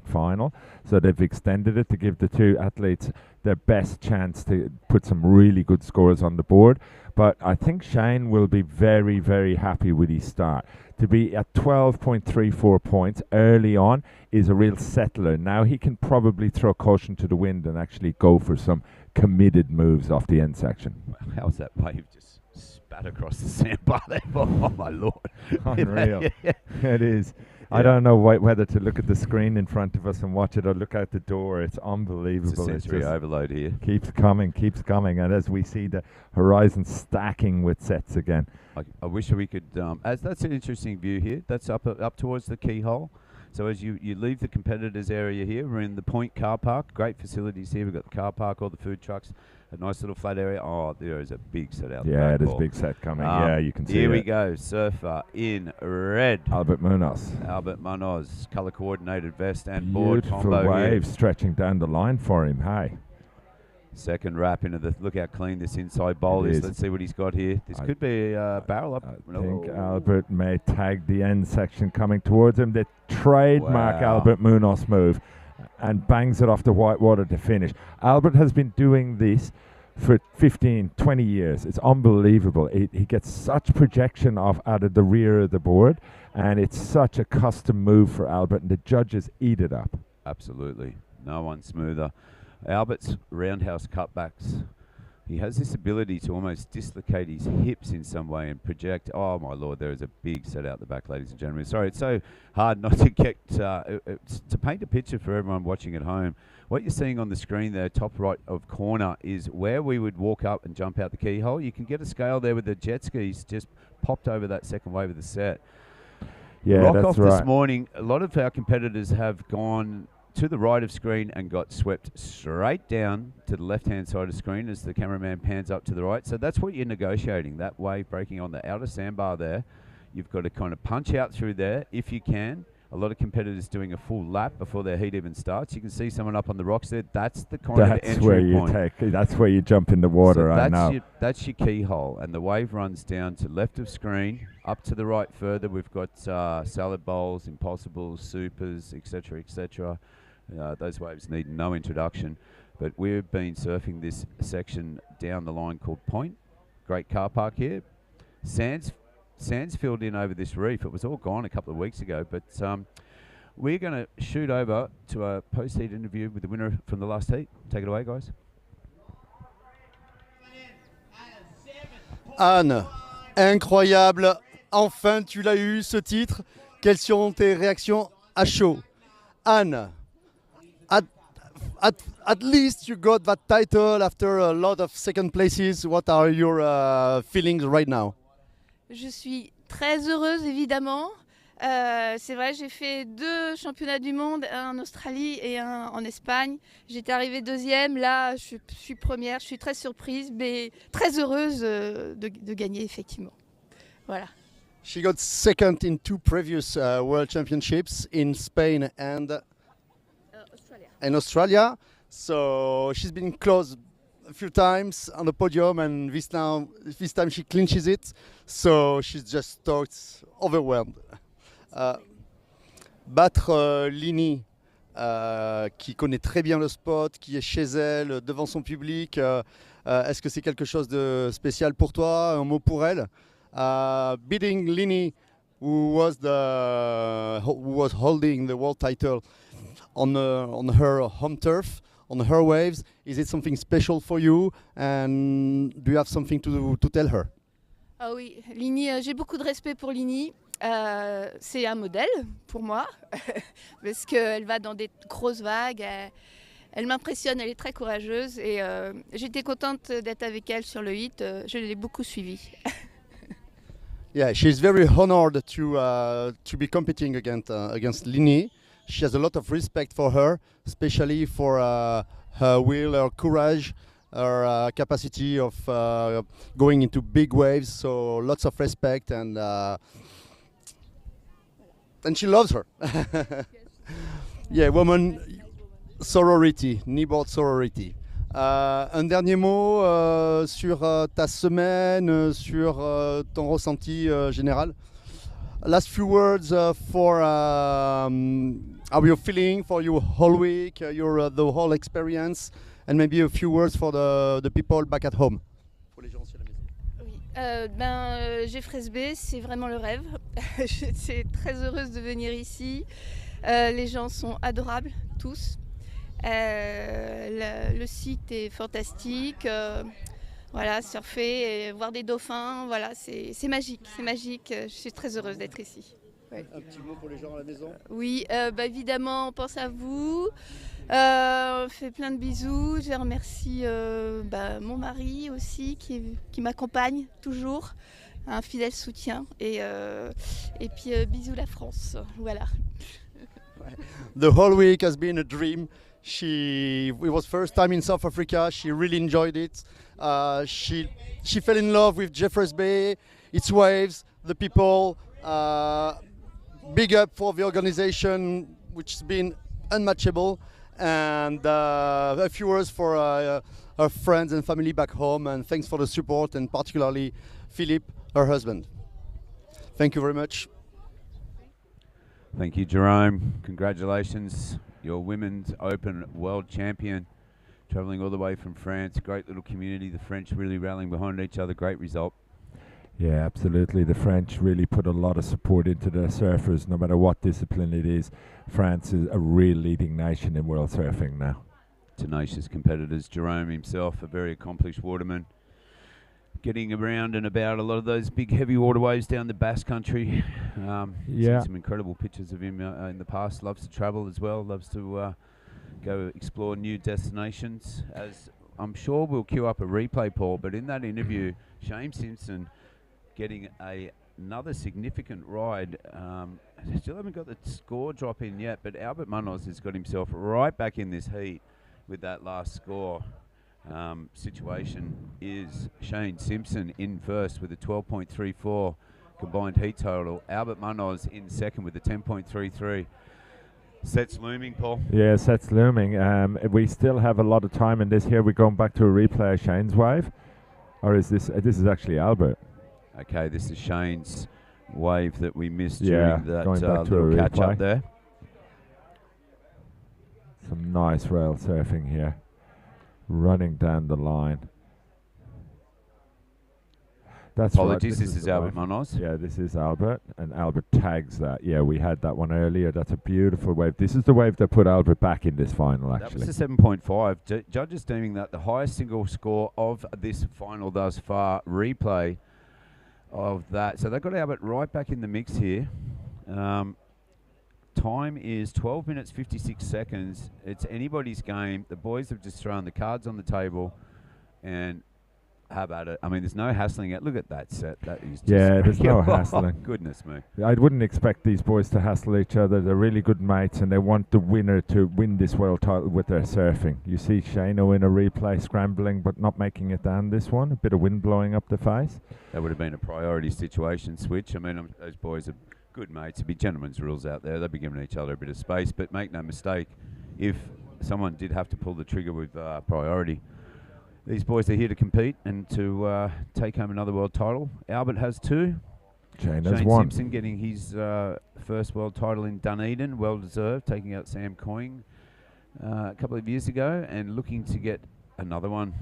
final, so they've extended it to give the two athletes their best chance to put some really good scores on the board. But I think Shane will be very, very happy with his start. To be at 12.34 points early on is a real settler. Now he can probably throw caution to the wind and actually go for some committed moves off the end section. How's that wave just spat across the sandbar there? Oh my lord. Unreal. Yeah. It is. Yeah. I don't know whether to look at the screen in front of us and watch it or look out the door. It's unbelievable. It's a sensory overload here. Keeps coming. And as we see the horizon stacking with sets again. I wish we could, as that's an interesting view here. That's up towards the keyhole. So as you leave the competitors area here, we're in the Point car park. Great facilities here. We've got the car park, all the food trucks, a nice little flat area. Oh, there is a big set out there. Yeah, there's a big set coming. Yeah, you can see it. Here we go. Surfer in red. Albert Munoz. Color coordinated vest and board Beautiful combo waves here. stretching down the line for him. Hey. Second wrap into the, look how clean this inside bowl is. Let's see what he's got here. This could be a barrel up. I think Albert may tag the end section coming towards him. The trademark Albert Munoz move and bangs it off the white water to finish. Albert has been doing this for 15, 20 years. It's unbelievable. He gets such projection out of the rear of the board, and it's such a custom move for Albert, and the judges eat it up. Absolutely. No one smoother. Albert's roundhouse cutbacks. He has this ability to almost dislocate his hips in some way and project. Oh my lord, there is a big set out the back, ladies and gentlemen. Sorry, it's so hard not to get to paint a picture for everyone watching at home. What you're seeing on the screen there, top right of corner, is where we would walk up and jump out the keyhole. You can get a scale there with the jet skis just popped over that second wave of the set. Yeah, Rock that's off right. this morning, a lot of our competitors have gone to the right of screen and got swept straight down to the left-hand side of screen as the cameraman pans up to the right. So that's what you're negotiating, that wave breaking on the outer sandbar there. You've got to kind of punch out through there if you can. A lot of competitors doing a full lap before their heat even starts. You can see someone up on the rocks there. That's the kind of entry point. That's where you jump in the water, so I know. That's your keyhole, and the wave runs down to left of screen, up to the right further. We've got salad bowls, impossibles, supers, etc., etc. Those waves need no introduction, but we've been surfing this section down the line called Point. Great car park here. Sands filled in over this reef. It was all gone a couple of weeks ago, but we're going to shoot over to a post-heat interview with the winner from the last heat. Take it away, guys. Anne, incroyable. Enfin, tu l'as eu, ce titre. Quelles sont tes réactions à chaud? Anne, at least you got that title after a lot of second places. What are your feelings right now? Je suis très heureuse, évidemment. C'est vrai, j'ai fait 2 championnats du monde, un en Australie et un en Espagne. J'étais arrivée 2e, là je suis première. Je suis très surprise, mais très heureuse de gagner, effectivement. Voilà. She got second in 2 previous World Championships in Spain and Australia. So she's been close a few times on the podium, and this time she clinches it. So she's just overwhelmed. Battre Lini, qui connaît très bien le spot, qui est chez elle, devant son public, est-ce que c'est quelque chose de spécial pour toi, un mot pour elle? Beating Lini, who was holding the world title on her home turf, on her waves, is it something special for you, and do you have something to tell her? Ah oui, Lini, j'ai beaucoup de respect pour Lini. C'est un modèle pour moi parce qu'elle va dans des grosses vagues, elle m'impressionne, elle est très courageuse et j'étais contente d'être avec elle sur le hit, je l'ai beaucoup suivie. Yeah, she's very honored to be competing against Lini. She has a lot of respect for her, especially for her will, her courage, her capacity of going into big waves. So lots of respect, and she loves her. Yeah, woman sorority, Kneeboard sorority. Un dernier mot sur ta semaine, sur ton ressenti général. Last few words for how you're feeling for your whole week, the whole experience, and maybe a few words for the people back at home. Pour les gens aussi à la maison. Jeffreys Bay, c'est vraiment le rêve. J'étais très heureuse de venir ici. Les gens sont adorables, tous. Le site est fantastique. Voilà, surfer et voir des dauphins, voilà, c'est magique, c'est magique. Je suis très heureuse d'être ici. Ouais. Un petit mot pour les gens à la maison? Oui, évidemment, on pense à vous. On fait plein de bisous. Je remercie mon mari aussi qui m'accompagne toujours, un fidèle soutien. Et puis bisous la France. Voilà. The whole week has been a dream. It was first time in South Africa. She really enjoyed it. She fell in love with Jeffreys Bay, its waves, the people. Big up for the organization, which has been unmatchable, and a few words for her friends and family back home, and thanks for the support, and particularly Philippe, her husband. Thank you very much. Thank you, Jerome. Congratulations. Your Women's Open World Champion, travelling all the way from France. Great little community. The French really rallying behind each other. Great result. Yeah, absolutely. The French really put a lot of support into their surfers, no matter what discipline it is. France is a real leading nation in world surfing now. Tenacious competitors. Jerome himself, a very accomplished waterman, getting around and about a lot of those big heavy waterways down the Basque Country. Yeah. Seen some incredible pictures of him in the past. Loves to travel as well. Loves to go explore new destinations. As I'm sure we'll queue up a replay, Paul, but in that interview, Shane Simpson getting another significant ride. Still haven't got the score drop in yet, but Albert Munoz has got himself right back in this heat with that last score. Situation is Shane Simpson in first with a 12.34 combined heat total. Albert Munoz in second with a 10.33. Set's looming, Paul. Yeah, set's looming. We still have a lot of time in this here. We're going back to a replay of Shane's wave, or is this? This is actually Albert. Okay, this is Shane's wave that we missed Yeah, during that going back to a little catch replay. up there. Some nice rail surfing here, running down the line. That's Apologies, right. this is the Albert wave. Munoz. Yeah, this is Albert, and Albert tags that. Yeah, we had that one earlier. That's a beautiful wave. This is the wave that put Albert back in this final, actually. That was a 7.5. Judges deeming that the highest single score of this final thus far. Replay of that. So they got Albert right back in the mix here. Time is 12 minutes 56 seconds. It's anybody's game. The boys have just thrown the cards on the table, and How about it? I mean, there's no hassling it. Look at that set. That is just Yeah, there's no oh, hassling. Goodness me. I wouldn't expect these boys to hassle each other. They're really good mates, and they want the winner to win this world title with their surfing. You see Shano in a replay scrambling, but not making it down this one. A bit of wind blowing up the face. That would have been a priority situation switch. I mean, those boys are good mates. There'd be gentlemen's rules out there. They'd be giving each other a bit of space. But make no mistake, if someone did have to pull the trigger with priority, these boys are here to compete and to take home another world title. Albert has 2. Shane Simpson getting his first world title in Dunedin, well deserved, taking out Sam Coyne a couple of years ago and looking to get another one.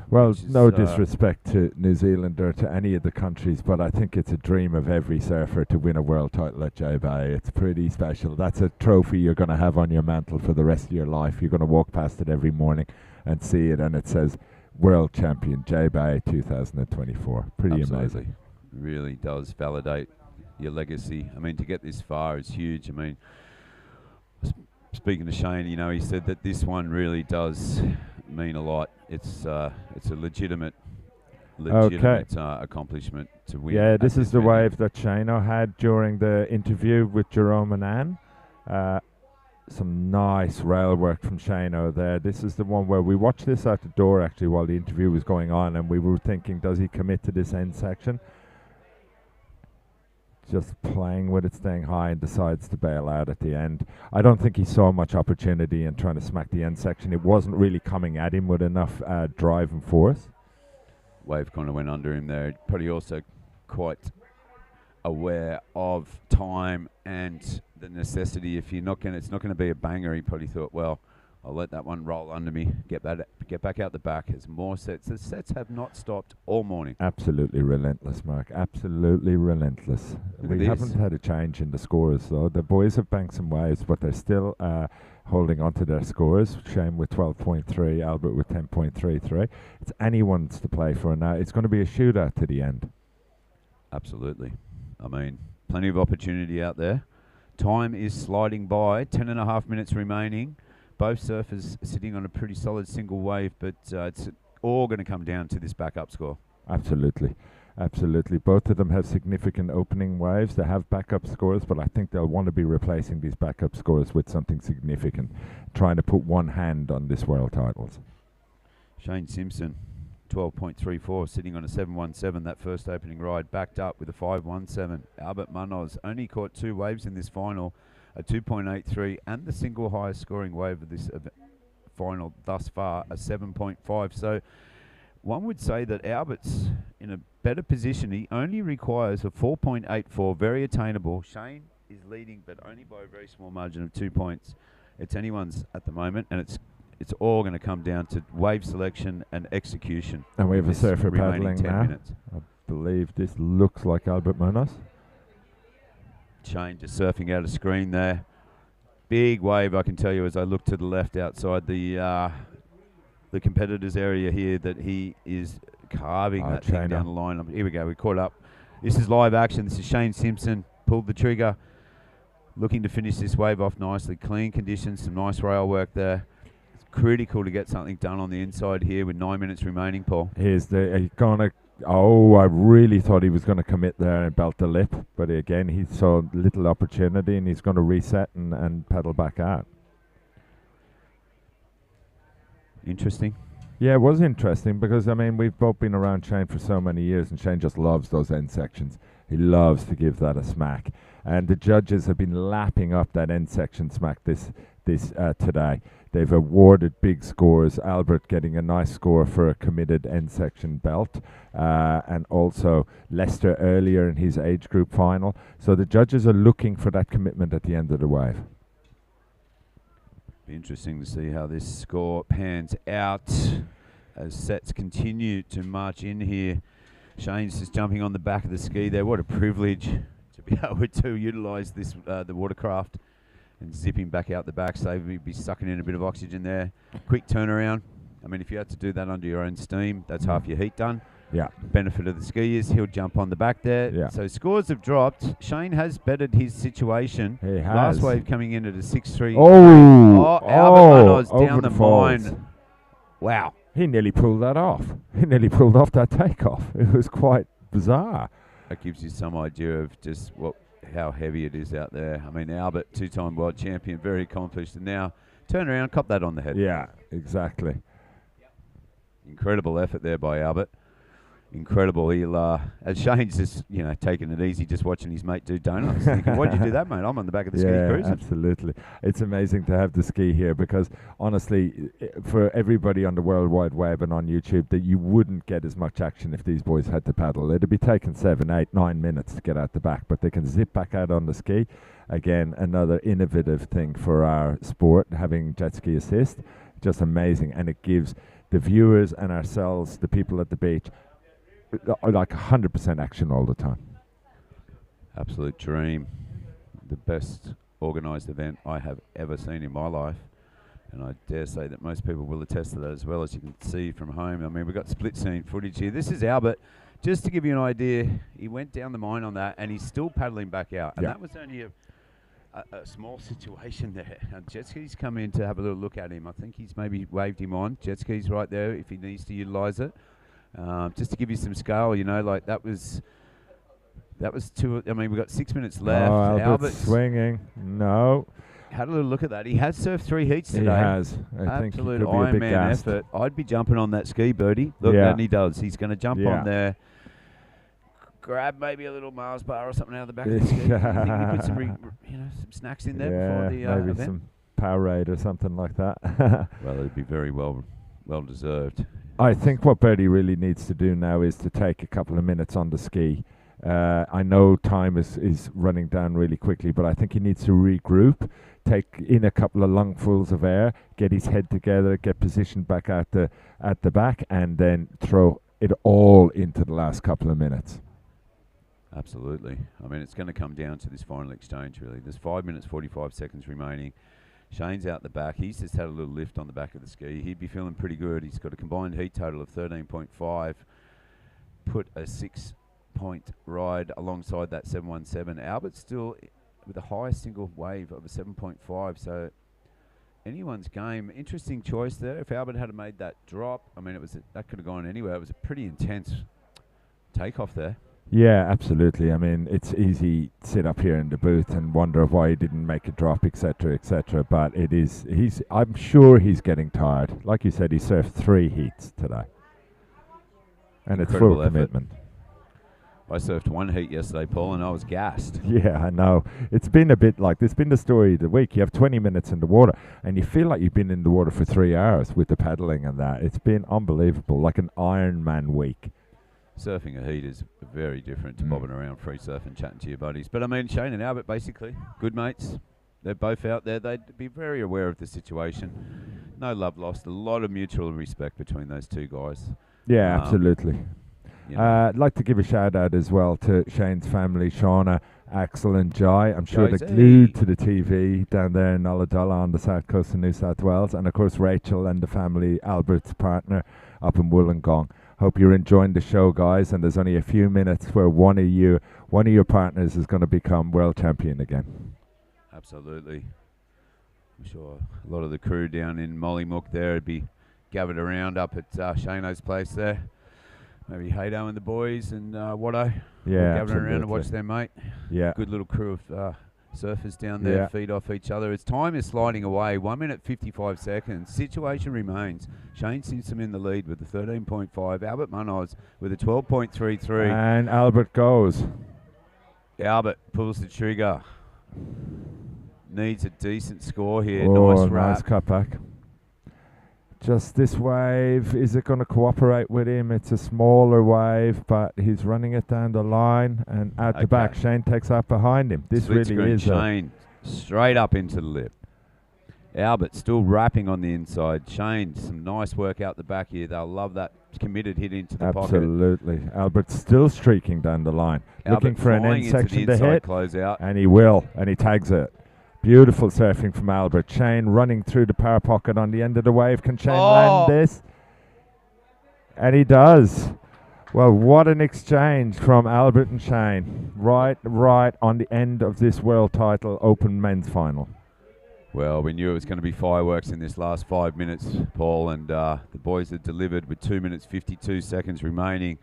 Well, no disrespect to New Zealand or to any of the countries, but I think it's a dream of every surfer to win a world title at J Bay. It's pretty special. That's a trophy you're going to have on your mantle for the rest of your life. You're going to walk past it every morning and see it, and it says World Champion J Bay 2024. Pretty Absolutely. amazing. Really does validate your legacy. I mean, to get this far is huge. I mean, speaking to Shane, you know, he said that this one really does mean a lot. It's a legitimate accomplishment to win. Yeah, this is the wave that Shano had during the interview with Jerome and Anne. Some nice rail work from Shano there. This is the one where we watched this at the door actually while the interview was going on, and we were thinking, does he commit to this end section? Just playing with it, staying high, and decides to bail out at the end. I don't think he saw much opportunity in trying to smack the end section. It wasn't really coming at him with enough drive and force. Wave kind of went under him there. Probably also quite aware of time and the necessity. If you're not going, it's not going to be a banger. He probably thought, well, I'll let that one roll under me. Get back out the back. There's more sets. The sets have not stopped all morning. Absolutely relentless, Mark. Absolutely relentless. We haven't had a change in the scores though. The boys have banked some waves, but they're still holding on to their scores. Shane with 12.3, Albert with 10.33. It's anyone's to play for now. It's going to be a shootout to the end. Absolutely. I mean, plenty of opportunity out there. Time is sliding by. 10.5 minutes remaining. Both surfers sitting on a pretty solid single wave, but it's all going to come down to this backup score. Absolutely. Absolutely. Both of them have significant opening waves. They have backup scores, but I think they'll want to be replacing these backup scores with something significant, trying to put one hand on this world titles. Shane Simpson, 12.34, sitting on a 7.17. That first opening ride backed up with a 5.17. Albert Munoz only caught 2 waves in this final, a 2.83, and the single highest scoring wave of this final thus far, a 7.5. So one would say that Albert's in a better position. He only requires a 4.84, very attainable. Shane is leading, but only by a very small margin of 2 points. It's anyone's at the moment, and it's all going to come down to wave selection and execution. And we have a surfer remaining paddling 10 now. minutes. I believe this looks like Albert Munoz. Shane just surfing out of screen there. Big wave, I can tell you, as I look to the left outside the competitors area here, that he is carving that thing down the line. Here we go, we caught up. This is live action. This is Shane Simpson, pulled the trigger, looking to finish this wave off nicely. Clean conditions, some nice rail work there. It's critical to get something done on the inside here with 9 minutes remaining, Paul. Here's the I really thought he was going to commit there and belt the lip, but again he saw little opportunity and he's going to reset and pedal back out. Interesting. Yeah, it was interesting because, I mean, we've both been around Shane for so many years, and Shane just loves those end sections. He loves to give that a smack. And the judges have been lapping up that end section smack this today. They've awarded big scores. Albert getting a nice score for a committed end section belt, and also Lester earlier in his age group final. So the judges are looking for that commitment at the end of the wave. Be interesting to see how this score pans out as sets continue to march in here. Shane's just jumping on the back of the ski there. What a privilege to be able to utilise this the watercraft and zipping back out the back, so we'd be sucking in a bit of oxygen there. Quick turnaround. I mean, if you had to do that under your own steam, that's half your heat done. Yeah. Benefit of the skiers, he'll jump on the back there. Yeah. So scores have dropped. Shane has bettered his situation. He has. Last wave coming in at a 6.3. Oh, Albert Munoz down over the falls. mine. Wow. he nearly pulled that off. He nearly pulled off that takeoff. It was quite bizarre. That gives you some idea of just how heavy it is out there. I mean, Albert, two-time world champion, very accomplished, and now turn around, cop that on the head. Yeah, exactly. Incredible effort there by Albert. Incredible. He'll, as Shane's just, taking it easy, just watching his mate do donuts. Thinking, why'd you do that, mate? I'm on the back of the ski cruising. Absolutely. It's amazing to have the ski here because, honestly, for everybody on the World Wide Web and on YouTube, that you wouldn't get as much action if these boys had to paddle. It'd be taking 7, 8, 9 minutes to get out the back, but they can zip back out on the ski. Again, another innovative thing for our sport, having jet ski assist. Just amazing. And it gives the viewers and ourselves, the people at the beach, like 100% action all the time. Absolute dream. The best organised event I have ever seen in my life. And I dare say that most people will attest to that as well, as you can see from home. I mean, we've got split scene footage here. This is Albert. Just to give you an idea, he went down the mine on that and he's still paddling back out. And that was only a small situation there. And jet skis come in to have a little look at him. I think he's maybe waved him on. Jet skis right there if he needs to utilise it. Just to give you some scale, like that was two. I mean, we've got 6 minutes left. Oh, Albert's swinging. No. Had a little look at that. He has surfed 3 heats today. He has. I think he could be Iron a bit Man gassed. effort. I'd be jumping on that ski, Birdie. Look, and he does. He's going to jump on there. Grab maybe a little Mars bar or something out of the back of the ski. I think we put some snacks in there before the maybe event. Some Powerade or something like that. Well, it'd be very well deserved. I think what Birdie really needs to do now is to take a couple of minutes on the ski. I know time is running down really quickly, but I think he needs to regroup, take in a couple of lungfuls of air, get his head together, get positioned back at the back, and then throw it all into the last couple of minutes. Absolutely. I mean, it's going to come down to this final exchange, really. There's 5 minutes, 45 seconds remaining. Shane's out the back. He's just had a little lift on the back of the ski. He'd be feeling pretty good. He's got a combined heat total of 13.5. Put a 6-point ride alongside that 717. Albert's still with the highest single wave of a 7.5. So anyone's game. Interesting choice there. If Albert had made that drop, I mean, that could have gone anywhere. It was a pretty intense takeoff there. Yeah, absolutely. I mean, it's easy to sit up here in the booth and wonder why he didn't make a drop, etc., etc. But I'm sure he's getting tired. Like you said, he surfed 3 heats today. And it's full commitment. I surfed 1 heat yesterday, Paul, and I was gassed. Yeah, I know. It's been a bit like this. Been the story of the week. You have 20 minutes in the water, and you feel like you've been in the water for 3 hours with the paddling and that. It's been unbelievable, like an Ironman week. Surfing a heat is very different to bobbing around free surfing, chatting to your buddies. But I mean, Shane and Albert, basically, good mates. They're both out there. They'd be very aware of the situation. No love lost. A lot of mutual respect between those two guys. Yeah, absolutely. I'd like to give a shout out as well to Shane's family, Shauna, Axel and Jai. I'm sure they're glued to the TV down there in Ulladulla on the south coast of New South Wales. And of course, Rachel and the family, Albert's partner, up in Wollongong. Hope you're enjoying the show, guys. And there's only a few minutes where one of your partners is going to become world champion again. Absolutely. I'm sure a lot of the crew down in Mollymook there would be gathered around up at Shano's place there. Maybe Haydo and the boys and Watto. Yeah, gathering around and watch their mate. Yeah. Good little crew of surfers down there, feed off each other. As time is sliding away, 1 minute 55 seconds. Situation remains. Shane Simpson in the lead with a 13.5. Albert Munoz with a 12.33. And Albert goes. Albert pulls the trigger. Needs a decent score here. Oh, nice nice cutback. Just this wave, is it going to cooperate with him? It's a smaller wave, but he's running it down the line and at the back. Shane takes up behind him. This Split really is Shane straight up into the lip. Albert still wrapping on the inside. Shane, some nice work out the back here. They'll love that committed hit into the pocket. Absolutely. Albert's still streaking down the line, looking for an end section to hit, closeout. And he will, and he tags it. Beautiful surfing from Albert. Shane running through the power pocket on the end of the wave. Can Shane land this? And he does. Well, what an exchange from Albert and Shane. Right on the end of this world title open men's final. Well, we knew it was going to be fireworks in this last 5 minutes, Paul, and the boys have delivered with 2 minutes 52 seconds remaining.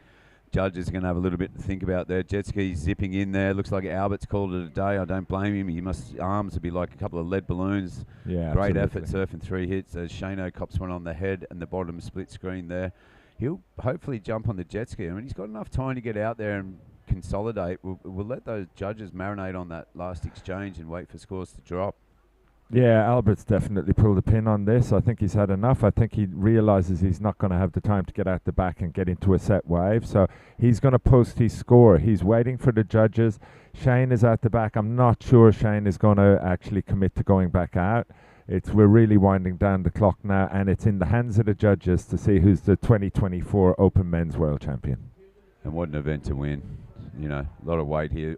Judges are going to have a little bit to think about there. Jet ski zipping in there. Looks like Albert's called it a day. I don't blame him. His arms would be like a couple of lead balloons. Yeah, great absolutely. effort, surfing 3 hits. As Shano cops one on the head and the bottom split screen there. He'll hopefully jump on the jet ski. I mean, he's got enough time to get out there and consolidate. We'll let those judges marinate on that last exchange and wait for scores to drop. Yeah, Albert's definitely pulled a pin on this. I think he's had enough. I think he realizes he's not going to have the time to get out the back and get into a set wave. So he's going to post his score. He's waiting for the judges. Shane is at the back. I'm not sure Shane is going to actually commit to going back out. We're really winding down the clock now, and it's in the hands of the judges to see who's the 2024 Open Men's World Champion. And what an event to win. You know, a lot of weight here.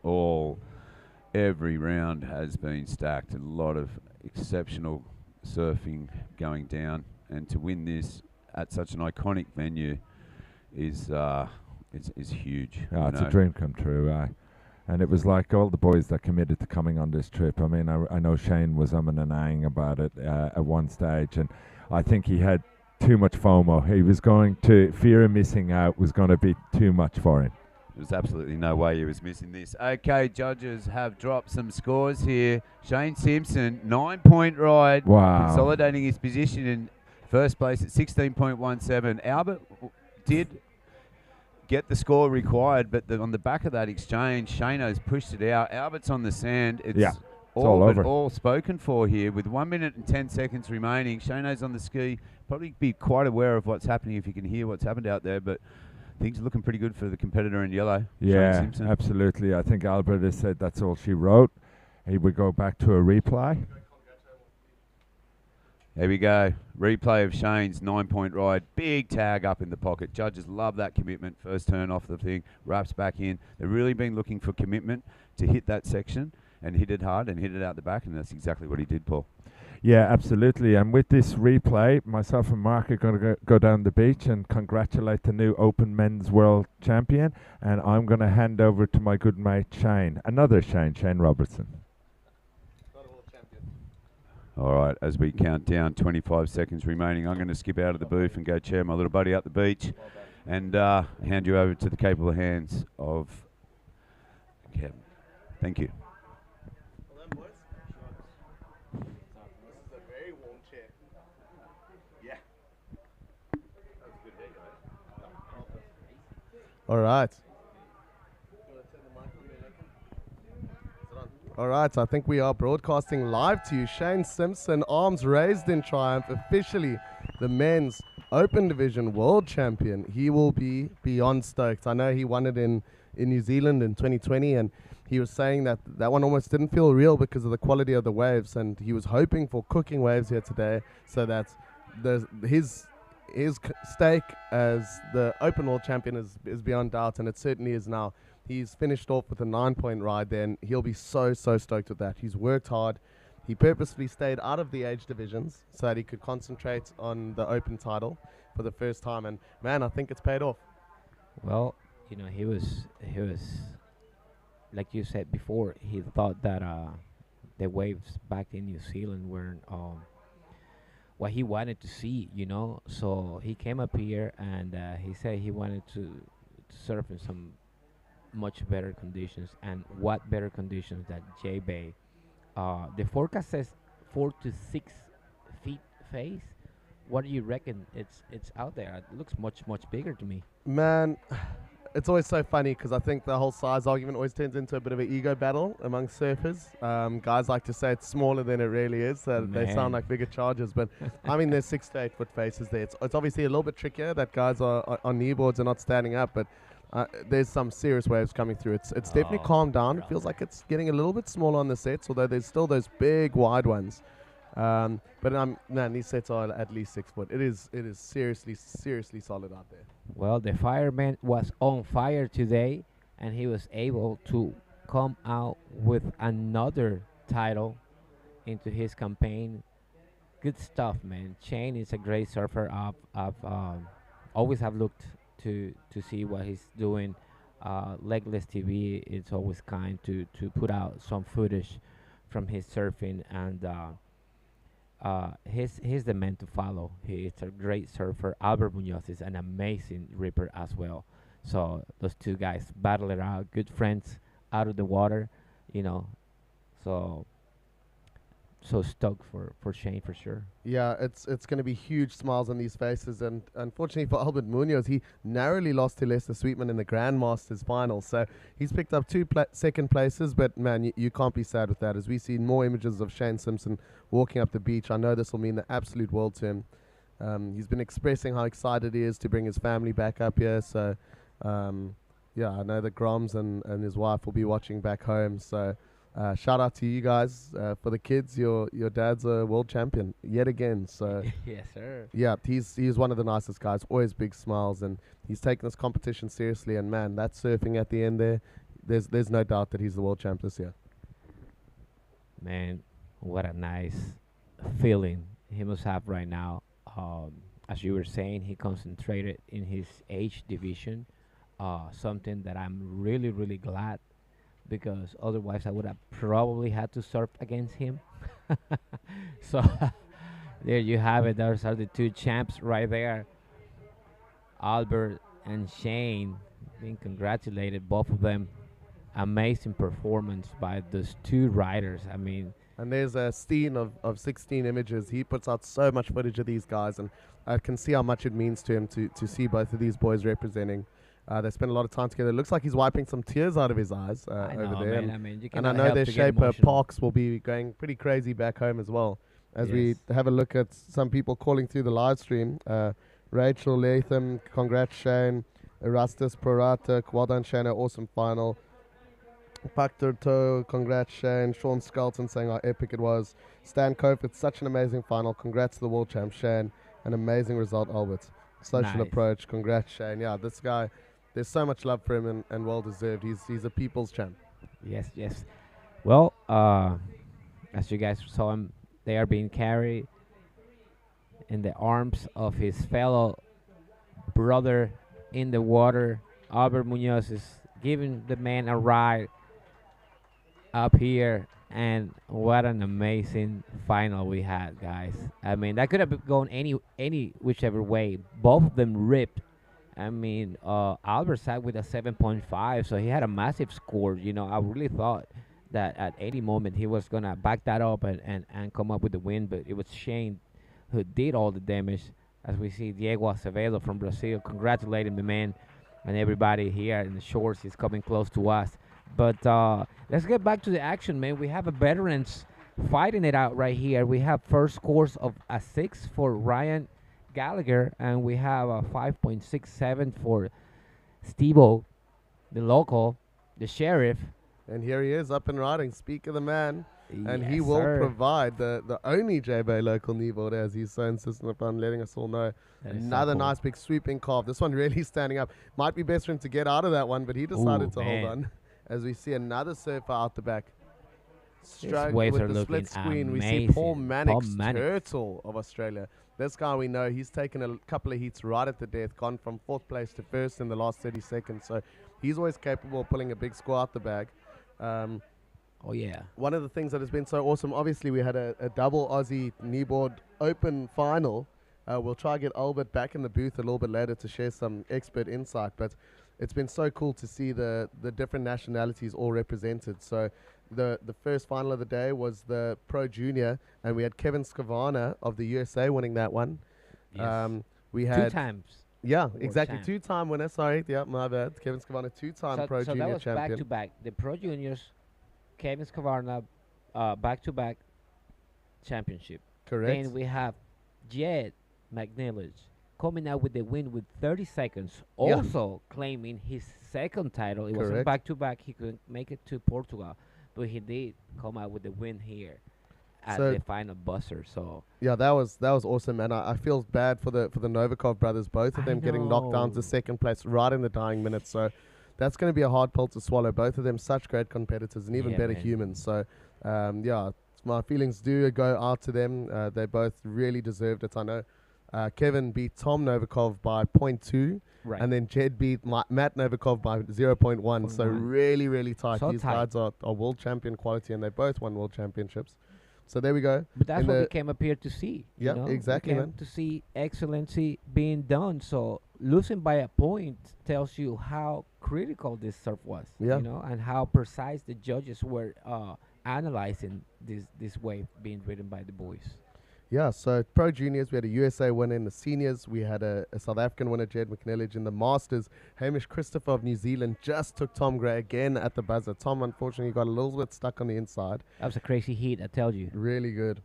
Every round has been stacked. A lot of exceptional surfing going down, and to win this at such an iconic venue is huge. Oh, it's a dream come true, and it was like all the boys that committed to coming on this trip. I mean, I know Shane was umming and ahhing about it at one stage, and I think he had too much FOMO. He was going to fear of missing out was going to be too much for him. There's absolutely no way he was missing this. Okay, judges have dropped some scores here. Shane Simpson, 9-point ride. Wow. Consolidating his position in first place at 16.17. Albert did get the score required, but on the back of that exchange, Shano's pushed it out. Albert's on the sand. It's all over. All spoken for here with 1 minute and 10 seconds remaining. Shano's on the ski. Probably be quite aware of what's happening if you can hear what's happened out there, but things are looking pretty good for the competitor in yellow. Yeah, Shane Simpson. absolutely. I think Albert has said that's all she wrote. He would go back to a replay. There we go. Replay of Shane's 9-point ride. Big tag up in the pocket. Judges love that commitment. First turn off the thing. Wraps back in. They've really been looking for commitment to hit that section and hit it hard and hit it out the back, and that's exactly what he did, Paul. Yeah, absolutely. And with this replay, myself and Mark are going to go down the beach and congratulate the new Open Men's World Champion. And I'm going to hand over to my good mate Shane, another Shane Robertson. All right, as we count down, 25 seconds remaining, I'm going to skip out of the booth and go chair my little buddy up the beach and hand you over to the capable hands of Kevin. Thank you. All right. All right, so I think we are broadcasting live to you. Shane Simpson, arms raised in triumph, officially the men's Open Division World Champion. He will be beyond stoked. I know he won it in New Zealand in 2020, and he was saying that one almost didn't feel real because of the quality of the waves, and he was hoping for cooking waves here today so that his stake as the Open World Champion is beyond doubt, and it certainly is now. He's finished off with a 9-point ride there, and he'll be so stoked with that. He's worked hard. He purposefully stayed out of the age divisions so that he could concentrate on the Open title for the first time, and man, I think it's paid off. Well, you know, he was like you said before, he thought that the waves back in New Zealand weren't what he wanted to see, you know. So he came up here and he said he wanted to surf in some much better conditions, and what better conditions than J-Bay. The forecast says 4 to 6 feet phase. What do you reckon? It's out there. It looks much bigger to me. Man, it's always so funny because I think the whole size argument always turns into a bit of an ego battle among surfers. Guys like to say it's smaller than it really is, so they sound like bigger chargers. But I mean, there's 6 to 8 foot faces there. It's obviously a little bit trickier that guys are on kneeboards and not standing up, but there's some serious waves coming through. It's definitely calmed down. It feels like it's getting a little bit smaller on the sets, although there's still those big wide ones. But man, these sets are at least 6 foot. It is seriously solid out there. Well, the fireman was on fire today, and he was able to come out with another title into his campaign. Good stuff, man. Shane is a great surfer. I've always have looked to see what he's doing. Legless TV, it's always kind to put out some footage from his surfing, and he's the man to follow. He is a great surfer. Albert Munoz is an amazing ripper as well. So those two guys battle it out, good friends out of the water, you know. So stoked for Shane for sure. Yeah, it's going to be huge smiles on these faces, and unfortunately for Albert Munoz, he narrowly lost to Lester Sweetman in the Grandmasters final. So he's picked up two second places, but man, you can't be sad with that. As we see more images of Shane Simpson walking up the beach, I know this will mean the absolute world to him. He's been expressing how excited he is to bring his family back up here. So yeah, I know that Groms and his wife will be watching back home. So shout out to you guys. For the kids, your dad's a world champion yet again. So Yes, sir. yeah, he's one of the nicest guys. Always big smiles, and he's taking this competition seriously. And man, that surfing at the end there's no doubt that he's the world champ this year. Man, what a nice feeling he must have right now. As you were saying, he concentrated in his age division, something that I'm really, really glad, because otherwise I would have probably had to surf against him. So there you have it. Those are the two champs right there. Albert and Shane being congratulated, both of them. Amazing performance by those two riders. I mean, and there's a Steen of 16 images. He puts out so much footage of these guys, and I can see how much it means to him to see both of these boys representing. They spend a lot of time together. It looks like he's wiping some tears out of his eyes over there. Man, I mean, you and I cannot know help their to get shaper emotional. Parks will be going pretty crazy back home as well. As we have a look at some people calling through the live stream. Rachel Latham, congrats Shane. Erastus Proratic, well done Shane, awesome final. Factor Toe, congrats Shane. Sean Skelton saying how epic it was. Stan Cope, it's such an amazing final. Congrats to the world champ Shane. An amazing result, Albert. Social Nice. approach, congrats Shane. Yeah, this guy, there's so much love for him, and well deserved. He's a people's champ. Yes, yes. Well, as you guys saw him, they are being carried in the arms of his fellow brother in the water. Albert Munoz is giving the man a ride up here, and what an amazing final we had, guys. I mean, that could have gone any whichever way. Both of them ripped. I mean, Albert sat with a 7.5, so he had a massive score. You know, I really thought that at any moment he was gonna back that up and come up with the win, but it was Shane who did all the damage. As we see Diego Acevedo from Brazil congratulating the man, and everybody here in the shores is coming close to us. But let's get back to the action, man. We have a veterans fighting it out right here. We have first scores of a 6 for Ryan Gallagher, and we have a 5.67 for Steve-O, the local, the sheriff. And here he is up and riding. Speak of the man. And he Yes, will sir. provide the only J-Bay local Kneeboard, as he's so insistent upon letting us all know. That is so Another cool. nice big sweeping carve. This one really standing up. Might be best for him to get out of that one, but he decided Ooh, to man. hold on. As we see another surfer out the back. These Stroke waves with are the looking split screen. We see Paul amazing. Mannix, Paul Mannix. turtle of Australia. This guy we know, he's taken a couple of heats right at the death, gone from 4th place to 1st in the last 30 seconds. So he's always capable of pulling a big score out the bag. Oh, yeah. One of the things that has been so awesome, obviously we had a double Aussie Kneeboard Open final. We'll try to get Albert back in the booth a little bit later to share some expert insight, but it's been so cool to see the different nationalities all represented. So the first final of the day was the Pro Junior, and we had Kevin Skavana of the USA winning that one. Yes. We Two had times. Yeah, world exactly. champ. Two-time winner. Sorry, yeah, my bad. Kevin Skavana, two-time Pro so Junior that was champion. back to back. The Pro Juniors, Kevin Skavarna, back to back championship. Correct. Then we have Jed McNeilage coming out with the win with 30 seconds, Yeah. also claiming his second title. It wasn't Correct. back to back. He couldn't make it to Portugal, but he did come out with the win here at So- the final buzzer. So Yeah, that was awesome, and I feel bad for the Novikov brothers, both of I them getting knocked down to know. second place right in the dying minutes. So that's going to be a hard pill to swallow. Both of them such great competitors and even Yeah, better man. humans. So yeah, my feelings do go out to them. They both really deserved it. I know Kevin beat Tom Novikov by 0.2. Right. And then Jed beat Matt Novikov by 0.1. So 0.1. really, really tight. So These tight. guys are world champion quality, and they both won world championships. So there we go. But that's what we came up here to see. Yeah, you know? exactly, We came man. to see excellency being done. So losing by a point tells you how critical this surf was. Yeah. You know, and how precise the judges were analyzing this wave being ridden by the boys. Yeah, so Pro Juniors, we had a USA winner. In the Seniors, we had a South African winner, Jed McNellige. In the Masters, Hamish Christopher of New Zealand just took Tom Gray again at the buzzer. Tom, unfortunately, got a little bit stuck on the inside. That was a crazy heat, I tell you. Really good.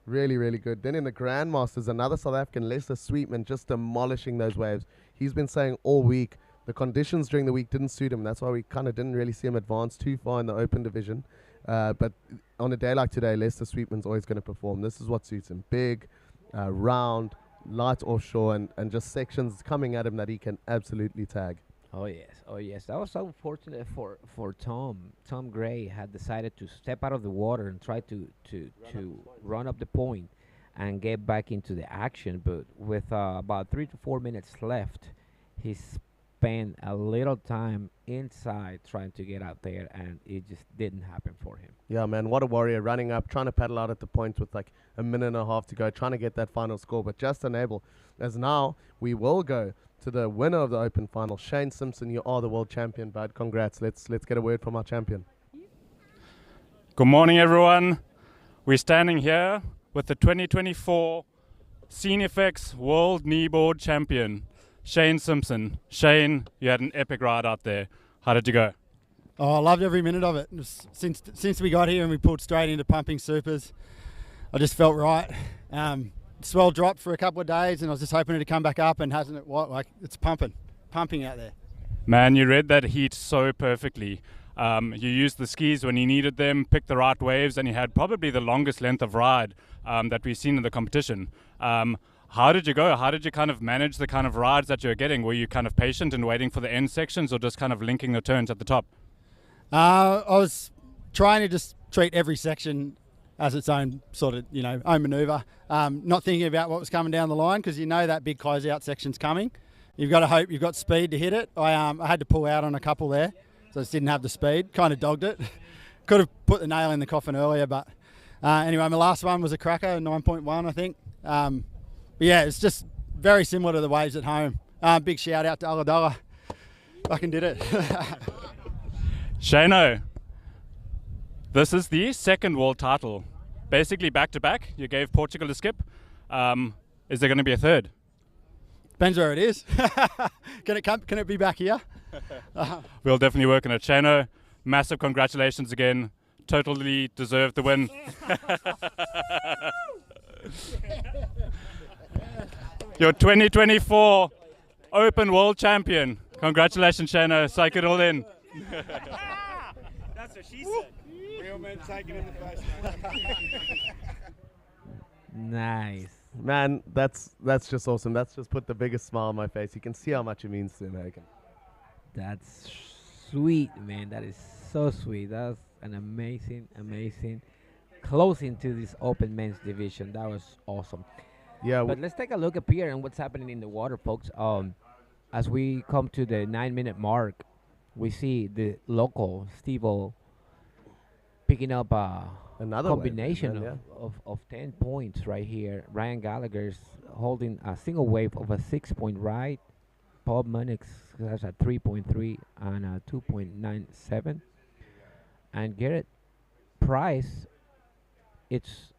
Really, really good. Then in the Grandmasters, another South African, Lester Sweetman, just demolishing those waves. He's been saying all week the conditions during the week didn't suit him. That's why we kind of didn't really see him advance too far in the open division. But on a day like today, Lester Sweetman's always going to perform. This is what suits him. Big, round, light offshore, and just sections coming at him that he can absolutely tag. Oh yes. That was so unfortunate for Tom. Tom Gray had decided to step out of the water and try to run up the point and get back into the action. But with about 3 to 4 minutes left, he spent a little time inside trying to get out there, and it just didn't happen for him. Yeah, man, what a warrior, running up, trying to paddle out at the point with like a minute and a half to go, trying to get that final score, but just unable. As now, we will go to the winner of the Open Final, Shane Simpson. You are the world champion, bud. Congrats. Let's get a word from our champion. Good morning, everyone. We're standing here with the 2024 CineFX World Kneeboard Champion, Shane Simpson. Shane, you had an epic ride out there. How did you go? Oh, I loved every minute of it. Since we got here and we pulled straight into pumping supers, I just felt right. Swell dropped for a couple of days, and I was just hoping it to come back up, and hasn't it? What? Like, it's pumping out there. Man, you read that heat so perfectly. You used the skis when you needed them, picked the right waves, and you had probably the longest length of ride that we've seen in the competition. How did you go? How did you kind of manage the kind of rides that you were getting? Were you kind of patient and waiting for the end sections, or just kind of linking the turns at the top? I was trying to just treat every section as its own sort of, own manoeuvre. Not thinking about what was coming down the line, because you know that big closeout section's coming. You've got to hope you've got speed to hit it. I had to pull out on a couple there, so I just didn't have the speed. Kind of dogged it. Could have put the nail in the coffin earlier, but anyway, my last one was a cracker, 9.1, I think. But yeah, it's just very similar to the waves at home. Big shout out to Aladala. Fucking did it. Shano, this is the second world title. Basically back to back. You gave Portugal a skip. Is there going to be a third? Depends where it is. Can it be back here? We'll definitely work on it. Shano, massive congratulations again. Totally deserved the win. Your 2024 Open World Champion. Congratulations, Shano. Psych it all in. That's what she said. Real men taking in the face. Nice. Man, that's just awesome. That's just put the biggest smile on my face. You can see how much it means to American. That's sweet, man. That is so sweet. That's an amazing closing to this open men's division. That was awesome. Yeah. But let's take a look up here and what's happening in the water, folks. As we come to the 9-minute mark, we see the local Steve-O picking up another combination wave, of 10 points right here. Ryan Gallagher's holding a single wave of a 6-point ride. Bob Munnix has a 3.3 and a 2.97. And Garrett Price, it's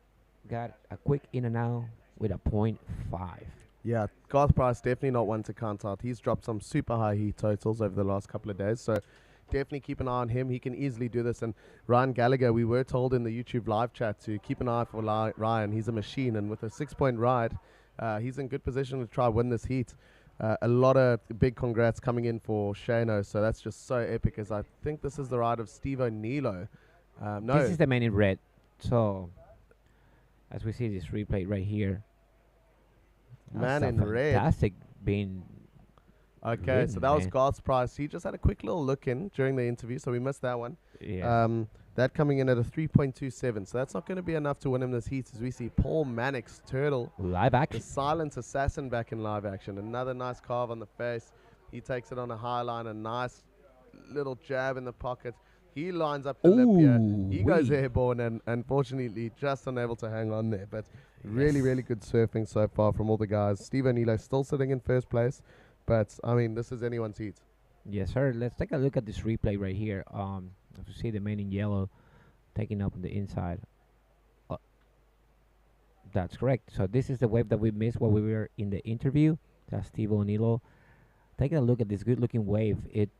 got a quick in and out with a 0.5. Yeah, Garth Price definitely not one to count out. He's dropped some super high heat totals over the last couple of days, so definitely keep an eye on him. He can easily do this. And Ryan Gallagher, we were told in the YouTube live chat to keep an eye for Ryan. He's a machine, and with a 6-point ride, he's in good position to try win this heat. A lot of big congrats coming in for Shano, so that's just so epic, as I think this is the ride of Steve O'Neilo. No. This is the man in red. So, as we see this replay right here, Man in red. Fantastic being. Okay, ridden, so that was man. Garth's Price. He just had a quick little look in during the interview, so we missed that one. Yeah. That coming in at a 3.27, so that's not going to be enough to win him this heat, as we see Paul Mannix, Turtle. Live action. The silent assassin back in live action. Another nice carve on the face. He takes it on a high line, a nice little jab in the pocket. He lines up the lip here. He goes Ooh-wee. airborne and unfortunately just unable to hang on there. But really, really good surfing so far from all the guys. Steve O'Neill still sitting in first place. But, I mean, this is anyone's heat. Yes, sir. Let's take a look at this replay right here. If you see the man in yellow taking up on the inside. That's correct. So this is the wave that we missed while we were in the interview. That's Steve O'Neill. Taking a look at this good-looking wave. It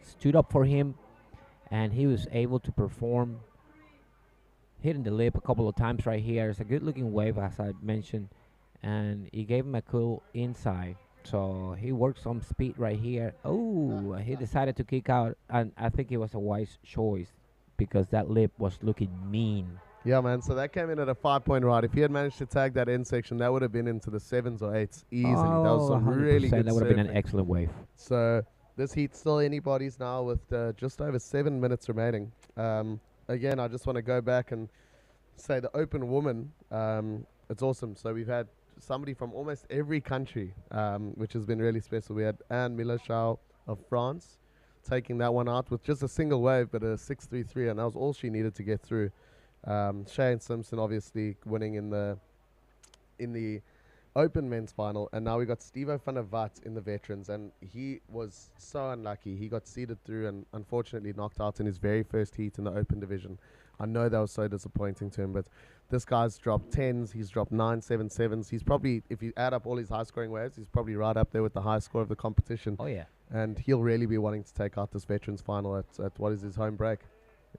stood up for him, and he was able to perform, hitting the lip a couple of times right here. It's a good-looking wave, as I mentioned, and he gave him a cool inside. So he worked some speed right here. Oh, he decided to kick out, and I think it was a wise choice because that lip was looking mean. Yeah, man. So that came in at a 5-point ride. If he had managed to tag that end section, that would have been into the 7s or 8s easily. That was some really 100%. good That would have been an surfing. excellent wave. So this heat's still anybody's now with just over 7 minutes remaining. Again, I just want to go back and say the open woman, it's awesome. So we've had somebody from almost every country, which has been really special. We had Anne Milochau of France taking that one out with just a single wave, but a 6.33, and that was all she needed to get through. Shane Simpson obviously winning in the open men's final, and now we got Stevo van der Vat in the veterans, and he was so unlucky. He got seeded through and unfortunately knocked out in his very first heat in the open division. I know that was so disappointing to him, but this guy's dropped 10s, he's dropped 9.77s. He's probably, if you add up all his high scoring waves, he's probably right up there with the high score of the competition. Oh yeah. And he'll really be wanting to take out this veterans final at what is his home break.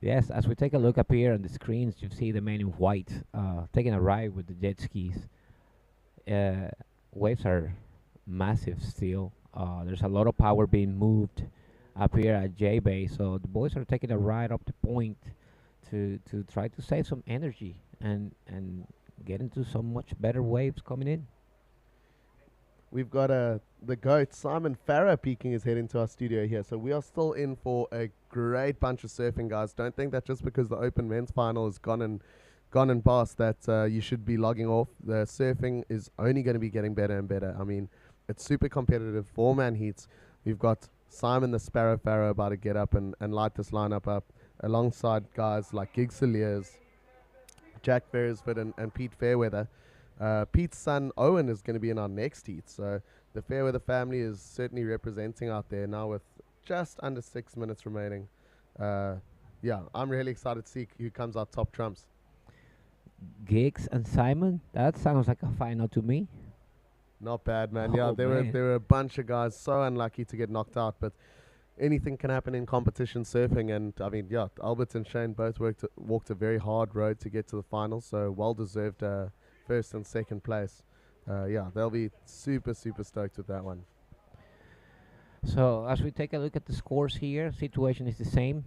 Yes, as we take a look up here on the screens, you see the man in white taking a ride with the jet skis. Waves are massive still. There's a lot of power being moved up here at J-Bay, so the boys are taking a ride up the point to try to save some energy and get into some much better waves coming in. We've got the GOAT, Simon Farah, peeking his head into our studio here. So we are still in for a great bunch of surfing, guys. Don't think that just because the open men's final is gone and past that you should be logging off. The surfing is only going to be getting better and better. I mean, it's super competitive. 4-man heats. We've got Simon the Sparrow Farrow about to get up and light this lineup up alongside guys like Gig Saliers, Jack Beresford and Pete Fairweather. Pete's son Owen is going to be in our next heat, so the Fairweather family is certainly representing out there now with just under 6 minutes remaining. Yeah, I'm really excited to see who comes out top trumps. Gigs and Simon, that sounds like a final to me. Not bad, man. Oh, Yeah, there man. were a bunch of guys so unlucky to get knocked out, but anything can happen in competition surfing. And I mean, yeah, Albert and Shane both walked a very hard road to get to the final, so well deserved first and second place. Yeah, they'll be super stoked with that one. So as we take a look at the scores here, situation is the same.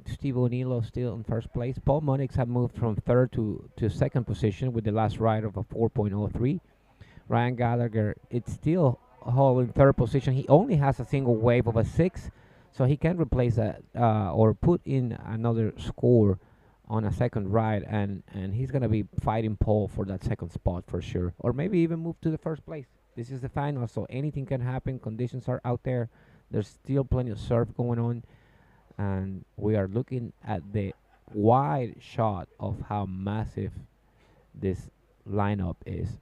Steve O'Neill still in first place. Paul Monix have moved from third to second position with the last ride of a 4.03. Ryan Gallagher, it's still holding third position. He only has a single wave of a 6, so he can replace that or put in another score on a second ride, and he's going to be fighting Paul for that second spot for sure, or maybe even move to the first place. This is the final, so anything can happen. Conditions are out there. There's still plenty of surf going on, and we are looking at the wide shot of how massive this lineup is.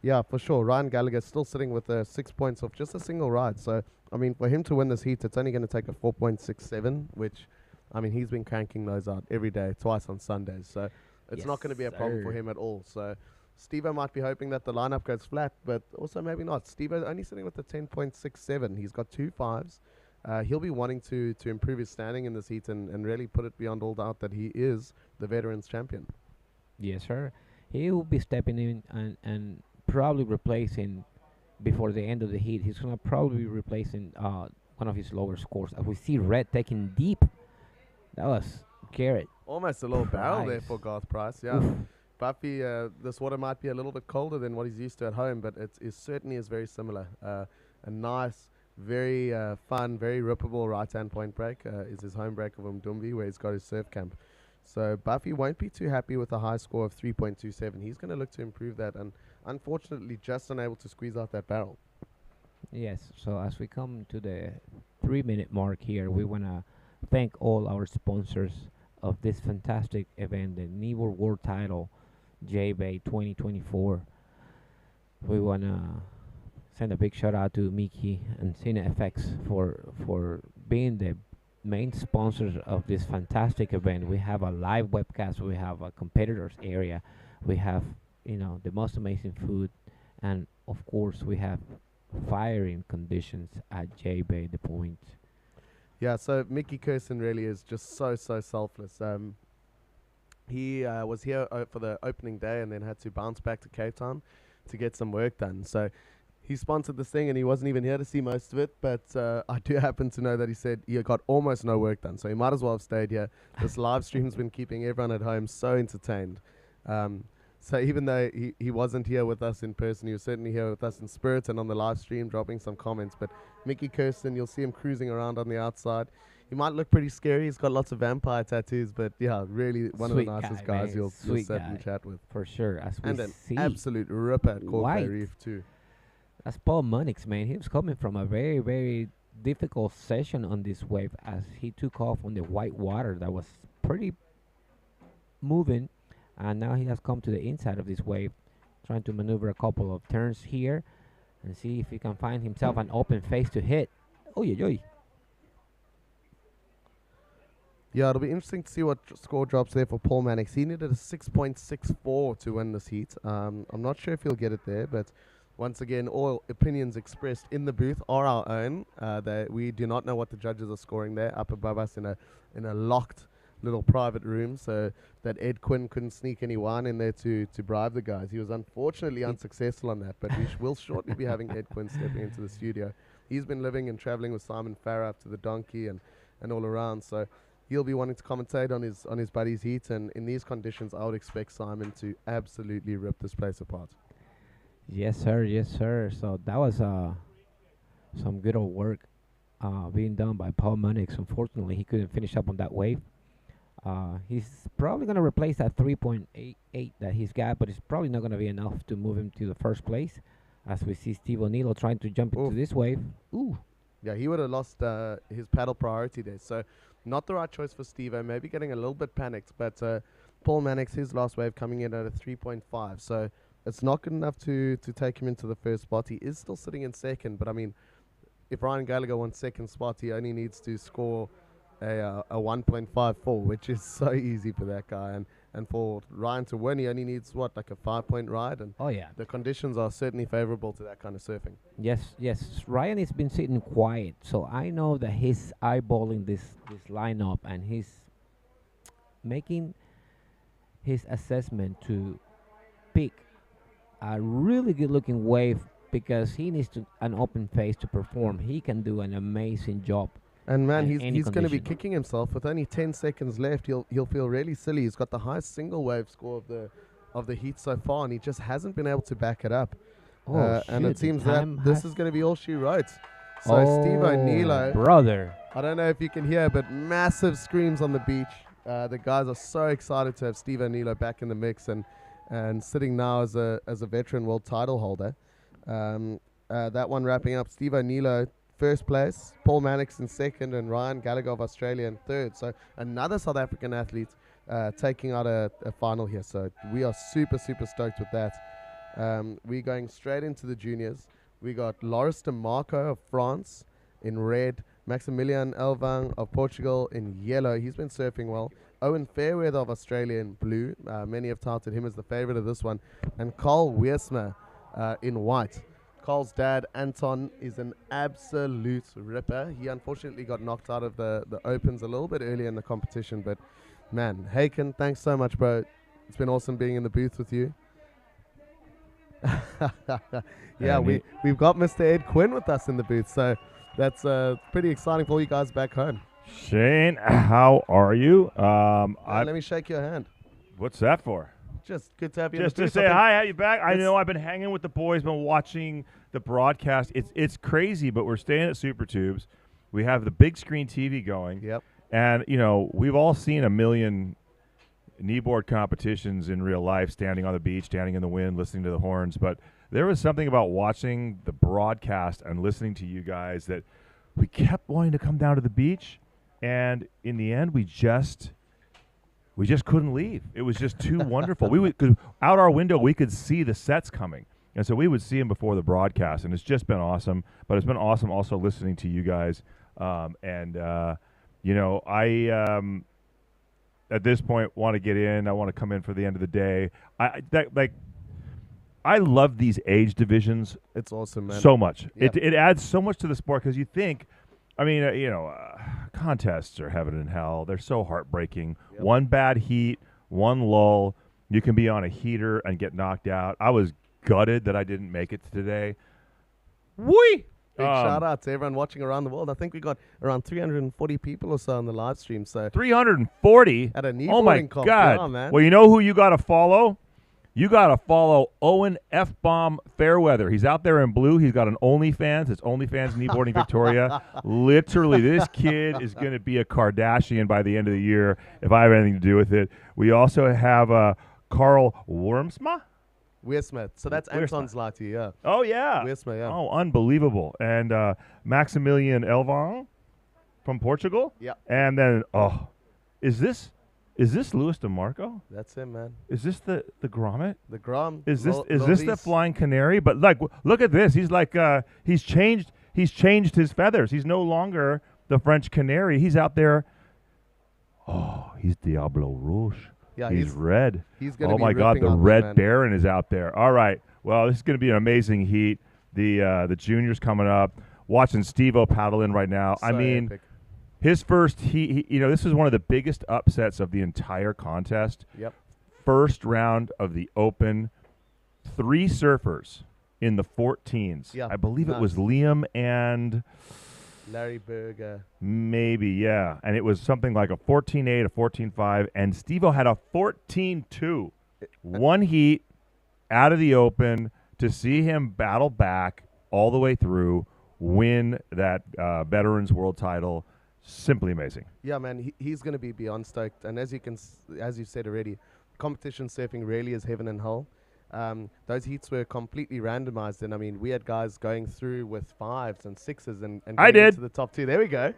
Yeah, for sure. Ryan Gallagher still sitting with 6 points off just a single ride. So, I mean, for him to win this heat, it's only going to take a 4.67, which, I mean, he's been cranking those out every day, twice on Sundays. So, it's not going to be a problem for him at all. So, Steve-O might be hoping that the lineup goes flat, but also maybe not. Steve-O only sitting with a 10.67. He's got 2 5s. He'll be wanting to improve his standing in this heat and really put it beyond all doubt that he is the veterans champion. Yes, sir. He will be stepping in and probably replacing, before the end of the heat, he's going to probably be replacing one of his lower scores. We see Red taking deep. That was Garrett. Almost a little barrel there Price. for Garth Price, yeah. Oof. Buffy, this water might be a little bit colder than what he's used to at home, but it certainly is very similar. A nice, very fun, very rippable right-hand point break is his home break of Mdumbi, where he's got his surf camp. So Buffy won't be too happy with a high score of 3.27. He's going to look to improve that, and unfortunately just unable to squeeze out that barrel. Yes, so as we come to the 3-minute mark here. We want to thank all our sponsors of this fantastic event, the Kneeboard World Title J-Bay 2024. We want to send a big shout out to Mickey and CineFX for being the main sponsors of this fantastic event. We have a live webcast, we have a competitors area, we have the most amazing food, and of course we have firing conditions at J-Bay, the point. Yeah, so Mickey Kirsten really is just so selfless. He was here for the opening day and then had to bounce back to Cape Town to get some work done. So he sponsored this thing and he wasn't even here to see most of it, but I do happen to know that he said he got almost no work done, so he might as well have stayed here. This live stream's been keeping everyone at home so entertained. So even though he wasn't here with us in person, he was certainly here with us in spirit and on the live stream dropping some comments. But Mickey Kirsten, you'll see him cruising around on the outside. He might look pretty scary. He's got lots of vampire tattoos, but yeah, really one Sweet of the nicest guy, guys man. you'll Sweet sit guy. and chat with. For sure. As we And an see, absolute ripper at Cork Bay White. Reef too. That's Paul Munnix, man. He was coming from a very, very difficult session on this wave as he took off on the white water that was pretty moving, and now he has come to the inside of this wave, trying to maneuver a couple of turns here and see if he can find himself an open face to hit. Oy. Yeah, it'll be interesting to see what score drops there for Paul Mannix. He needed a 6.64 to win this heat. I'm not sure if he'll get it there, but once again, all opinions expressed in the booth are our own. We do not know what the judges are scoring there up above us in a locked little private room, so that Ed Quinn couldn't sneak any wine in there to bribe the guys. He was unfortunately unsuccessful on that, but we will shortly be having Ed Quinn stepping into the studio. He's been living and traveling with Simon Farah up to the donkey and all around, so he'll be wanting to commentate on his buddy's heat, and in these conditions I would expect Simon to absolutely rip this place apart. Yes, sir. Yes, sir. So that was some good old work being done by Paul Munnix. Unfortunately, he couldn't finish up on that wave. He's probably going to replace that 3.88 that he's got, but it's probably not going to be enough to move him to the first place, as we see Steve O'Neill trying to jump into this wave. Ooh. Yeah, he would have lost his paddle priority there. So not the right choice for Steve-O. Maybe getting a little bit panicked, but Paul Mannix, his last wave coming in at a 3.5. So it's not good enough to take him into the first spot. He is still sitting in second, but I mean, if Ryan Gallagher wants second spot, he only needs to score a 1.54, which is so easy for that guy. And for Ryan to win, he only needs, like a 5-point ride. And the conditions are certainly favorable to that kind of surfing. Yes. Ryan has been sitting quiet, so I know that he's eyeballing this lineup, and he's making his assessment to pick a really good-looking wave, because he needs an open face to perform. He can do an amazing job. And man, he's going to be kicking himself with only 10 seconds left. He'll feel really silly. He's got the highest single wave score of the heat so far, and he just hasn't been able to back it up. And it seems that this is going to be all she wrote. So Steve O'Neill, brother, I don't know if you can hear, but massive screams on the beach. The guys are so excited to have Steve O'Neill back in the mix and sitting now as a veteran world title holder. That one wrapping up, Steve O'Neill first place, Paul Mannix in second, and Ryan Gallagher of Australia in third. So another South African athlete taking out a final here. So we are super stoked with that. We're going straight into the juniors. We got Loris de Marco of France in red, Maximilian Elvang of Portugal in yellow. He's been surfing well. Owen Fairweather of Australia in blue. Many have touted him as the favorite of this one. And Carl Wiersma in white. Carl's dad, Anton, is an absolute ripper. He unfortunately got knocked out of the Opens a little bit earlier in the competition. But, man, Haken, thanks so much, bro. It's been awesome being in the booth with you. Yeah, we've got Mr. Ed Quinn with us in the booth. So that's pretty exciting for you guys back home. Shane, how are you? Let me shake your hand. What's that for? Just good to have you. Just to say hi, how you back? I know I've been hanging with the boys, been watching the broadcast. It's crazy, but we're staying at Super Tubes. We have the big screen TV going. Yep. And we've all seen a million kneeboard competitions in real life, standing on the beach, standing in the wind, listening to the horns. But there was something about watching the broadcast and listening to you guys that we kept wanting to come down to the beach, and in the end, we just couldn't leave. It was just too wonderful. We would, 'cause out our window, we could see the sets coming. And so we would see them before the broadcast, and it's just been awesome. But it's been awesome also listening to you guys. You know, I at this point want to get in. I want to come in for the end of the day. I love these age divisions. It's awesome, man. So much. Yep. It adds so much to the sport because you think, I mean, contests are heaven and hell. They're so heartbreaking. Yep. One bad heat, one lull. You can be on a heater and get knocked out. I was gutted that I didn't make it today. Whee! Big shout out to everyone watching around the world. I think we got around 340 people or so on the live stream. So 340 at a kneeboarding Oh my comp. God! Yeah, man. Well, you know who you got to follow? You got to follow Owen F-Bomb Fairweather. He's out there in blue. He's got an OnlyFans. It's OnlyFans Kneeboarding Victoria. Literally, this kid is going to be a Kardashian by the end of the year if I have anything to do with it. We also have Carl Wormsma. Weersma. So that's Anton's Lati, yeah. Oh, yeah. Weersma, yeah. Oh, unbelievable. And Maximilian Elvon from Portugal. Yeah. And then, is this Luis DeMarco? That's him, man. Is this the Grommet? The Grom. Is this the Flying Canary? But like, look at this. He's like he's changed his feathers. He's no longer the French Canary. He's out there. Oh, he's Diablo Rouge. Yeah, he's red. He's gonna oh be my God, ripping the out there, Red man. Baron is out there. All right. Well, this is going to be an amazing heat. The juniors coming up. Watching Steve-O paddle in right now. I So mean, epic. his first heat. This is one of the biggest upsets of the entire contest. Yep. First round of the Open. 3 surfers in the 14s. Yeah, I believe it nuts. was Liam and Larry Berger. maybe, yeah. And it was something like a 14.8, a 14.5, and Steve-O had a 14.2. One heat out of the Open to see him battle back all the way through, win that Veterans World title. Simply amazing. Yeah, man, he's going to be beyond stoked. And as you said already, competition surfing really is heaven and hell. Those heats were completely randomized, and I mean, we had guys going through with 5s and 6s and I getting did. into the top 2. There we go.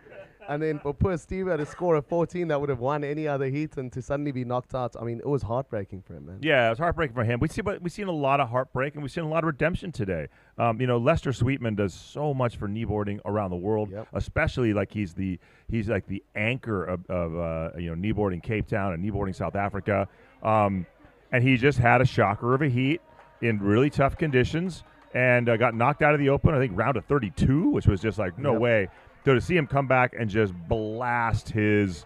And then for poor Steve had a score of 14 that would have won any other heat, and to suddenly be knocked out, I mean, it was heartbreaking for him, man. Yeah, it was heartbreaking for him. We've seen a lot of heartbreak, and we've seen a lot of redemption today. Lester Sweetman does so much for kneeboarding around the world, especially like he's like the anchor of kneeboarding Cape Town and kneeboarding South Africa. And he just had a shocker of a heat in really tough conditions and got knocked out of the Open, I think, round of 32, which was just like, no way. So to see him come back and just blast his,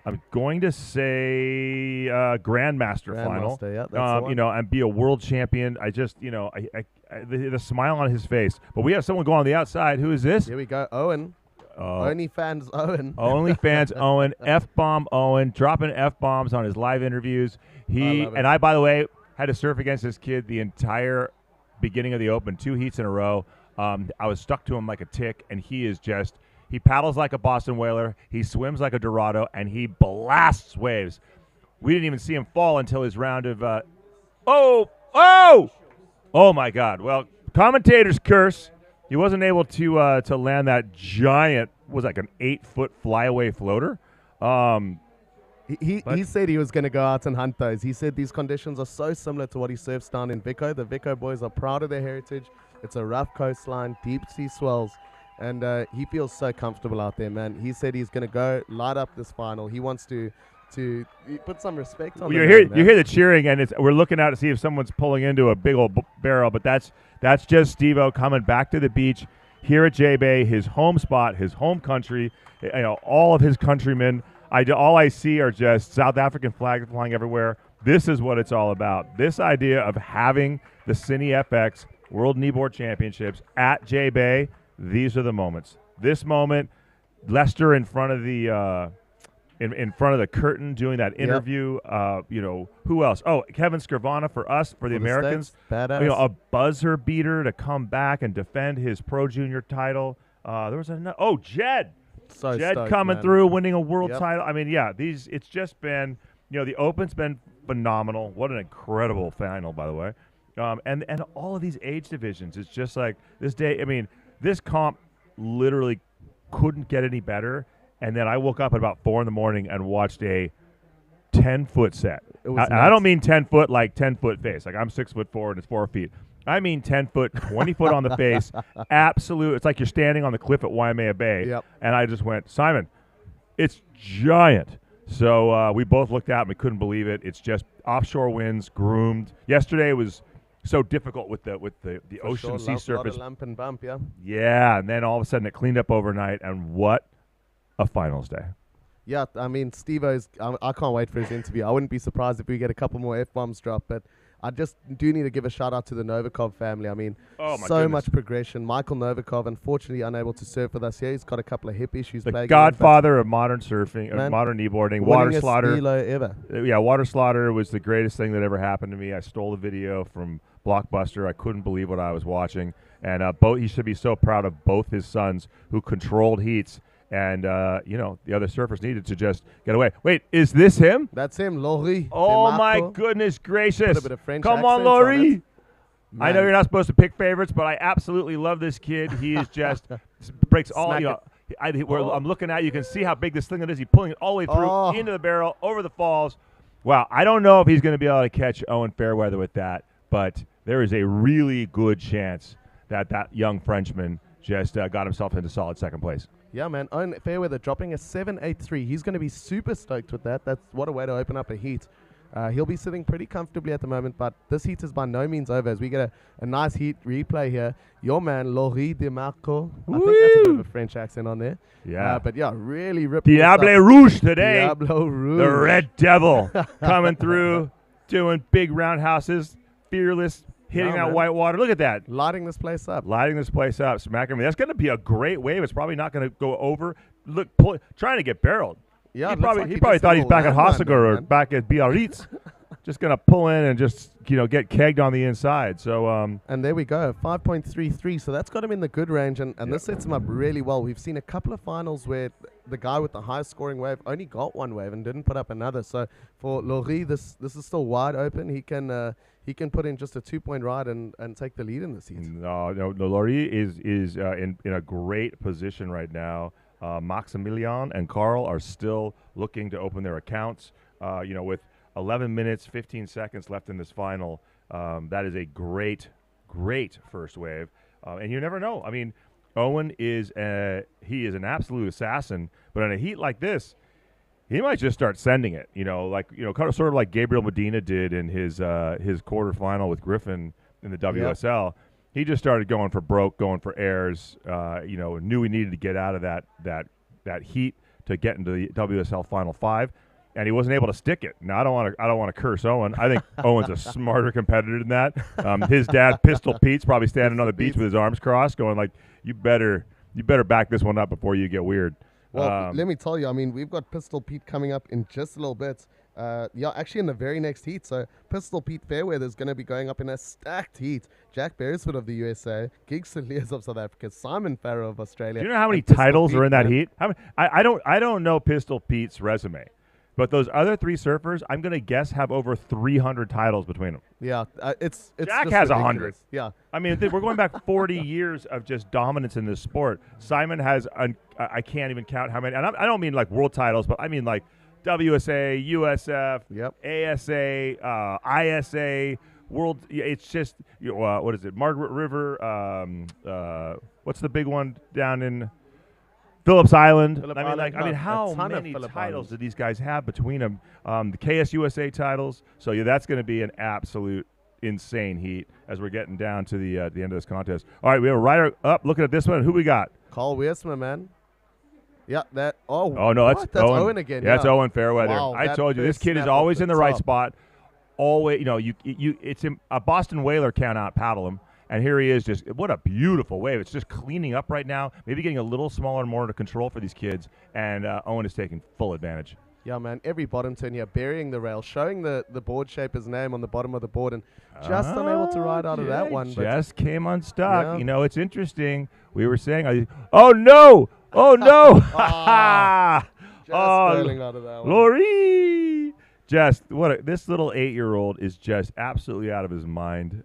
I'm going to say, Grandmaster final, yeah, that's the one. and be a world champion. I just, the smile on his face. But we have someone going on the outside. Who is this? Here we go, Owen. OnlyFans Owen. OnlyFans Owen. F-bomb Owen. Dropping F-bombs on his live interviews. I, by the way, had to surf against this kid the entire beginning of the Open, 2 heats in a row. I was stuck to him like a tick, and he paddles like a Boston whaler, he swims like a Dorado, and he blasts waves. We didn't even see him fall until his round of, oh my God. Well, commentator's curse. He wasn't able to land that giant, was like an 8-foot flyaway floater. He said he was going to go out and hunt those. He said these conditions are so similar to what he surfs down in Vico. The Vico boys are proud of their heritage. It's a rough coastline, deep sea swells, and he feels so comfortable out there, man. He said he's going to go light up this final. He wants to put some respect on. You hear the cheering, and we're looking out to see if someone's pulling into a big old barrel, but that's just Steve-O coming back to the beach here at J-Bay, his home spot, his home country. All of his countrymen. All I see are just South African flags flying everywhere. This is what it's all about. This idea of having the CineFX World Kneeboard Championships at J-Bay. These are the moments. This moment, Lester in front of the in front of the curtain doing that interview. Who else? Oh, Kevin Skirvana for us, for the Americans. Badass. A buzzer beater to come back and defend his Pro Junior title. There was another. Oh, Jed. Jed stoked, coming man. through, winning a world title. I mean, yeah, it's just been, the Open's been phenomenal. What an incredible final, by the way. And all of these age divisions, it's just like this day. I mean, this comp literally couldn't get any better. And then I woke up at about 4 in the morning and watched a 10-foot set. And I don't mean 10 foot like 10-foot face. Like I'm 6'4" and it's 4 feet. I mean 10 foot, 20 foot on the face. Absolute. It's like you're standing on the cliff at Waimea Bay. Yep. And I just went, Simon, it's giant. So we both looked out and we couldn't believe it. It's just offshore winds, groomed. Yesterday was so difficult with the ocean sea surface. Lot of lump and bump, yeah. Yeah, and then all of a sudden it cleaned up overnight, and what a finals day. I can't wait for his interview. I wouldn't be surprised if we get a couple more F-bombs dropped, but I just do need to give a shout out to the Novikov family. I mean, much progression. Michael Novikov, unfortunately unable to surf with us here. He's got a couple of hip issues. The godfather of modern surfing, modern kneeboarding. Water Slaughter. Ever. Water Slaughter was the greatest thing that ever happened to me. I stole the video from Blockbuster. I couldn't believe what I was watching. And he should be so proud of both his sons who controlled heats. And, the other surfers needed to just get away. Wait, is this him? That's him, Laurie. Oh, my goodness gracious. Put a bit of French Come on, accent Laurie. on I know you're not supposed to pick favorites, but I absolutely love this kid. He is just breaks all, I'm looking at, you can see how big this thing is. He's pulling it all the way through into the barrel, over the falls. Wow, I don't know if he's going to be able to catch Owen Fairweather with that, but there is a really good chance that young Frenchman just got himself into solid second place. Yeah, man. Owen Fairweather dropping a 7.83. He's going to be super stoked with that. That's what a way to open up a heat. He'll be sitting pretty comfortably at the moment, but this heat is by no means over as we get a nice heat replay here. Your man, Laurie DeMarco. I think that's a bit of a French accent on there. Yeah. But yeah, really ripping Diable Rouge today. Diablo Rouge. The Red Devil coming through, doing big roundhouses, fearless, hitting that white water. Look at that. Lighting this place up. Smacking me. That's going to be a great wave. It's probably not going to go over. Look, trying to get barreled. Yeah, he probably thought he's back at Hossiger or back at Biarritz. Just going to pull in and just, get kegged on the inside. So and there we go, 5.33. So that's got him in the good range, and this sets him up really well. We've seen a couple of finals where the guy with the highest scoring wave only got one wave and didn't put up another. So for Laurie, this is still wide open. He can put in just a 2-point ride and take the lead in this heat. No, Laurie is in a great position right now. Maximilian and Carl are still looking to open their accounts. With 11 minutes, 15 seconds left in this final, that is a great first wave. And you never know. I mean, Owen is an absolute assassin, but in a heat like this, he might just start sending it. Sort of like Gabriel Medina did in his quarterfinal with Griffin in the WSL. Yep. He just started going for broke, going for airs. Knew he needed to get out of that heat to get into the WSL Final 5, and he wasn't able to stick it. Now I don't want to curse Owen. I think Owen's a smarter competitor than that. His dad, Pistol Pete's probably standing on the beach with his arms crossed, going like, "You better back this one up before you get weird." Well, let me tell you. I mean, we've got Pistol Pete coming up in just a little bit. Actually in the very next heat. So Pistol Pete Fairweather is going to be going up in a stacked heat. Jack Beresford of the USA, Gig Saliers of South Africa, Simon Farrow of Australia. Do you know how many titles are in that heat? I don't know Pistol Pete's resume, but those other three surfers, I'm going to guess, have over 300 titles between them. Yeah, it's Jack just has ridiculous. 100. Yeah, I mean, we're going back 40 years of just dominance in this sport. Simon has I can't even count how many, and I don't mean like world titles, but I mean like WSA, USF, ASA, ISA, World. It's just what is it? Margaret River. What's the big one down in Phillips Island? How many titles do these guys have between them? The KSUSA titles. So that's going to be an absolute insane heat as we're getting down to the end of this contest. All right, we have a rider up. Looking at this one, who we got? Carl Wiersma, man. Yeah, that. Oh no, that's Owen again. Yeah, that's Owen Fairweather. Wow, I told you, this kid is always in the right spot. Always, it's a Boston Whaler can't out paddle him, and here he is. Just what a beautiful wave. It's just cleaning up right now. Maybe getting a little smaller and more under control for these kids, and Owen is taking full advantage. Yeah, man. Every bottom turn here, burying the rail, showing the board shaper's name on the bottom of the board, and just unable to ride out of that one. Just came unstuck. Yeah. It's interesting. We were saying, oh no. Oh, no. Just bailing out of that one. Laurie. This little 8-year-old is just absolutely out of his mind,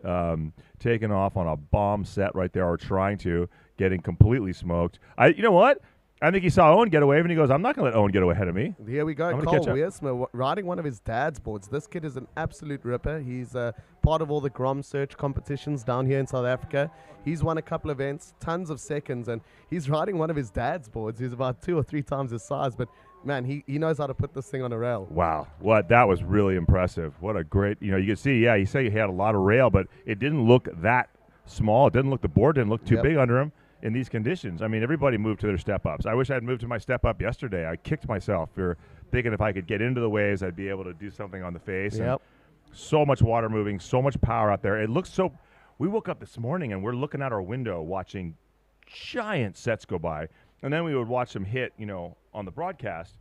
taking off on a bomb set right there, or trying to, getting completely smoked. You know what? I think he saw Owen get away, and he goes, I'm not going to let Owen get away ahead of me. Here we go. I'm gonna Cole catch up. Wiersma riding one of his dad's boards. This kid is an absolute ripper. He's part of all the Grom search competitions down here in South Africa. He's won a couple of events, tons of seconds, and he's riding one of his dad's boards. He's about 2 or 3 times his size, but man, he knows how to put this thing on a rail. Wow. That was really impressive. What a great, you can see, you say he had a lot of rail, but it didn't look that small. The board didn't look too big under him in these conditions. I mean, everybody moved to their step-ups. I wish I had moved to my step-up yesterday. I kicked myself for thinking if I could get into the waves, I'd be able to do something on the face. Yep. And so much water moving, so much power out there. It looks so... We woke up this morning, and we're looking out our window watching giant sets go by, and then we would watch them hit, on the broadcast,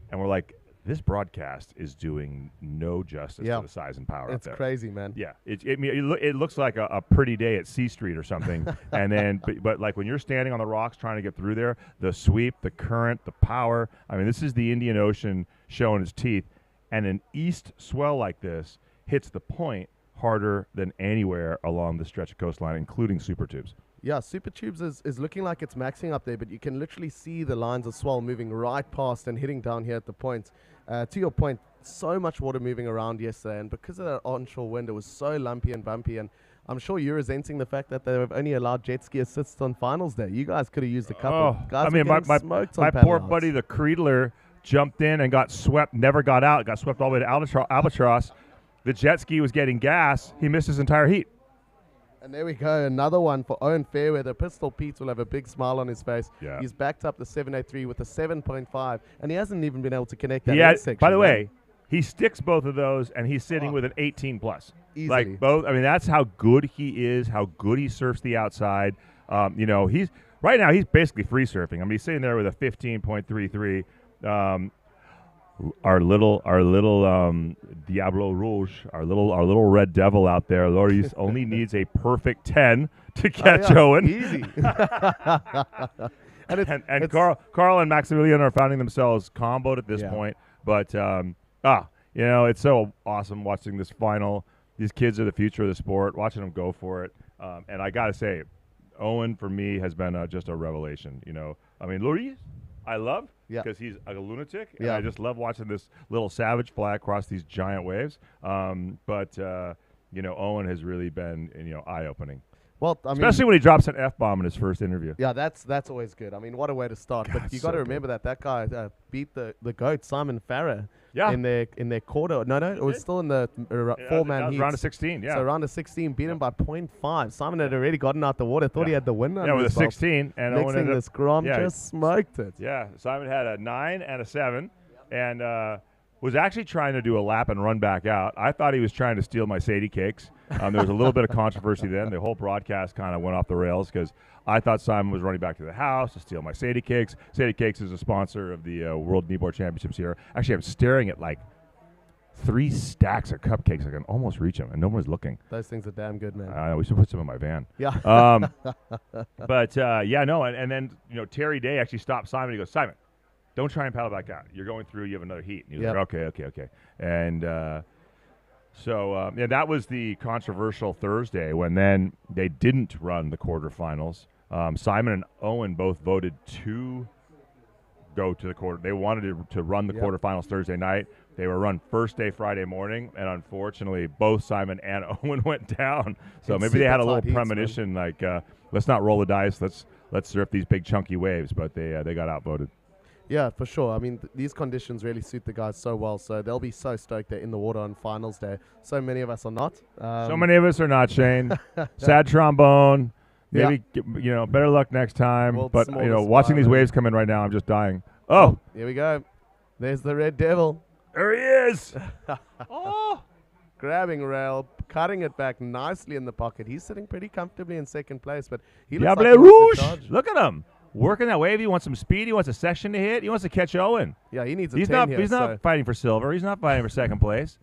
and we're like, this broadcast is doing no justice to the size and power out there. It's crazy, man. Yeah, it looks like a pretty day at C Street or something. And then, but like when you're standing on the rocks trying to get through there, the sweep, the current, the power. I mean, this is the Indian Ocean showing its teeth. And an east swell like this hits the point harder than anywhere along the stretch of coastline, including Super Tubes. Yeah, Super Tubes is looking like it's maxing up there, but you can literally see the lines of swell moving right past and hitting down here at the point. To your point, so much water moving around yesterday, and because of that onshore wind, it was so lumpy and bumpy, and I'm sure you're resenting the fact that they've only allowed jet ski assists on finals day. You guys could have used a couple. Guys, I mean, my poor buddy, the Creedler, jumped in and got swept, never got out, got swept all the way to Albatross. The jet ski was getting gas. He missed his entire heat. And there we go, another one for Owen Fairweather. Pistol Pete will have a big smile on his face. Yeah. He's backed up the 783 with a 7.5, and he hasn't even been able to connect that section. By the way, he sticks both of those, and he's sitting with an 18 plus. Easily. Like both. I mean, that's how good he is. How good he surfs the outside. He's right now he's basically free surfing. I mean, he's sitting there with a 15.33. Our little Diablo Rouge, our little red devil out there, Loris only needs a perfect 10 to catch Owen. Easy. and Carl and Maximilian are finding themselves comboed at this point. But it's so awesome watching this final. These kids are the future of the sport. Watching them go for it, and I gotta say, Owen for me has been just a revelation. I mean, Loris, I love. Because he's a lunatic, and I just love watching this little savage fly across these giant waves. Owen has really been, eye-opening. Well, especially when he drops an F-bomb in his first interview. Yeah, that's always good. I mean, what a way to start. But you got to remember that guy beat the GOAT, Simon Farah, in their quarter. No, it was still in the four-man heat. Round of 16, So round of 16, beat him by 0.5. Simon had already gotten out the water. Thought he had the win. Yeah, with a 16. And next thing, this Grom just smoked it. Yeah, Simon had a 9 and a 7. And was actually trying to do a lap and run back out. I thought he was trying to steal my Sadie Cakes. There was a little bit of controversy then. The whole broadcast kind of went off the rails because I thought Simon was running back to the house to steal my Sadie Cakes. Sadie Cakes is a sponsor of the World Kneeboard Championships here. Actually, I'm staring at like 3 stacks of cupcakes. I can almost reach them, and no one's looking. Those things are damn good, man. I know. We should put some in my van. Yeah. And then Terry Day actually stopped Simon. He goes, Simon, don't try and paddle back out. You're going through. You have another heat. And he was like, okay. And that was the controversial Thursday when then they didn't run the quarterfinals. Simon and Owen both voted to go to the quarter. They wanted to run the quarterfinals Thursday night. They were run first day Friday morning, and unfortunately, both Simon and Owen went down. So maybe they had a little premonition, like let's not roll the dice. Let's surf these big chunky waves. But they got outvoted. Yeah, for sure. I mean, these conditions really suit the guys so well, so they'll be so stoked they're in the water on finals day. So many of us are not. So many of us are not, Shane. Sad trombone. Maybe, better luck next time. But, watching these waves come in right now, I'm just dying. Oh. Here we go. There's the Red Devil. There he is. Grabbing rail, cutting it back nicely in the pocket. He's sitting pretty comfortably in second place, but he looks like he wants to charge. Look at him. Working that wave. He wants some speed. He wants a section to hit. He wants to catch Owen. Yeah, he needs a 10 here. He's not fighting for silver. He's not fighting for second place.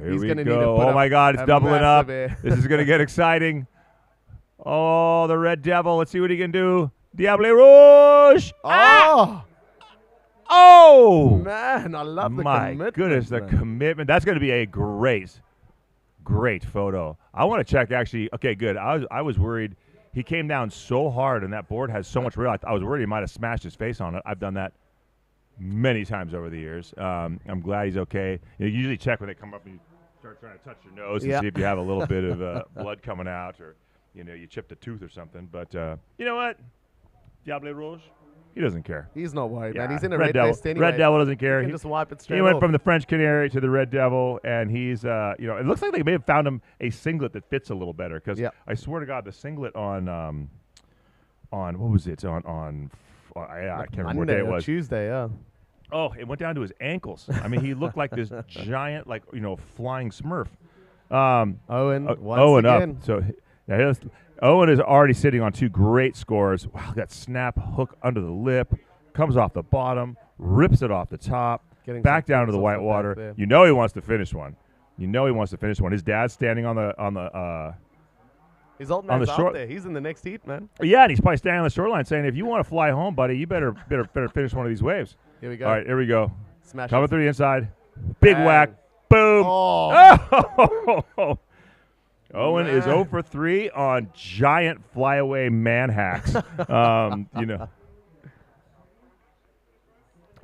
He's we gonna go. need to put Oh, my God. It's doubling up. air. This is going to get exciting. Oh, the Red Devil. Let's see what he can do. Diable Rouge. Oh. Oh. Man, I love the commitment. My goodness, the commitment. That's going to be a great photo. I want to check, actually. Okay, good. I was worried. he came down so hard, and that board has so much rail. I was worried he might have smashed his face on it. I've done that many times over the years. I'm glad he's okay. You usually check when they come up and you start trying to touch your nose and see if you have a little bit of blood coming out, or you chipped a tooth or something. But you know what? Diable Rouge, he doesn't care. He's not worried, Yeah. man. He's in a Red red Devil. vest anyway. Red Devil doesn't care. He can just wipe it straight He went off. from the French Canary to the Red Devil, and he's, it looks like they may have found him a singlet that fits a little better. Because I swear to God, the singlet on what was it? I can't remember what day it was. Tuesday, yeah. Oh, it went down to his ankles. I mean, he looked like this giant, flying Smurf. Owen, once Owen again. up. So Owen is already sitting on 2 great scores. Wow, that snap hook under the lip, comes off the bottom, rips it off the top, Getting back some down to flicks the off white the back water. there. You know he wants to finish one. His dad's standing on the His old on the man's shore- out there. He's in the next heat, man. Yeah, and he's probably standing on the shoreline saying, if you want to fly home, buddy, you better finish one of these waves. Here we go. All right, here we go. Smash Coming it. through the inside. Big Bang. whack. Boom. Oh. Owen is 0 for 3 on giant flyaway man hacks.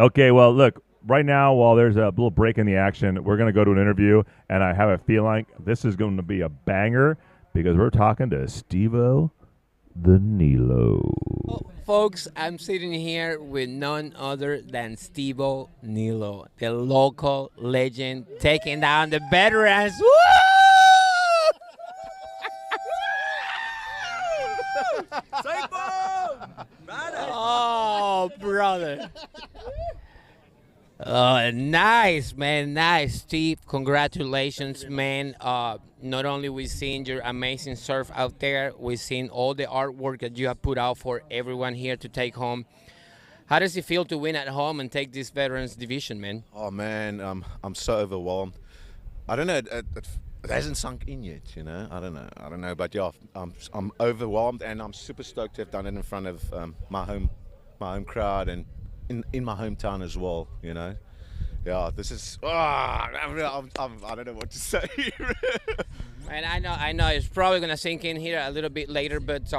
Okay, well, look, right now, while there's a little break in the action, we're going to go to an interview, and I have a feeling this is going to be a banger because we're talking to Steve-O the Nilo. Folks, I'm sitting here with none other than Steve-O Nilo, the local legend, taking down the veterans. Woo! Oh, brother. Nice, man. Nice, Steve. Congratulations, man. Not only we seen your amazing surf out there, we seen all the artwork that you have put out for everyone here to take home. How does it feel to win at home and take this veterans division, man? Oh man, I'm so overwhelmed. I don't know. It hasn't sunk in yet, you know. I don't know. But yeah, I'm overwhelmed, and I'm super stoked to have done it in front of my home crowd and in my hometown as well. You know. Yeah, this is. I don't know what to say. And I know it's probably gonna sink in here a little bit later, but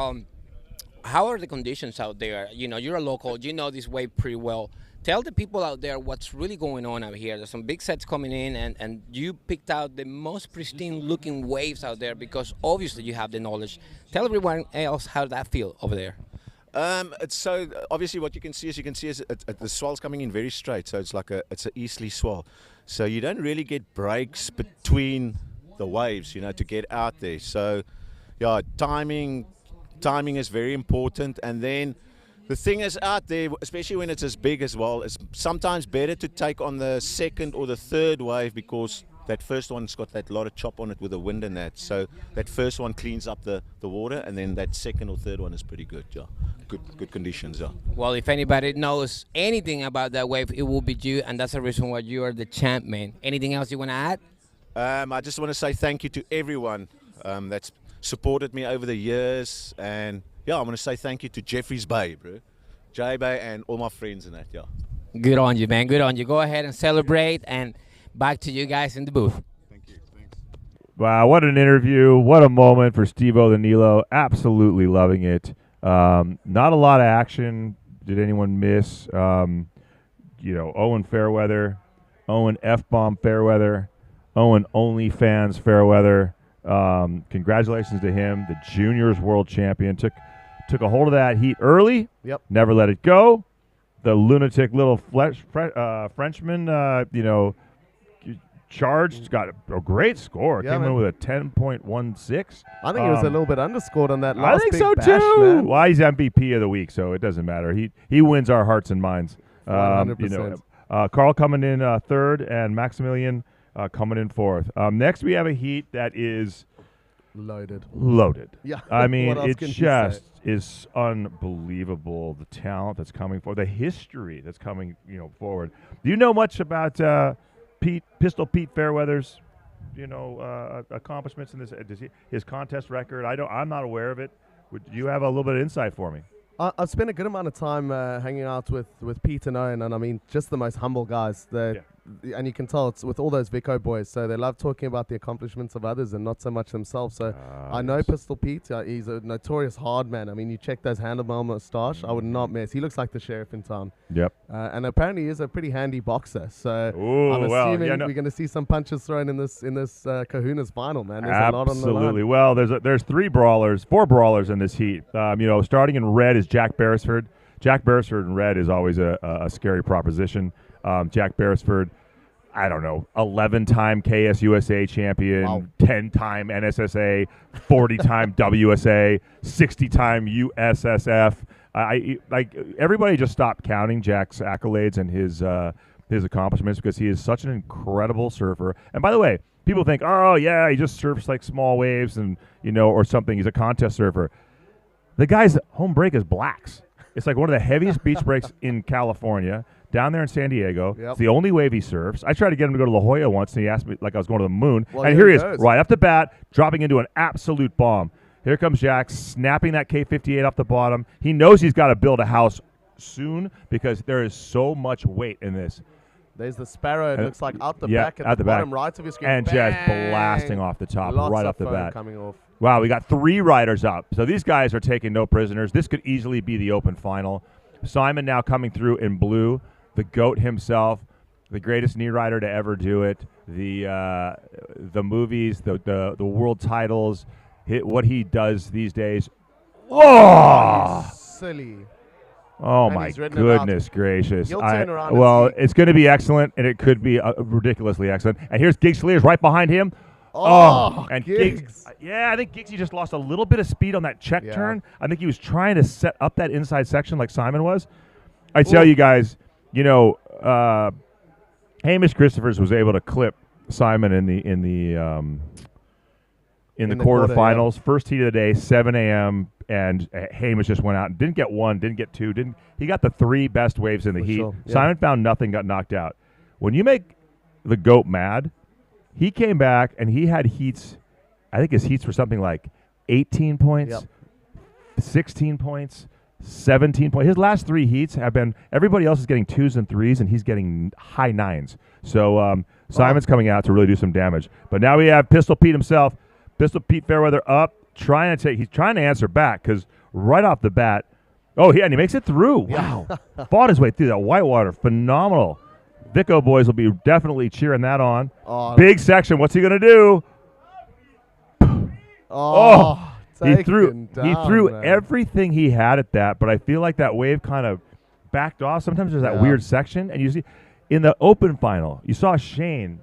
how are the conditions out there? You know, you're a local, you know this wave pretty well. Tell the people out there what's really going on out here. There's some big sets coming in, and you picked out the most pristine looking waves out there because obviously you have the knowledge. Tell everyone else how that feel over there. It's so obviously what you can see is the swell's coming in very straight, so it's an easterly swell. So you don't really get breaks between the waves, you know, to get out there. So yeah, timing is very important, and then the thing is out there, especially when it's as big as well, it's sometimes better to take on the second or the third wave because that first one's got that lot of chop on it with the wind and that. So that first one cleans up the water, and then that second or third one is pretty good, yeah. Good conditions, yeah. Well, if anybody knows anything about that wave, it will be you, and that's the reason why you are the champ, man. Anything else you want to add? I just want to say thank you to everyone that's supported me over the years, and yeah, I want to say thank you to Jeffreys Bay, bro. J-Bay and all my friends and that, yeah. Good on you, man. Good on you. Go ahead and celebrate, and back to you guys in the booth. Wow, what an interview. What a moment for Steve-O the Nilo. Absolutely loving it. Not a lot of action. Did anyone miss? Owen Fairweather, Owen F-Bomb Fairweather, Owen OnlyFans Fairweather. Congratulations to him, the juniors world champion. Took a hold of that heat early. Yep. Never let it go. The lunatic little Frenchman, charged, got a great score. Yeah, Came in man. with a 10.16. I think he was a little bit underscored on that I last think big so bash, too. man. Well, he's MVP of the week, so it doesn't matter. He wins our hearts and minds. 100%. Carl coming in third, and Maximilian coming in fourth. Next, we have a heat that is Loaded. Yeah. I mean, What else it can you just say? is unbelievable, the talent that's coming forward, the history that's coming, forward. Do you know much about Pistol Pete Fairweather's, accomplishments in this? His contest record? I'm not aware of it. Would you have a little bit of insight for me? I've spent a good amount of time hanging out with Pete and Owen, and I mean, just the most humble guys. They're and you can tell it's with all those Vico boys. So they love talking about the accomplishments of others and not so much themselves. So I know Pistol Pete. He's a notorious hard man. I mean, you check those handlebar moustache. I would not mess. He looks like the sheriff in town. Yep. And apparently he's a pretty handy boxer. So I'm well, assuming yeah, no. we're going to see some punches thrown in this Kahuna's final, man. There's a lot on the line. Absolutely. Well, there's four brawlers in this heat. Starting in red is Jack Beresford. Jack Beresford in red is always a scary proposition. Jack Beresford, I don't know, 11-time KSUSA champion, 10-time NSSA, 40-time WSA, 60-time USSF. Everybody just stopped counting Jack's accolades and his accomplishments because he is such an incredible surfer. And by the way, people think, oh yeah, he just surfs like small waves and or something. He's a contest surfer. The guy's home break is blacks. It's like one of the heaviest beach breaks in California, down there in San Diego. Yep. It's the only wave he surfs. I tried to get him to go to La Jolla once, and he asked me like I was going to the moon. Well, and here he is, goes. right off the bat, dropping into an absolute bomb. Here comes Jack, snapping that K58 off the bottom. He knows he's got to build a house soon because there is so much weight in this. There's the Sparrow. It looks like out the back at the bottom right of your screen. And just blasting off the top, Lots right of off the foam bat. coming off. Wow, we got 3 riders up. So these guys are taking no prisoners. This could easily be the open final. Simon now coming through in blue, the GOAT himself, the greatest knee rider to ever do it. The movies, the world titles, what he does these days. Oh, silly. Oh, And my he's written goodness it out. gracious. He'll turn around and Well, see. it's going to be excellent, and it could be ridiculously excellent. And here's Giggs Slears right behind him. And Giggs. Yeah, I think Giggsy just lost a little bit of speed on that check turn. I think he was trying to set up that inside section like Simon was. I tell you guys, Hamish Christophers was able to clip Simon in the quarterfinals. First heat of the day, 7 a.m. And Hamish just went out and didn't get 1, didn't get 2, he got the 3 best waves in the heat. sure, yeah. Simon found nothing, got knocked out. When you make the GOAT mad, he came back and he had heats. I think his heats were something like 18 points, 16 points, 17 points. His last 3 heats have been, everybody else is getting 2s and 3s, and he's getting high 9s. So Simon's coming out to really do some damage. But now we have Pistol Pete himself. Pistol Pete Fairweather up, he's trying to answer back because right off the bat, and he makes it through. Wow. Fought his way through that whitewater. Phenomenal. Vico boys will be definitely cheering that on. Big section. What's he going to do? He threw everything he had at that, but I feel like that wave kind of backed off. Sometimes there's that weird section, and you see in the open final, you saw Shane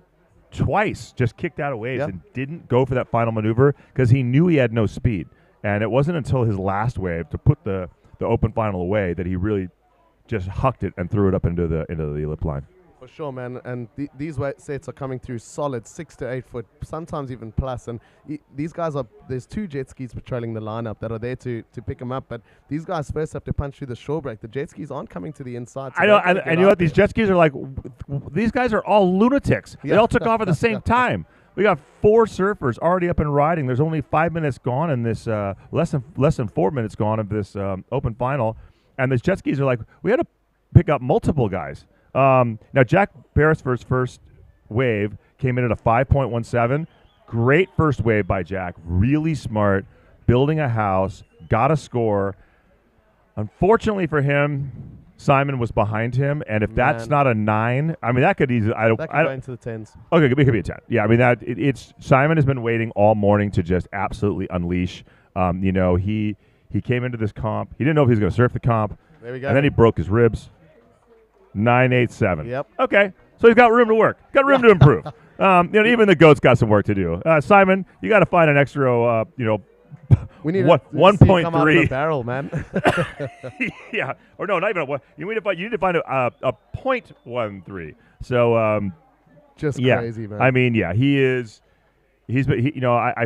twice just kicked out of waves and didn't go for that final maneuver because he knew he had no speed. And it wasn't until his last wave to put the open final away that he really just hucked it and threw it up into the lip line. For sure, man. And these weight sets are coming through solid 6 to 8 foot, sometimes even plus. And these guys there's 2 jet skis patrolling the lineup that are there to pick them up. But these guys first have to punch through the shore break. The jet skis aren't coming to the inside. So I know, and you know what? These jet skis are like, these guys are all lunatics. They all took off at the same time. We got 4 surfers already up and riding. There's only 5 minutes gone in this, less than 4 minutes gone of this open final. And the jet skis are like, we had to pick up multiple guys. Now, Jack Beresford's first wave came in at a 5.17. Great first wave by Jack. Really smart. Building a house. Got a score. Unfortunately for him, Simon was behind him. And if that's not a 9, I mean, that could easily. That could go into the 10s. Okay, it could be a 10. Yeah, I mean, it's Simon has been waiting all morning to just absolutely unleash. He came into this comp. He didn't know if he was going to surf the comp. There we go. And then he broke his ribs. 9.87. Yep. Okay. So he's got room to work. Got room to improve. Even the GOAT's got some work to do. Simon, you got to find an extra, we need 1.3 barrel, man. Yeah. Or no, not even you need to find a 0.13. So just yeah. crazy, man. I mean, yeah, I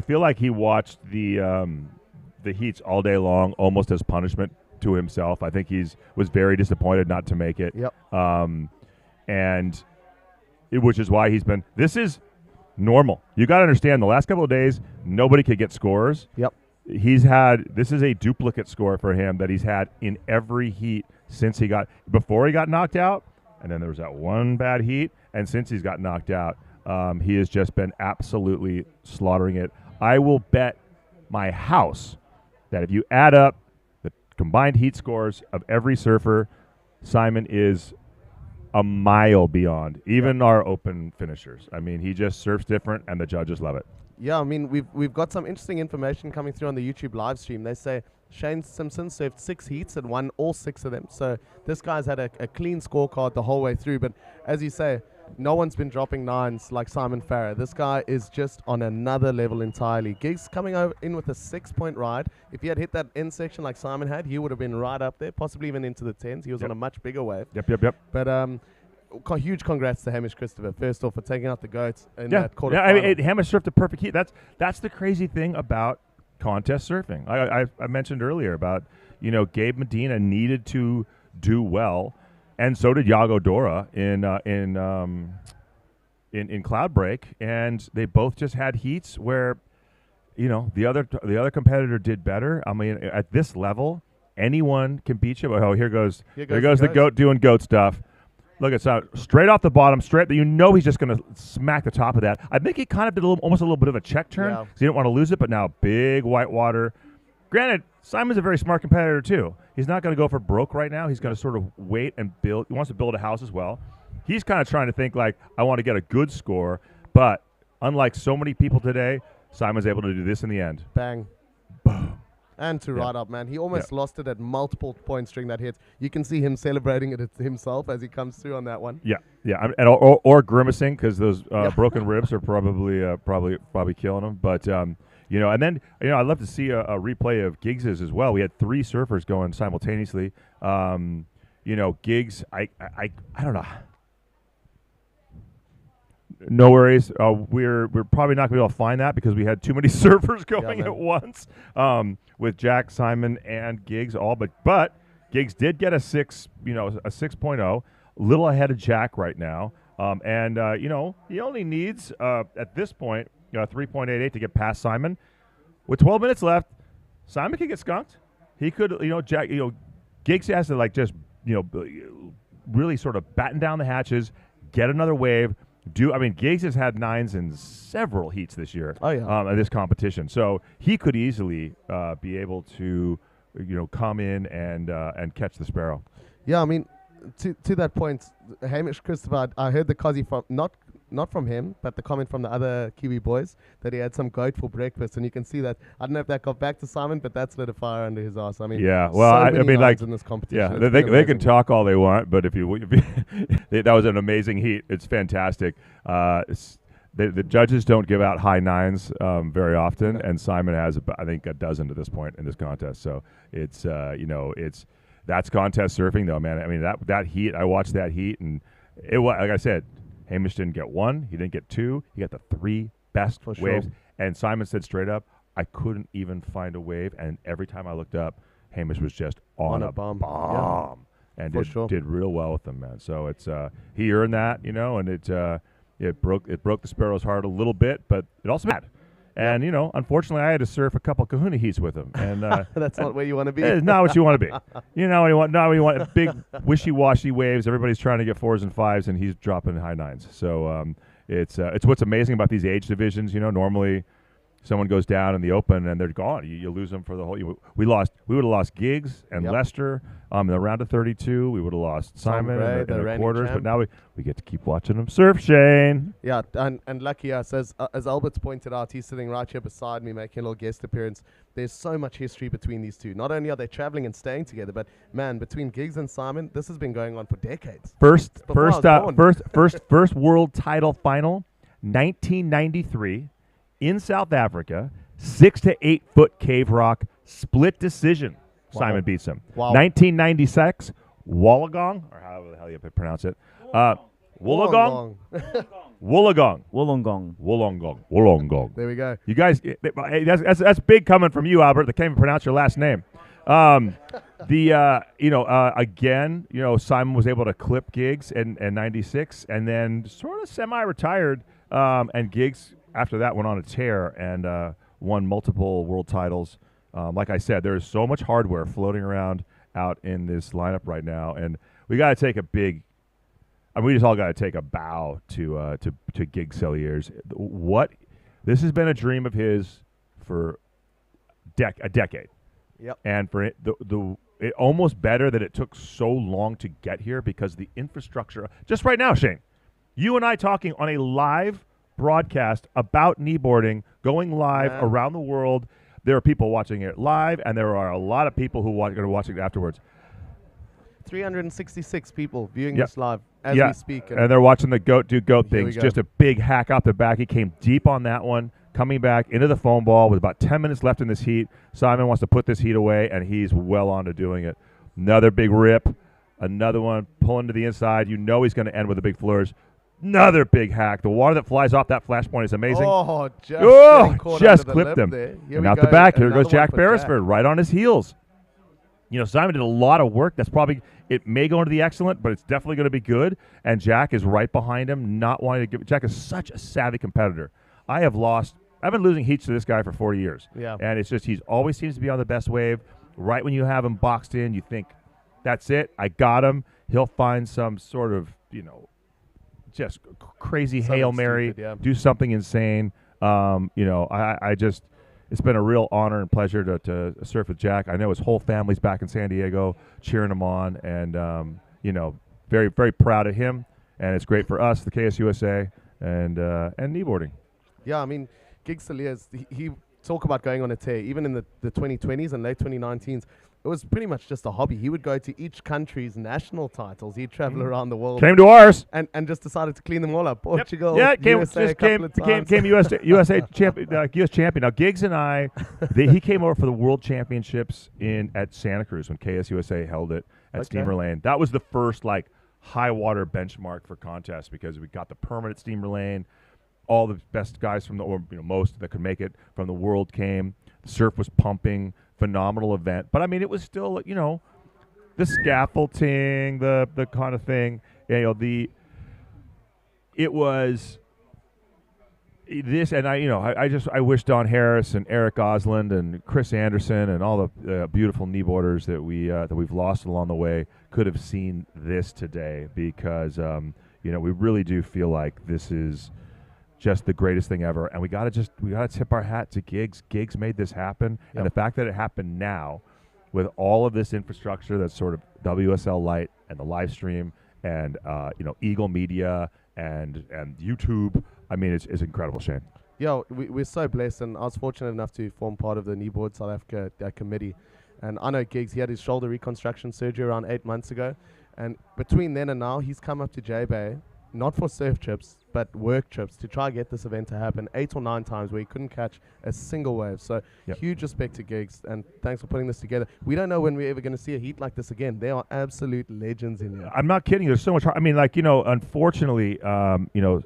feel like he watched the heats all day long, almost as punishment to himself. I think was very disappointed not to make it. Yep. Which is why this is normal. You got to understand, the last couple of days, nobody could get scores. Yep. This is a duplicate score for him that he's had in every heat before he got knocked out, and then there was that one bad heat, and since he's got knocked out, he has just been absolutely slaughtering it. I will bet my house that if you add up the combined heat scores of every surfer, Simon is a mile beyond even our open finishers. I mean, he just surfs different, and the judges love it. Yeah, I mean, we've got some interesting information coming through on the YouTube live stream. They say Shane Simpson surfed 6 heats and won all 6 of them. So this guy's had a clean scorecard the whole way through. But as you say, no one's been dropping 9s like Simon Farrer. This guy is just on another level entirely. Giggs coming in with a 6-point ride. If he had hit that end section like Simon had, he would have been right up there, possibly even into the 10s. He was on a much bigger wave. Yep. But huge congrats to Hamish Christopher, first off, for taking out the goats in that quarterfinal. Yeah, I mean, Hamish surfed a perfect heat. That's the crazy thing about contest surfing. I mentioned earlier about, Gabe Medina needed to do well, and so did Yago Dora in Cloudbreak, and they both just had heats where, the other competitor did better. I mean, at this level, anyone can beat you. Oh, here goes the goat doing goat stuff. Look, it's straight off the bottom, straight. He's just going to smack the top of that. I think he kind of did almost a little bit of a check turn because he didn't want to lose it, but now big white water. Granted, Simon's a very smart competitor too. He's not going to go for broke right now. He's going to sort of wait and build. He wants to build a house as well. He's kind of trying to think like, I want to get a good score, but unlike so many people today, Simon's able to do this in the end. Bang. Boom. And to ride up, man. He almost lost it at multiple points during that hit. You can see him celebrating it himself as he comes through on that one. Yeah, or grimacing because those broken ribs are probably killing him. But and then I'd love to see a replay of Giggs's as well. We had 3 surfers going simultaneously. Giggs, I don't know. No worries. We're probably not going to be able to find that because we had too many surfers going at once with Jack, Simon, and Giggs all. But Giggs did get a 6.0, little ahead of Jack right now. And he only needs at this point 3.88 to get past Simon. With 12 minutes left, Simon could get skunked. He could, Jack, Giggs has to just really sort of batten down the hatches, get another wave. Giggs has had 9s in several heats this year. In this competition, so he could easily be able to, come in and catch the sparrow. Yeah, I mean, to that point, Hamish Christopher, I heard the Kazi from not from him, but the comment from the other Kiwi boys that he had some goat for breakfast, and you can see that. I don't know if that got back to Simon, but that's lit a fire under his ass. I mean, yeah. Well, in this competition, they can talk all they want, but if that was an amazing heat. It's fantastic. The judges don't give out high 9s very often, and Simon has I think a dozen at this point in this contest. So it's that's contest surfing though, man. I mean that heat. I watched that heat, and it was like I said. Hamish didn't get 1. He didn't get 2. He got the 3 best waves. Sure. And Simon said straight up, I couldn't even find a wave. And every time I looked up, Hamish was just on a bomb. Yeah. And did real well with them, man. So it's he earned that, and it broke the Sparrow's heart a little bit, but it also mad. And, unfortunately, I had to surf a couple kahuna heats with him. And that's not where you want to be. It's not what you want to be. You want big, wishy-washy waves. Everybody's trying to get 4s and 5s, and he's dropping high 9s. So it's what's amazing about these age divisions. Normally someone goes down in the open and they're gone. You lose them for the whole. We would have lost Giggs and Lester in the round of 32. We would have lost Simon in the quarters, but now we get to keep watching them surf, Shane. Yeah, and lucky us, as Albert's pointed out, he's sitting right here beside me making a little guest appearance. There's so much history between these two. Not only are they traveling and staying together, but man, between Giggs and Simon, this has been going on for decades. First world title final, 1993. In South Africa, 6 to 8 foot cave rock, split decision. Wow. Simon beats him. Wow. 1996, Wollongong, or however the hell you pronounce it. Wollongong. Wollongong. There we go. You guys, that's big coming from you, Albert. That can't even pronounce your last name. Again, Simon was able to clip Giggs in 96, and then sort of semi-retired, and Giggs. After that, went on a tear and won multiple world titles. Like I said, there is so much hardware floating around out in this lineup right now, and we got to take a big we just all got to take a bow to Gig Celliers. This has been a dream of his for a decade. Yep. And for it, it almost better that it took so long to get here because the infrastructure. Just right now, Shane, you and I talking on a live broadcast about kneeboarding, going live around the world. There are people watching it live, and there are a lot of people who are going to watch it afterwards. 366 people viewing this live as we speak. And they're watching the goat do goat Here we things. go. Just a big hack out the back. He came deep on that one, coming back into the foam ball with about 10 minutes left in this heat. Simon wants to put this heat away, and he's well on to doing it. Another big rip. Another one pulling to the inside. You know he's going to end with a big flourish. Another big hack. The water that flies off that flashpoint is amazing. Oh, just clipped him. Here And out the back, here goes Jack Beresford right on his heels. You know, Simon did a lot of work. That's probably, it may go into the excellent, but it's definitely going to be good. And Jack is right behind him, not wanting to give. Jack is such a savvy competitor. I've been losing heats to this guy for 40 years. Yeah. And it's just, he's always seems to be on the best wave. Right when you have him boxed in, you think, that's it, I got him. He'll find some sort of, just crazy Something Hail Mary, stupid, do something insane. I just, it's been a real honor and pleasure to surf with Jack. I know his whole family's back in San Diego cheering him on, and very, very proud of him. And it's great for us, the KSUSA, and kneeboarding. Yeah, I mean, Gig Celliers, he talk about going on a tear. Even in the 2020s and late 2019s, it was pretty much just a hobby. He would go to each country's national titles. He'd travel around the world. Came to ours. And just decided to clean them all up. Portugal, Yeah, USA came USA champion. US champion. Now Giggs and I, he came over for the World Championships at Santa Cruz when KSUSA held it at Steamer Lane. That was the first high water benchmark for contests because we got the permit at Steamer Lane. All the best guys from most that could make it from the world came. The surf was pumping. Phenomenal event, but I mean, it was still the scaffolding, the kind of thing. It was this, and I wish Don Harris and Eric Osland and Chris Anderson and all the beautiful kneeboarders that we've lost along the way could have seen this today because we really do feel like this is just the greatest thing ever, and we gotta tip our hat to Giggs. Giggs made this happen, and the fact that it happened now, with all of this infrastructure that's sort of WSL Lite and the live stream, and Eagle Media and YouTube. I mean, it's incredible, Shane. Yeah, we're so blessed, and I was fortunate enough to form part of the Kneeboard South Africa committee. And I know Giggs, he had his shoulder reconstruction surgery around 8 months ago, and between then and now, he's come up to J-Bay, not for surf trips, but work trips to try get this event to happen 8 or 9 times where he couldn't catch a single wave. So huge respect to Giggs, and thanks for putting this together. We don't know when we're ever going to see a heat like this again. They are absolute legends in here. I'm not kidding. There's so much. I mean, unfortunately,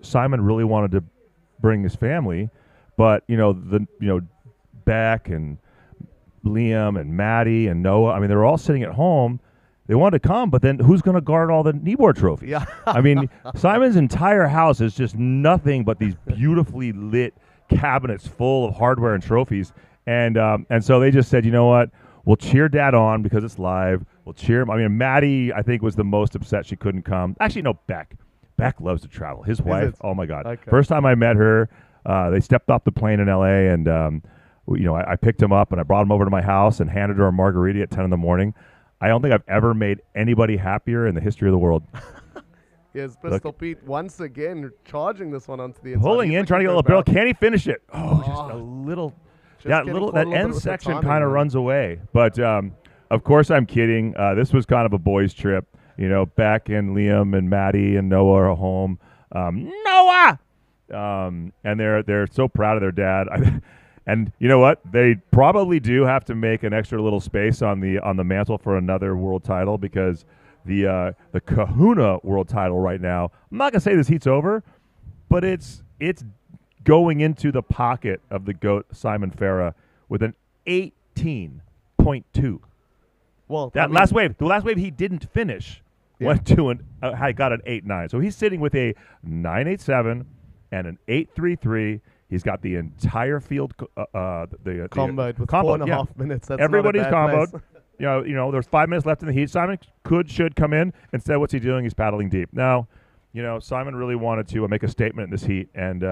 Simon really wanted to bring his family, but Beck and Liam and Maddie and Noah. I mean, they were all sitting at home. They wanted to come, but then who's going to guard all the kneeboard trophies? Yeah. I mean, Simon's entire house is just nothing but these beautifully lit cabinets full of hardware and trophies. And so they just said, you know what? We'll cheer Dad on because it's live. We'll cheer him. I mean, Maddie, I think, was the most upset she couldn't come. Actually, no, Beck. Beck loves to travel. His wife, oh, my God. Okay. First time I met her, they stepped off the plane in L.A., and, I picked him up, and I brought him over to my house and handed her a margarita at 10 in the morning. I don't think I've ever made anybody happier in the history of the world. Yes, Bristol Pete once again charging this one onto the inside. Pulling in, trying to get a little barrel. Can he finish it? Oh, just a little. That end section kind of runs away. But, of course, I'm kidding. This was kind of a boys' trip. Beck and Liam and Maddie and Noah are home. Noah! And they're so proud of their dad. And you know what? They probably do have to make an extra little space on the mantle for another world title because the Kahuna world title right now. I'm not gonna say this heat's over, but it's going into the pocket of the GOAT Simon Farah with an 18.2. Well, the last wave he didn't finish. Went to got an 8.9. So he's sitting with a 9.87 and an 8.33. He's got the entire field comboed with 4.5 minutes. That's everybody's comboed. Place. There's 5 minutes left in the heat. Simon should come in. Instead, what's he doing? He's paddling deep. Now, you know, Simon really wanted to make a statement in this heat, and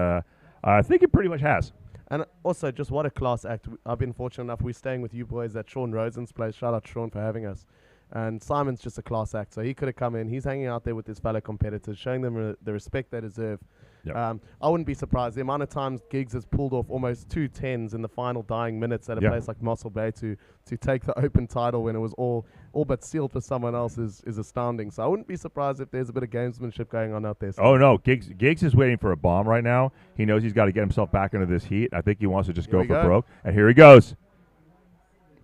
I think he pretty much has. And also, just what a class act. I've been fortunate enough, we're staying with you boys at Sean Rosen's place. Shout out to Sean for having us. And Simon's just a class act, so he could have come in. He's hanging out there with his fellow competitors, showing them the respect they deserve. Yep. I wouldn't be surprised. The amount of times Giggs has pulled off almost 2 10s in the final dying minutes at a Yep. place like Mossel Bay to take the open title when it was all but sealed for someone else is astounding. So I wouldn't be surprised if there's a bit of gamesmanship going on out there. Oh no, Giggs is waiting for a bomb right now. He knows he's got to get himself back into this heat. I think he wants to just go for broke. And here he goes.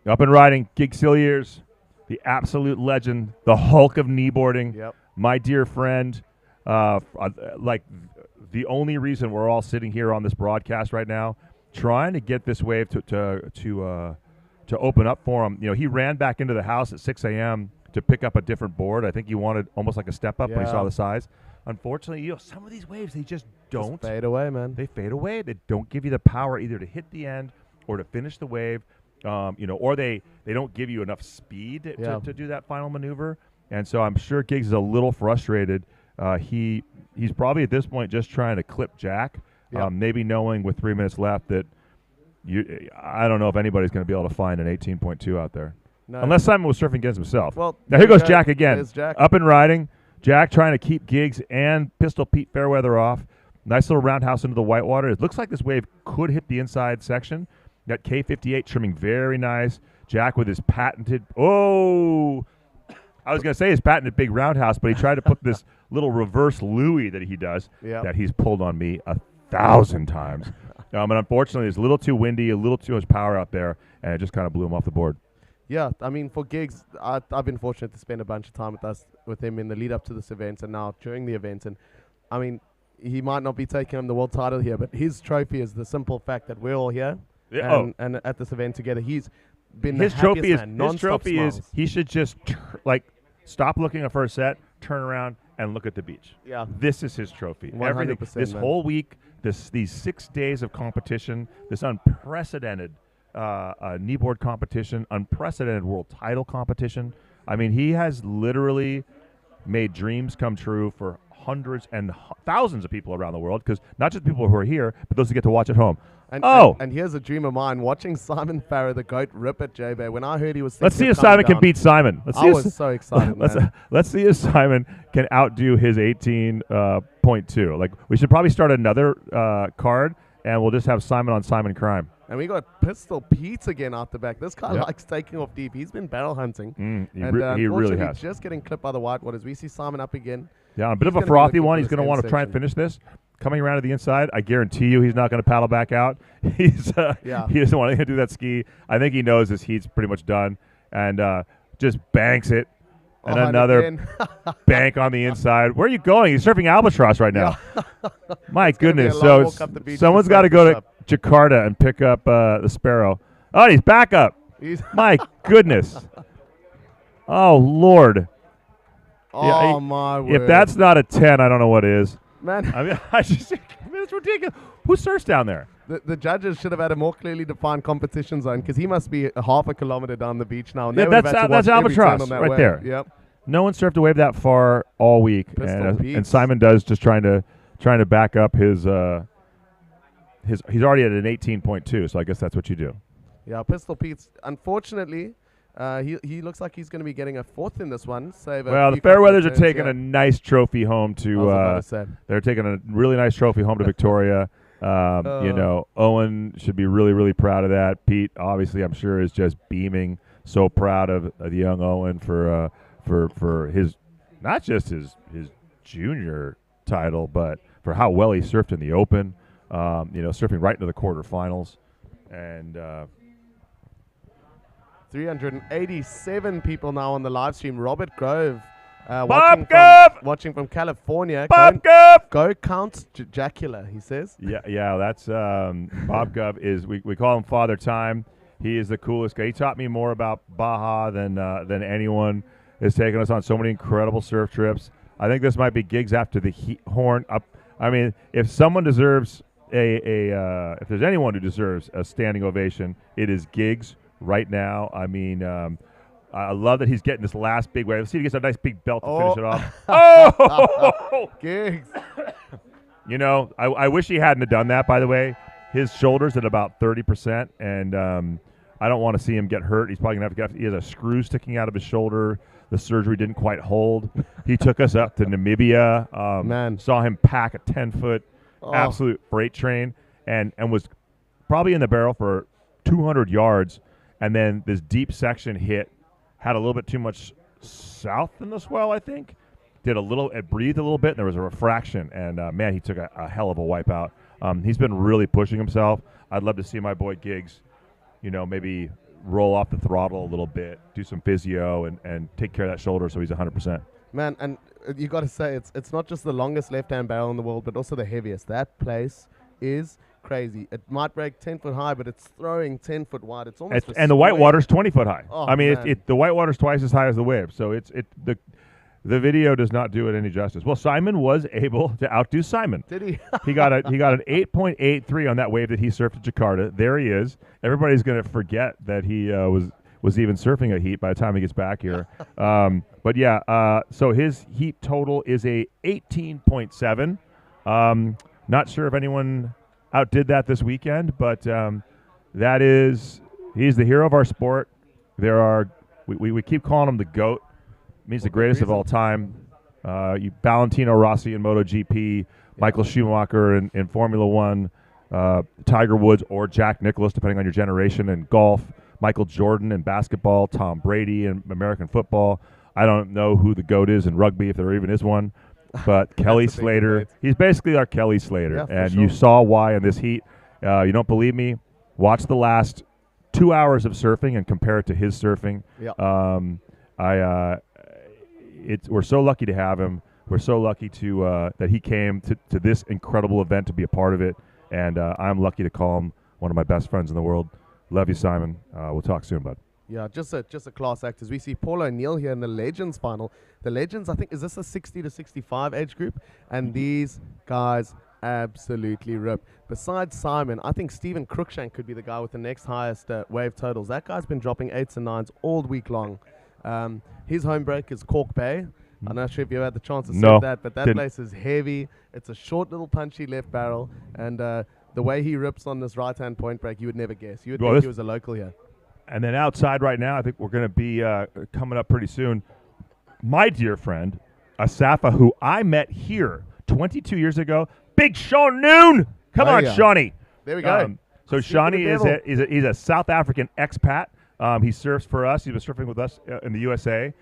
Up and riding, Giggs Silliers, the absolute legend, the Hulk of kneeboarding. Yep. My dear friend, like the only reason we're all sitting here on this broadcast right now, trying to get this wave to open up for him. You know, he ran back into the house at 6 a.m. to pick up a different board. I think he wanted almost like a step up when he saw the size. Unfortunately, you know, some of these waves, they just don't. Fade away, man. They fade away. They don't give you the power either to hit the end or to finish the wave, you know, or they don't give you enough speed to do that final maneuver. And so I'm sure Giggs is a little frustrated. He's probably at this point just trying to clip Jack, maybe knowing with 3 minutes left that I don't know if anybody's going to be able to find an 18.2 out there. No. Unless Simon was surfing against himself. Well, now here goes go. Jack again. There's Jack. Up and riding. Jack trying to keep Giggs and Pistol Pete Fairweather off. Nice little roundhouse into the whitewater. It looks like this wave could hit the inside section. Got K58 trimming very nice. Jack with his patented, I was going to say his patented big roundhouse, but he tried to put this little reverse Louis that he does that he's pulled on me 1,000 times. And unfortunately, it's a little too windy, a little too much power out there, and it just kind of blew him off the board. Yeah, I mean, for Giggs, I've been fortunate to spend a bunch of time with him in the lead up to this event and now during the event. And, I mean, he might not be taking home the world title here, but his trophy is the simple fact that we're all here and at this event together. He's been His the trophy happiest man, his trophy non-stop is he should just stop looking at first set, turn around, and look at the beach. Yeah. This is his trophy. 100%, This man. whole week, these 6 days of competition, this unprecedented kneeboard competition, unprecedented world title competition. I mean, he has literally made dreams come true for hundreds and thousands of people around the world, because not just people who are here, but those who get to watch at home. And here's a dream of mine, watching Simon Farrow, the GOAT, rip at J-Bay. When I heard he was Let's see thinking if of coming Simon can down, beat Simon. I was so excited, man. Let's see if Simon can outdo his 18.2. Like, we should probably start another card, and we'll just have Simon on Simon Crime. And we got Pistol Pete again out the back. This guy likes taking off deep. He's been barrel hunting. He really has. Just getting clipped by the whitewaters. We see Simon up again. Yeah, a bit of a gonna be frothy looking one. for He's this going to end want to try and section. finish this. Coming around to the inside, I guarantee you he's not going to paddle back out. He doesn't want to do that ski. I think he knows this heat's pretty much done, and just banks it. And another bank on the inside. Where are you going? He's surfing albatross right now. My goodness. So someone's got to go to Jakarta and pick up the Sparrow. Oh, he's back up. My goodness. Oh, Lord. Oh, my word. If that's not a 10, I don't know what is. Man. I mean, it's ridiculous. Who surfs down there? The judges should have had a more clearly defined competition zone, because he must be a half a kilometer down the beach now. And Yeah, that's albatross right wave. there. Yep. No one surfed a wave that far all week, and Simon does just trying to back up his. He's already at an 18.2, so I guess that's what you do. Yeah, Pistol Pete's unfortunately. He looks like he's going to be getting a fourth in this one. Well, the Fairweathers are taking a nice trophy home to. They're taking a really nice trophy home to Victoria. You know, Owen should be really, really proud of that. Pete, obviously, I'm sure is just beaming, so proud of the young Owen for his, not just his junior title, but for how well he surfed in the Open. You know, surfing right into the quarterfinals, and. 387 people now on the live stream. Robert Grove, watching from California. Go Count Jacula, he says. Yeah, that's Bob Gov is we call him Father Time. He is the coolest guy. He taught me more about Baja than anyone. Has taken us on so many incredible surf trips. I think this might be Giggs after the horn up. I mean, if someone deserves if there's anyone who deserves a standing ovation, it is Giggs. Right now, I mean, I love that he's getting this last big wave. Let's see if he gets a nice big belt to finish it off. Oh! Gigs. You know, I wish he hadn't have done that, by the way. His shoulder's at about 30%, and I don't want to see him get hurt. He's probably going to have to he has a screw sticking out of his shoulder. The surgery didn't quite hold. He took us up to Namibia. Man. Saw him pack a 10-foot absolute freight train and was probably in the barrel for 200 yards, and then this deep section hit, had a little bit too much south in the swell, I think. It breathed a little bit, and there was a refraction, and man, he took a hell of a wipeout. He's been really pushing himself. I'd love to see my boy Giggs, you know, maybe roll off the throttle a little bit, do some physio, and take care of that shoulder so he's 100%. Man, and you got to say, it's not just the longest left-hand barrel in the world, but also the heaviest. That place is crazy. It might break 10 foot high, but it's throwing 10 foot wide. It's almost And the whitewater's 20 foot high. Oh, I mean, man. the whitewater's twice as high as the wave, so the video does not do it any justice. Well, Simon was able to outdo Simon. Did he? he got an 8.83 on that wave that he surfed at Jakarta. There he is. Everybody's going to forget that he was even surfing a heat by the time he gets back here. But yeah, so his heat total is a 18.7. Not sure if anyone outdid that this weekend, but he's the hero of our sport. We keep calling him the GOAT. Means the greatest of all time. Valentino Rossi in MotoGP, Michael Schumacher in Formula One, Tiger Woods or Jack Nicklaus, depending on your generation, in golf, Michael Jordan in basketball, Tom Brady in American football. I don't know who the GOAT is in rugby, if there even is one, but Kelly Slater. He's basically our Kelly Slater, Yeah, and sure. you saw why in this heat. You don't believe me? Watch the last 2 hours of surfing and compare it to his surfing. Yeah. We're so lucky to have him. We're so lucky that he came to this incredible event to be a part of it, and I'm lucky to call him one of my best friends in the world. Love you, Simon. We'll talk soon, bud. Yeah, just a class act. As we see Paul O'Neill here in the Legends final. The Legends, I think, is this a 60 to 65 age group? And these guys absolutely rip. Besides Simon, I think Stephen Cruikshank could be the guy with the next highest wave totals. That guy's been dropping 8s and 9s all week long. His home break is Cork Bay. I'm not sure if you had the chance to see that, but that place is heavy. It's a short little punchy left barrel, and the way he rips on this right-hand point break, you would never guess. You would think he was a local here. And then outside right now, I think we're going to be coming up pretty soon. My dear friend, Asafa, who I met here 22 years ago. Big Sean Noon! Come on, Shawnee. There we go. So Shawnee he's a South African expat. He surfs for us. He's been surfing with us in the USA.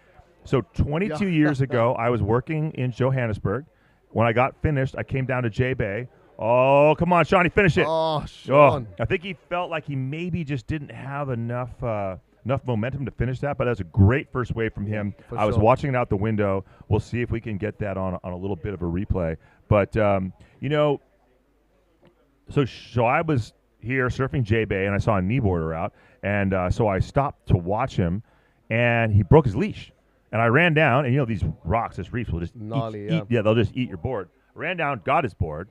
So 22 years ago, I was working in Johannesburg. When I got finished, I came down to J-Bay. Oh, come on, Shawnee, finish it. Oh, Sean. I think he felt like he maybe just didn't have enough momentum to finish that, but that's a great first wave from him. I was watching it out the window. We'll see if we can get that on a little bit of a replay. But, so I was here surfing J-Bay, and I saw a kneeboarder out, and so I stopped to watch him, and he broke his leash. And I ran down, and these rocks, this reefs will just they'll just eat your board. Ran down, got his board.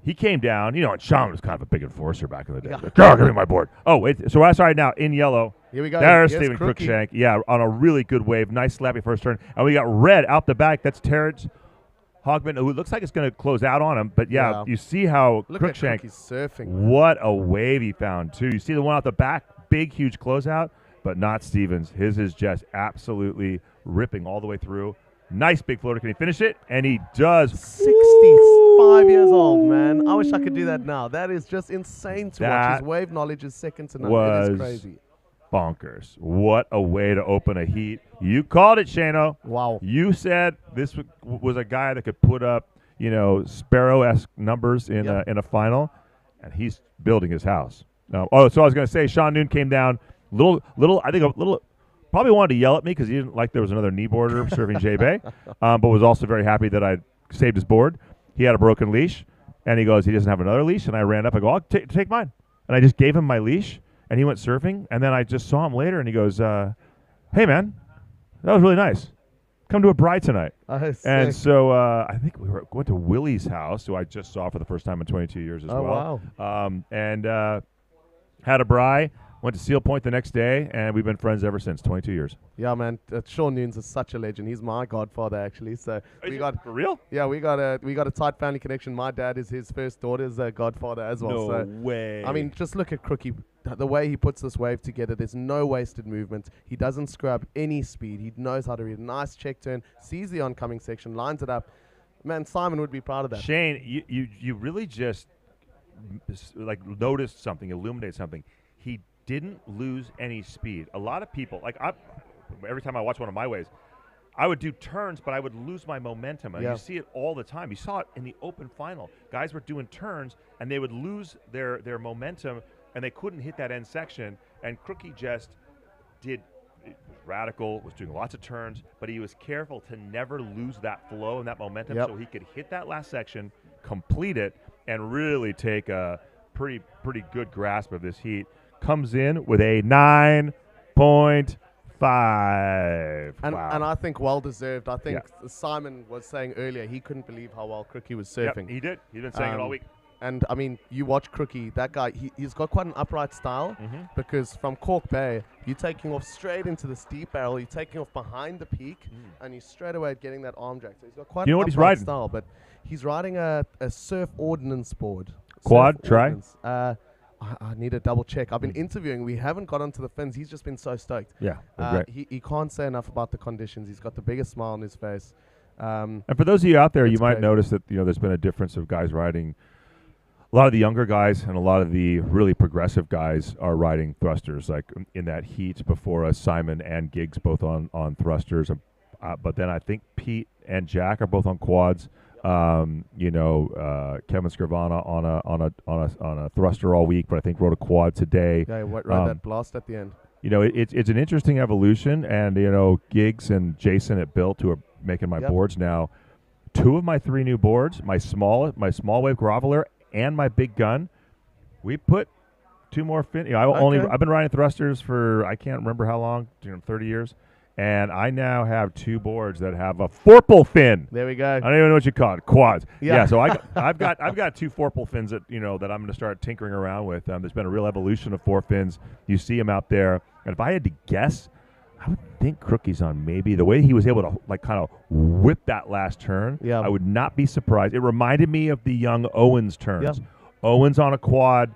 He came down, and Sean was kind of a big enforcer back in the day. Girl, give me my board. Oh, wait. So that's right now in yellow. Here we go. There's Yes, Stephen Crookie. Cruikshank. Yeah, on a really good wave. Nice slappy first turn. And we got red out the back. That's Terrence Hogman, who looks like it's going to close out on him. But, yeah. You see how Look at Cruikshank, Crookie's surfing. what a wave he found, too. You see the one out the back, big, huge closeout, but not Stevens. His is just absolutely ripping all the way through. Nice big floater. Can he finish it? And he does. 65 years old, man. I wish I could do that now. That is just insane to watch. His wave knowledge is second to none. It is crazy. Bonkers. What a way to open a heat. You called it, Shano. Wow. You said this was a guy that could put up, Sparrow-esque numbers in a final, and he's building his house. So I was going to say, Sean Noon came down, probably wanted to yell at me because he didn't like there was another kneeboarder serving J-Bay, but was also very happy that I saved his board. He had a broken leash, and he goes, he doesn't have another leash, and I ran up. I go, I'll take mine. And I just gave him my leash, and he went surfing, and then I just saw him later, and he goes, hey, man, that was really nice. Come to a bride tonight. And so I think we went to Willie's house, who I just saw for the first time in 22 years as well. Wow. And had a braai. Went to Seal Point the next day, and we've been friends ever since. 22 years. Yeah, man. Sean Nunes is such a legend. He's my godfather, actually. So we got for real. Yeah, we got a tight family connection. My dad is his first daughter's godfather as well. No so, way. I mean, just look at Crookie. The way he puts this wave together, there's no wasted movement. He doesn't scrub any speed. He knows how to read a nice check turn, sees the oncoming section, lines it up. Man, Simon would be proud of that. Shane, you really just like noticed something, illuminate something. He didn't lose any speed. A lot of people, like every time I watch one of my waves, I would do turns, but I would lose my momentum. And Yeah. you see it all the time. You saw it in the open final. Guys were doing turns, and they would lose their momentum, and they couldn't hit that end section. And Crookie just did radical, was doing lots of turns, but he was careful to never lose that flow and that momentum, Yep. so he could hit that last section, complete it, and really take a pretty good grasp of this heat. Comes in with a 9.5. And Wow. and I think well deserved. I think Yeah. Simon was saying earlier he couldn't believe how well Crookie was Yep, surfing. he did. He's been saying it all week. And I mean, you watch Crookie, that guy, he's got quite an upright style Mhm. because from Cork Bay, you're taking off straight into the steep barrel, you're taking off behind the peak, and you're straight away getting that arm drag. So he's got quite You know an what he's upright riding? style, but he's riding a surf ordnance board. Quad, Surf try? ordnance. I need a double check. I've been interviewing. We haven't got onto the fins. He's just been so stoked. Yeah, they're great. He can't say enough about the conditions. He's got the biggest smile on his face. And for those of you out there, you it's might crazy. notice that there's been a difference of guys riding. A lot of the younger guys and a lot of the really progressive guys are riding thrusters. Like in that heat before us, Simon and Giggs both on thrusters. But then I think Pete and Jack are both on quads. Kevin Scrivana on a thruster all week, but I think rode a quad today. Yeah, rode that blast at the end. It's an interesting evolution, and Giggs and Jason at Built, who are making my Yep. boards now. 2 of my 3 new boards, my small wave groveler and my big gun, we put 2 more fin. I've been riding thrusters for I can't remember how long, 30 years. And I now have 2 boards that have a forple fin. There we go. I don't even know what you call it. Quads. Yeah. So I've got 2 forple fins that that I'm going to start tinkering around with. There's been a real evolution of 4 fins. You see them out there. And if I had to guess, I would think Crookie's on maybe the way he was able to kind of whip that last turn. Yeah. I would not be surprised. It reminded me of the young Owens turns. Yeah. Owens on a quad.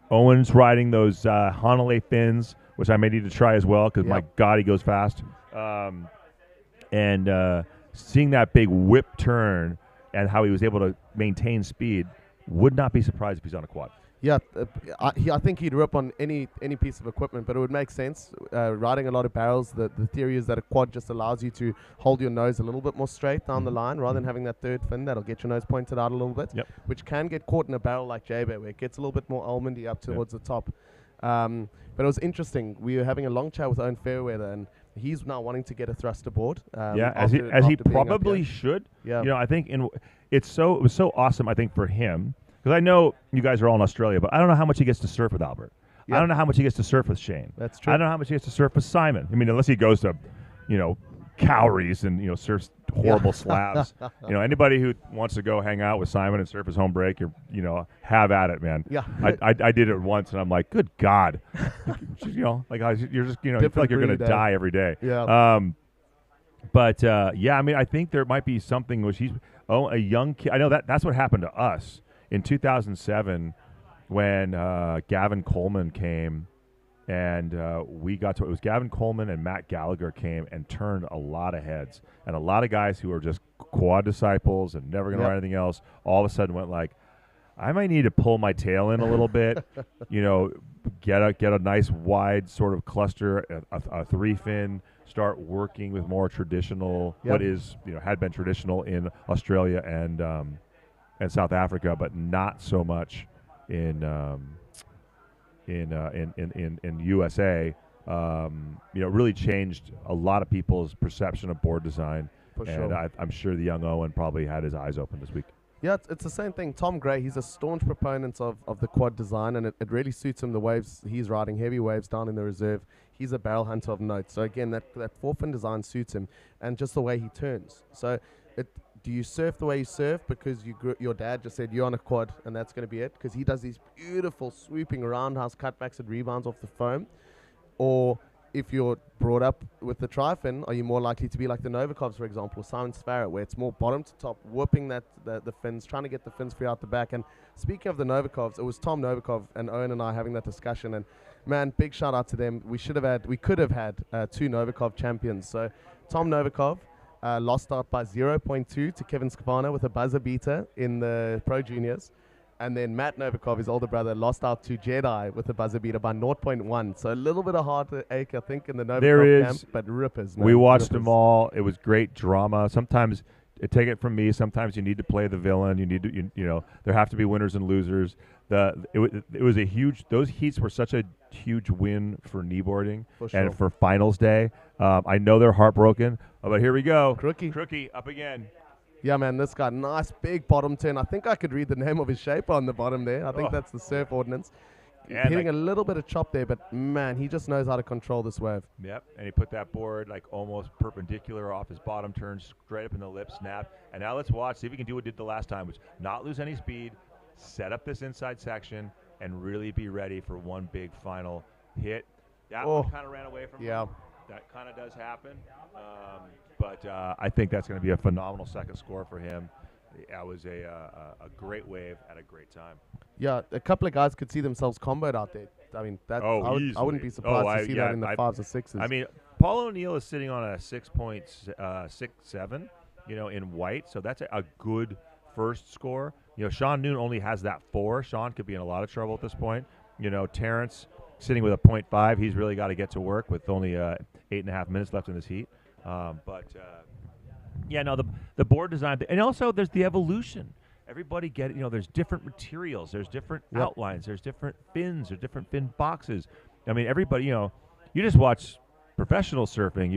Owens riding those Hanalei fins, which I may need to try as well because my God, he goes fast. Seeing that big whip turn and how he was able to maintain speed, would not be surprised if he's on a quad. Yeah, I think he'd rip on any piece of equipment, but it would make sense. Riding a lot of barrels, the theory is that a quad just allows you to hold your nose a little bit more straight down the line rather than having that third fin that'll get your nose pointed out a little bit, which can get caught in a barrel like J-Bay where it gets a little bit more almondy up towards the top. But it was interesting. We were having a long chat with Owen Fairweather, and he's now wanting to get a thruster board. As he after being up probably here. should. Yeah. I think it was so awesome. I think for him, because I know you guys are all in Australia, but I don't know how much he gets to surf with Albert. I don't know how much he gets to surf with Shane. That's true. I don't know how much he gets to surf with Simon. I mean, unless he goes to, Cowries and surfs horrible slabs. Anybody who wants to go hang out with Simon and surf his home break, have at it, man. Yeah. I did it once, and I'm like, good God, you're just you feel like you're gonna die every day. Yeah. I think there might be something which a young kid. I know that's what happened to us in 2007 when Gavin Coleman came. And it was Gavin Coleman and Matt Gallagher came and turned a lot of heads. And a lot of guys who were just quad disciples and never going to ride anything else, all of a sudden went like, I might need to pull my tail in a little bit, get a nice wide sort of cluster, a 3-fin, start working with more traditional, what is, had been traditional in Australia and South Africa, but not so much in USA, really changed a lot of people's perception of board design. For and sure. I'm sure the young Owen probably had his eyes open this week. Yeah, it's the same thing. Tom Gray, he's a staunch proponent of the quad design, and it really suits him, the waves he's riding, heavy waves down in the reserve. He's a barrel hunter of note. So again, that 4-fin design suits him, and just the way he turns. So do you surf the way you surf because your dad just said you're on a quad and that's going to be it? Because he does these beautiful sweeping roundhouse cutbacks and rebounds off the foam. Or if you're brought up with the tri-fin, are you more likely to be like the Novikovs, for example, or Simon Sparrow, where it's more bottom to top, whooping the fins, trying to get the fins free out the back? And speaking of the Novikovs, it was Tom Novikov and Owen and I having that discussion, and man, big shout out to them. We could have had 2 Novikov champions. So Tom Novikov lost out by 0.2 to Kevin Scavano with a buzzer beater in the Pro Juniors. And then Matt Novikov, his older brother, lost out to Jedi with a buzzer beater by 0.1. So a little bit of heartache, I think, in the Novikov camp, but rippers, man. We watched rippers. them all. It was great drama. Sometimes, take it from me, sometimes you need to play the villain. You need to, you know, there have to be winners and losers. It was a huge, those heats were such a huge win for kneeboarding and for finals day. I know they're heartbroken, but here we go. Crookie up again. Yeah, man, this guy, nice big bottom turn. I think I could read the name of his shape on the bottom there. I think that's the surf ordinance. And hitting a little bit of chop there, but man, he just knows how to control this wave. Yep, and he put that board like almost perpendicular off his bottom turn, straight up in the lip, snap. And now let's watch, see if he can do what he did the last time, which not lose any speed, set up this inside section, and really be ready for one big final hit. That one kind of ran away from him. That kind of does happen. But I think that's going to be a phenomenal second score for him. That was a great wave at a great time. Yeah, a couple of guys could see themselves comboed out there. I mean, I wouldn't be surprised to see that in the 5s or 6s. I mean, Paul O'Neill is sitting on a 6.67, you know, in white. So that's a good first score. You know, Sean Noon only has that 4. Sean could be in a lot of trouble at this point. You know, Terrence sitting with a 0.5. He's really got to get to work with only 8.5 minutes left in this heat. Yeah, no, the board design, and also there's the evolution. Everybody there's different materials, there's different outlines, there's different fins, there's different fin boxes. I mean, everybody, you just watch professional surfing.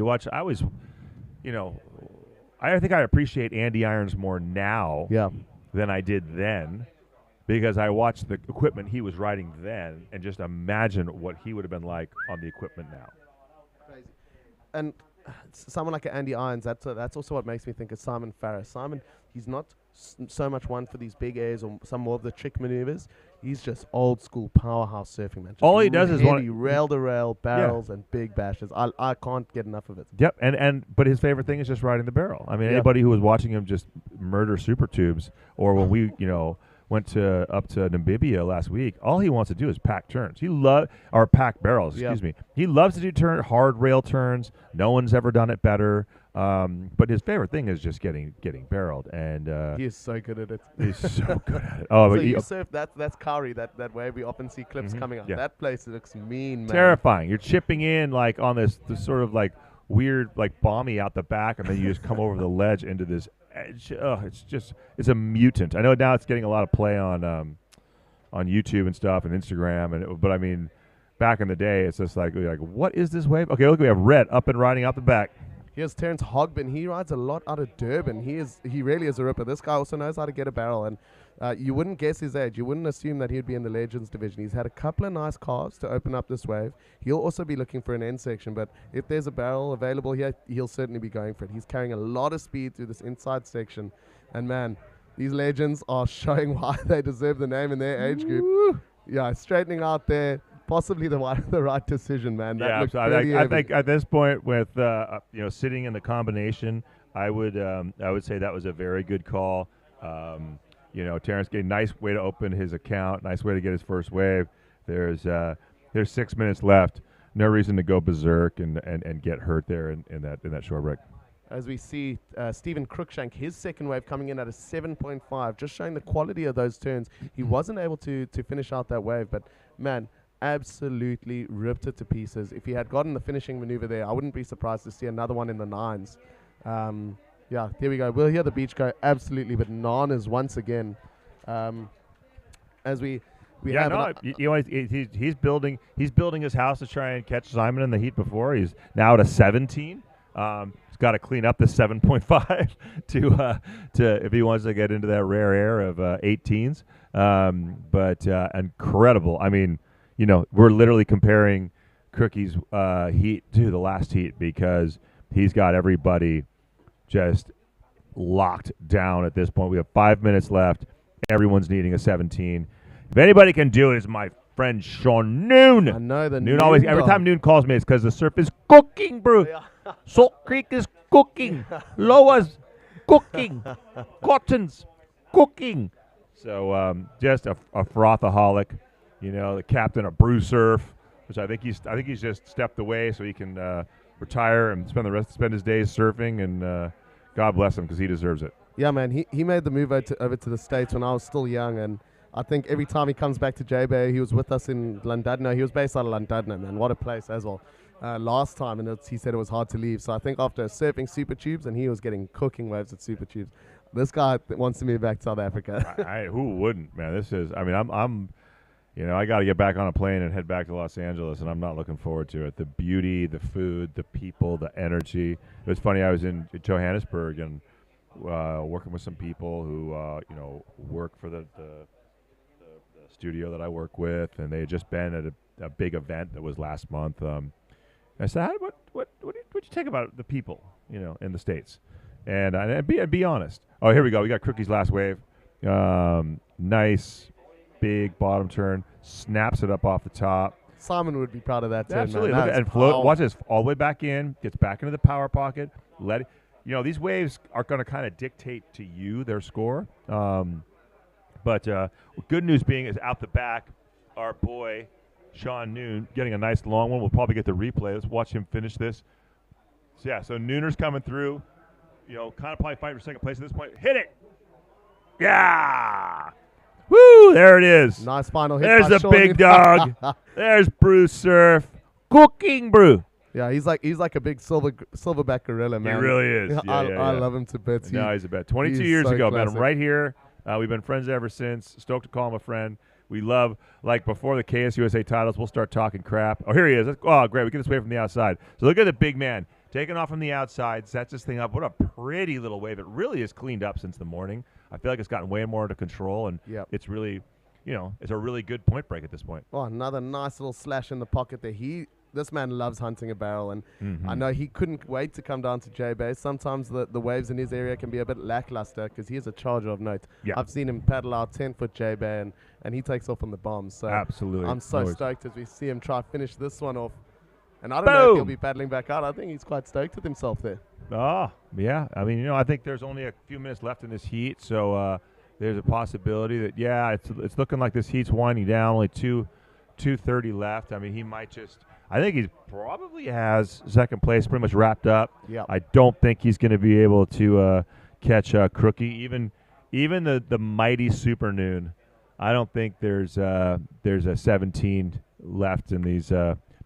I think I appreciate Andy Irons more now than I did then, because I watched the equipment he was riding then and just imagine what he would have been like on the equipment now. Crazy. And someone like Andy Irons, that's also what makes me think of Simon Farris. Simon, he's not so much one for these big airs or some more of the trick maneuvers. He's just old school powerhouse surfing, man. Just all he does is rail to rail barrels and big bashes. I can't get enough of it. Yep, but his favorite thing is just riding the barrel. I mean, anybody who was watching him just murder super tubes, or when we went up to Namibia last week, all he wants to do is pack turns. Pack barrels, excuse me. He loves to do hard rail turns. No one's ever done it better. But his favorite thing is just getting barreled, and he is so good at it. He's so good at it. Oh, so you surf that's Kauri, that wave we often see clips coming out. Yeah. That place looks mean, man. Terrifying. You're chipping in like on this sort of like weird like bommy out the back, and then you just come over the ledge into this edge. Oh, it's a mutant. I know now it's getting a lot of play on YouTube and stuff and Instagram, but I mean, back in the day, it's just like what is this wave? Okay, look, we have Red up and riding out the back. Here's Terrence Hogbin. He rides a lot out of Durban. He really is a ripper. This guy also knows how to get a barrel, and you wouldn't guess his age. You wouldn't assume that he'd be in the Legends division. He's had a couple of nice calves to open up this wave. He'll also be looking for an end section, but if there's a barrel available here, he'll certainly be going for it. He's carrying a lot of speed through this inside section, and man, these Legends are showing why they deserve the name in their age group. Woo! Yeah, straightening out there. Possibly the right decision, man. That so I think at this point, with sitting in the combination, I would say that was a very good call. Terrence getting a nice way to open his account, nice way to get his first wave. There's 6 minutes left. No reason to go berserk and get hurt there in that short break. As we see Stephen Cruikshank, his second wave coming in at a 7.5, just showing the quality of those turns. He wasn't able to finish out that wave, but man, absolutely ripped it to pieces. If he had gotten the finishing maneuver there, I wouldn't be surprised to see another one in the 9s. Here we go. We'll hear the beach go absolutely bananas once again. As we have he's building his house to try and catch Simon in the heat before. He's now at a 17. He's got to clean up the 7.5 to if he wants to get into that rare air of 18s. But incredible. I mean, we're literally comparing Crookie's heat to the last heat because he's got everybody just locked down at this point. We have 5 minutes left. Everyone's needing a 17. If anybody can do it, it's my friend Sean Noon. I know the Noon always. Every time Noon calls me, it's because the surf is cooking, bro. Salt Creek is cooking. Loa's cooking. Cotton's cooking. So just a frothaholic, the captain of Brew Surf, which I think he's just stepped away so he can retire and spend his days surfing, and God bless him because he deserves it. Yeah, man, he made the move over to the States when I was still young, and I think every time he comes back to J-Bay, he was with us in Llandudno. He was based out of Llandudno, man. What a place as well. Last time, and he said it was hard to leave. So I think after surfing Super Tubes, and he was getting cooking waves at Super Tubes, this guy wants to move back to South Africa. Who wouldn't, man? This is, I'm I got to get back on a plane and head back to Los Angeles, and I'm not looking forward to it. The beauty, the food, the people, the energy. It was funny, I was in Johannesburg and working with some people who, work for the studio that I work with, and they had just been at a big event that was last month. I said, what do you think about the people, in the States? And be honest. Oh, here we go. We got Crookie's last wave. Nice, big bottom turn. Snaps it up off the top. Simon would be proud of that, too. Absolutely. Man. Look at, and float. Watch this. All the way back in. Gets back into the power pocket. Let it. These waves are going to kind of dictate to you their score. But good news being is out the back, our boy Sean Noon getting a nice long one. We'll probably get the replay. Let's watch him finish this. So Nooner's coming through. Kind of probably fighting for second place at this point. Hit it! Yeah! Woo! There it is. Nice final hit. There's the big dog. There's Brew Surf. Cooking Brew. Yeah, he's like a big silverback gorilla, man. He really is. I love him to bits. No, he's a bet. 22 years ago, met him right here. We've been friends ever since. Stoked to call him a friend. We love, before the KSUSA titles, we'll start talking crap. Oh, here he is. Oh, great. We get this wave from the outside. So look at the big man. Taking off from the outside, sets this thing up. What a pretty little wave. It really is cleaned up since the morning. I feel like it's gotten way more under control, and it's really, it's a really good point break at this point. Oh, another nice little slash in the pocket there. This man loves hunting a barrel, and I know he couldn't wait to come down to J-Bay. Sometimes the waves in his area can be a bit lackluster because he is a charger of note. Yeah. I've seen him paddle out 10-foot J-Bay, and he takes off on the bombs. So absolutely. I'm so stoked as we see him try to finish this one off. And I don't know if he'll be paddling back out. I think he's quite stoked with himself there. Oh, yeah. I mean, I think there's only a few minutes left in this heat, so there's a possibility that, it's looking like this heat's winding down. Only 2:30 left. I mean, he might just – I think he probably has second place pretty much wrapped up. Yep. I don't think he's going to be able to catch Crookie. Even the mighty Super Noon, I don't think there's a 17 left in these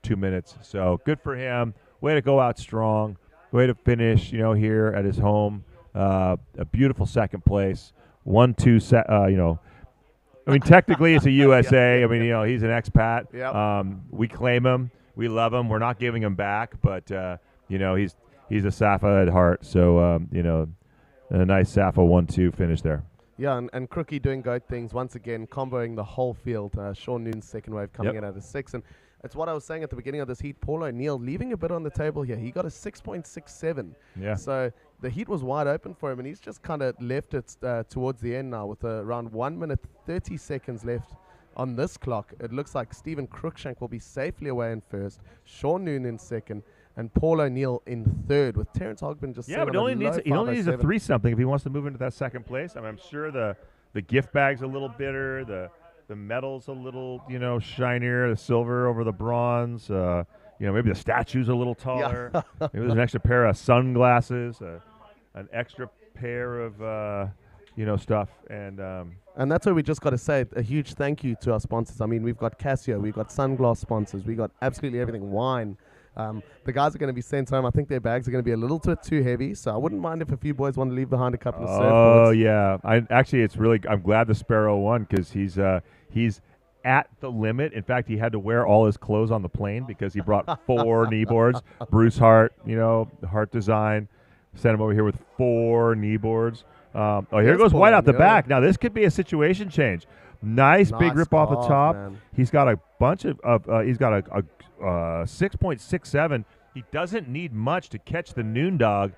2 minutes. So good for him. Way to go out strong. Way to finish, here at his home. A beautiful second place. 1-2 I mean, technically it's a USA. I mean, he's an expat. Yep. We claim him. We love him. We're not giving him back, but he's a Safa at heart. So a nice Safa 1-2 finish there. Yeah, and Crookie doing great things once again, comboing the whole field. Sean Noon's second wave coming in at a 6, and it's what I was saying at the beginning of this heat. Paul O'Neill leaving a bit on the table here. He got a 6.67. Yeah. So the heat was wide open for him, and he's just kind of left it towards the end now with around 1 minute 30 seconds left on this clock. It looks like Stephen Crookshank will be safely away in first, Sean Noon in second, and Paul O'Neill in third, with Terrence Hogben just but he only needs a 3-something if he wants to move into that second place. I mean, I'm sure the gift bag's a little bitter, the metal's a little shinier, the silver over the bronze. Maybe the statue's a little taller. Maybe there's an extra pair of sunglasses, an extra pair of stuff, and that's where we just got to say a huge thank you to our sponsors. I mean, we've got Casio, we've got sunglass sponsors, we got absolutely everything. Wine. The guys are going to be sent home. I think their bags are going to be a little bit too heavy, so I wouldn't mind if a few boys want to leave behind a couple of surfboards. Oh yeah, I'm glad the Sparrow won because he's at the limit. In fact, he had to wear all his clothes on the plane because he brought 4 kneeboards. Bruce Hart, Hart Design, sent him over here with 4 kneeboards. Here goes White out the back. Now this could be a situation change. Nice big rip off the top. Man. He's got a bunch of he's got a 6.67. He doesn't need much to catch the Noon Dog,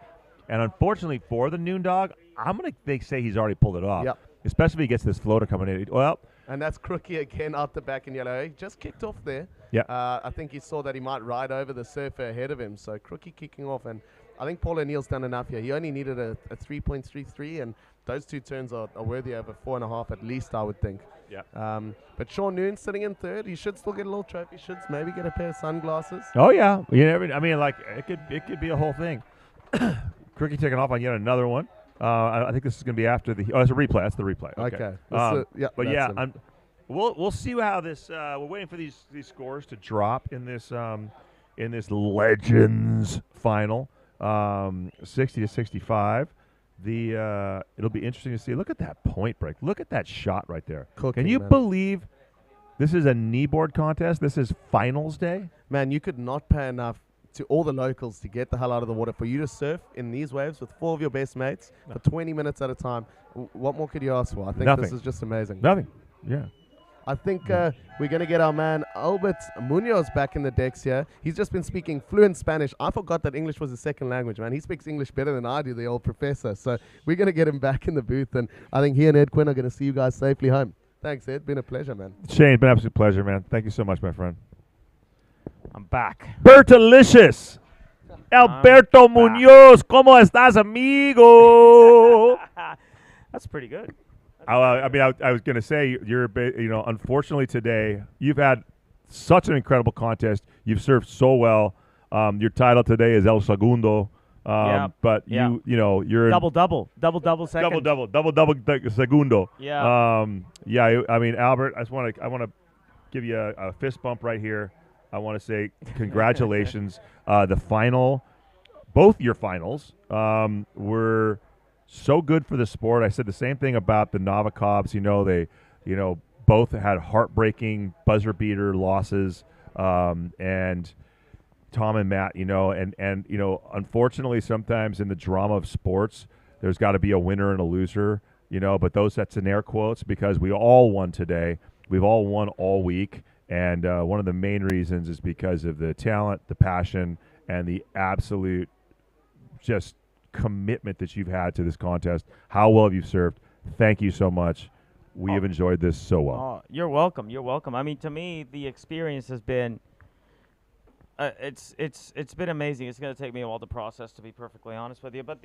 and unfortunately for the Noon Dog, I'm going to say he's already pulled it off. Yep. Especially if he gets this floater coming in. Well, and that's Crookie again out the back in yellow. He just kicked off there. Yeah. I think he saw that he might ride over the surfer ahead of him. So Crookie kicking off, and I think Paul O'Neill's done enough here. He only needed a 3.33, and those two turns are worthy of a 4.5 at least, I would think. Yeah. But Sean Noon sitting in third. He should still get a little trophy. Should maybe get a pair of sunglasses. oh yeah, you never. I mean, like it could be a whole thing. Crookie taking off on yet another one. I think this is going to be after the. Oh, it's a replay. That's the replay. Okay. Yeah. But that's yeah, him. we'll see how this. We're waiting for these scores to drop in this Legends final, 60 to 65. It'll be interesting to see. Look at that point break. Look at that shot right there. Cooking, Can you man. believe this is a kneeboard contest? This is finals day. Man, you could not pay enough to all the locals to get the hell out of the water for you to surf in these waves with 4 of your best mates for 20 minutes at a time. What more could you ask for? I think Nothing. this is just amazing. Nothing. Yeah. I think we're going to get our man Albert Munoz back in the decks here. He's just been speaking fluent Spanish. I forgot that English was his second language, man. He speaks English better than I do, the old professor. So we're going to get him back in the booth, and I think he and Ed Quinn are going to see you guys safely home. Thanks, Ed. Been a pleasure, man. Shane, been an absolute pleasure, man. Thank you so much, my friend. I'm back. Bertalicious. Alberto Munoz, ¿cómo estás, amigo? That's pretty good. I was going to say, unfortunately today, you've had such an incredible contest. You've served so well. Your title today is El Segundo. But you're double second. Double segundo. Yeah. I mean, Albert, I want to give you a fist bump right here. I want to say congratulations. Both your finals were so good for the sport. I said the same thing about the Novikovs. They both had heartbreaking buzzer beater losses, and Tom and Matt, and unfortunately sometimes in the drama of sports, there's got to be a winner and a loser, but that's in air quotes because we all won today. We've all won all week. And one of the main reasons is because of the talent, the passion, and the absolute just commitment that you've had to this contest. How well have you served? Thank you so much. We have enjoyed this so well. You're welcome. You're welcome. I mean, to me, the experience has been it's been amazing. It's going to take me a while to process, to be perfectly honest with you. But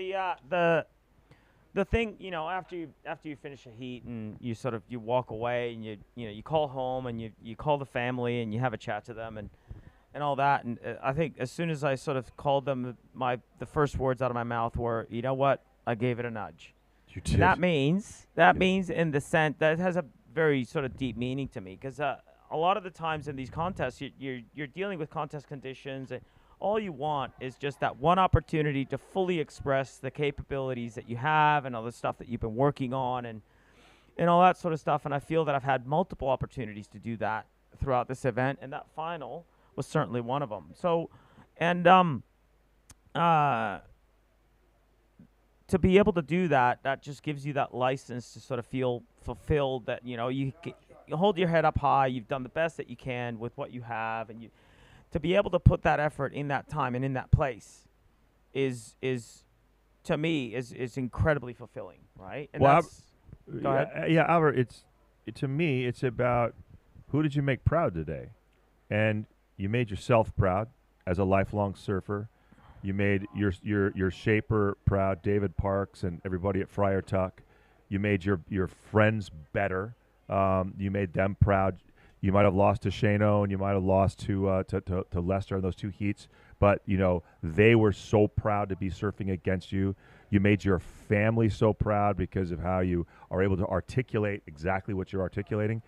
the thing, after you finish a heat and you walk away and you call home and you call the family and you have a chat to them and all that, and I think as soon as I sort of called them, the first words out of my mouth were, you know what, I gave it a nudge. You did. And that means in the sense that has a very sort of deep meaning to me, because a lot of the times in these contests you're dealing with contest conditions, and all you want is just that one opportunity to fully express the capabilities that you have and all the stuff that you've been working on and all that sort of stuff. And I feel that I've had multiple opportunities to do that throughout this event, and that final was certainly one of them. So, and to be able to do that, that just gives you that license to sort of feel fulfilled that, you hold your head up high, you've done the best that you can with what you have, and to be able to put that effort in that time and in that place is to me is incredibly fulfilling, right? And go ahead. Yeah, Albert, to me it's about who did you make proud today, and you made yourself proud as a lifelong surfer. You made your shaper proud, David Parks and everybody at Friar Tuck. You made your friends better. You made them proud. You might have lost to Shano and you might have lost to Lester in those two heats, but they were so proud to be surfing against you. You made your family so proud because of how you are able to articulate exactly what you're articulating,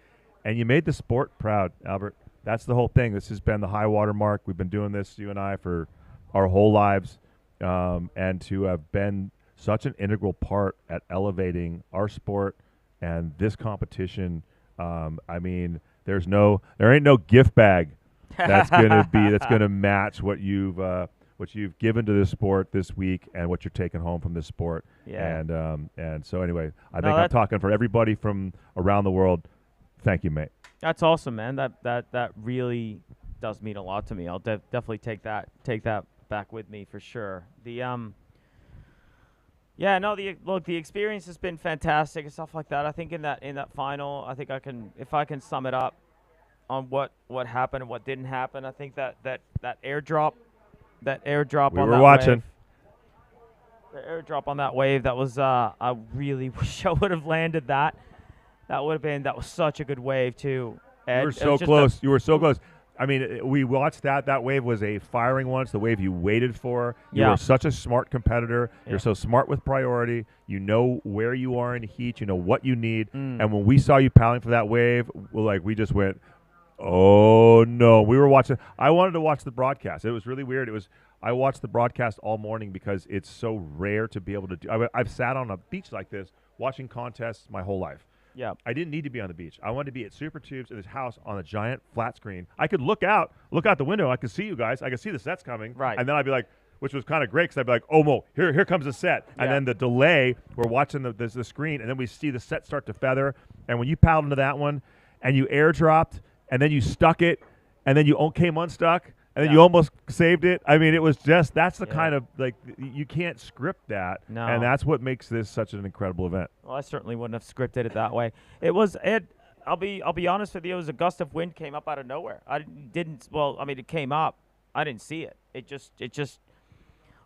and you made the sport proud, Albert. That's the whole thing. This has been the high water mark. We've been doing this, you and I, for our whole lives, and to have been such an integral part at elevating our sport and this competition. I mean, there ain't no gift bag that's gonna match what you've given to this sport this week and what you're taking home from this sport. Yeah. And so anyway, I think I'm talking for everybody from around the world. Thank you, mate. That's awesome, man. That really does mean a lot to me. I'll definitely take that back with me for sure. The the thing, after you finish a heat and you call the family and you call the family and you have a chat to them and all that, and Yeah, no. The experience has been fantastic and stuff like that. I think in that final, I think if I can sum it up on what happened and what didn't happen. I think that airdrop, We on were that watching. wave, the airdrop on that wave, that was I really wish I would have landed that. That was such a good wave too. You were so close. You were so close. I mean, we watched that. That wave was a firing one. It's the wave you waited for. You Yeah. are such a smart competitor. Yeah. You're so smart with priority. You know where you are in heat. You know what you need. Mm. And when we saw you paddling for that wave, we just went, oh no. We were watching. I wanted to watch the broadcast. It was really weird. I watched the broadcast all morning because it's so rare to be able to do. I've sat on a beach like this watching contests my whole life. Yeah. I didn't need to be on the beach. I wanted to be at Super Tubes in this house on a giant flat screen. I could look out the window. I could see you guys. I could see the sets coming. Right. And then I'd be like, which was kind of great because I'd be like, oh, Mo, here comes the set. And Yeah. then the delay, we're watching the screen, and then we see the set start to feather. And when you paddled into that one and you airdropped and then you stuck it and then you came unstuck and then you almost saved it. I mean, it was just, that's the kind of, like, you can't script that. No. And that's what makes this such an incredible event. Well, I certainly wouldn't have scripted it that way. I'll be honest with you. It was a gust of wind came up out of nowhere. It came up. I didn't see it. It just.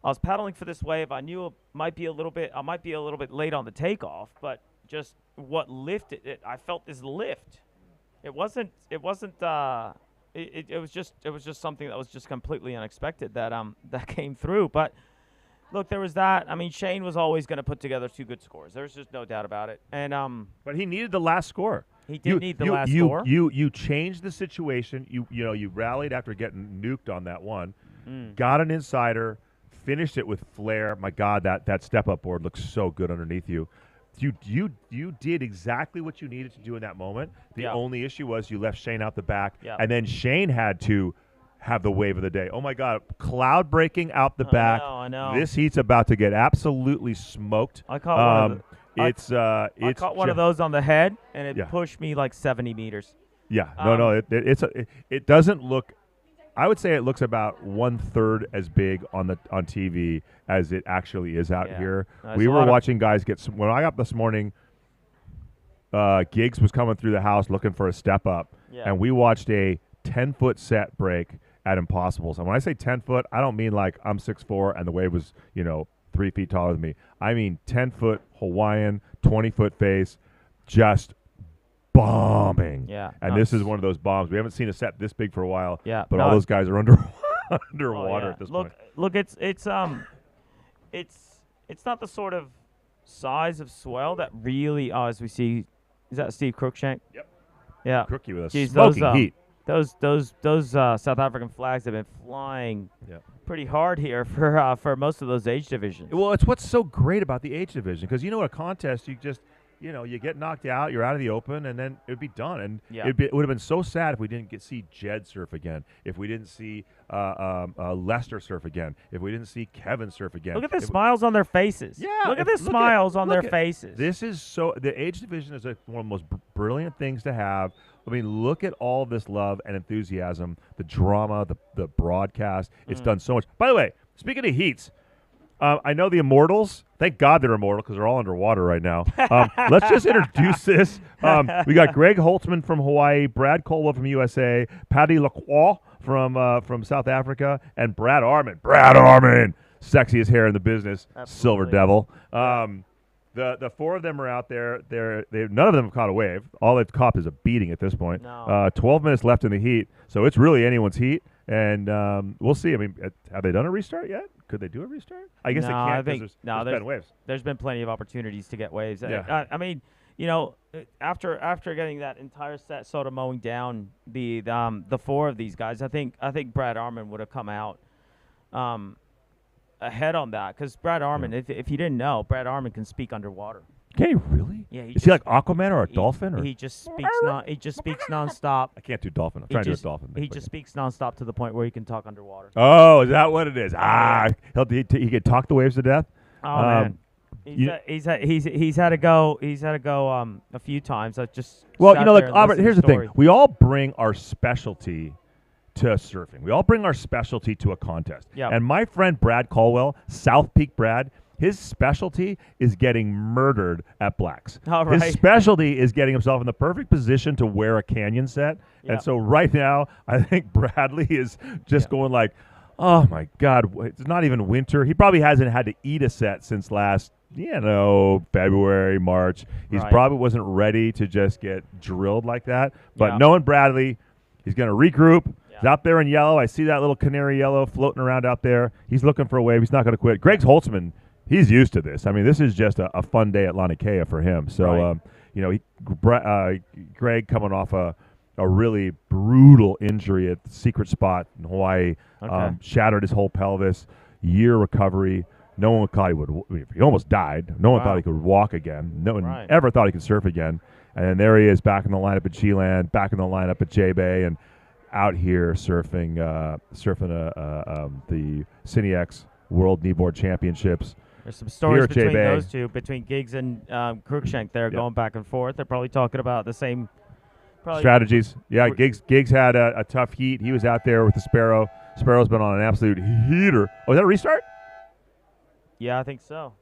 I was paddling for this wave. I knew I might be a little bit late on the takeoff, but just what lifted it. I felt this lift. It was just something that was just completely unexpected that came through. But look, there was that. I mean, Shane was always going to put together two good scores. There's just no doubt about it. And but he needed the last score. He did need the last score. You changed the situation. You rallied after getting nuked on that one. Mm. Got an insider, finished it with flair. My God, that step up board looks so good underneath you. You did exactly what you needed to do in that moment. The only issue was you left Shane out the back, and then Shane had to have the wave of the day. Oh my God, cloud breaking out the back. I know. This heat's about to get absolutely smoked. I caught one I caught one of those on the head, and it pushed me like 70 meters. Yeah, it doesn't look. I would say it looks about 1/3 as big on TV as it actually is out here. We were watching guys get when I got up this morning. Giggs was coming through the house looking for a step up, and we watched a 10-foot set break at Impossibles. And when I say 10 foot, I don't mean like I'm 6'4" and the wave was 3 feet taller than me. I mean 10-foot Hawaiian, 20-foot face, just bombing. Yeah. And this is one of those bombs. We haven't seen a set this big for a while. Yeah. But all those guys are underwater at this point. Look, it's not the sort of size of swell that really. Oh, as we see, is that Steve Crookshank? Yep. Yeah. Crookie with a Jeez, smoking heat. Those South African flags have been flying pretty hard here for most of those age divisions. Well, it's what's so great about the age division because a contest you just. You get knocked out, you're out of the open, and then it would be done. And it would have been so sad if we didn't see Jed surf again, if we didn't see Lester surf again, if we didn't see Kevin surf again. Look at the smiles on their faces. Yeah, look at the smiles on their faces. This is the age division is one of the most brilliant things to have. I mean, look at all of this love and enthusiasm, the drama, the broadcast. It's done so much. By the way, speaking of heats. I know the Immortals. Thank God they're immortal because they're all underwater right now. Let's just introduce this. We got Greg Holtzman from Hawaii, Brad Colwell from USA, Patty Lacroix from South Africa, and Brad Arman. Brad Arman, sexiest hair in the business, Silver Devil. The four of them are out there. None of them have caught a wave. All they've caught is a beating at this point. No. 12 minutes left in the heat, so it's really anyone's heat. And we'll see. I mean, have they done a restart yet? Could they do a restart? I guess they can't because there's been waves. There's been plenty of opportunities to get waves. Yeah. I mean, after getting that entire set sort of mowing down the four of these guys, I think Brad Arman would have come out ahead on that because Brad Arman, if you didn't know, Brad Arman can speak underwater. Can he really? Yeah. Is he like Aquaman or a dolphin? Or? He just speaks nonstop. I can't do dolphin. I'm trying to do a dolphin. He just speaks nonstop to the point where he can talk underwater. Oh, is that what it is? He can talk the waves to death. Oh man, he's had to go. He's had to go a few times. I just Albert. Here's the thing: we all bring our specialty to surfing. We all bring our specialty to a contest. Yeah. And my friend Brad Colwell, South Peak Brad. His specialty is getting murdered at blacks. All right. His specialty is getting himself in the perfect position to wear a canyon set. Yeah. And so right now, I think Bradley is just going like, oh my God, it's not even winter. He probably hasn't had to eat a set since last, February, March. He's Right. probably wasn't ready to just get drilled like that. But Yeah. knowing Bradley, he's going to regroup. He's out there in yellow. I see that little canary yellow floating around out there. He's looking for a wave. He's not going to quit. Greg Holtzman, he's used to this. I mean, this is just a fun day at Laniakea for him. So, Greg coming off a really brutal injury at the secret spot in Hawaii, Okay. shattered his whole pelvis, year recovery. No one thought he would. He almost died. No one Wow. thought he could walk again. No one Right. ever thought he could surf again. And then there he is, back in the lineup at G-Land, back in the lineup at J-Bay, and out here surfing the CineFX World Kneeboard Championships. There's some stories here at between J-Bay. those two, between Giggs and Cruikshank. They're going back and forth. They're probably talking about the same Strategies. Yeah, Giggs had a tough heat. He was out there with the Sparrow. Sparrow's been on an absolute heater. Oh, is that a restart? Yeah, I think so.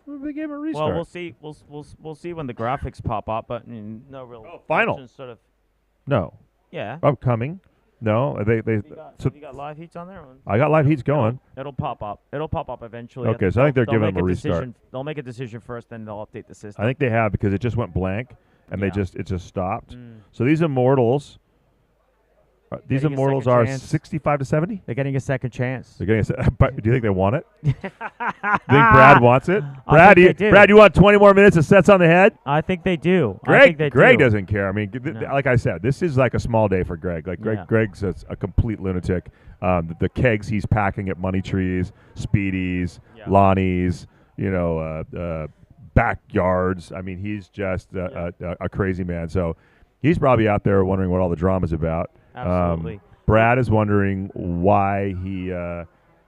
They gave him a restart. Well, we'll see. We'll see when the graphics pop up, but no real final. options sort of. No. Yeah. Upcoming. No, they. Have you got live heats on there? I got live heats going. It'll pop up. It'll pop up eventually. Okay, so I think they're They'll giving make them a restart. decision. They'll make a decision first, then they'll update the system. I think they have because it just went blank, and Yeah. it just stopped. Mm. So these Immortals. These Getting a Immortals second are chance. 65 to 70. They're getting a second chance. They're getting. But do you think they want it? Do you think Brad wants it? I Brad, think they do. Brad, you want 20 more minutes of sets on the head? I think they do. I Greg, think they Greg do. doesn't care. I mean, like I said, this is like a small day for Greg. Like Yeah. Greg's a complete lunatic. The kegs he's packing at Money Trees, Speedies, Lonnie's, backyards. I mean, he's just a crazy man. So he's probably out there wondering what all the drama's about. Absolutely. Brad is wondering why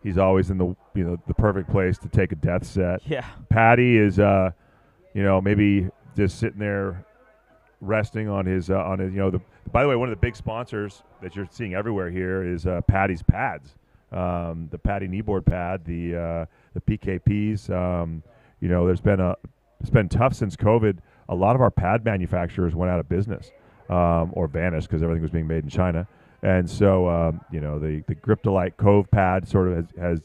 he's always in the perfect place to take a death set. Yeah. Patty is maybe just sitting there resting on his by the way, one of the big sponsors that you're seeing everywhere here is Patty's pads. The Patty Kneeboard pad, the PKPs. It's been tough since COVID. A lot of our pad manufacturers went out of business or vanished because everything was being made in China. And so, the Griptolite Cove pad sort of has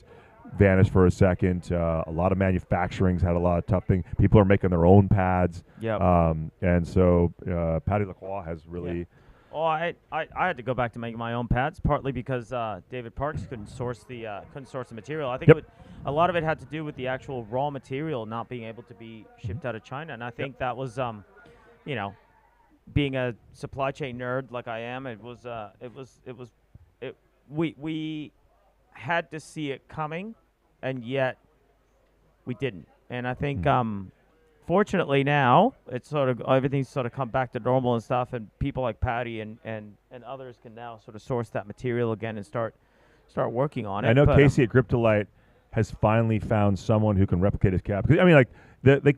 vanished for a second. A lot of manufacturing's had a lot of tough things. People are making their own pads. Yep. And so, Patty Lacroix has really... Yeah. Oh, I had to go back to making my own pads, partly because David Parks couldn't source the material. I think a lot of it had to do with the actual raw material not being able to be shipped out of China, and I think that was, being a supply chain nerd like I am, we had to see it coming, and yet we didn't. And I think fortunately now it's sort of everything's sort of come back to normal and stuff, and people like Patty and others can now sort of source that material again and start working on it. I know But, Casey at Griptolite has finally found someone who can replicate his cap. 'Cause, I mean, like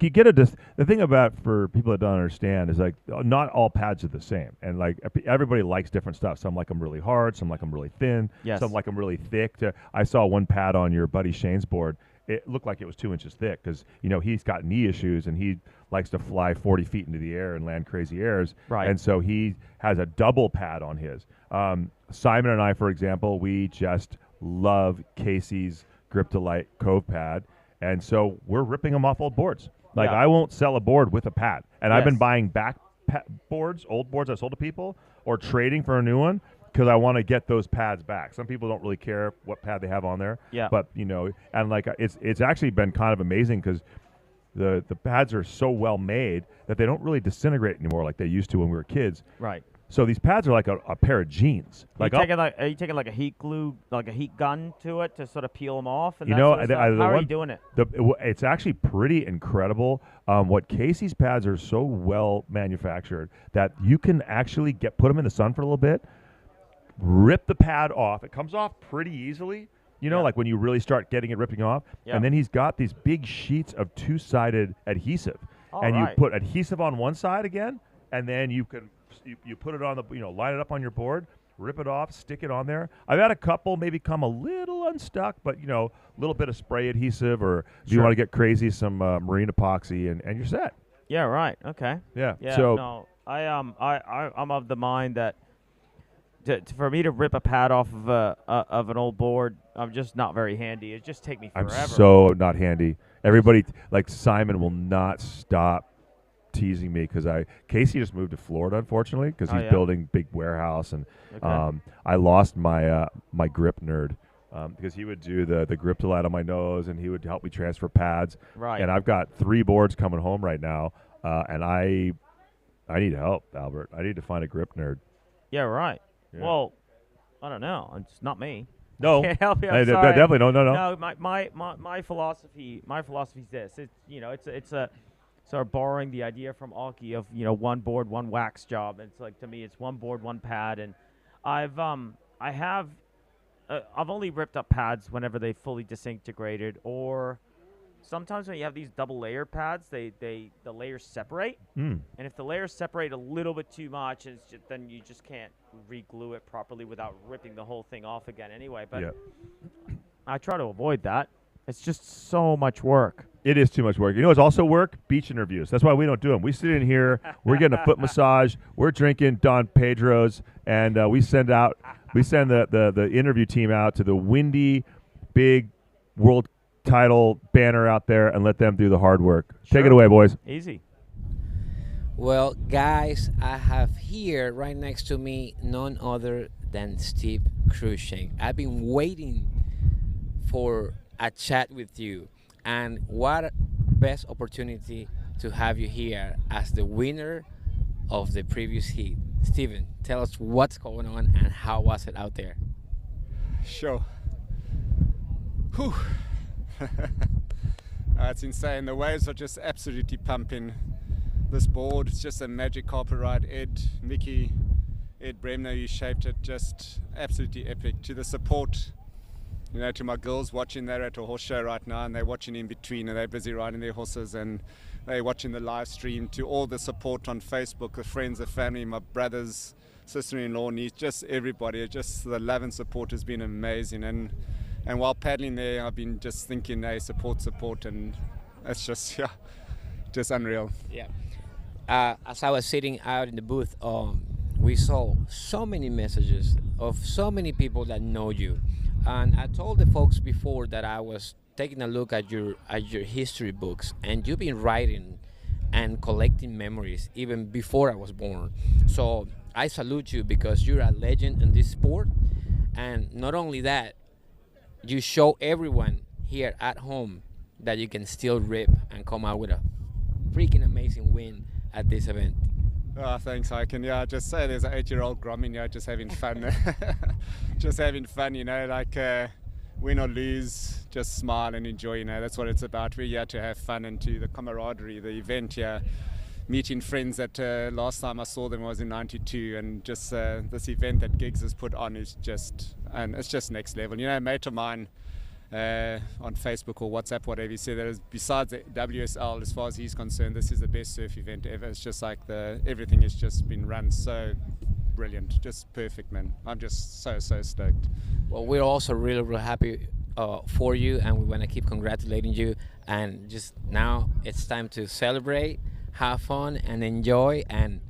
you get the thing about, for people that don't understand, is like not all pads are the same, and like everybody likes different stuff. Some like them really hard, some like them really thin, Yes. some like them really thick. I saw one pad on your buddy Shane's board. It looked like it was 2 inches thick because he's got knee issues and he likes to fly 40 feet into the air and land crazy airs. Right. And so he has a double pad on his. Simon and I, for example, we just love Casey's Griptolite Cove pad, and so we're ripping them off old boards. Like, Yeah. I won't sell a board with a pad, and I've been Yes. buying back boards, old boards I sold to people, or trading for a new one because I want to get those pads back. Some people don't really care what pad they have on there, Yeah. but and like it's actually been kind of amazing because the pads are so well made that they don't really disintegrate anymore like they used to when we were kids. Right. So these pads are like a pair of jeans. are you taking like a heat glue, like a heat gun to it to sort of peel them off? And that sort of stuff? How are you doing it? It's actually pretty incredible. What Casey's pads are so well manufactured that you can actually put them in the sun for a little bit, rip the pad off. It comes off pretty easily. Like when you really start getting it ripping off. Yeah. And then he's got these big sheets of two-sided adhesive. All and right. you put adhesive on one side again, and then you can you put it on line it up on your board, rip it off, stick it on there. I've had a couple maybe come a little unstuck, but a little bit of spray adhesive, or if you want to get crazy, some marine epoxy, and you're set. Yeah, right. Okay. Yeah. Yeah. So No, I'm of the mind that for me to rip a pad off of an old board, I'm just not very handy. It just take me forever. I'm so not handy. Everybody, like Simon, will not stop teasing me because Casey just moved to Florida, unfortunately, because he's building big warehouse, and I lost my my grip nerd because he would do the grip to light on my nose, and he would help me transfer pads. Right. And I've got 3 boards coming home right now, and I need help, Albert. I need to find a grip nerd. Yeah, right. Yeah. Well, I don't know. It's not me. No. I can't help you. I I'm sorry. definitely no. No, my philosophy is this. It's a sort of borrowing the idea from Alki of one board, one wax job. It's like, to me, it's one board, one pad, and I've only ripped up pads whenever they fully disintegrated, or sometimes when you have these double layer pads, the layers separate, and if the layers separate a little bit too much, then you just can't re-glue it properly without ripping the whole thing off again anyway. But I try to avoid that. It's just so much work. It is too much work. It's also work? Beach interviews. That's why we don't do them. We sit in here, we're getting a foot massage, we're drinking Don Pedro's, and we send the interview team out to the windy, big world title banner out there and let them do the hard work. Sure. Take it away, boys. Easy. Well, guys, I have here right next to me none other than Steve Cruikshank. I've been waiting for a chat with you, and what best opportunity to have you here as the winner of the previous heat. Steven, tell us what's going on and how was it out there? Sure. Whew. It's insane. The waves are just absolutely pumping. This board, it's just a magic carpet ride. Ed Bremner, you shaped it, just absolutely epic. To the support, to my girls watching, they're at a horse show right now, and they're watching in between, and they're busy riding their horses, and they're watching the live stream. To all the support on Facebook, the friends, the family, my brothers, sister-in-law, niece, just everybody, just the love and support has been amazing. And while paddling there, I've been just thinking, hey, support, and it's just, just unreal. Yeah. As I was sitting out in the booth, we saw so many messages of so many people that know you. And I told the folks before that I was taking a look at your history books, and you've been writing and collecting memories even before I was born. So I salute you because you're a legend in this sport. And not only that, you show everyone here at home that you can still rip and come out with a freaking amazing win at this event. Oh, thanks, I can just say there's an 8-year-old Grommin here just having fun. Just having fun, like win or lose, just smile and enjoy, that's what it's about. We're here to have fun and to the camaraderie, the event here. Meeting friends that last time I saw them was in '92, and just this event that Gigs has put on is it's just next level. A mate of mine on Facebook or WhatsApp, whatever, he said that besides the WSL, as far as he's concerned, this is the best surf event ever. It's just like everything has just been run so brilliant, just perfect, man. I'm just so stoked. Well, we're also really happy for you, and we want to keep congratulating you. And just now, it's time to celebrate, have fun, and enjoy. And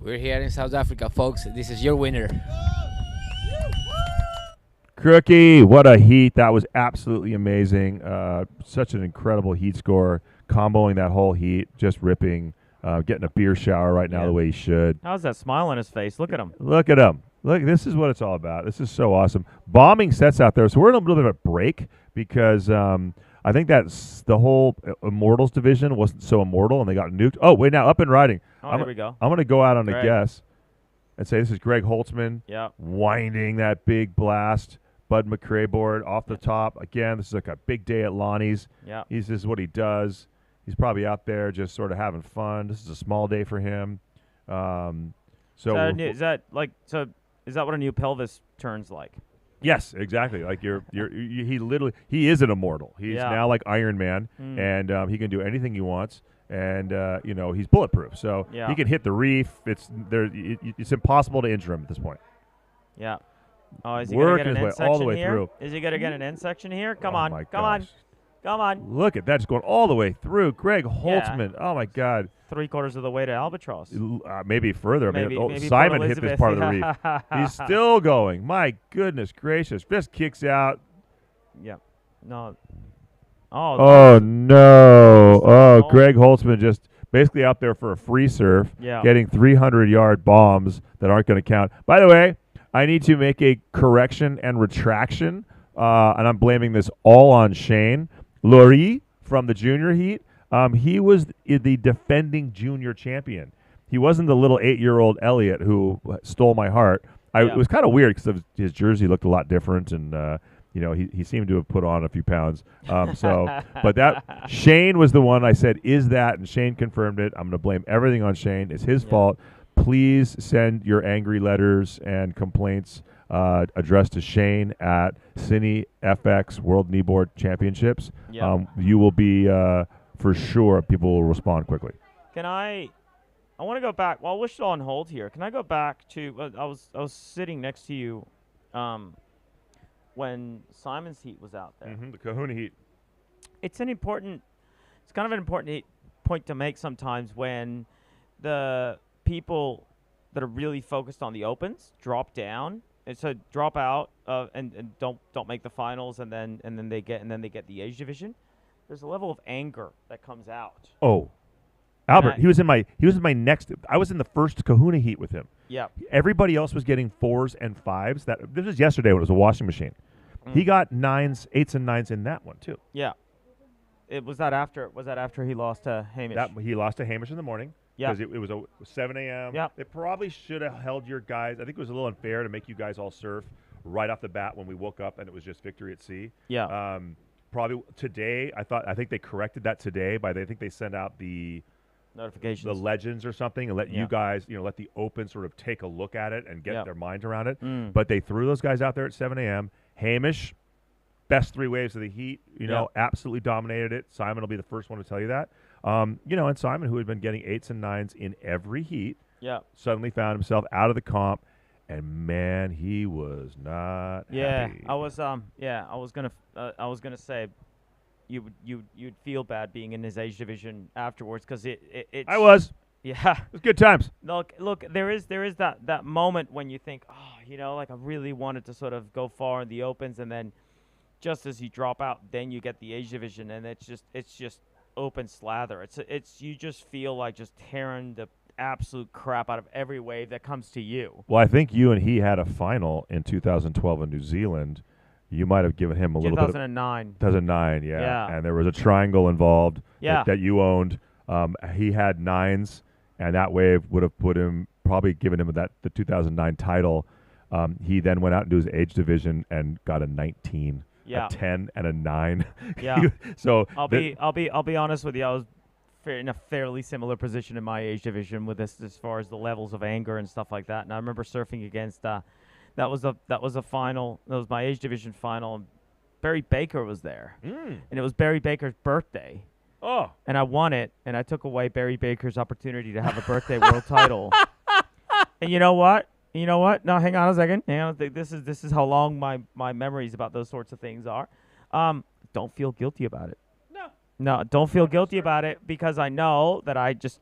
we're here in South Africa, folks. This is your winner. Crookie, what a heat. That was absolutely amazing. Such an incredible heat score, comboing that whole heat, just ripping, getting a beer shower right now the way he should. How's that smile on his face? Look at him. Look at him. Look, this is what it's all about. This is so awesome. Bombing sets out there. So we're in a little bit of a break because I think that's the whole Immortals division wasn't so immortal, and they got nuked. Oh, wait, now up and riding. Oh, here we go. I'm going to go out on a Greg. guess and say this is Greg Holtzman winding that big blast. Bud McRae board off the top. Again, this is like a big day at Lonnie's. Yeah. This is what he does. He's probably out there just sort of having fun. This is a small day for him. Is that what a new pelvis turns like? Yes, exactly. Like he is an immortal. He's now like Iron Man, and he can do anything he wants. And he's bulletproof, so he can hit the reef. It's impossible to injure him at this point. Yeah. Oh, is he going to get Working an his end way all the section way here? through. Is he going to get an end section here? Come Oh on. my Come on. gosh. Come on. Look at that, just going all the way through. Greg Holtzman. Oh my God. 3/4 of the way to Albatross. Maybe further. Maybe Simon Port hit this Elizabeth. part of the reef. He's still going. My goodness gracious. Just kicks out. Yeah. No. Oh no. Oh, Greg Holtzman just basically out there for a free surf, Yeah. getting 300-yard bombs that aren't going to count. By the way, I need to make a correction and retraction, and I'm blaming this all on Shane. Laurie from the junior heat, he was the defending junior champion. He wasn't the little 8-year-old Elliot who stole my heart. It was kind of weird because his jersey looked a lot different, and he seemed to have put on a few pounds. But that Shane was the one I said, is that? And Shane confirmed it. I'm going to blame everything on Shane. It's his fault. Please send your angry letters and complaints addressed to Shane at CineFX World Kneeboard Championships. You will be, for sure, people will respond quickly. I want to go back. While we're still on hold here, can I go back to, I was sitting next to you when Simon's heat was out there. The Kahuna heat. It's kind of an important point to make sometimes when the people that are really focused on the opens drop down, and so drop out and don't make the finals, and then they get the age division. There's a level of anger that comes out. Oh, Albert, he was in my next. I was in the first Kahuna heat with him. Yeah. Everybody else was getting 4s and 5s. This was yesterday when it was a washing machine. He got 9s, 8s, and 9s in that one too. Yeah. Was that after he lost to Hamish? He lost to Hamish in the morning. Yeah. Because it was 7 a.m. Yeah. It probably should have held your guys. I think it was a little unfair to make you guys all surf right off the bat when we woke up and it was just victory at sea. Yeah. Probably today. I think they corrected that today. I think they sent out the notifications, the legends or something, and let you guys, let the open sort of take a look at it and get their minds around it. But they threw those guys out there at 7 a.m. Hamish, best 3 waves of the heat, absolutely dominated it. Simon will be the first one to tell you that. And Simon, who had been getting 8s and 9s in every heat, suddenly found himself out of the comp, and man, he was not happy. I was gonna say, you'd feel bad being in his age division afterwards because it's. I was. Yeah. It was good times. Look, there is that moment when you think, I really wanted to sort of go far in the opens, and then just as you drop out, then you get the age division, and it's just open slather. You just feel like just tearing the absolute crap out of every wave that comes to you. Well, I think you and he had a final in 2012 in New Zealand. You might have given him a little bit of 2009, yeah. And there was a triangle involved that you owned. He had 9s, and that wave would have probably given him the 2009 title. He then went out into his age division and got a 19, a 10, and a 9. Yeah. So I'll be honest with you. I was in a fairly similar position in my age division with this as far as the levels of anger and stuff like that. And I remember surfing against that was a final. That was my age division final. And Barry Baker was there, and it was Barry Baker's birthday. Oh. And I won it, and I took away Barry Baker's opportunity to have a birthday world title. And you know what? No, hang on a second. This is how long my memories about those sorts of things are. Don't feel guilty about it. No, don't feel guilty about it, because I know that I just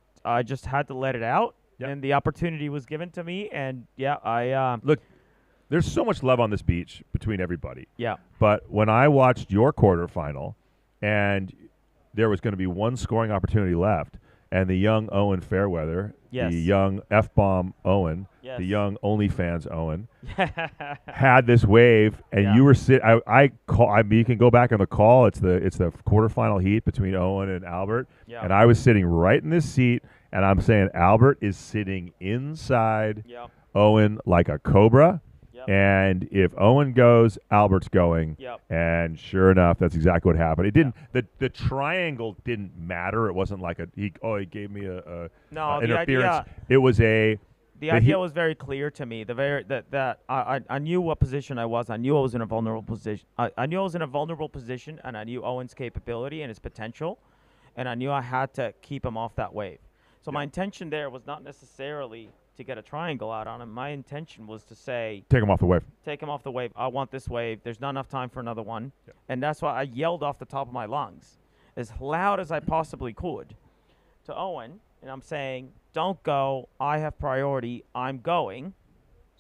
had to let it out, and the opportunity was given to me, and look. There's so much love on this beach between everybody. Yeah. But when I watched your quarterfinal, and there was going to be one scoring opportunity left, and the young Owen Fairweather, the young F-bomb Owen, the young OnlyFans Owen, had this wave, and you were you can go back on the call. It's the quarterfinal heat between Owen and Albert, and I was sitting right in this seat, and I'm saying Albert is sitting inside Owen like a cobra. And if Owen goes, Albert's going. And sure enough, that's exactly what happened. It didn't. The triangle didn't matter. It wasn't like he gave me an interference. It was the idea was very clear to me. I knew what position I was. I knew I was in a vulnerable position. I knew I was in a vulnerable position, and I knew Owen's capability and his potential, and I knew I had to keep him off that wave. So my intention there was not necessarily to get a triangle out on him. My intention was to say, Take him off the wave. take him off the wave. I want this wave. There's not enough time for another one. And that's why I yelled off the top of my lungs as loud as I possibly could to Owen. And I'm saying, don't go. I have priority. I'm going.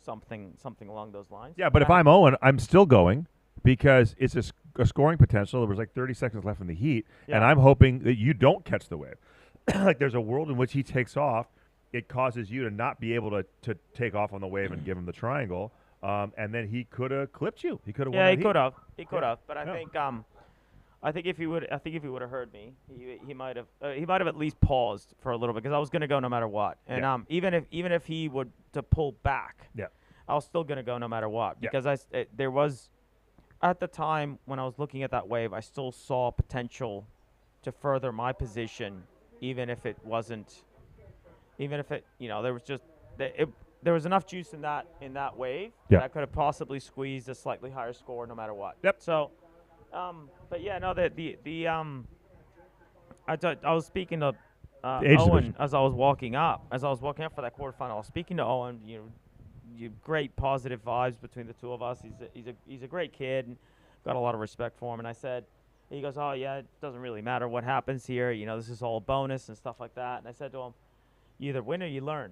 Something along those lines. Yeah, but if I'm Owen, I'm still going because it's a scoring potential. There was like 30 seconds left in the heat, and I'm hoping that you don't catch the wave. Like there's a world in which he takes off. It causes you to not be able to take off on the wave and give him the triangle, and then he could have clipped you. He could have. Yeah, he could have. He could have. But I think if he would have heard me, he might have at least paused for a little bit because I was gonna go no matter what. And even if he would to pull back, I was still gonna go no matter what because there was at the time when I was looking at that wave, I still saw potential to further my position, even if it wasn't. Even if it, there was just there was enough juice in that wave that I could have possibly squeezed a slightly higher score no matter what. Yep. So, but yeah, no, I was speaking to Owen as I was walking up for that quarterfinal. I was speaking to Owen. Great positive vibes between the two of us. He's a great kid and got a lot of respect for him. And I said, he goes, oh yeah, it doesn't really matter what happens here. This is all a bonus and stuff like that. And I said to him, you either win or you learn,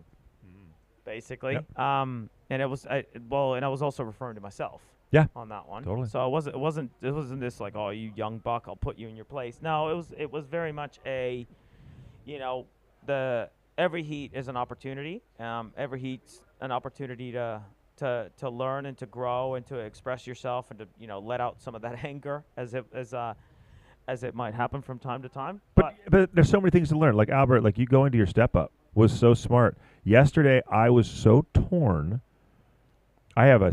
basically. Yep. And it was and I was also referring to myself. Yeah. On that one. Totally. So it wasn't this like, oh, you young buck, I'll put you in your place. No, it was very much a, every heat is an opportunity. Every heat's an opportunity to learn and to grow and to express yourself and to let out some of that anger as it might happen from time to time. But there's so many things to learn. Like Albert, like you go into your step up was so smart. Yesterday I was so torn. I have a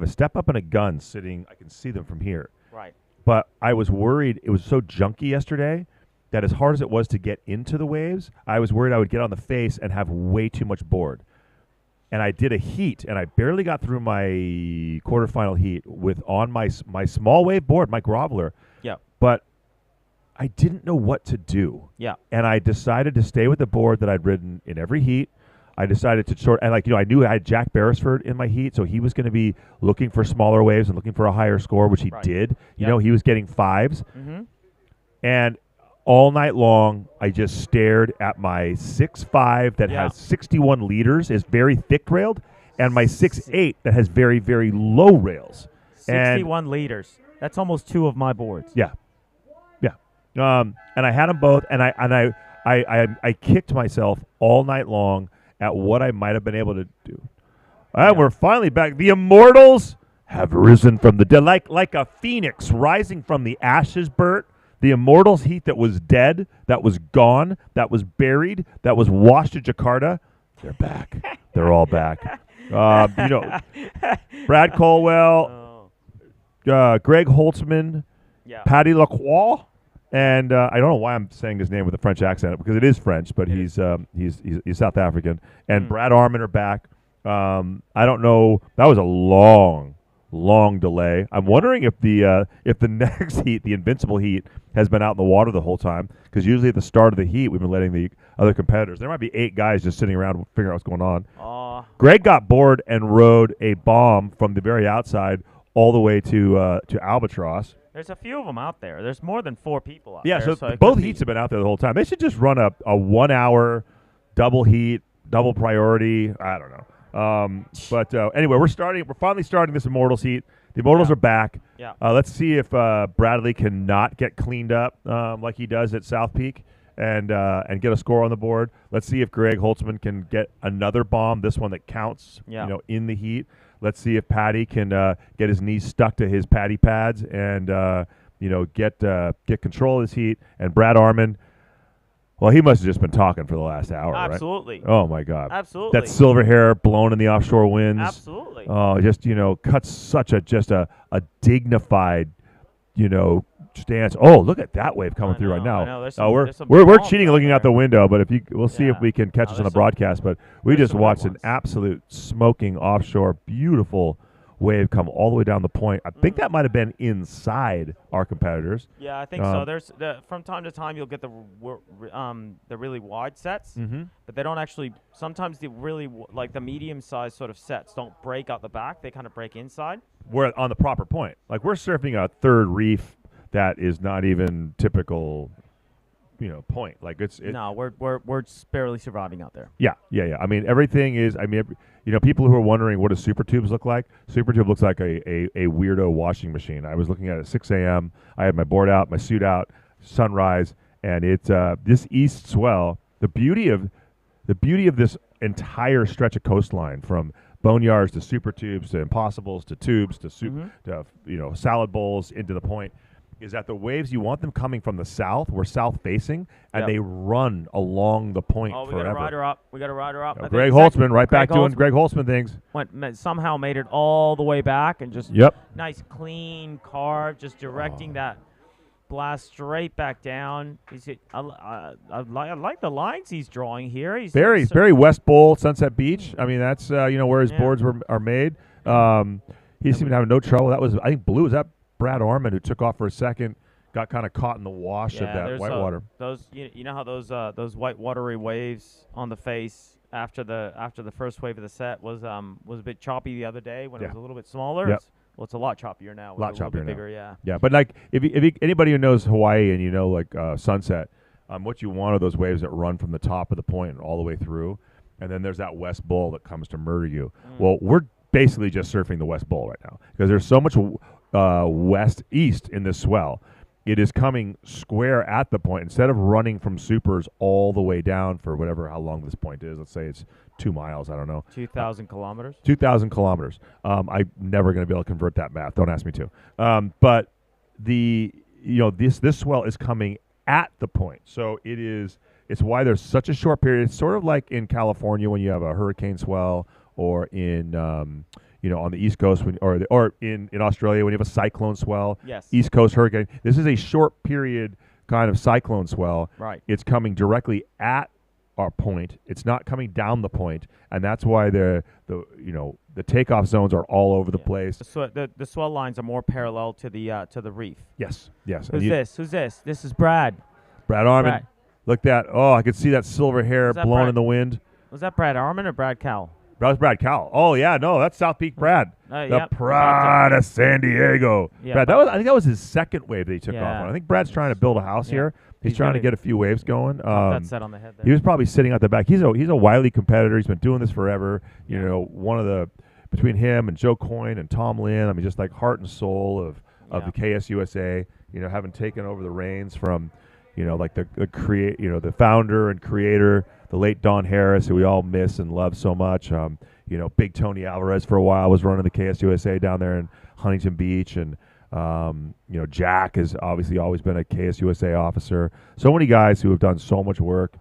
step up and a gun sitting. I can see them from here. Right. But I was worried. It was so junky yesterday that as hard as it was to get into the waves, I was worried I would get on the face and have way too much board. And I did a heat, and I barely got through my quarterfinal heat on my small wave board, my groveler. Yeah. But I didn't know what to do. Yeah. And I decided to stay with the board that I'd ridden in every heat. I decided to sort, and I knew I had Jack Beresford in my heat, so he was going to be looking for smaller waves and looking for a higher score, which he did. He was getting 5s. Mm-hmm. And all night long, I just stared at my 6.5 that has 61 liters, is very thick railed, and my 6.8 that has very, very low rails. 61 liters. That's almost 2 of my boards. Yeah. And I had them both, and I kicked myself all night long at what I might have been able to do. And we're finally back. The Immortals have risen from the dead, like a phoenix rising from the ashes, Bert. The Immortals heat that was dead, that was gone, that was buried, that was washed to Jakarta, they're back. They're all back. Brad Colwell, Greg Holtzman, Patty Lacroix, and I don't know why I'm saying his name with a French accent because it is French, but he's South African. And Brad Armin are back. I don't know. That was a long delay. I'm wondering if the next heat, the Invincible heat, has been out in the water the whole time because usually at the start of the heat we've been letting the other competitors. There might be 8 guys just sitting around figuring out what's going on. Greg got bored and rode a bomb from the very outside all the way to Albatross. There's a few of them out there. There's more than 4 people out there. Yeah, so both heats have been out there the whole time. They should just run a 1 hour double heat, double priority. I don't know. But anyway, we're finally starting this Immortals heat. The Immortals are back. Yeah. Let's see if Bradley cannot get cleaned up like he does at South Peak and get a score on the board. Let's see if Greg Holtzman can get another bomb, this one that counts, in the heat. Let's see if Patty can get his knees stuck to his patty pads and get control of his heat. And Brad Armin, well, he must have just been talking for the last hour, Absolutely. right? Oh my God. Absolutely. That silver hair blown in the offshore winds. Absolutely. Oh, just cuts such a dignified, stance. Oh, look at that wave coming through right now. I know. There's We're cheating looking out the window, but we'll see if we can catch us on the broadcast. But we just watched an absolute smoking offshore, beautiful wave come all the way down the point. I think that might have been inside our competitors. Yeah, I think so. There's from time to time you'll get the really wide sets, but they don't actually. Sometimes the really like the medium-sized sort of sets don't break out the back. They kind of break inside. We're on the proper point. Like we're surfing a third reef that is not even typical, point. Like no, we're just barely surviving out there. Yeah. I mean, everything is. I mean, people who are wondering what do super tubes look like. Super tube looks like a weirdo washing machine. I was looking at it at 6 a.m. I had my board out, my suit out, sunrise, and it's this east swell. The beauty of this entire stretch of coastline from boneyards to super tubes to impossibles to tubes to to salad bowls into the point is that the waves, you want them coming from the south. We're south facing, and they run along the point forever. We got to ride her up. Greg Holtzman, back doing Greg Holtzman things. Somehow made it all the way back and just nice clean carve, just directing that blast straight back down. I like the lines he's drawing here. He's very West Bowl, Sunset Beach. I mean, that's where his boards are made. He seemed to have no trouble. That was, I think, blue. Was that Brad Armand, who took off for a second, got kind of caught in the wash of that whitewater. Those you know how those white watery waves on the face after the first wave of the set was a bit choppy the other day when it was a little bit smaller. Yep. Well, it's a lot choppier now. A lot choppier now. Bigger, yeah. Yeah, but like if anybody who knows Hawaii and Sunset, what you want are those waves that run from the top of the point and all the way through, and then there's that West Bowl that comes to murder you. Well, we're basically just surfing the West Bowl right now because there's so much west-east in this swell. It is coming square at the point. Instead of running from supers all the way down for how long this point is, let's say it's 2 miles, I don't know. 2,000 kilometers? 2,000 kilometers. I'm never going to be able to convert that math. Don't ask me to. But this swell is coming at the point. So it's why there's such a short period. It's sort of like in California when you have a hurricane swell, or in on the East Coast or in Australia when you have a cyclone swell. Yes. East Coast hurricane. This is a short period kind of cyclone swell. Right. It's coming directly at our point. It's not coming down the point, and that's why the takeoff zones are all over the place. The swell lines are more parallel to the reef. Yes. Who's this? This is Brad. Brad Armand. Look at that. Oh, I could see that silver hair blowing in the wind. Was that Brad Armand or Brad Cowell? That was Brad Cowell. Oh yeah, no, that's South Peak Brad. The Yep. Pride of San Diego. Yeah, Brad, I think that was his second wave that he took off on. I think Brad's trying to build a house here. He's trying to get a few waves going. That set on the head there. He was probably sitting at the back. He's a wily competitor. He's been doing this forever. One of the between him and Joe Coyne and Tom Lynn. I mean, just like heart and soul of the KSUSA. Having taken over the reins from, the founder and creator, the late Don Harris, who we all miss and love so much. Big Tony Alvarez for a while was running the KSUSA down there in Huntington Beach, and Jack has obviously always been a KSUSA officer. So many guys who have done so much work.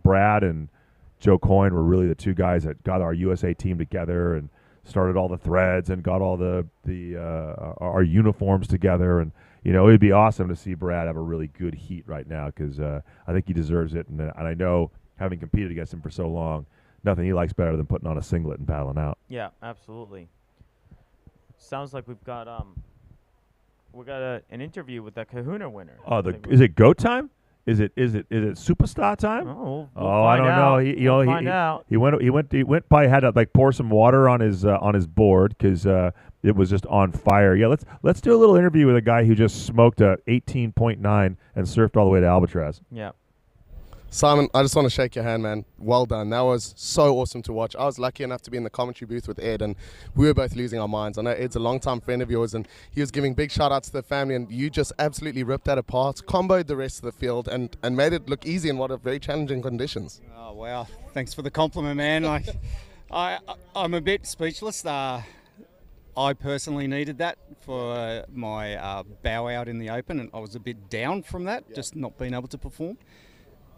Brad and Joe Coyne were really the two guys that got our USA team together and started all the threads and got all our uniforms together. And it'd be awesome to see Brad have a really good heat right now because I think he deserves it. And I know, having competed against him for so long, nothing he likes better than putting on a singlet and paddling out. Yeah, absolutely. Sounds like we've got an interview with the Kahuna winner. Oh, is it go time? Is it superstar time? We'll I don't know. We'll find out. He went by, had to pour some water on his board because it was just on fire. Yeah, let's do a little interview with a guy who just smoked a 18.9 and surfed all the way to Albatross. Yeah. Simon, I just want to shake your hand, man. Well done. That was so awesome to watch. I was lucky enough to be in the commentary booth with Ed, and we were both losing our minds. I know Ed's a longtime friend of yours, and he was giving big shout-outs to the family, and you just absolutely ripped that apart, comboed the rest of the field, and made it look easy in what are very challenging conditions. Oh, wow. Thanks for the compliment, man. I'm a bit speechless. I personally needed that for my bow out in the open, and I was a bit down from that, just not being able to perform.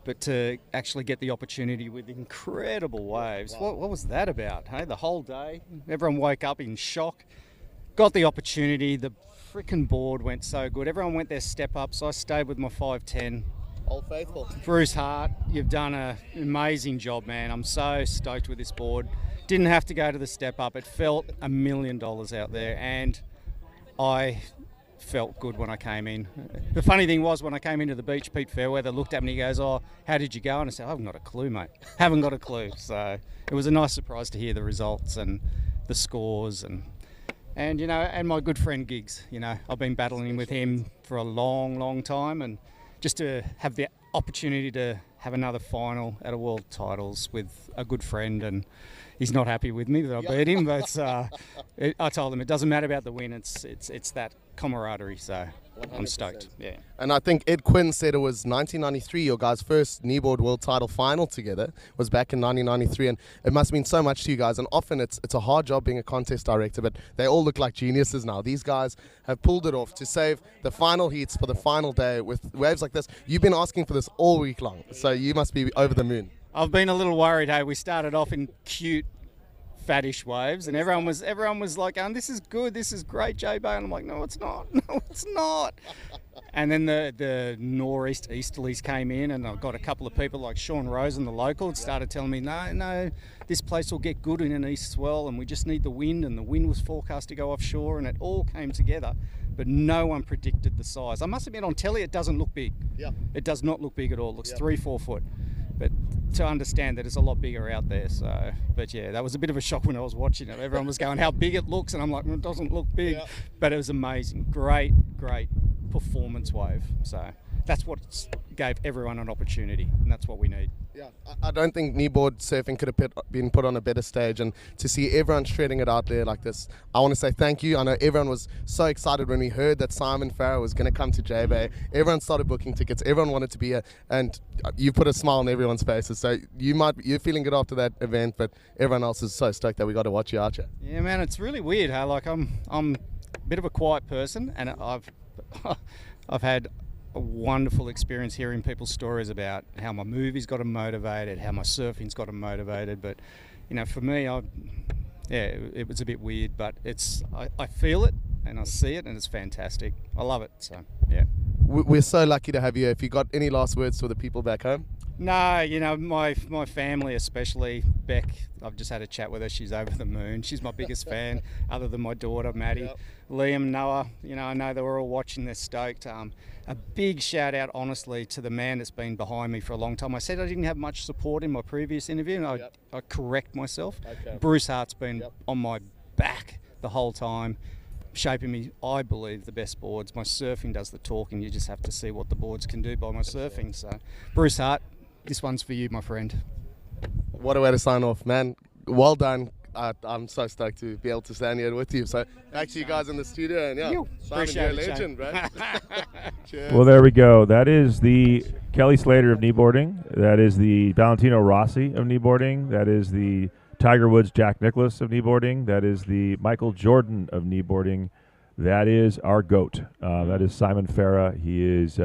But to actually get the opportunity with incredible waves, what was that about? Hey, the whole day, everyone woke up in shock, got the opportunity, the freaking board went so good. Everyone went their step up, so I stayed with my 510. Old faithful. Bruce Hart, you've done an amazing job, man. I'm so stoked with this board. didn't have to go to the step up. It felt $1 million out there, and I felt good when I came in. The funny thing was, when I came into the beach, Pete Fairweather looked at me and he goes, "Oh, how did you go?" And I said, "I haven't got a clue, mate. Haven't got a clue." So it was a nice surprise to hear the results and the scores and you know, and my good friend Giggs. You know, I've been battling with him for a long time, and just to have the opportunity to have another final at a world titles with a good friend, and he's not happy with me that I beat him, but I told him it doesn't matter about the win, it's that camaraderie, so 100%. I'm stoked. Yeah. And I think Ed Quinn said it was 1993, your guys' first Kneeboard world title final together was back in 1993, and it must mean so much to you guys. And often it's a hard job being a contest director, but they all look like geniuses now. These guys have pulled it off to save the final heats for the final day with waves like this. You've been asking for this all week long, so you must be over the moon. I've been a little worried. Hey, we started off in cute, fattish waves, and everyone was like, "This is good, this is great, J-Bay," and I'm like, "No, it's not. No, it's not." And then the northeast easterlies came in, and I got a couple of people like Sean Rosen, the local, and started telling me, "No, this place will get good in an east swell, and we just need the wind." And the wind was forecast to go offshore, and it all came together. But no one predicted the size. I must admit, on telly, it doesn't look big. Yeah. It does not look big at all. It looks 3-4 foot. But to understand that it's a lot bigger out there. So, but yeah, that was a bit of a shock when I was watching it. Everyone was going, "How big it looks," and I'm like, "It doesn't look big." Yeah. But it was amazing. Great performance wave. So that's what gave everyone an opportunity, and that's what we need. Yeah, I don't think kneeboard surfing could have been put on a better stage, and to see everyone shredding it out there like this, I want to say thank you. I know everyone was so excited when we heard that Simon Farrow was going to come to J-Bay. Everyone started booking tickets. Everyone wanted to be here, and you put a smile on everyone's faces. So you're feeling good after that event, but everyone else is so stoked that we got to watch you, aren't you? Yeah, man, it's really weird. Hey, like I'm a bit of a quiet person, and I've had a wonderful experience hearing people's stories about how my movies got them motivated, how my surfing's got them motivated. But you know, for me, it was a bit weird, but I feel it and I see it, and it's fantastic. I love it. So yeah, we're so lucky to have you. If you got any last words for the people back home? No, you know, my family, especially Beck, I've just had a chat with her. She's over the moon. She's my biggest fan, other than my daughter, Maddie. Yep. Liam, Noah, you know, I know they were all watching. They're stoked. A big shout out, honestly, to the man that's been behind me for a long time. I said I didn't have much support in my previous interview, and I correct myself. Okay. Bruce Hart's been on my back the whole time, shaping me, I believe, the best boards. My surfing does the talking. You just have to see what the boards can do by my surfing. So, Bruce Hart, this one's for you, my friend. What a way to sign off, man. Well done. I'm so stoked to be able to stand here with you. So back to you guys in the studio, and Simon, you're a legend, bro. Cheers. Well, there we go. That is the Kelly Slater of kneeboarding. That is the Valentino Rossi of kneeboarding. That is the Tiger Woods Jack Nicklaus of kneeboarding. That is the Michael Jordan of kneeboarding. That is our GOAT. That is Simon Farah. He is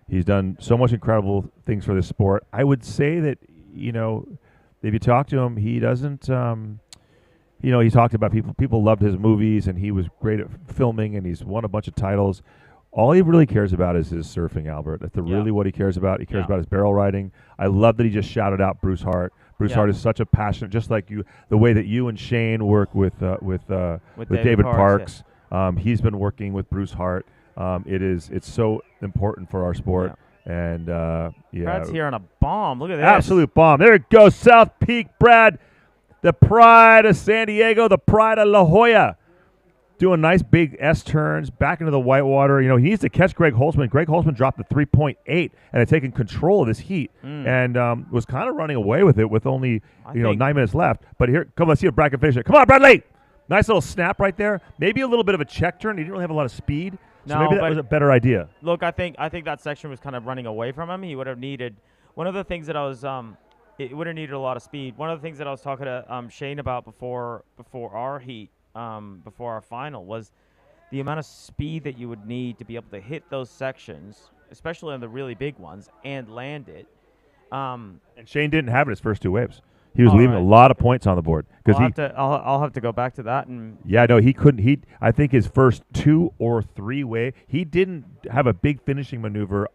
he's done so much incredible things for this sport. I would say that, you know, if you talk to him, he doesn't, you know, he talked about people loved his movies, and he was great at filming, and he's won a bunch of titles. All he really cares about is his surfing, Albert. That's really what he cares about. He cares about his barrel riding. I love that he just shouted out Bruce Hart. Bruce Hart is such a passionate, just like you, the way that you and Shane work with David Parks. He's been working with Bruce Hart. It's so important for our sport. And Brad's here on a bomb. Look at this. Absolute bomb. There it goes. South Peak, Brad. The pride of San Diego, the pride of La Jolla. Doing nice big S turns back into the whitewater. You know, he needs to catch Greg Holtzman. Greg Holtzman dropped the 3.8 and had taken control of this heat and was kind of running away with it with only 9 minutes left. But here, let's see if Brad can finish it. Come on, Bradley. Nice little snap right there. Maybe a little bit of a check turn. He didn't really have a lot of speed. So maybe that was a better idea. Look, I think that section was kind of running away from him. He would have needed one of the things that I was it would have needed a lot of speed. One of the things that I was talking to Shane about before our heat, before our final, was the amount of speed that you would need to be able to hit those sections, especially on the really big ones, and land it. And Shane didn't have it his first two waves. He was leaving a lot of points on the board because I'll have to go back to that and. Yeah, no, he couldn't. I think his first 2 or 3 wave, he didn't have a big finishing maneuver.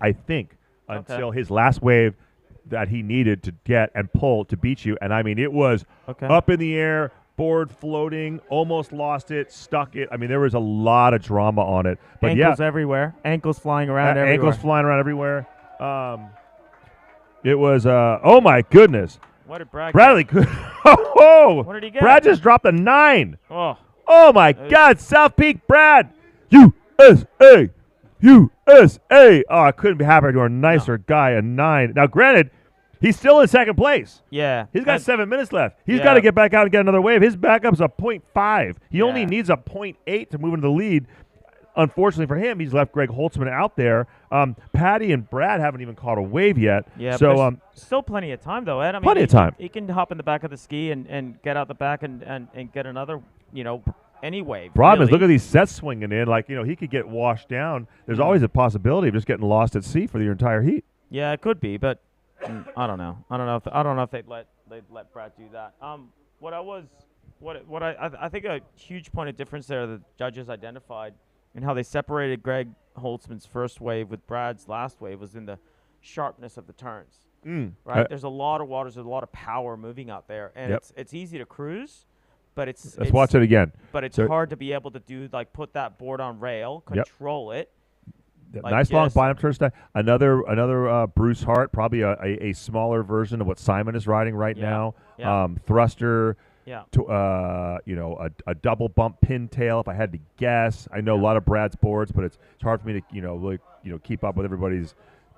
I think until his last wave that he needed to get and pull to beat you. And I mean, it was Okay. up in the air, board floating, almost lost it, stuck it. I mean, there was a lot of drama on it. But Ankles yeah, everywhere. Ankles flying around everywhere. ankles flying around everywhere. It was, oh my goodness. What did Brad Bradley, get? oh, What did he get? Brad just dropped a 9. Oh. Oh my God, South Peak Brad, USA, USA. Oh, I couldn't be happier to a nicer guy, a 9. Now, granted, he's still in second place. Yeah. He's got 7 minutes left. He's Yeah. got to get back out and get another wave. His backup's a 0.5. He only Yeah. needs a 0.8 to move into the lead. Unfortunately for him, he's left Greg Holtzman out there. Patty and Brad haven't even caught a wave yet. Yeah, so but there's still plenty of time, though, Ed. I mean, plenty of time. He can hop in the back of the ski and get out the back and get another, any wave. Problem is, really. look at these sets swinging in. Like, he could get washed down. There's always a possibility of just getting lost at sea for the entire heat. Yeah, it could be, but I don't know. I don't know if they'd let Brad do that. I think a huge point of difference there the judges identified and how they separated Greg Holtzman's first wave with Brad's last wave was in the sharpness of the turns. Right? There's a lot of waters, there's a lot of power moving out there, and Yep. it's easy to cruise, but Let's watch it again. But it's So- hard to be able to do put that board on rail, Yep. control it. Nice long bind-up turn stack. Another Bruce Hart, probably a smaller version of what Simon is riding right now. Yeah. Thruster. Yeah. A double bump pintail. If I had to guess, I know a lot of Brad's boards, but it's hard for me to keep up with everybody's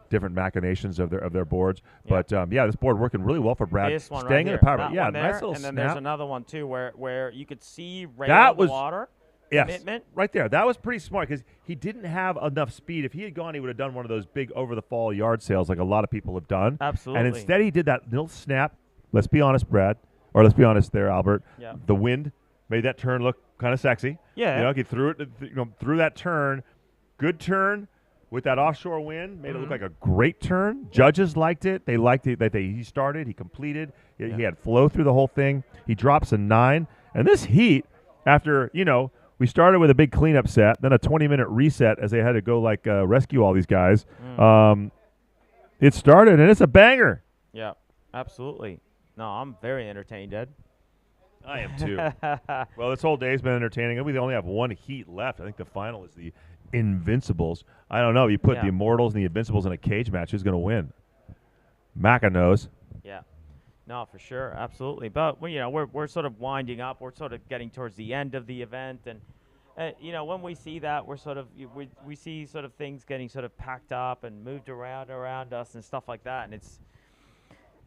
different machinations of their boards. Yeah. But this board working really well for Brad. This one Staying right in the here. power. That Yeah, one there, nice little and then snap. there's another one too where you could see rail That on the was water. Yes, Commitment. right there. That was pretty smart because he didn't have enough speed. If he had gone, he would have done one of those big over-the-fall yard sales like a lot of people have done. Absolutely. And instead he did that little snap. Let's be honest, Brad. Or let's be honest there, Albert. Yeah. The wind made that turn look kind of sexy. Yeah. He threw it, through that turn. Good turn with that offshore wind. Made it look like a great turn. Judges liked it. They liked it that he started, he completed. He had flow through the whole thing. He drops a 9. And this heat, after, we started with a big cleanup set, then a 20-minute reset as they had to go rescue all these guys. It started, and it's a banger. Yeah, absolutely. No, I'm very entertained, Ed. I am too. Well, this whole day's been entertaining. We only have one heat left. I think the final is the Invincibles. I don't know. You put the Immortals and the Invincibles in a cage match. Who's going to win? Macca knows. Yeah. No, for sure, absolutely. But we're sort of winding up. We're sort of getting towards the end of the event, and when we see that, we're sort of we see sort of things getting sort of packed up and moved around us and stuff like that, and it's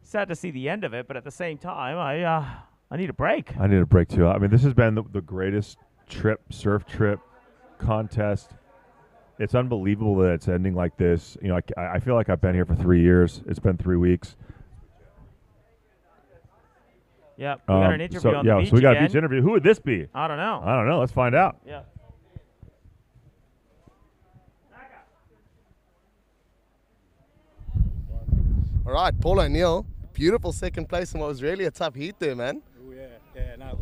sad to see the end of it. But at the same time, I need a break. I need a break too. I mean, this has been the greatest surf trip contest. It's unbelievable that it's ending like this. I feel like I've been here for 3 years. It's been 3 weeks. Yeah, we got an interview on the beach so we got again. a beach interview. Who would this be? I don't know. I don't know. Let's find out. Yeah. All right, Paul O'Neill, beautiful second place in what was really a tough heat there, man. Oh, yeah, no,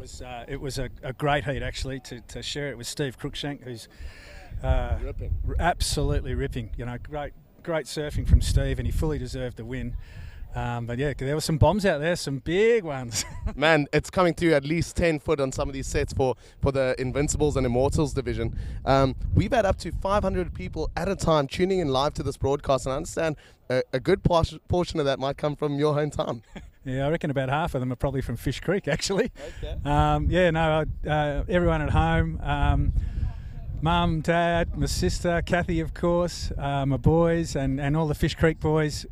it was a great heat actually to share it with Steve Cruikshank, who's ripping, absolutely ripping. Great surfing from Steve, and he fully deserved the win. But yeah, there were some bombs out there, some big ones. Man, it's coming to at least 10 foot on some of these sets for the Invincibles and Immortals division. We've had up to 500 people at a time tuning in live to this broadcast, and I understand a good portion of that might come from your hometown. Yeah, I reckon about half of them are probably from Fish Creek, actually. Okay. Everyone at home, Mum, Dad, my sister, Kathy, of course, my boys, and all the Fish Creek boys.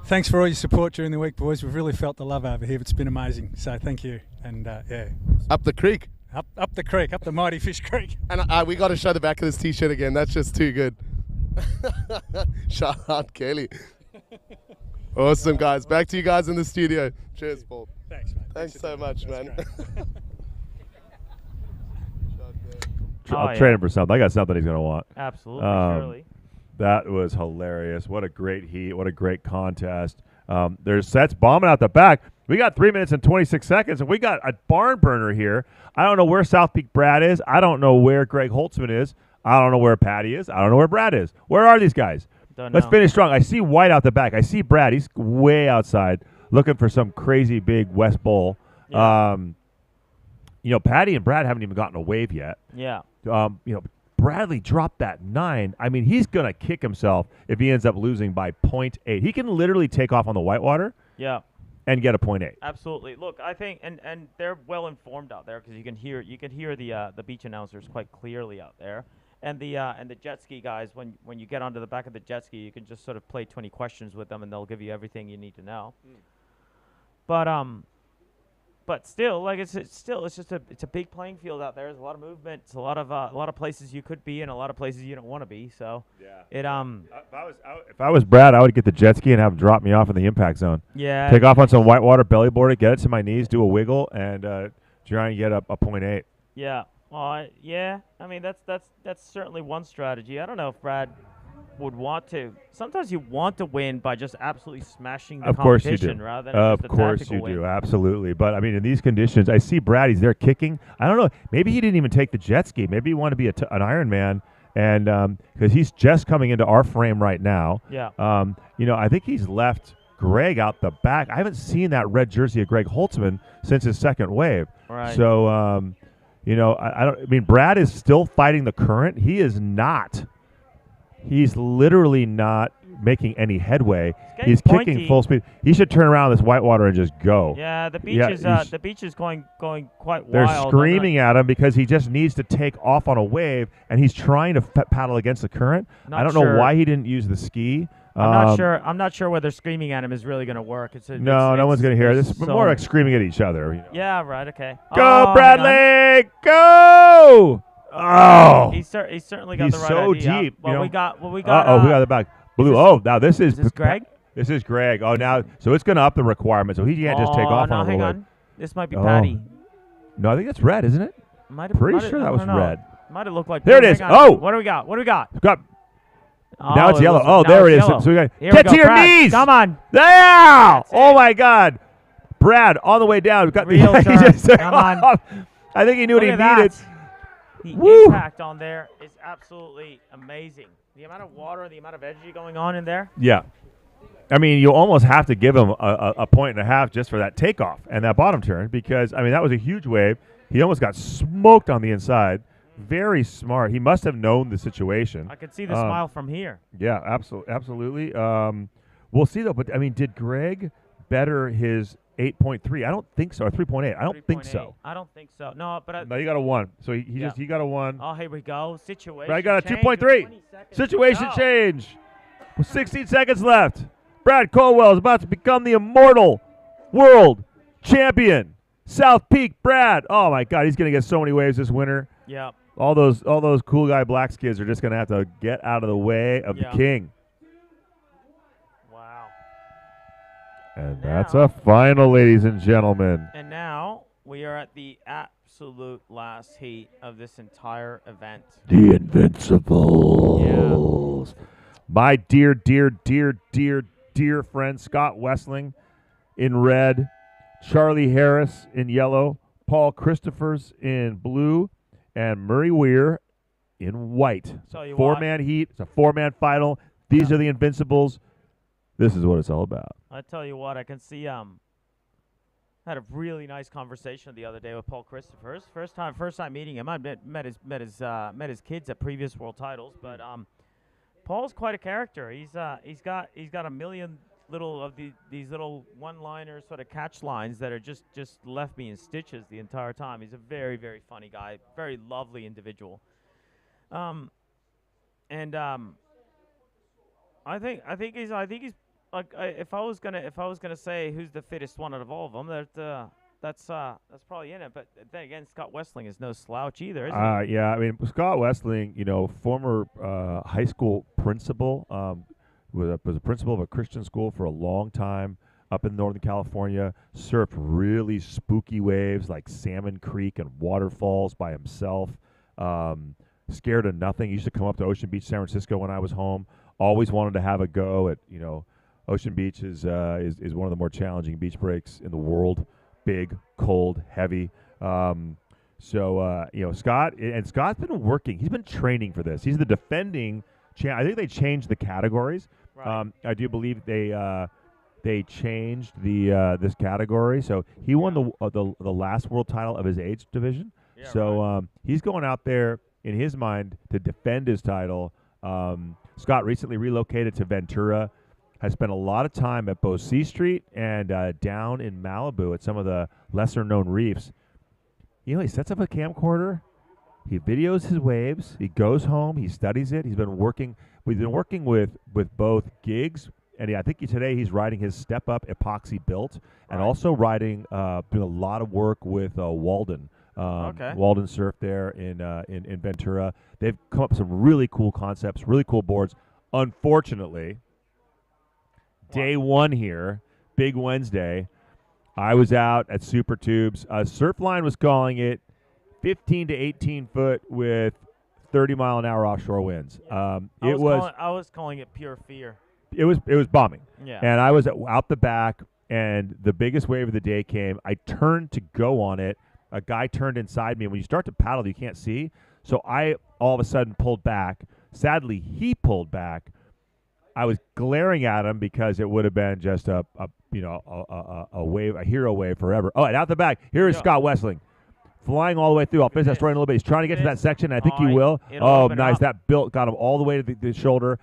Thanks for all your support during the week, boys. We've really felt the love over here. It's been amazing. So thank you. And yeah. Up the creek. Up the creek, up the mighty Fish Creek. And we got to show the back of this T-shirt again. That's just too good. Shout out, Kelly. Awesome, guys. Back to you guys in the studio. Cheers, Paul. Thanks, mate. Thanks so much, man. I'll trade him for something. I got something he's going to want. Absolutely, surely. That was hilarious. What a great heat. What a great contest. There's sets bombing out the back. We got 3 minutes and 26 seconds, and we got a barn burner here. I don't know where South Peak Brad is. I don't know where Greg Holtzman is. I don't know where Patty is. I don't know where Brad is. Where are these guys? Don't Let's know. finish strong. I see White out the back. I see Brad. He's way outside looking for some crazy big West Bowl. Yeah. Patty and Brad haven't even gotten a wave yet. Yeah. Bradley dropped that 9. I mean, he's going to kick himself if he ends up losing by 0.8. He can literally take off on the whitewater Yeah. and get a 0.8. Absolutely. Look, I think, and they're well informed out there because you can hear the beach announcers quite clearly out there, and the jet ski guys. When you get onto the back of the jet ski, you can just sort of play 20 questions with them, and they'll give you everything you need to know. But still, like it's a big playing field out there. There's a lot of movement. It's a lot of places you could be, and a lot of places you don't want to be. So If I was Brad, I would get the jet ski and have him drop me off in the impact zone. Yeah. Take off on some whitewater, belly board it, get it to my knees, do a wiggle, and try and get a 0.8. Yeah. Well, yeah. I mean, that's certainly one strategy. I don't know if Brad would want to. Sometimes you want to win by just absolutely smashing the Of course you competition do. rather than Of just a course tactical you win. do. Absolutely. But I mean, in these conditions, I see Brad. He's there kicking. I don't know. Maybe he didn't even take the jet ski. Maybe he wanted to be an Ironman, and because he's just coming into our frame right now. Yeah. I think he's left Greg out the back. I haven't seen that red jersey of Greg Holtzman since his second wave. Right. So, I mean, Brad is still fighting the current. He is not. He's literally not making any headway. He's kicking pointy. full speed. He should turn around this whitewater and just go. Yeah, the beach is going quite They're wild. screaming at him because he just needs to take off on a wave, and he's trying to paddle against the current. Not I don't sure. know why he didn't use the ski. I'm not sure whether screaming at him is really going to work. No one's going to hear it's this. so- More like screaming at each other. Yeah, right. Okay. Go, Oh, Bradley! Go! Oh, He's certainly got the right so idea. deep. Well, you know? we got. We got the back. Blue. Now this is Greg? This is Greg. Oh, now so it's going to up the requirement. So he can't just take off no, on a hang little on. bit. This might be Patty. No, I think that's red, isn't it? Pretty sure that was red. Might have looked like. There it is. Hang on. Oh, what do we got? Got. Now it's it yellow. was- Oh, now there it it's is. yellow. So we got Here we get go, to your Brad. knees. Come on. Yeah. Oh my God, Brad, all the way down. We got Real he turn. just took Come on. off. I think he knew Look what he at that. needed. The Woo. impact on there is absolutely amazing. The amount of water, the amount of energy going on in there. Yeah. I mean, you almost have to give him a point and a half just for that takeoff and that bottom turn because, I mean, that was a huge wave. He almost got smoked on the inside. Very smart. He must have known the situation. I could see the smile from here. Yeah, absolutely. We'll see, though. But, I mean, did Greg better his 8.3? I don't think so. Or 3.8. I don't think so. I don't think so. No, but No, you got a 1. So he got a 1. Oh, here we go. Situation. Brad got a change 2.3. with 20 seconds Situation to go. change. With 16 seconds left. Brad Colwell is about to become the immortal world champion. South Peak Brad. Oh my God, he's gonna get so many waves this winter. Yeah. All those cool guy blacks kids are just gonna have to get out of the way of the king. Wow. And that's a final, ladies and gentlemen. And now we are at the absolute last heat of this entire event. The Invincibles. My dear friend Scott Wessling in red, Charlie Harris in yellow, Paul Christophers in blue, and Murray Weir in white. Tell you Four-man heat. It's a four-man final. These are the Invincibles. This is what it's all about. I tell you what, I can see. Had a really nice conversation the other day with Paul Christophers. First time meeting him. I met his kids at previous world titles, but Paul's quite a character. He's got a million these little one-liner sort of catch lines that are just left me in stitches the entire time. He's a very, very funny guy, very lovely individual. I think he's like if I was gonna say who's the fittest one out of all of them, that's probably in it. But then again, Scott Wessling is no slouch either, is he? Yeah, I mean, Scott Wessling, former high school principal, was a principal of a Christian school for a long time up in Northern California, surfed really spooky waves like Salmon Creek and waterfalls by himself, scared of nothing. He used to come up to Ocean Beach, San Francisco when I was home, always wanted to have a go at, Ocean Beach is one of the more challenging beach breaks in the world. Big, cold, heavy. Scott, and Scott's been working. He's been training for this. He's the defending I think they changed the categories. Right. I do believe they changed the this category. So he won the last world title of his age division. Yeah, So he's going out there in his mind to defend his title. Scott recently relocated to Ventura. Has spent a lot of time at both C Street and down in Malibu at some of the lesser-known reefs. You know, he sets up a camcorder. He videos his waves. He goes home. He studies it. He's been working. We've been working with both gigs, and I think today he's riding his step-up epoxy built, and also riding doing a lot of work with Walden. Walden Surf there in Ventura. They've come up with some really cool concepts, really cool boards. Unfortunately, day one here, Big Wednesday, I was out at Super Tubes. Surfline was calling it 15 to 18 foot with 30-mile-an-hour offshore winds. I was calling it pure fear. It was bombing. Yeah. And I was out the back, and the biggest wave of the day came. I turned to go on it. A guy turned inside me. And when you start to paddle, you can't see. So I all of a sudden pulled back. Sadly, he pulled back. I was glaring at him because it would have been just a wave, a hero wave forever. Oh, and out the back, here is Scott Wessling, flying all the way through. I'll finish that story in a little bit. He's trying to get to that section. I think he will. Oh, nice. That built got him all the way to the shoulder.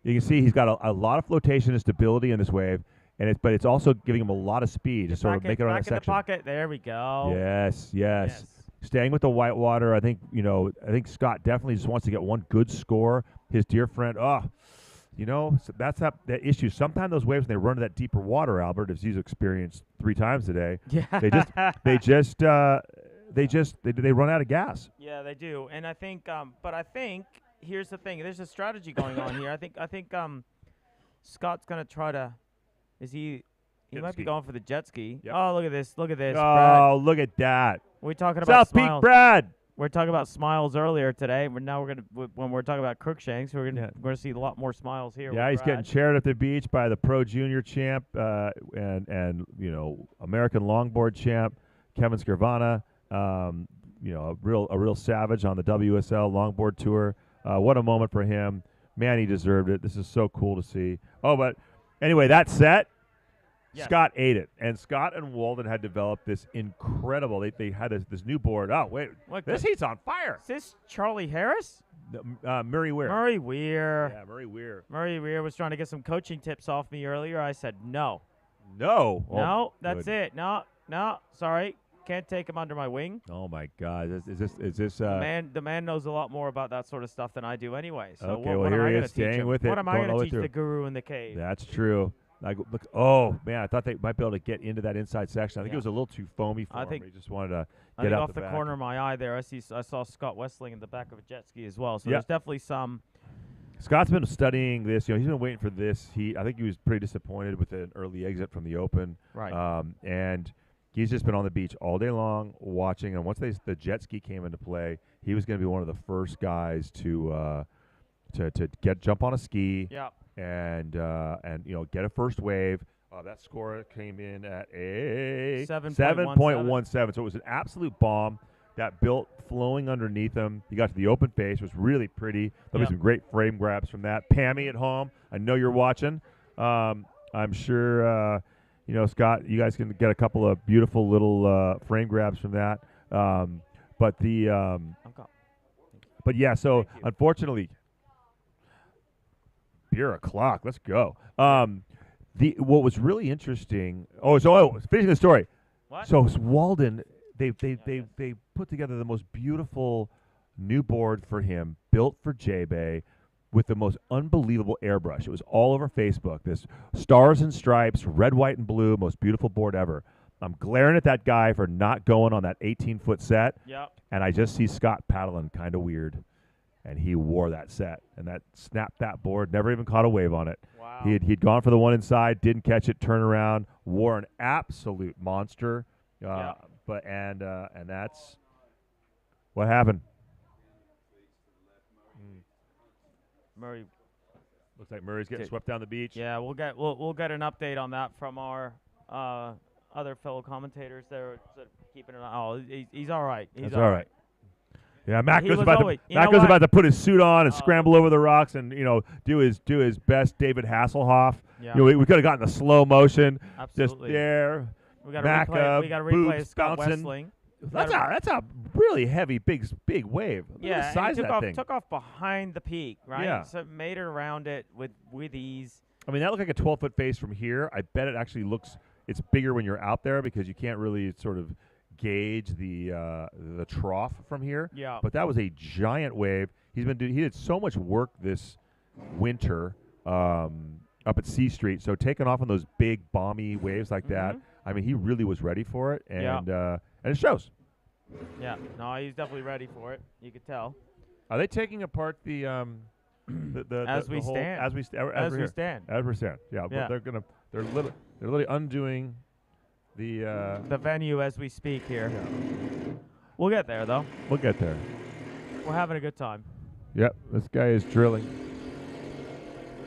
You can see he's got a lot of flotation and stability in this wave, but it's also giving him a lot of speed to sort of make it on that section. Back in the pocket. There we go. Yes. Staying with the whitewater. I think Scott definitely just wants to get one good score. His dear friend. So that's that issue. Sometimes those waves, when they run to that deeper water, Albert, as he's experienced 3 times today, they run out of gas. Yeah, they do. And I think, here's the thing. There's a strategy going on here. I think Scott's gonna try to. He might be going for the jet ski. Yep. Oh, look at this! Look at this! Oh, Brad. Look at that! We're talking about South Peak smiles. Brad. We're talking about smiles earlier today. When we're talking about Crookshanks, we're gonna see a lot more smiles here. Yeah, he's getting chaired at the beach by the Pro Junior champ and American longboard champ Kevin Skirvana. A real savage on the WSL longboard tour. What a moment for him, man! He deserved it. This is so cool to see. Oh, but anyway, that set. Yes. Scott ate it, and Scott and Walden had developed this incredible. They had this new board. Oh wait, this heat's on fire. Is this Charlie Harris? Murray Weir. Murray Weir. Yeah, Murray Weir. Murray Weir was trying to get some coaching tips off me earlier. I said no. No. No, that's it. No, sorry, can't take him under my wing. Oh my God, is this? The man knows a lot more about that sort of stuff than I do anyway. So okay, what am here I he going is to teach staying him? with it. What am I going to teach through. the guru in the cave? That's true. Oh man, I thought they might be able to get into that inside section. I think it was a little too foamy for him. He just wanted to get out off the back. corner of my eye there. I saw Scott Wessling in the back of a jet ski as well. So there's definitely some. Scott's been studying this. He's been waiting for this heat. I think he was pretty disappointed with an early exit from the Open. Right. And he's just been on the beach all day long watching. And once the jet ski came into play, he was going to be one of the first guys to jump on a ski. Yeah. And get a first wave. That score came in at a 7.17. So it was an absolute bomb. That built flowing underneath him. He got to the open face. It was really pretty. There'll be some great frame grabs from that. Pammy at home, I know you're watching. I'm sure, Scott, you guys can get a couple of beautiful little frame grabs from that. But so unfortunately, beer o'clock. Let's go. What was really interesting. Finishing the story. What? So Walden, they put together the most beautiful new board for him, built for J-Bay, with the most unbelievable airbrush. It was all over Facebook. This stars and stripes, red, white, and blue, most beautiful board ever. I'm glaring at that guy for not going on that 18-foot set. Yep. And I just see Scott paddling kind of weird. And he wore that set, and that snapped that board. Never even caught a wave on it. Wow. He'd gone for the one inside, didn't catch it, turn around, wore an absolute monster. And that's what happened. Murray. Looks like Murray's getting swept down the beach. Yeah, we'll get an update on that from our other fellow commentators. They're keeping an eye. Oh, he's all right. He's all right. Yeah, Mac He was was about always- to you know Mac was what? about to put his suit on and scramble over the rocks and do his best David Hasselhoff. Yeah. We could have gotten the slow motion. Absolutely. Just there. We got Mac, to replay. We got to replay boobs Scott bouncing. Wessling. That's a really heavy big wave. Look at the Yeah, size and he of that thing. took off behind the peak, right? Yeah. So it made it around it with ease. I mean, that looked like a 12-foot face from here. I bet it actually looks it's bigger when you're out there because you can't really sort of gauge the trough from here. Yeah. But that was a giant wave. He did so much work this winter up at C Street. So taking off on those big bomby waves like that, I mean, he really was ready for it, and it shows. Yeah. No, he's definitely ready for it. You could tell. Are they taking apart the As we whole- stand. as we stand As we stand. as we stand? Yeah. Yeah. But they're literally undoing the venue as we speak here. We'll get there though. We'll get there. We're having a good time. Yep, this guy is drilling.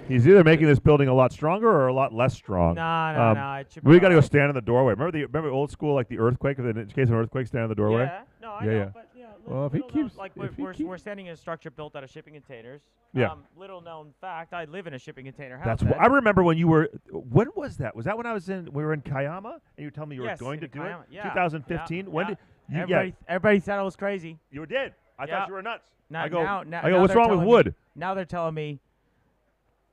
He's either making this building a lot stronger or a lot less strong. No, it should be We got to go alright. stand in the doorway. Remember old school, like the earthquake? In case of an earthquake, stand in the doorway. Yeah, no, I know, but Well, if he keeps, like if he we're standing in a structure built out of shipping containers. Yeah. Little known fact, I live in a shipping container house. That's what I remember when you were. When was that? Was that when we were in Kayama and you were telling me you Yes, were going to in do Kayama, it? yeah, 2015. yeah, When yeah. did you? Everybody said I was crazy. You did. I Yeah. thought you were nuts. Now, I go. now What's they're wrong with telling wood? me- now they're telling me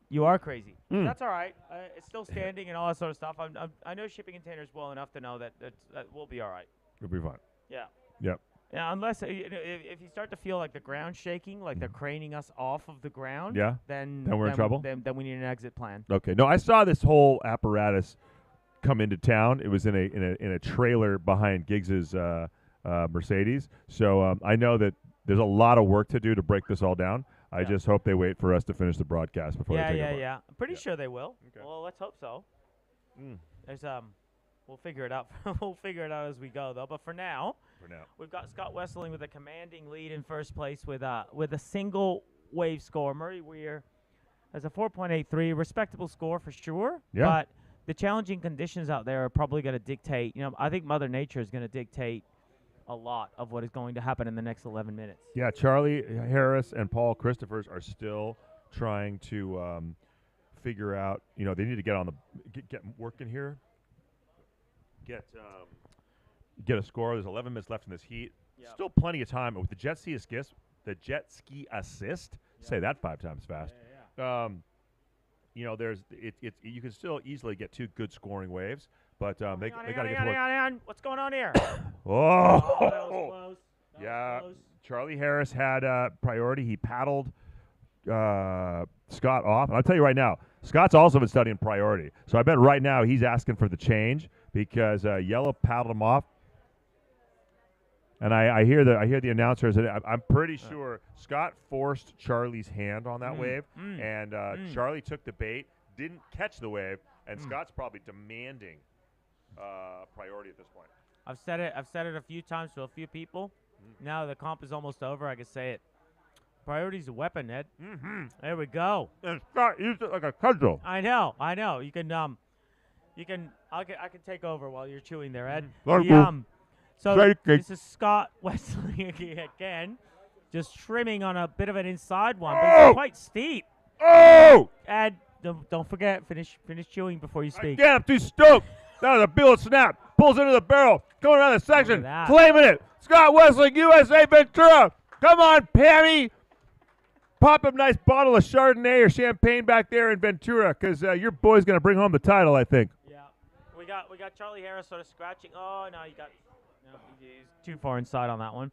you are crazy. Mm. That's all right. It's still standing and all that sort of stuff. I know shipping containers well enough to know that we'll be all right. It'll be fine. Yeah. Yep. Yeah, unless if you start to feel like the ground shaking, like they're craning us off of the ground, Yeah. then Then we're in trouble? Then we need an exit plan. Okay. No, I saw this whole apparatus come into town. It was in a trailer behind Giggs's Mercedes. So I know that there's a lot of work to do to break this all down. I just hope they wait for us to finish the broadcast before they take it apart. Yeah. I'm pretty sure they will. Well, let's hope so. There's we'll figure it out. We'll figure it out as we go, though. But for now, we've got Scott Wessling with a commanding lead in first place with a single wave score. Murray Weir has a 4.83, respectable score for sure. Yeah. But the challenging conditions out there are probably going to dictate. I think Mother Nature is going to dictate a lot of what is going to happen in the next 11 minutes. Yeah, Charlie Harris and Paul Christophers are still trying to figure out. They need to get on get working here. Get a score. There's 11 minutes left in this heat. Still plenty of time with the jet ski assist. Say that 5 times fast. There's you can still easily get 2 good scoring waves, but they got to get to work. What's going on here? Oh, that was close. yeah. Charlie Harris had priority. He paddled Scott off. And I'll tell you right now, Scott's also been studying priority. So I bet right now he's asking for the change because Yellow paddled him off. And I hear the announcers, and I'm pretty sure Scott forced Charlie's hand on that wave, and Charlie took the bait, didn't catch the wave, and Scott's probably demanding priority at this point. I've said it a few times to a few people. Now the comp is almost over. I can say it. Priority's a weapon, Ed. There we go. And Scott used it like a cudgel. I know. You can I can take over while you're chewing there, Ed. Thank you. So Shake it. this is Scott Wessling again, just trimming on a bit of an inside one, but it's quite steep. Oh! Ed, don't forget, finish chewing before you speak. Again, I'm too stoked. That was a billet snap. Pulls into the barrel. Going around the section. that. Claiming it. Scott Wessling, USA Ventura. Come on, Pammy. Pop a nice bottle of Chardonnay or champagne back there in Ventura because your boy's going to bring home the title, I think. Yeah. We got Charlie Harris sort of scratching. Oh, no, he's too far inside on that one.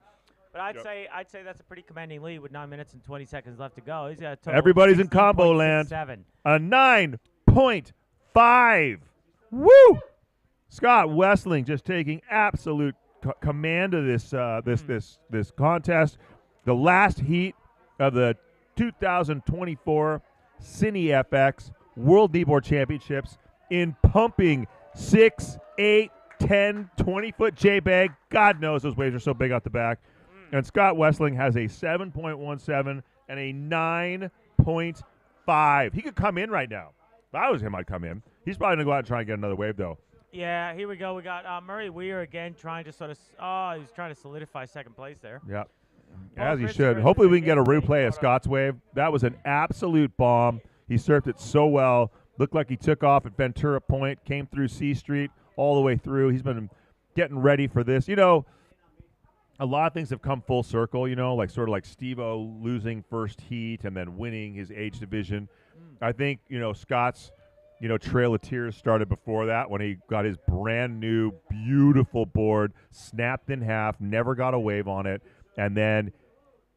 But I'd say that's a pretty commanding lead with 9 minutes and 20 seconds left to go. He's got a total Everybody's of in combo land. 16.67. A 9.5. Woo! Scott Wessling just taking absolute command of this this contest. The last heat of the 2024 CineFX World Kneeboard Championships in pumping 6, 8, 10, 20-foot J-bag. God knows those waves are so big out the back. And Scott Wessling has a 7.17 and a 9.5. He could come in right now. If I was him, I'd come in. He's probably going to go out and try and get another wave, though. Yeah, here we go. We got Murray Weir again trying to he's trying to solidify second place there. Yeah. As he should. Hopefully we can get a replay of Scott's wave. That was an absolute bomb. He surfed it so well. Looked like he took off at Ventura Point, came through C Street all the way through. He's been getting ready for this. You know, a lot of things have come full circle, you know, like sort of like Steve-O losing first heat and then winning his age division. I think, you know, Scott's, you know, Trail of Tears started before that when he got his brand new, beautiful board, snapped in half, never got a wave on it, and then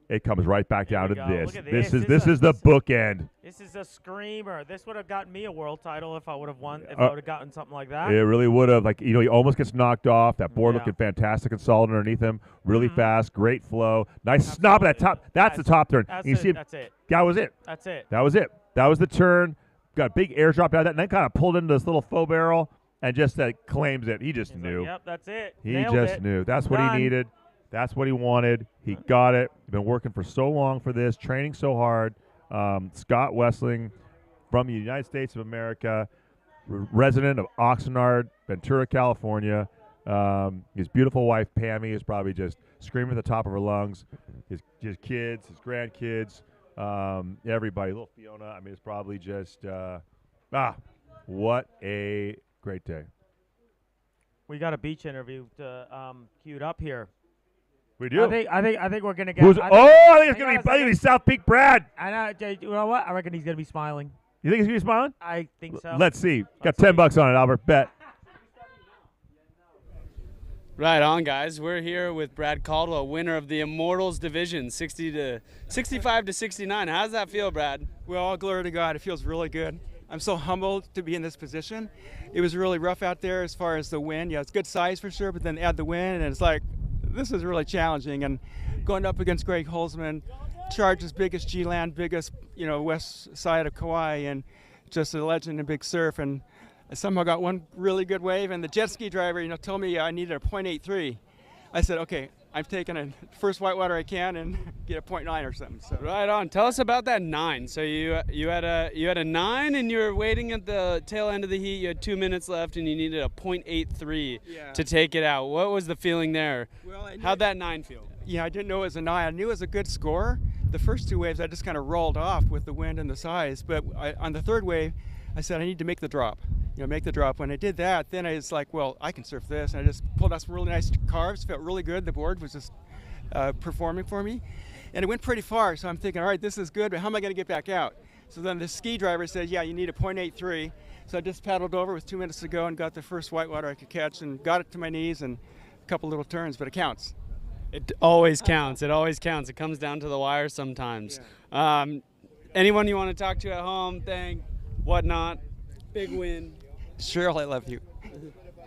it comes right back down to this. This is the bookend. This is a screamer. This would have gotten me a world title if I would have won. If I would have gotten something like that. It really would have. Like, you know, he almost gets knocked off. That board looking fantastic and solid underneath him. Really fast, great flow. Nice snap at that top. That's the top turn. That's you it. see That's it. That was it. That's it. That was it. That was the turn. Got a big airdrop out of that, and then kind of pulled into this little faux barrel and just claims it. He just knew. Yep, that's it. He Nailed just it. knew. That's what Done. he needed. That's what he wanted. He got it. Been working for so long for this, training so hard. Scott Wessling from the United States of America, resident of Oxnard, Ventura, California. His beautiful wife, Pammy, is probably just screaming at the top of her lungs. His kids, his grandkids, everybody. Little Fiona, I mean, it's probably just, what a great day. We got a beach interview queued up here. We do. I think we're gonna get. I think it's gonna be South Peak Brad. I know. You know what? I reckon he's gonna be smiling. You think he's gonna be smiling? I think so. Let's see. Got $10 on it, Albert. Bet. Right on, guys. We're here with Brad Caldwell, winner of the Immortals division, 65 to 69. How does that feel, Brad? Well, all glory to God. It feels really good. I'm so humbled to be in this position. It was really rough out there as far as the wind. Yeah, it's good size for sure, but then add the wind, and it's like, this is really challenging. And going up against Greg Holzman, Charge's biggest G-Land, biggest, you know, west side of Kauai, and just a legend in big surf. And I somehow got one really good wave, and the jet ski driver, you know, told me I needed a .83. I said, okay, I'm taking a first whitewater I can and get a .9 or something. So. Right on. Tell us about that 9. So you had a 9, and you were waiting at the tail end of the heat. You had 2 minutes left, and you needed a .83 to take it out. What was the feeling there? Well, how'd that 9 feel? Yeah, I didn't know it was a 9. I knew it was a good score. The first 2 waves I just kind of rolled off with the wind and the size, but on the third wave, I said I need to make the drop. You know, make the drop. When I did that, then I was like, well, I can surf this, and I just pulled out some really nice carves. Felt really good. The board was just performing for me, and it went pretty far. So I'm thinking, all right, this is good, but how am I going to get back out? So then the ski driver said, yeah, you need a .83. So I just paddled over with 2 minutes to go and got the first whitewater I could catch and got it to my knees and a couple little turns, but it counts. It always counts. It always counts. It comes down to the wire sometimes. Anyone you want to talk to at home, thank, whatnot, big win. Cheryl, I love you.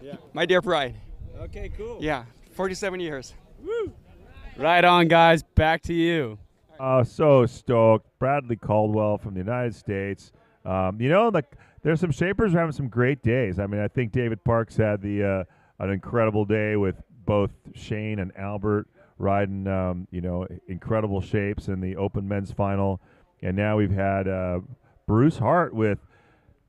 Yeah. My dear bride. Okay, cool. Yeah, 47 years. Woo! Right on, guys. Back to you. So stoked. Bradley Caldwell from the United States. You know, there's some shapers who are having some great days. I mean, I think David Parks had an incredible day with both Shane and Albert riding, you know, incredible shapes in the Open Men's Final. And now we've had Bruce Hart with,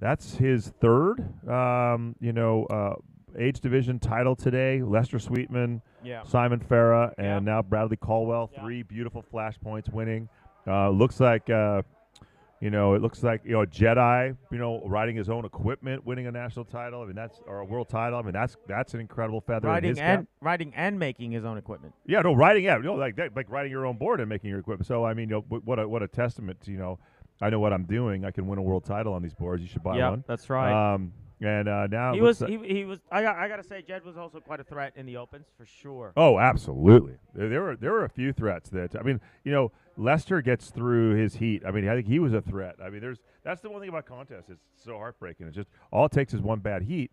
that's his third, you know, age division title today. Lester Sweetman, Simon Farah, and now Bradley Caldwell. 3 beautiful flashpoints winning. Looks like, you know, it looks like, you know, a Jedi, you know, riding his own equipment, winning a national title. I mean, or a world title. I mean, that's an incredible feather in his cap. Riding and making his own equipment. Yeah, no, riding, you know, like riding your own board and making your equipment. So I mean, you know, what a testament to, you know, I know what I'm doing. I can win a world title on these boards. You should buy one. That's right. And now he was. I gotta say, Jed was also quite a threat in the opens for sure. Oh, absolutely. There were a few threats that, I mean, you know, Lester gets through his heat. I mean, I think he was a threat. I mean, that's the one thing about contests. It's so heartbreaking. It's just all it takes is one bad heat.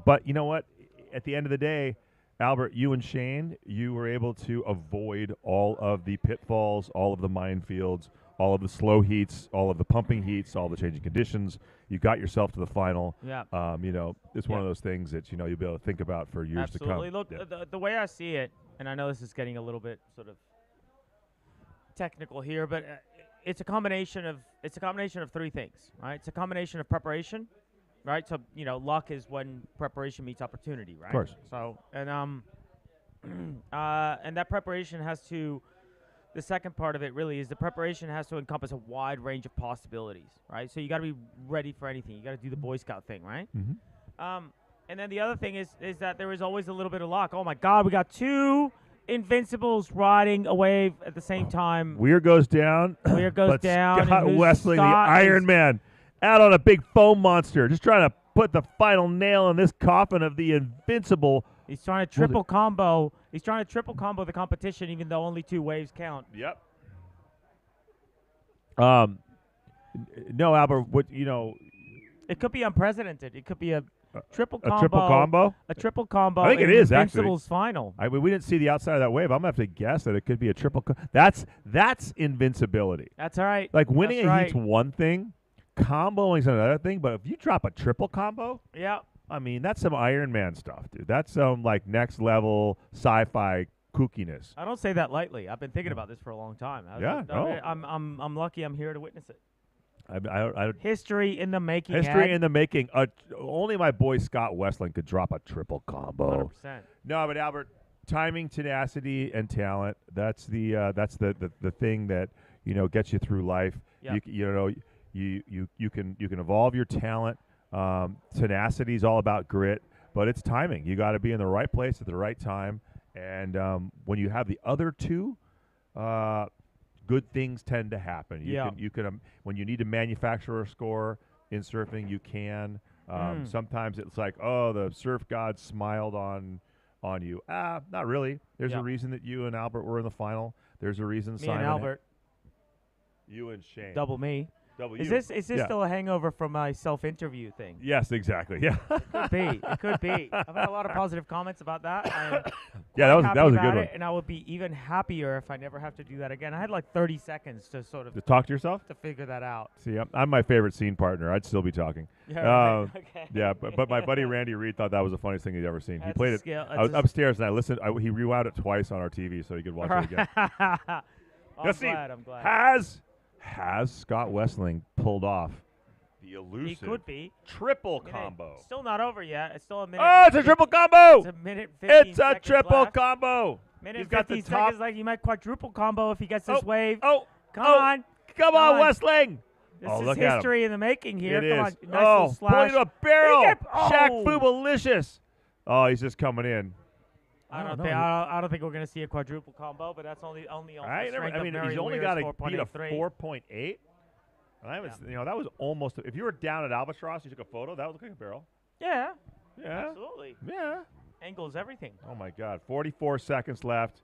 But you know what? At the end of the day, Albert, you and Shane, you were able to avoid all of the pitfalls, all of the minefields, all of the slow heats, all of the pumping heats, all the changing conditions. You got yourself to the final. Yeah. You know, it's one of those things that, you know, you'll be able to think about for years to come. Absolutely. Look, the way I see it, and I know this is getting a little bit sort of technical here, but it's a combination of 3 things, right? It's a combination of preparation, right? So, you know, luck is when preparation meets opportunity, right? Of course. So, and that preparation has to the second part of it really is the preparation has to encompass a wide range of possibilities, right? So you got to be ready for anything. You got to do the Boy Scout thing, right? And then the other thing is that there is always a little bit of luck. Oh my God, we got 2 Invincibles riding a wave at the same time. Weir goes down. Weir goes but down. Scott and Wessling, the Scott Iron Man, out on a big foam monster, just trying to put the final nail in this coffin of the Invincible. He's trying to triple combo. He's trying to triple combo the competition, even though only 2 waves count. Yep. No, Albert. It could be unprecedented. It could be a triple combo. A triple combo? A triple combo. I think it in is, actually. Invincibles final. We didn't see the outside of that wave. I'm going to have to guess that it could be a triple. That's invincibility. That's all right. Like winning That's a heat's right. one thing, comboing is another thing, but if you drop a triple combo, yeah. I mean, that's some Iron Man stuff, dude. That's some like next level sci-fi kookiness. I don't say that lightly. I've been thinking about this for a long time. I'm lucky I'm here to witness it. History in the making. History in the making. Only my boy Scott Wessling could drop a triple combo. 100%. No, but Albert, timing, tenacity, and talent. That's the thing that gets you through life. Yep. You can evolve your talent. Tenacity is all about grit, but it's timing. You got to be in the right place at the right time. And when you have the other two, good things tend to happen. You can when you need to manufacture a score in surfing, you can. Sometimes it's like, oh, the surf god smiled on you. Not really. There's a reason that you and Albert were in the final. There's a reason Me Simon and Albert. You and Shane. Double me. Double Is you. this still a hangover from my self-interview thing? Yes, exactly. Yeah. Could be. It could be. I've had a lot of positive comments about that. Yeah, that was happy a good about one. it, and I would be even happier if I never have to do that again. I had like 30 seconds to sort of To talk to yourself? to figure that out. See, I'm my favorite scene partner. I'd still be talking. Yeah, right. Okay. Yeah, but my buddy Randy Reed thought that was the funniest thing he'd ever seen. He That's played a it. skill. I was That's a upstairs and I listened. He rewound it twice on our TV so he could watch it again. I'm glad. Has Scott Wessling pulled off the elusive He could be. triple combo? Still not over yet. It's still a minute. Oh, it's a triple combo! It's a minute 15 It's a seconds triple left. combo! Minute He's got the 15 top. seconds left. You might quadruple combo if he gets this wave. Come Come on, Wessling! This Oh, is look at him. history in the making here. It Come is. on. Nice little slash. Pulling to a barrel. Shaq Oh. Fubalicious. Oh, he's just coming in. I don't think we're gonna see a quadruple combo, but that's only off the strength of Mary he's only Weir's got to beat a 4.83. 4.8. That was almost. If you were down at Albatross, you took a photo. That would look like a barrel. Yeah. Yeah. Absolutely. Yeah. Angle is everything. Oh my God! 44 seconds left.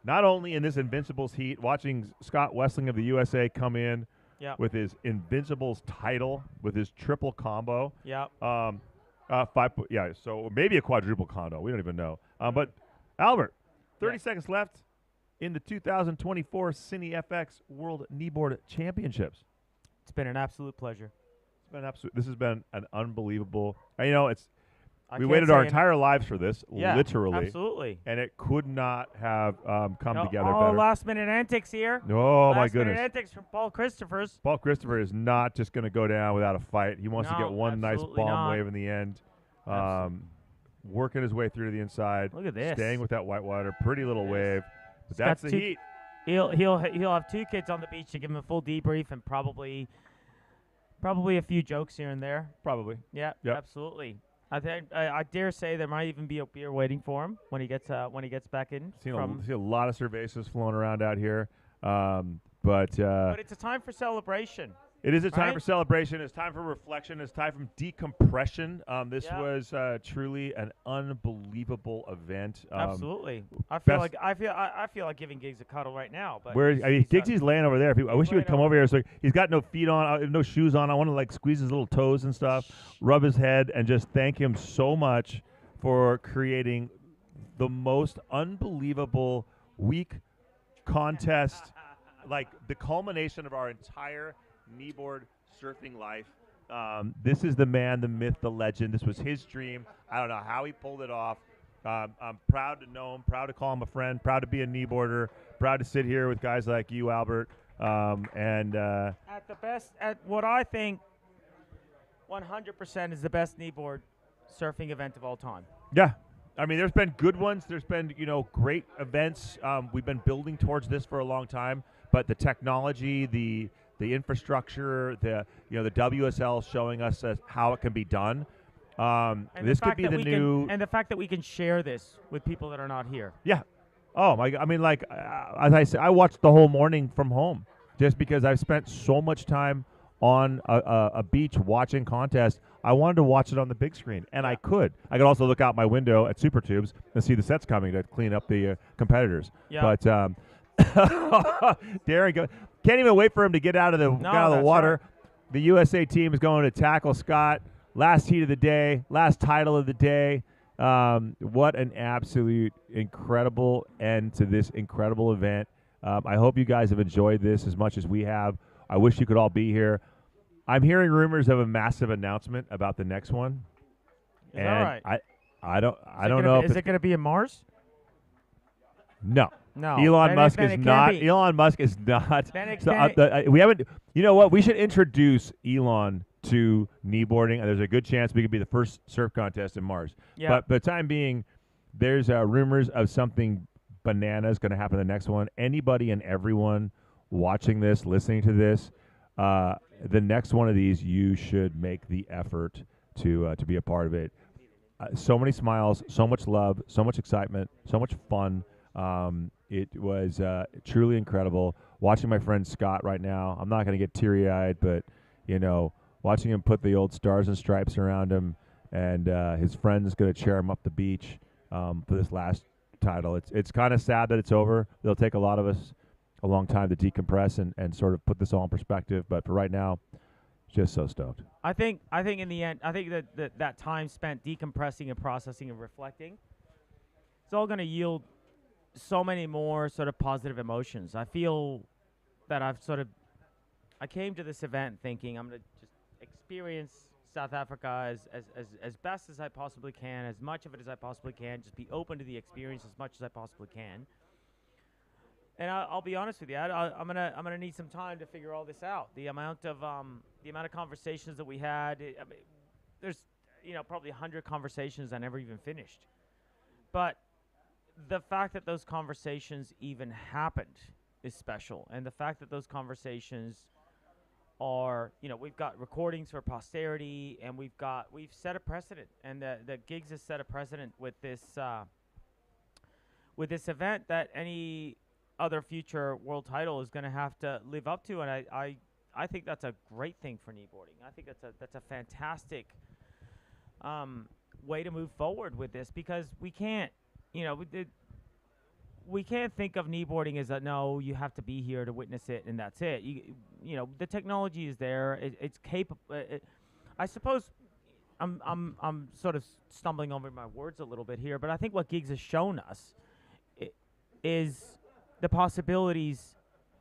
Not only in this Invincibles heat, watching Scott Wessling of the USA come in Yep. with his Invincibles title with his triple combo. Yep. So maybe a quadruple combo. We don't even know. But Albert, 30 seconds left in the 2024 CineFX World Kneeboard Championships. It's been an absolute pleasure. This has been an unbelievable. We can't waited say our enough. entire lives for this, Yeah, literally. absolutely. And it could not have come together Oh, better. last minute antics here. Oh, my Last minute goodness. antics from Paul Christophers. Paul Christopher is not just going to go down without a fight. He wants to No, get one nice absolutely bomb not. wave in the end. Working his way through to the inside. Look at this. Staying with that whitewater. Pretty little wave. But He's that's got the two- heat. He'll have 2 kids on the beach to give him a full debrief and probably a few jokes here and there. Probably. Yeah. Yep. Absolutely. I dare say there might even be a beer waiting for him when he gets back in. See a lot of cervezas flowing around out here. But it's a time for celebration. it is a time right? for celebration. It's time for reflection. It's time for decompression. This Yeah. was truly an unbelievable event. Absolutely. I feel like giving Giggs a cuddle right now. But Giggsy's laying over there. I wish he would come over here. So he's got no feet on, no shoes on. I want to squeeze his little toes and stuff, rub his head, and just thank him so much for creating the most unbelievable week contest, like the culmination of our entire kneeboard surfing life. This is the man, the myth, the legend. This was his dream. I don't know how he pulled it off. I'm proud to know him, proud to call him a friend, proud to be a kneeboarder, proud to sit here with guys like you, Albert. At what I think 100% is the best kneeboard surfing event of all time. Yeah. I mean, there's been good ones. There's been, great events. We've been building towards this for a long time, but the technology, the infrastructure, the WSL showing us how it can be done. This could be the new. And the fact that we can share this with people that are not here. Yeah. Oh my God. I mean, as I said, I watched the whole morning from home just because I've spent so much time on a beach watching contests. I wanted to watch it on the big screen, and I could. I could also look out my window at Super Tubes and see the sets coming to clean up the competitors. Yeah. But Darren, can't even wait for him to get out of the water. Right. The USA team is going to tackle Scott. Last heat of the day, last title of the day. What an absolute incredible end to this incredible event. I hope you guys have enjoyed this as much as we have. I wish you could all be here. I'm hearing rumors of a massive announcement about the next one. Is that right? I don't know. Is it going to be in Mars? No. No. Elon Musk is not. Elon Musk is not. We haven't. You know what? We should introduce Elon to kneeboarding. There's a good chance we could be the first surf contest in Mars. Yeah. But for the time being, there's rumors of something bananas going to happen in the next one. Anybody and everyone watching this, listening to this, the next one of these, you should make the effort to be a part of it. So many smiles, so much love, so much excitement, so much fun. It was truly incredible. Watching my friend Scott right now, I'm not going to get teary-eyed, but, watching him put the old stars and stripes around him, and his friend's going to cheer him up the beach for this last title. It's kind of sad that it's over. It'll take a lot of us a long time to decompress and sort of put this all in perspective, but for right now, just so stoked. I think in the end, I think that time spent decompressing and processing and reflecting, it's all going to yield so many more sort of positive emotions. I feel that I came to this event thinking I'm going to just experience South Africa as best as I possibly can, as much of it as I possibly can, just be open to the experience as much as I possibly can. And I'll be honest with you, I'm gonna need some time to figure all this out. The amount of conversations that we had, there's probably 100 conversations I never even finished. But the fact that those conversations even happened is special, and the fact that those conversations are, we've got recordings for posterity, and we've set a precedent, and the Gigs has set a precedent with this event that any other future world title is going to have to live up to, and I think that's a great thing for kneeboarding. I think that's a fantastic way to move forward with this, because we can't think of kneeboarding as no, you have to be here to witness it and that's it. The technology is there. It's capable. I suppose I'm sort of stumbling over my words a little bit here, but I think what Gigs has shown us is the possibilities,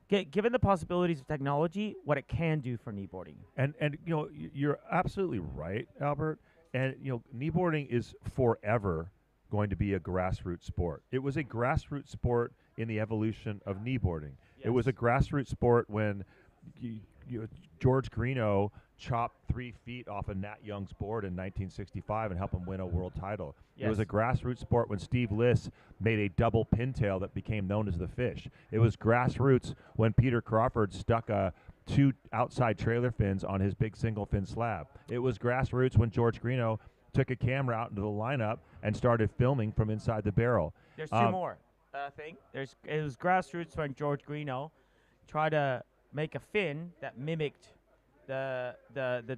given the possibilities of technology, what it can do for kneeboarding. And you're absolutely right, Albert. And kneeboarding is forever going to be a grassroots sport. It was a grassroots sport in the evolution of kneeboarding. Yes. It was a grassroots sport when George Greeno chopped 3 feet off of Nat Young's board in 1965 and helped him win a world title. Yes. It was a grassroots sport when Steve Liss made a double pintail that became known as the fish. It was grassroots when Peter Crawford stuck 2 outside trailer fins on his big single fin slab. It was grassroots when George Greeno took a camera out into the lineup and started filming from inside the barrel. There's 2 more. It was grassroots when George Greeno tried to make a fin that mimicked the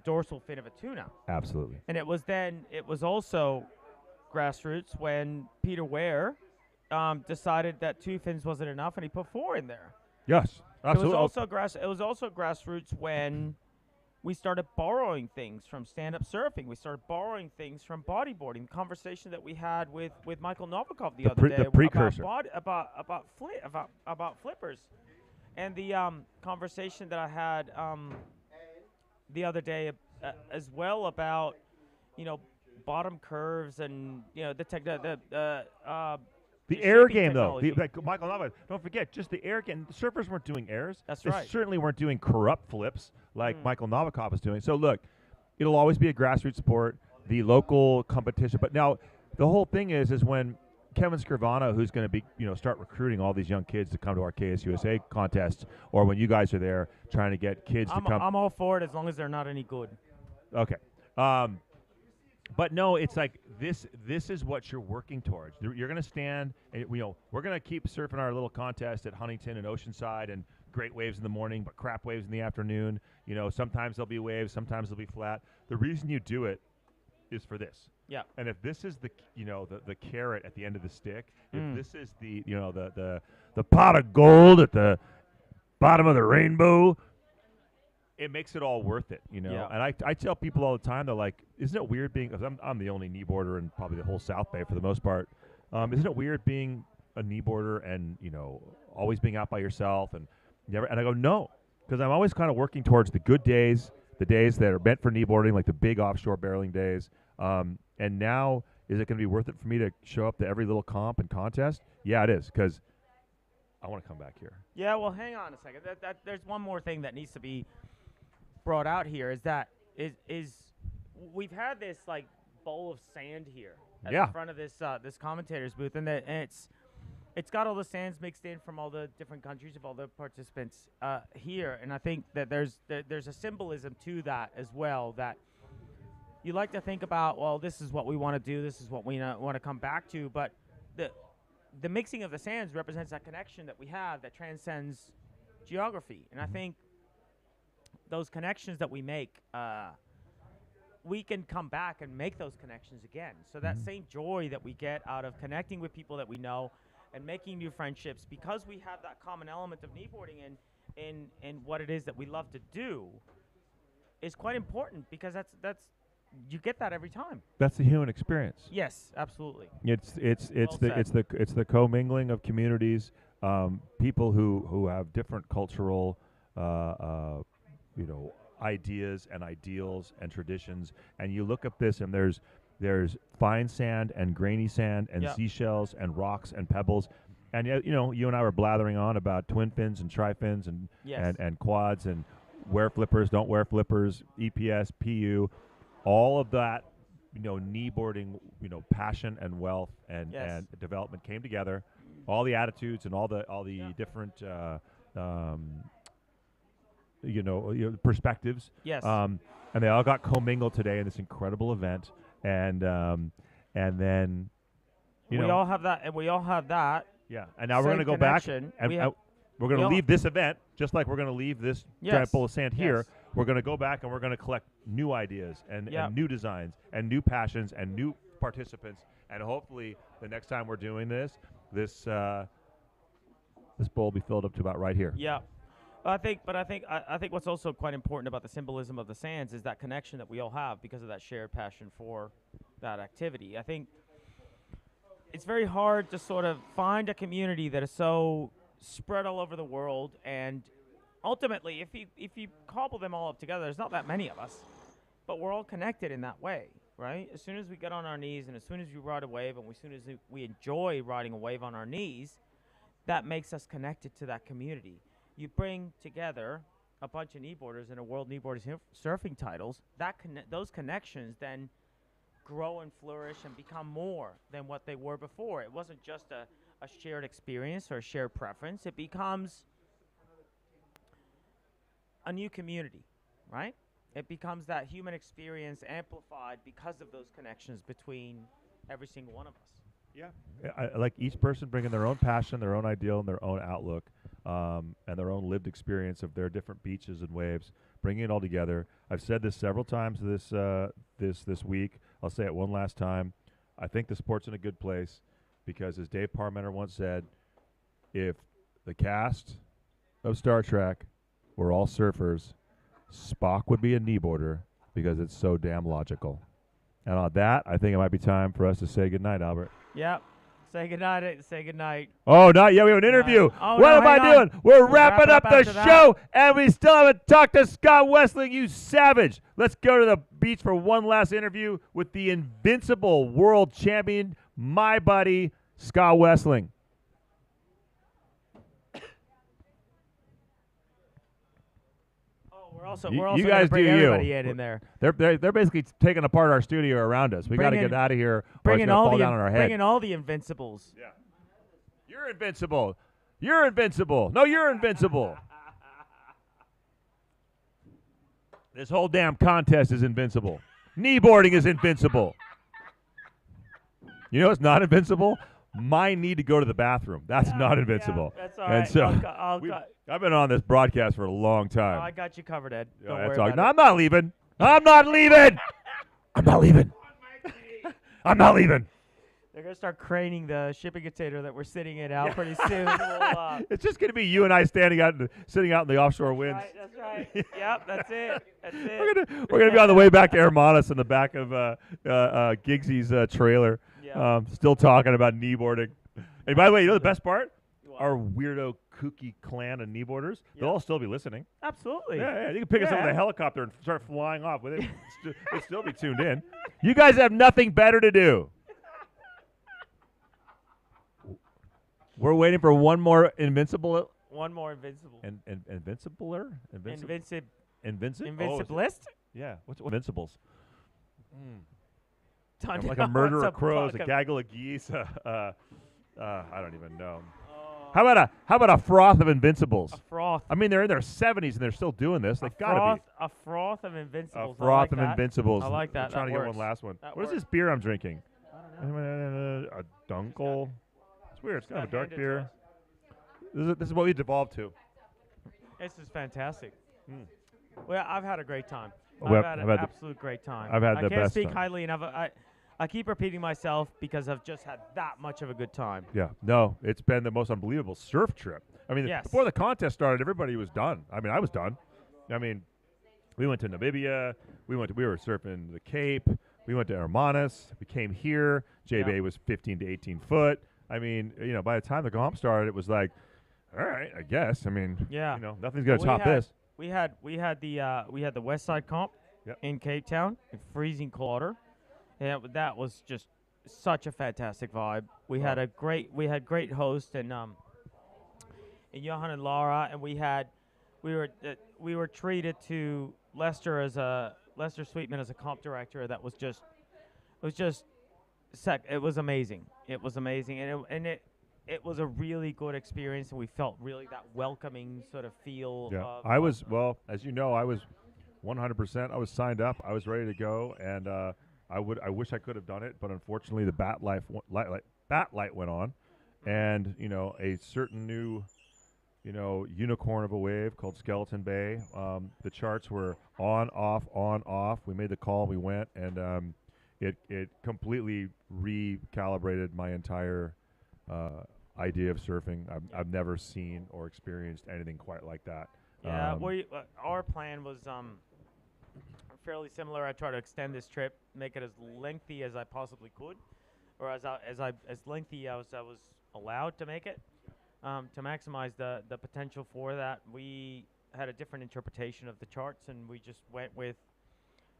dorsal fin of a tuna. Absolutely. And it was also grassroots when Peter Ware decided that 2 fins wasn't enough and he put 4 in there. Yes, absolutely. It was also grassroots when we started borrowing things from stand-up surfing. We started borrowing things from bodyboarding. The conversation that we had with Michael Novikov the other day the precursor. about flippers, and the conversation that I had the other day as well about bottom curves and the air game, though. Michael Novikov, don't forget, just the air game. The surfers weren't doing airs. That's they right. Certainly weren't doing corrupt flips like Michael Novikov was doing. So, look, it'll always be a grassroots sport, the local competition. But now, the whole thing is when Kevin Scrivano, who's going to be, start recruiting all these young kids to come to our KSUSA contests, or when you guys are there trying to get kids to come. I'm all for it as long as they're not any good. Okay. But no, it's like this is what you're working towards. You're going to stand, and, we're going to keep surfing our little contest at Huntington and Oceanside, and great waves in the morning, but crap waves in the afternoon. Sometimes there'll be waves, sometimes they'll be flat. The reason you do it is for this. Yeah. And if this is the carrot at the end of the stick, if this is the pot of gold at the bottom of the rainbow, it makes it all worth it, Yeah. And I tell people all the time, they're like, isn't it weird being, because I'm the only kneeboarder in probably the whole South Bay for the most part. Isn't it weird being a kneeboarder and, always being out by yourself and never, and I go, no, because I'm always kind of working towards the good days, the days that are meant for kneeboarding, like the big offshore barreling days. And now, is it going to be worth it for me to show up to every little comp and contest? Yeah, it is, because I want to come back here. Yeah, well, hang on a second. There's one more thing that needs to be brought out here. Is we've had this like bowl of sand here at the front of this commentator's booth, and it's got all the sands mixed in from all the different countries of all the participants here, and I think that there's a symbolism to that as well, that you like to think about, well, this is what we want to do, this is what we want to come back to, but the mixing of the sands represents that connection that we have that transcends geography. And I think those connections that we make, we can come back and make those connections again. So that same joy that we get out of connecting with people that we know and making new friendships, because we have that common element of kneeboarding in what it is that we love to do, is quite important, because that's you get that every time. That's the human experience. Yes, absolutely. It's Well the commingling of communities, people who have different cultural, ideas and ideals and traditions, and you look at this, and there's fine sand and grainy sand and seashells and rocks and pebbles, and you and I were blathering on about twin fins and tri fins and and quads and wear flippers, don't wear flippers, EPS, PU. All of that, kneeboarding, passion and wealth and development came together. All the attitudes and all the different, perspectives. Yes. And they all got commingled today in this incredible event. And then, we all have that, and we all have that. Yeah. And now we're going to go back and we're going to leave this event, just like we're going to leave this giant bowl of sand here. We're going to go back and we're going to collect new ideas and new designs and new passions and new participants. And hopefully the next time we're doing this bowl will be filled up to about right here. Yeah. I think what's also quite important about the symbolism of the sands is that connection that we all have because of that shared passion for that activity. I think it's very hard to sort of find a community that is so spread all over the world, and ultimately, if you cobble them all up together, there's not that many of us, but we're all connected in that way, right? As soon as we get on our knees, and as soon as we ride a wave, and as soon as we enjoy riding a wave on our knees, that makes us connected to that community. You bring together a bunch of kneeboarders in a World Kneeboarding Surfing titles, those connections then grow and flourish and become more than what they were before. It wasn't just a shared experience or a shared preference. It becomes a new community, right? It becomes that human experience amplified because of those connections between every single one of us. Yeah. I like each person bringing their own passion, their own ideal, and their own outlook, and their own lived experience of their different beaches and waves, bringing it all together. I've said this several times this week. I'll say it one last time. I think the sport's in a good place because, as Dave Parmenter once said, if the cast of Star Trek were all surfers, Spock would be a kneeboarder because it's so damn logical. And on that, I think it might be time for us to say goodnight, Albert. Yep. Say goodnight. Say goodnight. Oh, not yet. We have an interview. Oh, what no, am I hang doing? on. We're We'll wrapping wrap up it the after show, that. and we still haven't talked to Scott Wessling, you savage. Let's go to the beach for one last interview with the invincible world champion, my buddy, Scott Wessling. Oh, We're also You gonna guys bring do everybody you. in there. They're basically taking apart our studio around us. We got to Bringing- get out of here, or it's Bringing gonna all fall the down on our head. bringing all the Invincibles. Yeah. You're invincible. You're invincible. No, you're invincible. This whole damn contest is invincible. Kneeboarding is invincible. You know what's not invincible? My need to go to the bathroom. That's not invincible. That's all And right. so I've been on this broadcast for a long time. I got you covered, Ed. Yeah, Don't that's worry all. about No, it. I'm not leaving. I'm not leaving. I'm not leaving. I'm not leaving. They're gonna start craning the shipping container that we're sitting in out pretty soon. We'll, It's just going to be you and I sitting out in the offshore winds. That's right. Yep, that's it. That's it. We're gonna be on the way back to Hermanos in the back of Giggsy's trailer, still talking about kneeboarding. And by the way, you know the best part? Our weirdo kooky clan of kneeboarders, they'll all still be listening. Absolutely. Yeah, you can pick us up Yeah. with a helicopter and start flying off with it. They'd still be tuned in. You guys have nothing better to do. We're waiting for one more Invincible. One more Invincible. Invincibler? Invincibilist? Yeah. What's Invincibles? Don't Like know. a murder It's of crows, a buck gaggle of geese. I don't even know. How about a froth of Invincibles? A froth. I mean, they're in their 70s and they're still doing this. They've got to be. A froth of Invincibles. A froth I like of Invincibles. I like that. I'm trying That to get works. one last one. That What is works. this beer I'm drinking? A Dunkel. It's weird. It's kind of a dark beer. This is what we devolved to. This is fantastic. Well, I've had a great time. Well, I've had I've an had the- absolute great time. I've had I the can't best speak time. highly enough. I keep repeating myself because I've just had that much of a good time. Yeah. No, it's been the most unbelievable surf trip. I mean, Yes. before the contest started, everybody was done. I mean, I was done. I mean, we went to Namibia. We were surfing the Cape. We went to Hermanos. We came here. J-Bay was 15 to 18 foot. I mean, by the time the comp started, it was like, all right, I guess. I mean, Yeah. nothing's gonna top this. We had the West Side Comp in Cape Town in freezing cold water, and that was just such a fantastic vibe. We had great hosts and Johan and Laura, and we were treated to Lester Sweetman as a comp director. That was just it was amazing. It was amazing, and it was a really good experience, and we felt really that welcoming sort of feel. Yeah, of, I was, well, as you know, I was 100%. I was signed up. I was ready to go, and I wish I could have done it, but unfortunately the bat light went on, and a certain new unicorn of a wave called Skeleton Bay. The charts were on, off. We made the call, we went, and it completely recalibrated my entire idea of surfing. I've never seen or experienced anything quite like that. Yeah, our plan was fairly similar. I tried to extend this trip, make it as lengthy as I possibly could, or as lengthy as I was allowed to make it, to maximize the potential for that. We had a different interpretation of the charts, and we just went with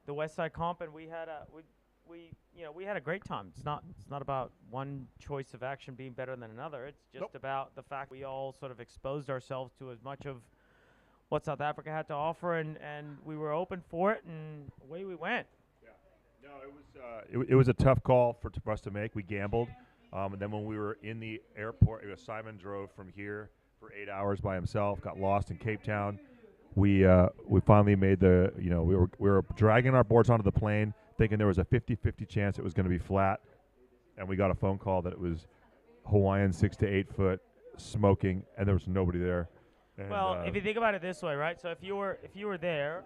the West Side Comp, and we had a great time. It's not about one choice of action being better than another. It's just about the fact we all sort of exposed ourselves to as much of what South Africa had to offer, and we were open for it, and away we went. Yeah. No, it was a tough call for us to make. We gambled, and then when we were in the airport, Simon drove from here for 8 hours by himself, got lost in Cape Town. We finally made we were dragging our boards onto the plane, thinking there was a 50-50 chance it was going to be flat, and we got a phone call that it was Hawaiian 6 to 8 foot, smoking, and there was nobody there. And Well, if you think about it this way, right? So if you were there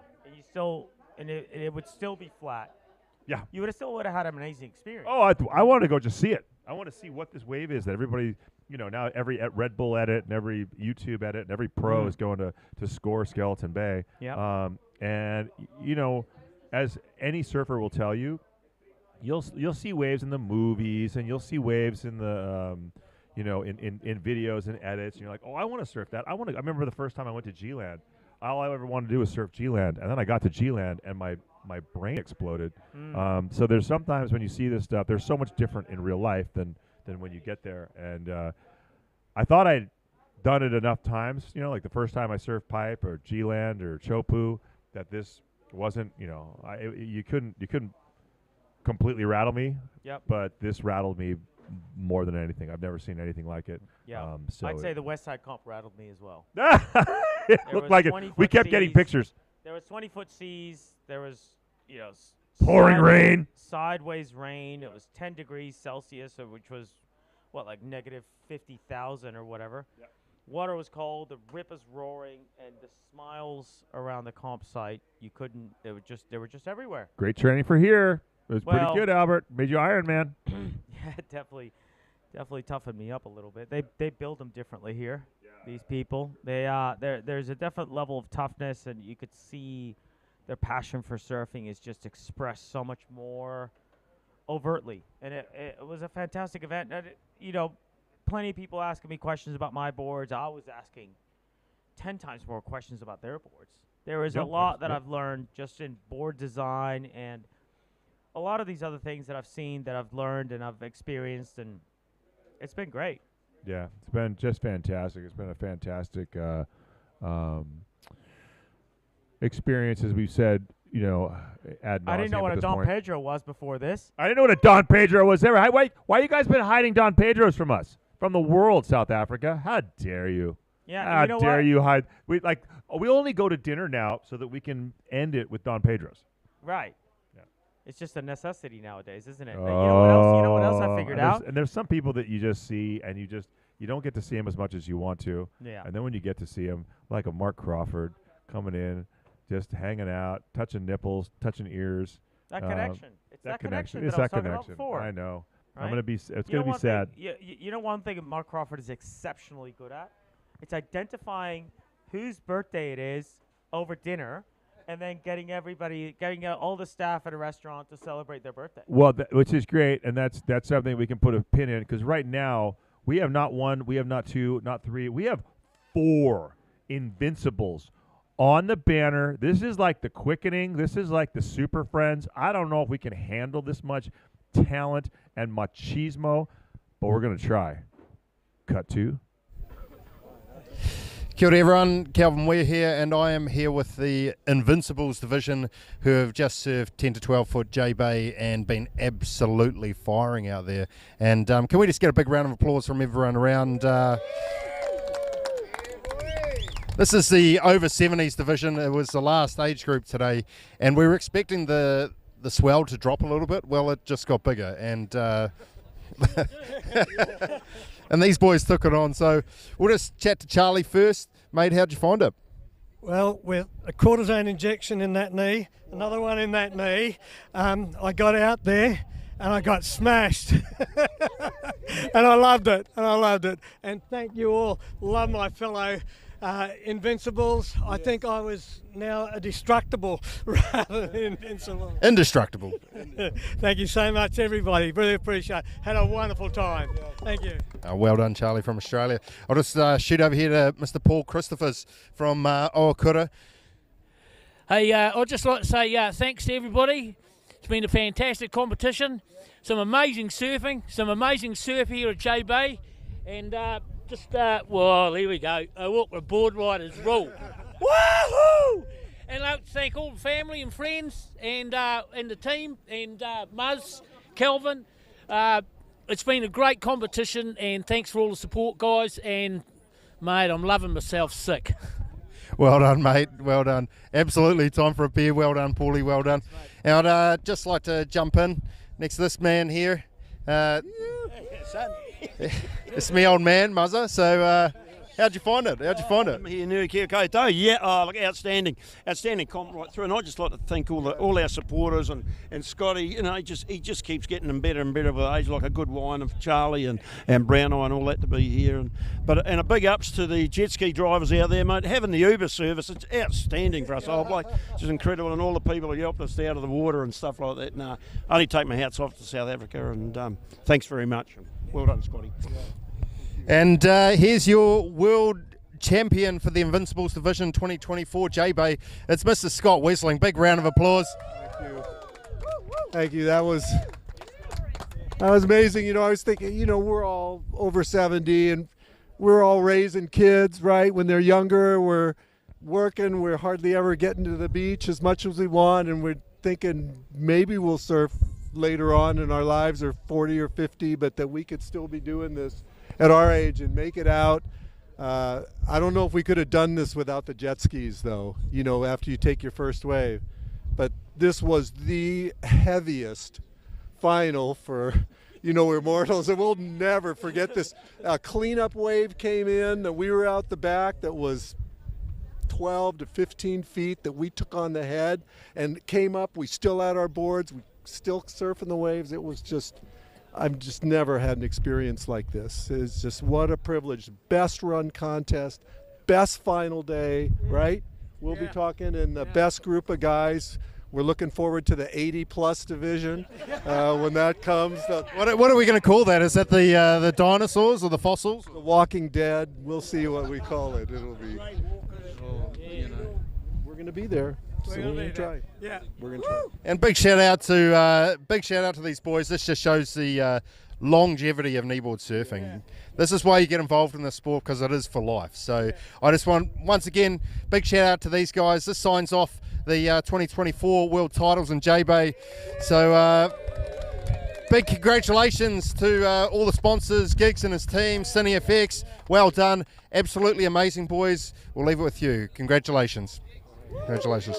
and it would still be flat. Yeah. You would have had an amazing experience. Oh, I wanted to go just see it. I want to see what this wave is that everybody, now every Red Bull edit and every YouTube edit and every pro is going to score Skeleton Bay. Yep. And as any surfer will tell you, you'll see waves in the movies and you'll see waves in the in videos and edits, and you're like, oh, I want to surf that. I remember the first time I went to G-Land, all I ever wanted to do was surf G-Land, and then I got to G-Land and my brain exploded. So there's sometimes when you see this stuff, there's so much different in real life than when you get there. And I thought I'd done it enough times, like the first time I surfed Pipe or G-Land or Chopu, that this wasn't, you couldn't completely rattle me. Yep. But this rattled me more than anything. I've never seen anything like it. Yeah. So I'd say the West Side Comp rattled me as well. It looked like it. We kept getting pictures. There was 20-foot seas. There was, pouring rain. Sideways rain. It was 10 degrees Celsius, which was, like negative 50,000 or whatever. Yep. Water was cold. The rip was roaring, and the smiles around the comp site. You couldn't. They were just everywhere. Great training for here. It was Well, pretty good, Albert. Made you Iron Man. Yeah, definitely toughened me up a little bit. They build them differently here. Yeah. These people, there's a definite level of toughness, and you could see their passion for surfing is just expressed so much more overtly. And it was a fantastic event. And plenty of people asking me questions about my boards. I was asking 10 times more questions about their boards. There is a lot that I've learned just in board design and a lot of these other things that I've seen, that I've learned and I've experienced, and it's been great. Yeah, it's been just fantastic. It's been a fantastic experience, as we've said, ad nauseam. I didn't know what a Don morning. Pedro was before this. I didn't know what a Don Pedro was ever. Why you guys been hiding Don Pedros from us? From the world, South Africa? How dare you? Yeah, How you know dare what? you hide? We only go to dinner now so that we can end it with Don Pedros. Right. It's just a necessity nowadays, isn't it? Oh, You know what else I figured out? And there's some people that you just see, and you don't get to see them as much as you want to. Yeah. And then when you get to see them, like a Mark Crawford coming in, just hanging out, touching nipples, touching ears. That connection. It's that connection. It's that I was that talking about connection. before. I know. Right? I'm gonna be. It's You know gonna be one sad. thing- you know one thing Mark Crawford is exceptionally good at? It's identifying whose birthday it is over dinner, and then getting all the staff at a restaurant to celebrate their birthday. Well, which is great, and that's something we can put a pin in, because right now we have not one, we have not two, not three, we have 4 Invincibles on the banner. This is like the quickening. This is like the Super Friends. I don't know if we can handle this much talent and machismo, but we're gonna try. Cut 2. Kia ora everyone, Calvin Weir here, and I am here with the Invincibles division, who have just surfed 10 to 12 foot J-Bay and been absolutely firing out there. And can we just get a big round of applause from everyone around? This is the over 70s division. It was the last age group today, and we were expecting the swell to drop a little bit. Well, it just got bigger, and and these boys took it on. So we'll just chat to Charlie first. Mate, how'd you find it? Well, with a cortisone injection in that knee, another one in that knee, I got out there and I got smashed. And I loved it, and thank you all. Love my fellow Invincibles. I think I was now a destructible rather than invincible. Indestructible. Thank you so much, everybody. Really appreciate it. Had a wonderful time. Thank you. Well done, Charlie from Australia. I'll just shoot over here to Mr. Paul Christophers from Ohakura. Hey, I'd just like to say thanks to everybody. It's been a fantastic competition. Some amazing surfing, some amazing surf here at J-Bay. And well, here we go. I walk with board riders rule. Woohoo! And I'd like to thank all the family and friends and the team and Muzz, Kelvin. It's been a great competition, and thanks for all the support, guys. And mate, I'm loving myself sick. Well done, mate. Well done. Absolutely time for a beer. Well done, Paulie. Well done. And I'd just like to jump in next to this man here. It's me old man, Muzza. So how'd you find it? I'm here in Nui Kia Koutou. Yeah, look, outstanding comp right through. And I'd just like to thank all our supporters and Scotty. He just keeps getting them better and better with age, like a good wine of Charlie and Brown Eye and all that to be here. And a big ups to the jet ski drivers out there, mate. Having the Uber service, it's outstanding for us, old bloke. It's just incredible, and all the people who helped us out of the water and stuff like that. I only take my hats off to South Africa, and thanks very much. Well done, Scotty. And here's your world champion for the Invincibles Division 2024, J-Bay. It's Mr. Scott Wesling. Big round of applause. Thank you. That was amazing. I was thinking, we're all over 70 and we're all raising kids, right? When they're younger, we're working. We're hardly ever getting to the beach as much as we want, and we're thinking maybe we'll surf later on in our lives, or 40 or 50, but that we could still be doing this at our age and make it out. I don't know if we could have done this without the jet skis, though, you know, after you take your first wave. But this was the heaviest final for, you know, Immortals, and we'll never forget this. A cleanup wave came in, and we were out the back that was 12 to 15 feet that we took on the head, and it came up. We still had our boards. We still surfing the waves. It was just, I've just never had an experience like this. It's just, what a privilege. Best run contest, best final day, right? We'll be talking in the best group of guys. We're looking forward to the 80-plus division when that comes. What are we going to call that? Is that the dinosaurs or the fossils? The Walking Dead. We'll see what we call it. It'll be, you know, we're going to be there. So we're going to try. Yeah, we're going to try. And big shout out to these boys. This just shows the longevity of kneeboard surfing. Yeah. This is why you get involved in this sport, because it is for life. So I just want, once again, big shout out to these guys. This signs off the 2024 World Titles in J-Bay. So big congratulations to all the sponsors, Giggs and his team, CineFX. Well done. Absolutely amazing, boys. We'll leave it with you. Congratulations. Congratulations.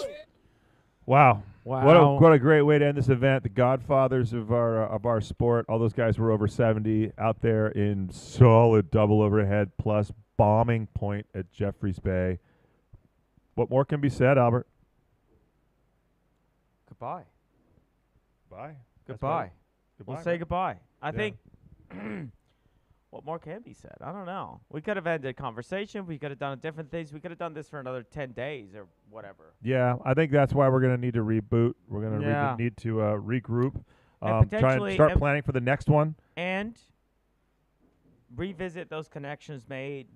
Wow. Wow. What a great way to end this event. The godfathers of our sport. All those guys were over 70 out there in solid double overhead plus bombing point at Jeffreys Bay. What more can be said, Albert? Goodbye. Bye. Goodbye. Goodbye, We'll say man. goodbye. I Yeah. think what more can be said? I don't know. We could have ended conversation. We could have done different things. We could have done this for another 10 days or whatever. Yeah, I think that's why we're going to need to reboot. We're going to need to regroup. Try and potentially- start and- planning for the next one. And revisit those connections made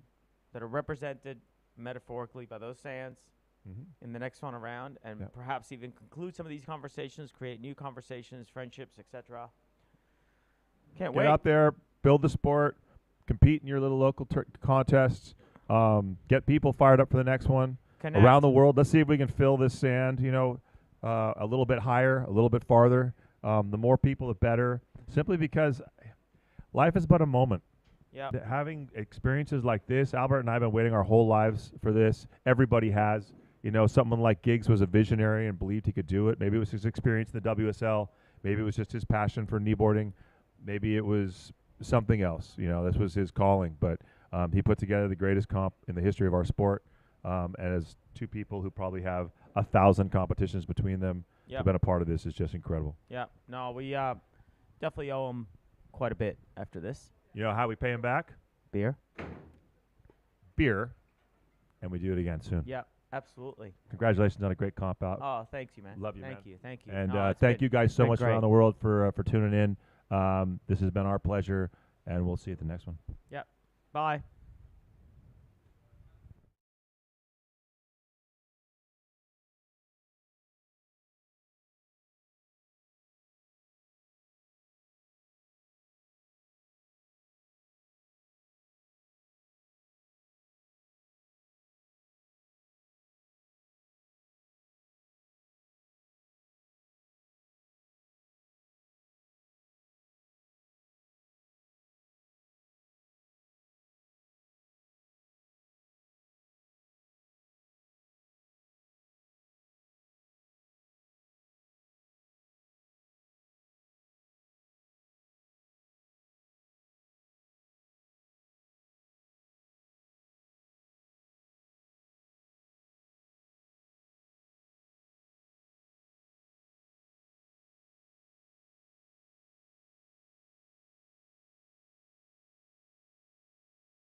that are represented metaphorically by those sands in the next one around, and perhaps even conclude some of these conversations, create new conversations, friendships, etc. Can't Get wait. out there, build the sport, compete in your little local contests, get people fired up for the next one. Connect. Around the world, let's see if we can fill this sand, you know, a little bit higher, a little bit farther. The more people, the better. Simply because life is but a moment. Yep. Having experiences like this, Albert and I have been waiting our whole lives for this. Everybody has. You know, someone like Giggs was a visionary and believed he could do it. Maybe it was his experience in the WSL. Maybe it was just his passion for kneeboarding. Maybe it was something else. You know, this was his calling. But he put together the greatest comp in the history of our sport. And as two people who probably have 1,000 competitions between them, Yep. have been a part of this is just incredible. Yeah. No, we definitely owe him quite a bit after this. You know how we pay him back? Beer. Beer. And we do it again soon. Yeah, absolutely. Congratulations on a great comp out. Oh, thanks you, man. Love you, Thank man. you. Thank you. And No, it's thank been- you guys so been much great. around the world for tuning in. This has been our pleasure, and we'll see you at the next one. Yep. Bye.